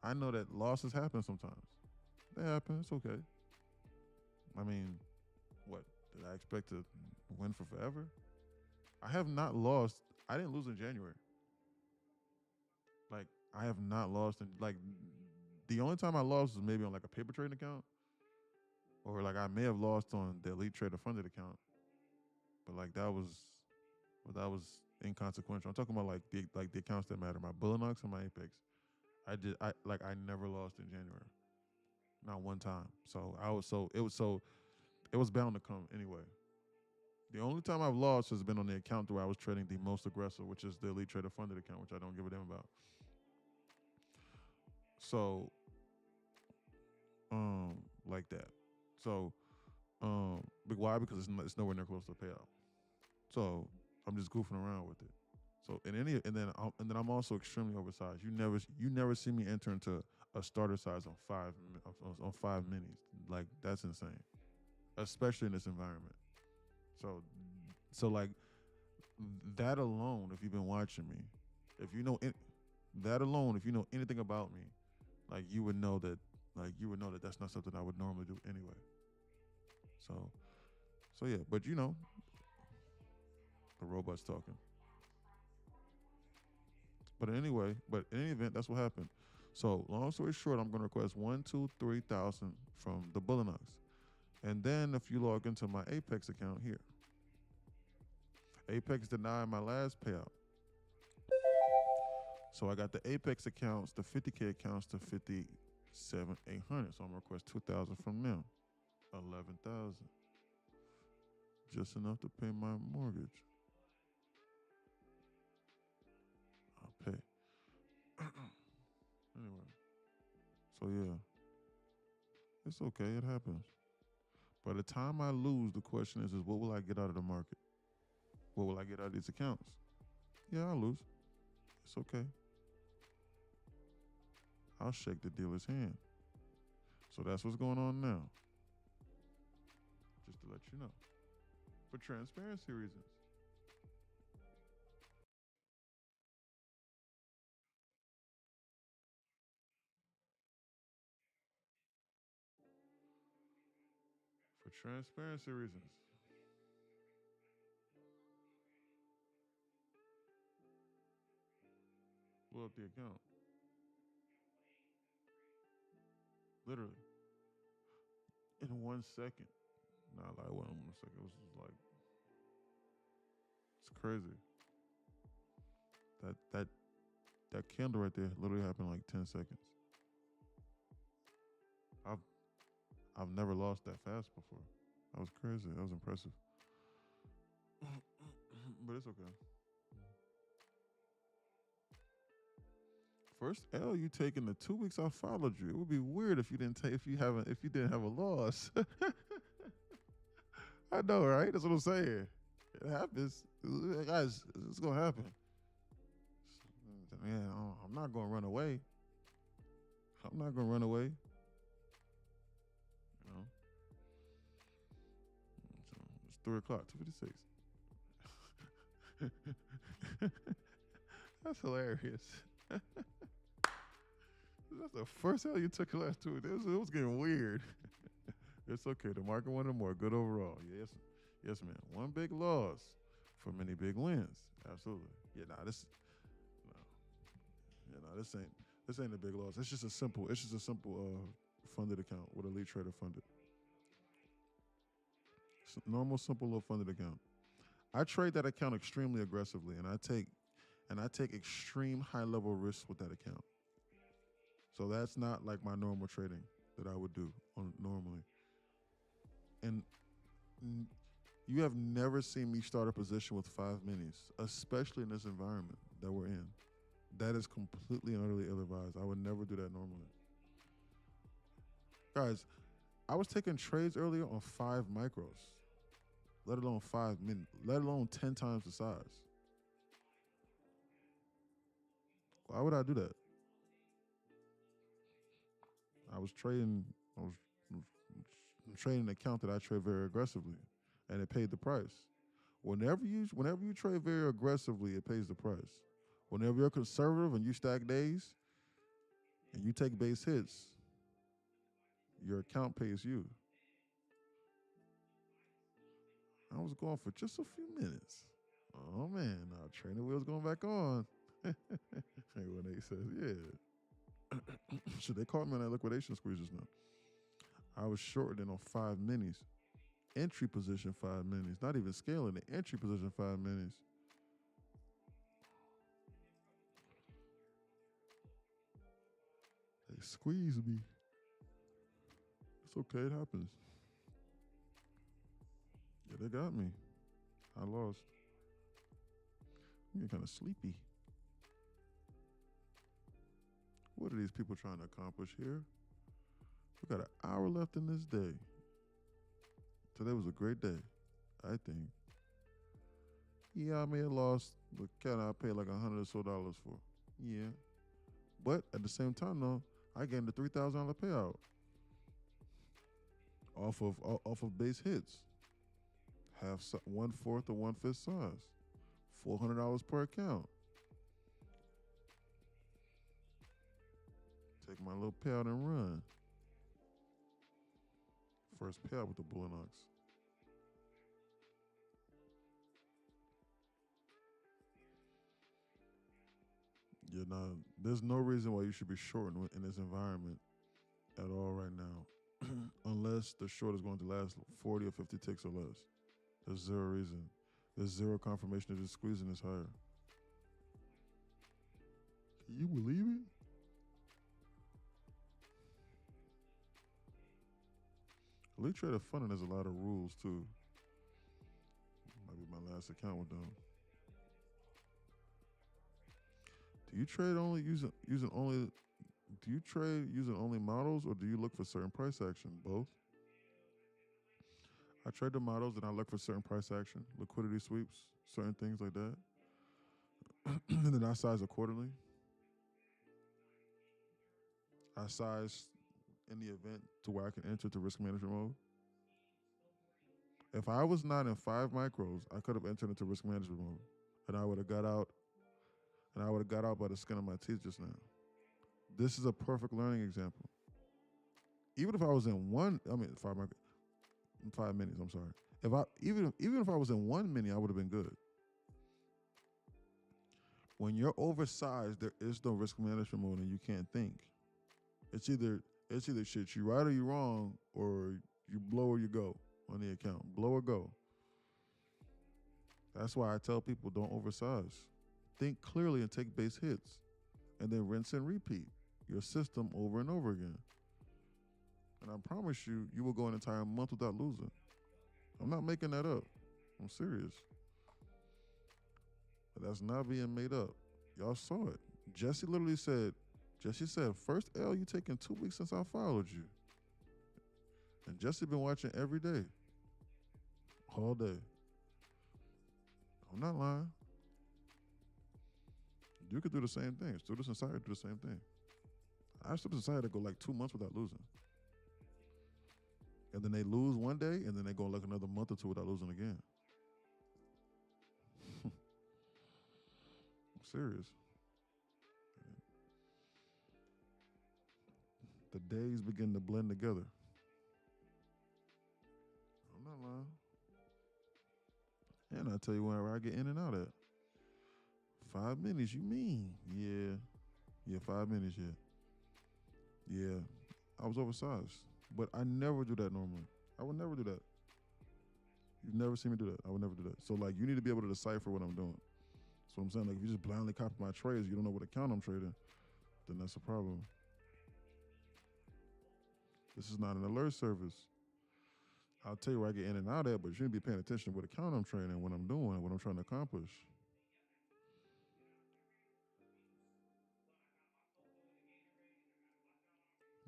I know that losses happen sometimes. They happen. It's okay. I mean, what did I expect to win for forever? I have not lost. I didn't lose in January. Like, I have not lost in, like, the only time I lost was maybe on like a paper trading account, or like I may have lost on the Elite Trader funded account, but like that was inconsequential. I'm talking about like the accounts that matter, my Bullinox and my Apex. I never lost in January, not one time. So it was bound to come anyway. The only time I've lost has been on the account where I was trading the most aggressive, which is the Elite Trader funded account, which I don't give a damn about. So, like that. So, why? Because it's nowhere near close to the payout. So I'm just goofing around with it. So and then I'm also extremely oversized. You never see me enter into a starter size on five minis. Like that's insane, especially in this environment. So like that alone, if you've been watching me, if you know that alone, if you know anything about me, like you would know that that's not something I would normally do anyway. So yeah, but you know, the robot's talking. But in any event, that's what happened. So long story short, I'm gonna request 1, 2, 3,000 from the Bullinox. And then if you log into my Apex account here, Apex denied my last payout. So I got the Apex accounts, the 50K accounts to 57,800. So I'm gonna request 2,000 from them. 11,000. Just enough to pay my mortgage. I'll pay. Anyway. So yeah. It's okay, it happens. By the time I lose, the question is what will I get out of the market? What will I get out of these accounts? Yeah, I'll lose. It's okay. I'll shake the dealer's hand. So that's what's going on now. Just to let you know. For transparency reasons. For transparency reasons. Blow up the account. Literally. in 1 second. Not like 1 second. It was just like, it's crazy. That candle right there literally happened in like 10 seconds. I've never lost that fast before. That was crazy. That was impressive. But it's okay. First L you taking the 2 weeks I followed you. It would be weird if you didn't if you didn't have a loss. I know, right? That's what I'm saying. It happens. Guys, it's gonna happen. Man, I'm not gonna run away. I'm not gonna run away. You know? So it's 3 o'clock, 2:56. That's hilarious. That's the first L you took the last 2. It was getting weird. It's okay. The market wanted more. Good overall. Yes, man. One big loss for many big wins. Absolutely. This ain't a big loss. It's just a simple funded account with Elite Trader funded. Normal, simple little funded account. I trade that account extremely aggressively, and I take extreme high level risks with that account. So that's not like my normal trading that I would do normally. And you have never seen me start a position with 5 minis, especially in this environment that we're in. That is completely and utterly ill-advised. I would never do that normally. Guys, I was taking trades earlier on 5 micros, let alone 5 mini, let alone 10 times the size. Why would I do that? I was trading an account that I trade very aggressively, and it paid the price. Whenever you trade very aggressively, it pays the price. Whenever you're conservative and you stack days and you take base hits, your account pays you. I was going for just a few minutes. Oh man, now training wheels going back on. When they says, yeah. Should they caught me on that liquidation squeeze just now? I was shorting on 5 minis. Entry position 5 minis. Not even scaling the entry position 5 minis. They squeezed me. It's okay, it happens. Yeah, they got me. I lost. I'm getting kind of sleepy. What are these people trying to accomplish here? We got an hour left in this day. Today was a great day, I think. Yeah, I may have lost, but I paid like $100 or so for. Yeah. But at the same time, though, I gained a $3,000 payout off of base hits. 1/4 or 1/5 size. $400 per account. Take my little payout and run. First payout with the Bullinox. Yeah, no, there's no reason why you should be short in this environment at all right now. Unless the short is going to last 40 or 50 ticks or less. There's zero reason. There's zero confirmation of just squeezing this higher. Can you believe it? Elite Trader Funding has a lot of rules too. Might be my last account with them. Do you trade using only models, or do you look for certain price action? Both. I trade the models and I look for certain price action, liquidity sweeps, certain things like that. And then I size accordingly. I size in the event to where I can enter to risk management mode. If I was not in 5 micros, I could have entered into risk management mode, and I would have got out. And I would have got out by the skin of my teeth just now. This is a perfect learning example. Even if I was in 5 minis, I'm sorry. Even if I was in 1 mini, I would have been good. When you're oversized, there is no risk management mode and you can't think. It's either shit you right or you wrong, or You blow or you go on the account. Blow or go. That's why I tell people don't oversize. Think clearly and take base hits. And then rinse and repeat your system over and over again. And I promise you, you will go an entire month without losing. I'm not making that up. I'm serious. But that's not being made up. Y'all saw it. Jesse said, first L you taking 2 weeks since I followed you. And Jesse been watching every day. All day. I'm not lying. You could do the same thing. Students inside do the same thing. I have students inside that go like 2 months without losing. And then they lose one day, and then they go like another month or two without losing again. I'm serious. The days begin to blend together. I'm not lying. And I tell you where I get in and out at. 5 minutes, you mean? Yeah, 5 minutes, yeah. Yeah, I was oversized. But I never do that normally. I would never do that. You've never seen me do that. I would never do that. So, like, you need to be able to decipher what I'm doing. That's what I'm saying. Like, if you just blindly copy my trades, you don't know what account I'm trading, then that's a problem. This is not an alert service. I'll tell you where I get in and out at, but you need to be paying attention to what account I'm trading, what I'm doing, what I'm trying to accomplish.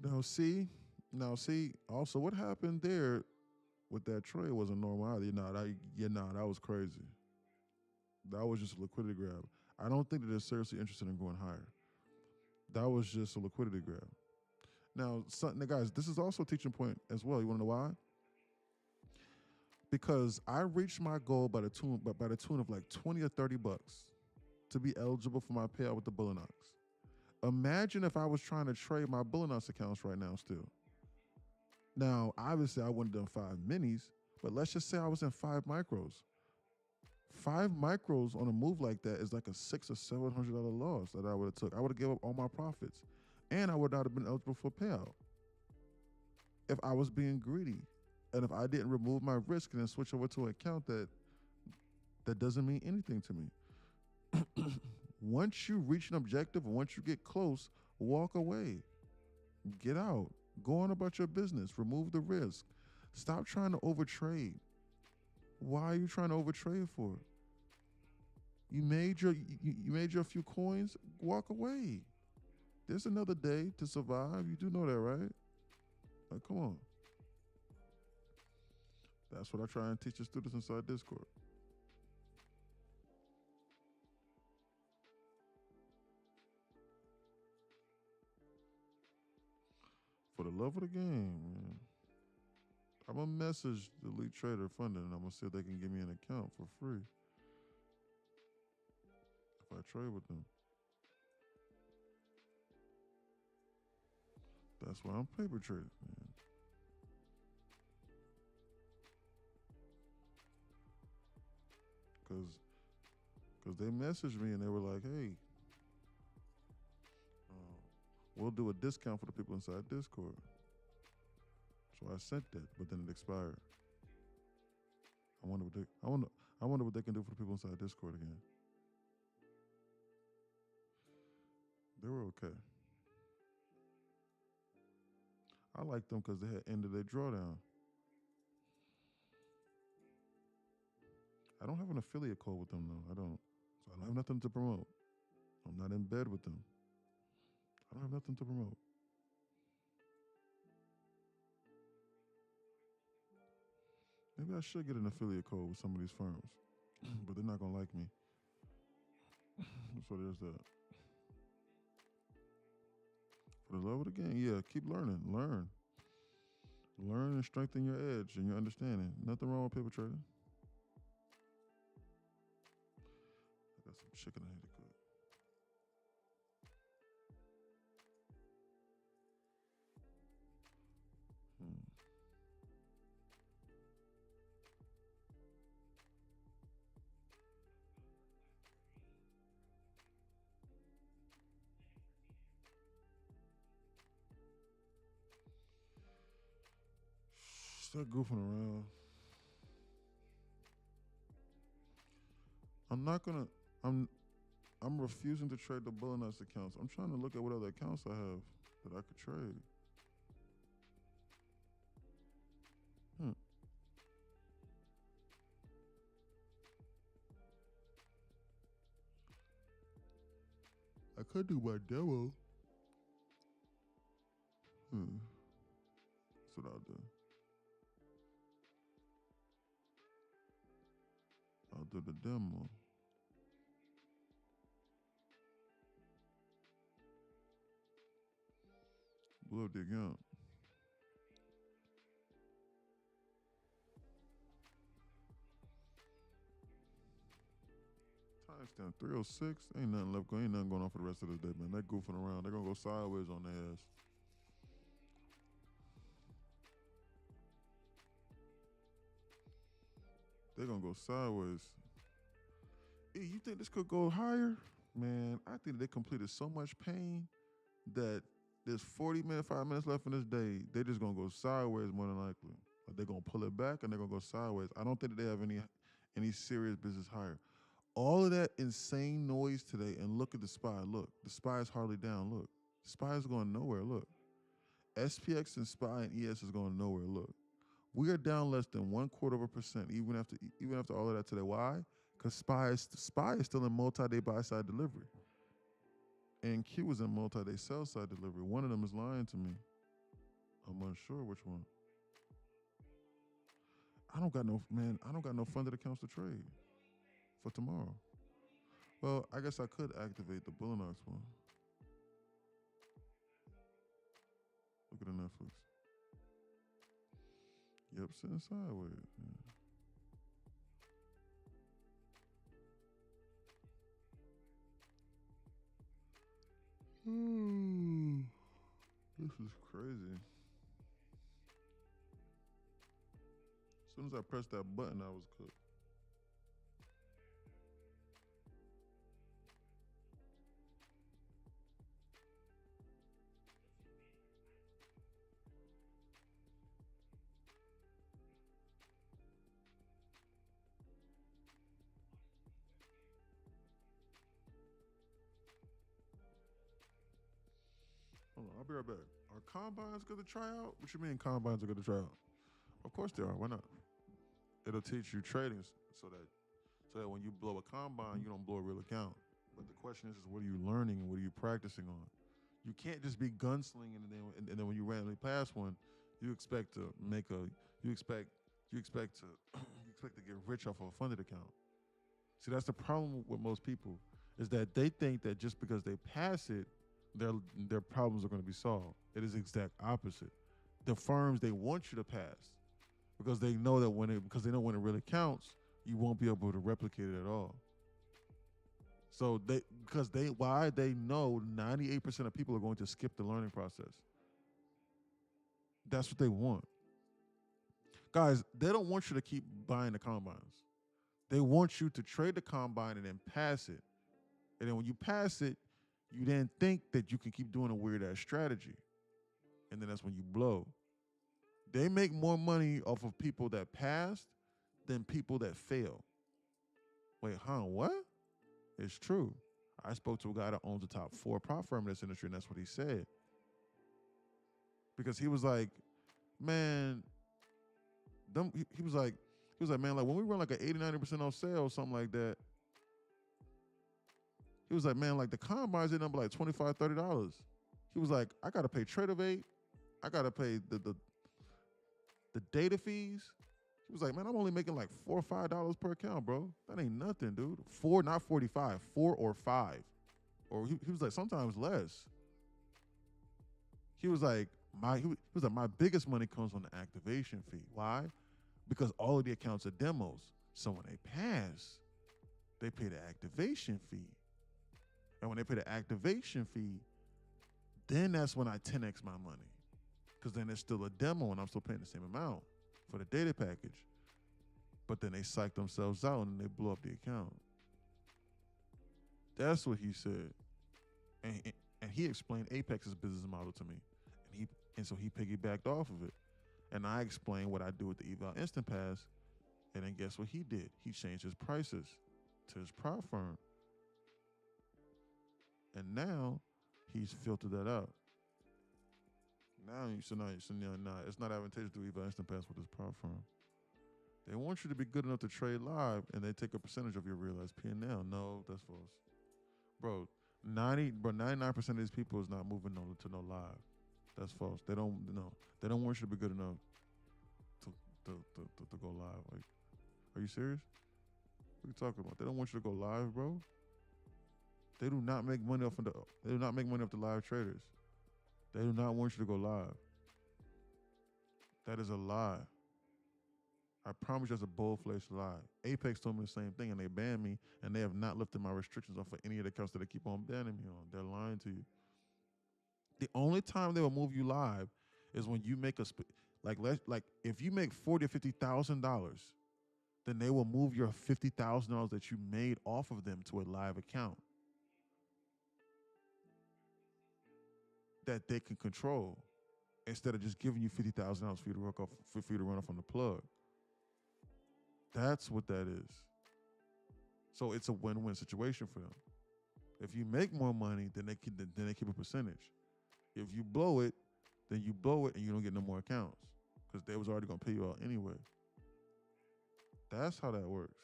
Now see, also what happened there with that trade wasn't normal either. That was crazy. That was just a liquidity grab. I don't think that they're seriously interested in going higher. That was just a liquidity grab. Now, guys, this is also a teaching point as well. You want to know why? Because I reached my goal by the tune of like 20 or 30 bucks to be eligible for my payout with the Bullinox. Imagine if I was trying to trade my Bullinox accounts right now still. Now, obviously, I wouldn't have done 5 minis, but let's just say I was in 5 micros. 5 micros on a move like that is like a $600 or $700 loss that I would have took. I would have given up all my profits, and I would not have been eligible for a payout if I was being greedy, and if I didn't remove my risk and then switch over to an account that doesn't mean anything to me. Once you reach an objective, once you get close, walk away. Get out. Go on about your business. Remove the risk. Stop trying to overtrade. Why are you trying to overtrade for? You made your few coins. Walk away. There's another day to survive. You do know that, right? Like, come on. That's what I try and teach the students inside Discord. For the love of the game, man. I'm going to message the Elite Trader Funding, and I'm going to see if they can give me an account for free if I trade with them. That's why I'm paper trading, man. Because they messaged me and they were like, hey, we'll do a discount for the people inside Discord. So I sent that, but then it expired. I wonder what they can do for the people inside Discord again. They were okay. I liked them because they had ended their drawdown. I don't have an affiliate code with them though. I don't. So I don't have nothing to promote. I'm not in bed with them. I don't have nothing to promote. Maybe I should get an affiliate code with some of these firms, but they're not gonna like me. So there's that. For the love of the game, yeah, keep learning. Learn and strengthen your edge and your understanding. Nothing wrong with paper trading. I got some chicken I need to cook. Start goofing around. I'm not gonna. I'm refusing to trade the Millionaire's accounts. I'm trying to look at what other accounts I have that I could trade. I could do my demo. That's what I'll do. I'll do the demo. Blow up the account. Timestamp 306. Ain't nothing left. Ain't nothing going on for the rest of this day, man. They're goofing around. They're gonna go sideways on their ass. They're gonna go sideways. You think this could go higher? Man, I think they completed so much pain that there's 5 minutes left in this day. They're just gonna go sideways more than likely. Like they're gonna pull it back and they're gonna go sideways. I don't think that they have any serious business higher. All of that insane noise today, and look at the SPY. Look, the SPY is hardly down. Look, the SPY is going nowhere. Look, SPX and SPY and ES is going nowhere. Look, we are down less than 0.25% even after all of that today. Why? Because SPY is still in multi-day buy-side delivery. And Q is in multi-day sell-side delivery. One of them is lying to me. I'm unsure which one. I don't got no funded accounts to trade for tomorrow. Well, I guess I could activate the Bullinox one. Look at the Netflix. Yep, sitting sideways. Yeah. This is crazy. As soon as I pressed that button, I was cooked. Hold on, I'll be right back. Are combines good to try out? What you mean combines are good to try out? Of course they are. Why not? It'll teach you trading so that when you blow a combine, you don't blow a real account. But the question is what are you learning and what are you practicing on? You can't just be gunslinging and then when you randomly pass one, you expect to get rich off of a funded account. See, that's the problem with most people is that they think that just because they pass it, their problems are going to be solved. It is the exact opposite. The firms, they want you to pass because they know that when it really counts, you won't be able to replicate it at all. So they know 98% of people are going to skip the learning process. That's what they want. Guys, they don't want you to keep buying the combines. They want you to trade the combine and then pass it. And then when you pass it, you then think that you can keep doing a weird ass strategy. And then that's when you blow. They make more money off of people that passed than people that fail. Wait, what? It's true. I spoke to a guy that owns the top 4 prop firm in this industry, and that's what he said. Because he was like, man, he was like, man, like when we run like an 80-90% off sale or something like that, he was like, man, like the combines end up like $25, $30. He was like, I gotta pay TradeOvate, I gotta pay the data fees. He was like, man, I'm only making like $4 or $5 per account, bro. That ain't nothing, dude. 4, not 45, 4 or 5. Or he was like, sometimes less. He was like, my biggest money comes from the activation fee. Why? Because all of the accounts are demos. So when they pass, they pay the activation fee. And when they pay the activation fee, then that's when I 10x my money. Because then it's still a demo and I'm still paying the same amount for the data package. But then they psych themselves out and they blow up the account. That's what he said. And he explained Apex's business model to me. And so he piggybacked off of it. And I explained what I do with the eval instant pass, and then guess what he did? He changed his prices to his prop firm. And now he's filtered that out. Now, it's not advantageous to do eval instant pass with his prop firm. They want you to be good enough to trade live, and they take a percentage of your realized P&L. No, that's false. Bro, 99% of these people is not moving to no live. That's false. They don't want you to be good enough to go live. Like, are you serious? What are you talking about? They don't want you to go live, bro. They do not make money off the live traders. They do not want you to go live. That is a lie. I promise you that's a bold-faced lie. Apex told me the same thing, and they banned me, and they have not lifted my restrictions off of any of the accounts that they keep on banning me on. They're lying to you. The only time they will move you live is when you make like if you make $40,000 or $50,000, then they will move your $50,000 that you made off of them to a live account that they can control, instead of just giving you $50,000 for you to run off on the plug. That's what that is. So it's a win-win situation for them. If you make more money, then they keep a percentage. If you blow it, then you blow it and you don't get no more accounts because they was already gonna pay you out anyway. That's how that works.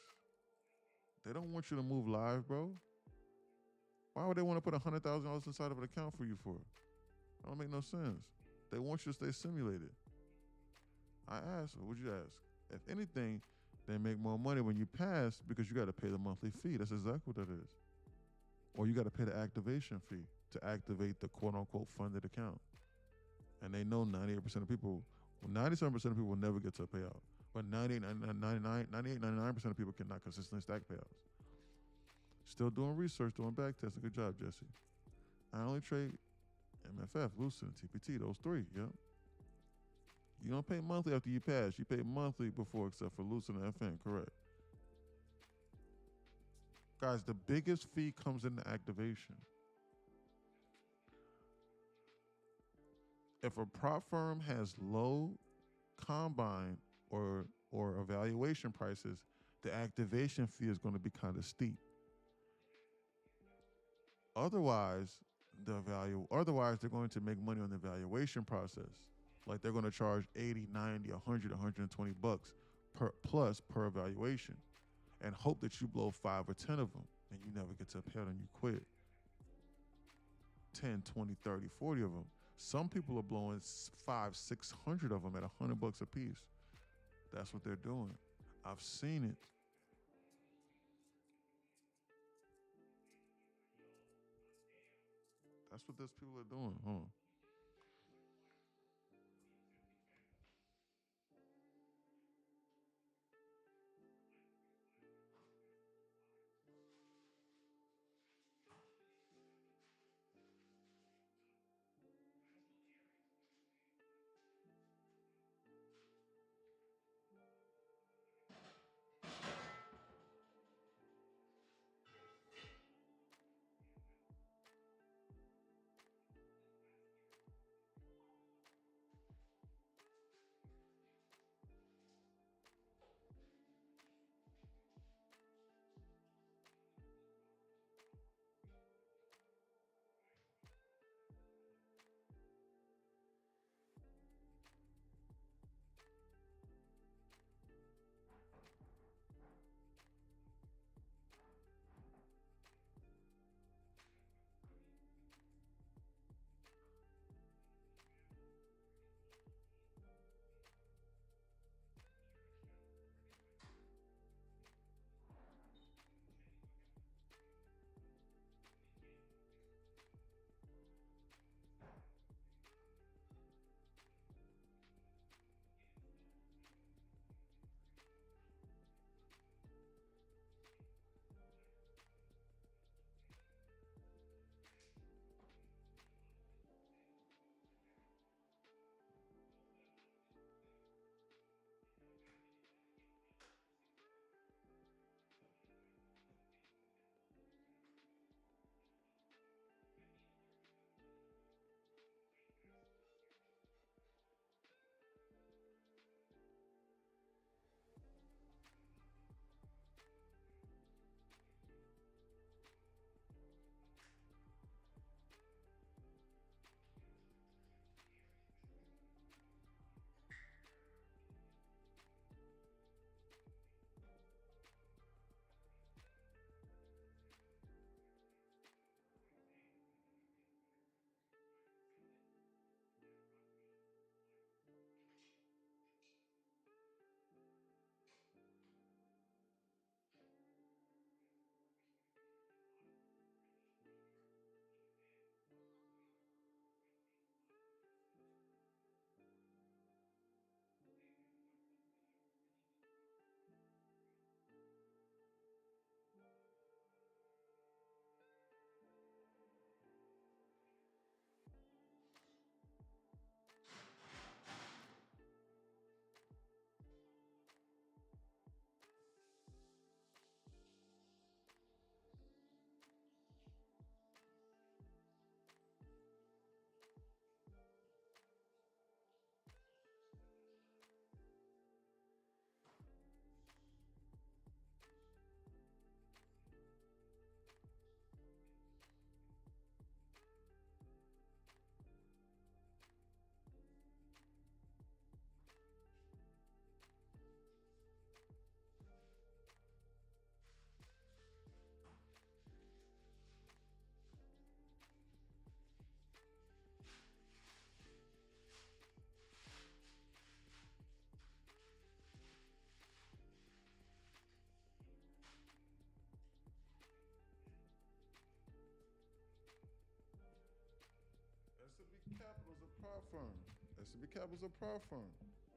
They don't want you to move live, bro. Why would they want to put $100,000 inside of an account for you for? That don't make no sense. They want you to stay simulated. I asked, what would you ask? If anything, they make more money when you pass because you got to pay the monthly fee. That's exactly what that is. Or you got to pay the activation fee to activate the quote-unquote funded account. And they know 98% of people, 97% of people will never get to a payout. But 99% of people cannot consistently stack payouts. Still doing research, doing back testing. Good job, Jesse. I only trade MFF, Lucid, and TPT, those three, yep. You don't pay monthly after you pass. You pay monthly before, except for Lucid and FN, correct. Guys, the biggest fee comes in the activation. If a prop firm has low combine or evaluation prices, the activation fee is going to be kind of steep. Otherwise, they're going to make money on the evaluation process. Like they're going to charge 80, 90, 100, 120 bucks per evaluation, and hope that you blow 5 or 10 of them and you never get to a payout and you quit. 10, 20, 30, 40 of them. Some people are blowing 500, 600 of them at $100 a piece. That's what they're doing. I've seen it. That's what those people are doing, huh? firm. S&B Capital is a prop firm,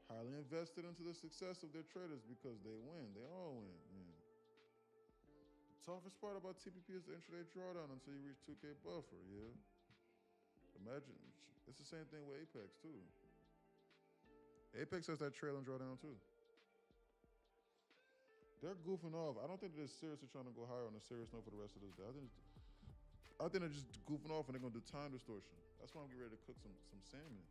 highly invested into the success of their traders because they win. They all win. Yeah. The toughest part about TPP is the intraday drawdown until you reach 2K buffer. Yeah. Imagine it's the same thing with Apex too. Apex has that trailing drawdown too. They're goofing off. I don't think they're seriously trying to go higher on a serious note for the rest of this day. I think they're just goofing off and they're gonna do time distortion. That's why I'm getting ready to cook some salmon.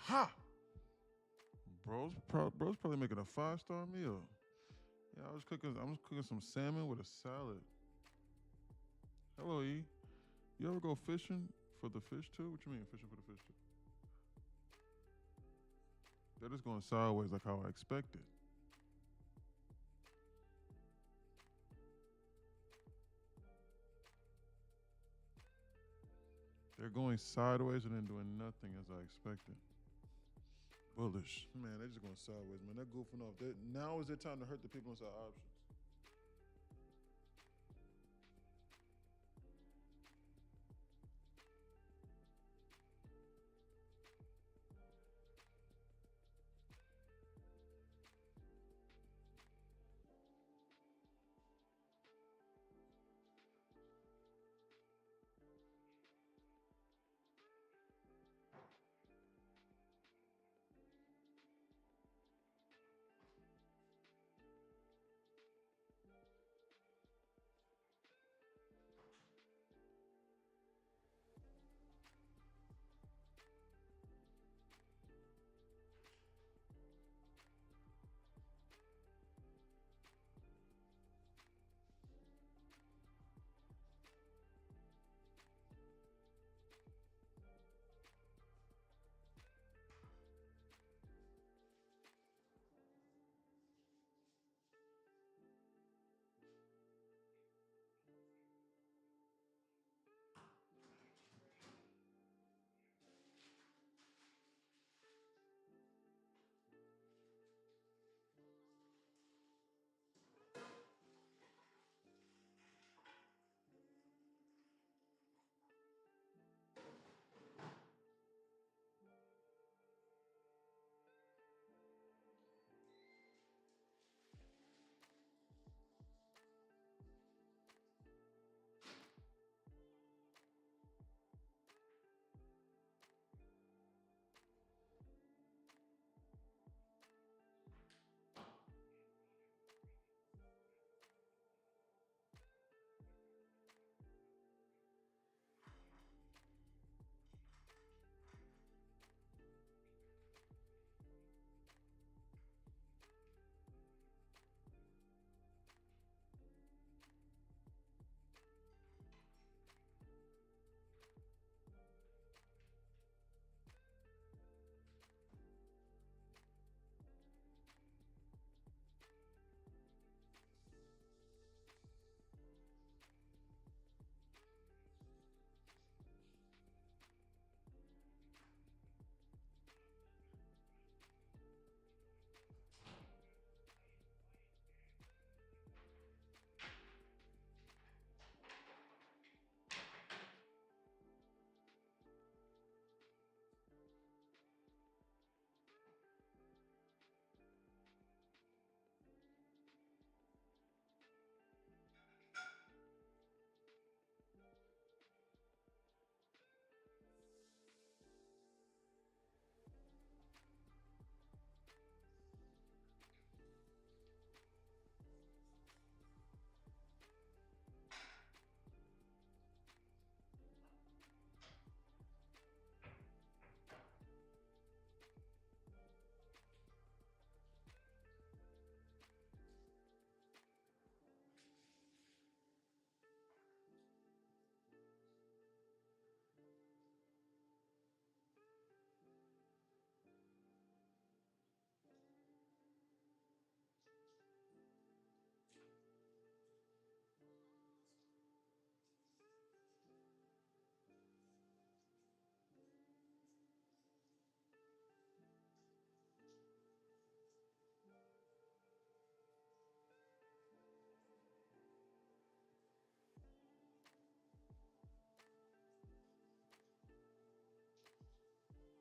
Ha! Bro's probably making a 5-star meal. Yeah, I was cooking some salmon with a salad. Hello, E. You ever go fishing for the fish too? What you mean fishing for the fish too? They're just going sideways like how I expected. They're going sideways and then doing nothing as I expected. Bullish. Man, they're just going sideways, man. They're goofing off. Now is their time to hurt the people inside options.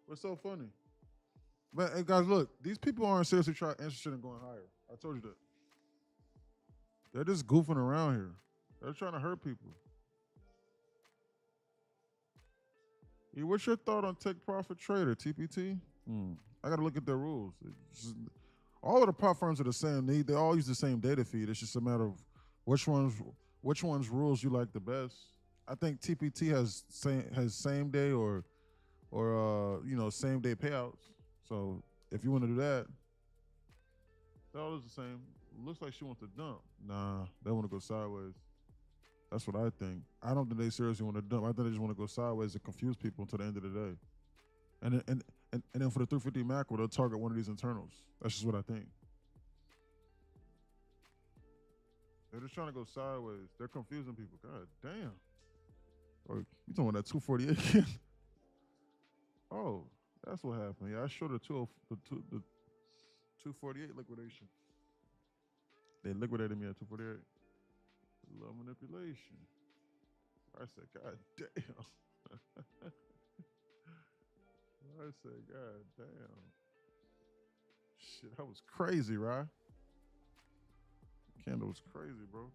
What's so funny? But hey, guys, look, these people aren't seriously interested in going higher. I told you that. They're just goofing around here. They're trying to hurt people. Hey, what's your thought on Take Profit Trader, TPT? I got to look at their rules. All of the prop firms are the same. They all use the same data feed. It's just a matter of which one's rules you like the best. I think TPT has same day or same day payouts. So if you want to do that, that all is the same. Looks like she wants to dump. Nah, they want to go sideways. That's what I think. I don't think they seriously want to dump. I think they just want to go sideways to confuse people until the end of the day. And then for the 350 macro, they'll target one of these internals. That's just what I think. They're just trying to go sideways. They're confusing people. God damn. Oh, you talking about that 248? Oh, that's what happened. Yeah, I showed the 248 liquidation. They liquidated me at 248. Love manipulation. I said, God damn. I said, God damn. Shit, that was crazy, right? Candle was crazy, bro.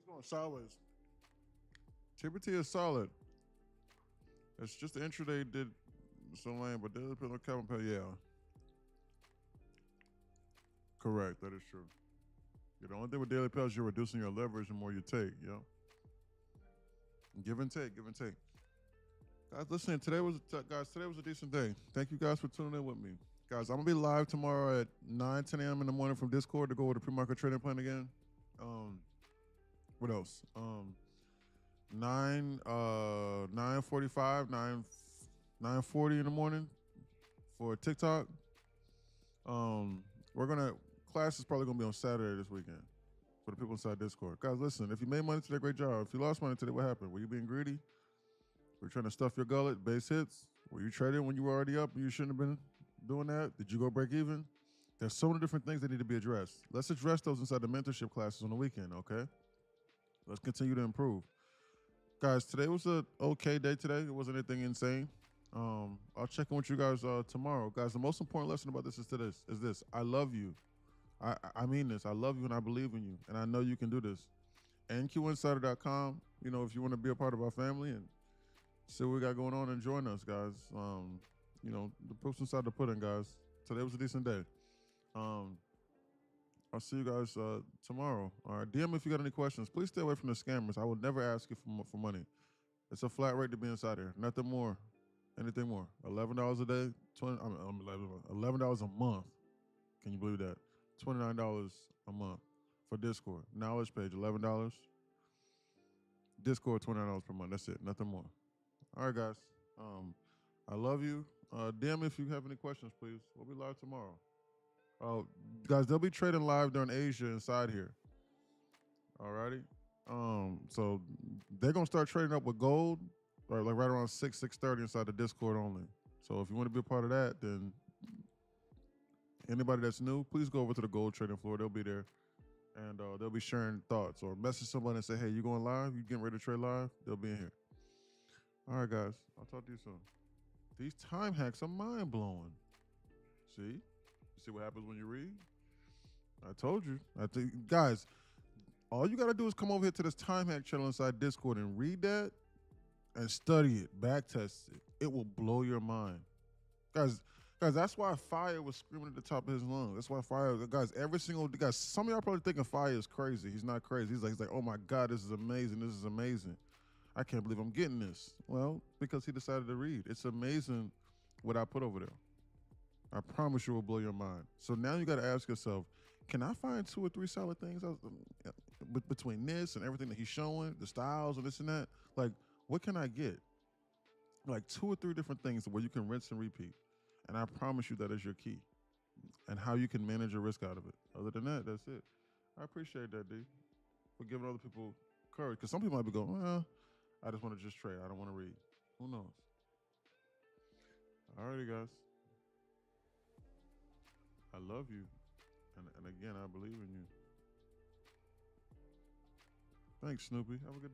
going sideways. TBT is solid. It's just the intraday did so lame, but daily pill on Calvin Pay, yeah. Correct, that is true. Yeah, the only thing with daily pill is you're reducing your leverage the more you take, yo. Give and take, give and take. Guys, listen, today was a decent day. Thank you guys for tuning in with me. Guys, I'm gonna be live tomorrow at 9, 10 a.m. in the morning from Discord to go over the pre-market trading plan again. What else? 9:45, 9:40 in the morning for TikTok. Class is probably gonna be on Saturday this weekend for the people inside Discord. Guys, listen, if you made money today, great job. If you lost money today, what happened? Were you being greedy? Were you trying to stuff your gullet, base hits? Were you trading when you were already up and you shouldn't have been doing that? Did you go break even? There's so many different things that need to be addressed. Let's address those inside the mentorship classes on the weekend, okay? Let's continue to improve. Guys, today was an okay day today. It wasn't anything insane. I'll check in with you guys tomorrow. Guys, the most important lesson about this is this. I love you. I mean this. I love you and I believe in you. And I know you can do this. NQinsider.com, you know, if you want to be a part of our family and see what we got going on and join us, guys. You know, the proof's inside the pudding, guys. Today was a decent day. I'll see you guys tomorrow. All right, DM if you got any questions. Please stay away from the scammers. I will never ask you for money. It's a flat rate to be inside here. Nothing more, anything more. $11 a day, $11 a month. Can you believe that? $29 a month for Discord. Knowledge page, $11. Discord, $29 per month. That's it. Nothing more. All right, guys. I love you. DM me if you have any questions, please. We'll be live tomorrow. Guys, they'll be trading live during Asia inside here. Alrighty. So they're gonna start trading up with gold, like right around 6:30 inside the Discord only. So if you want to be a part of that, then anybody that's new, please go over to the gold trading floor. They'll be there, and they'll be sharing thoughts or message somebody and say, "Hey, you going live? You getting ready to trade live?" They'll be in here. All right, guys. I'll talk to you soon. These time hacks are mind blowing. See? You see what happens when you read? I told you. I think, guys, all you got to do is come over here to this time hack channel inside Discord and read that and study it, back test it. It will blow your mind. Guys, that's why Fire was screaming at the top of his lungs. That's why Fire, guys, some of y'all probably thinking Fire is crazy. He's not crazy. He's like, oh my God, this is amazing. This is amazing. I can't believe I'm getting this. Well, because he decided to read. It's amazing what I put over there. I promise you it will blow your mind. So now you got to ask yourself, can I find 2 or 3 solid things between this and everything that he's showing, the styles and this and that? Like, what can I get? Like 2 or 3 different things where you can rinse and repeat. And I promise you that is your key and how you can manage your risk out of it. Other than that, that's it. I appreciate that, D, for giving other people courage. Because some people might be going, well, I just want to just trade. I don't want to read. Who knows? All righty, guys. I love you. And again, I believe in you. Thanks, Snoopy. Have a good day.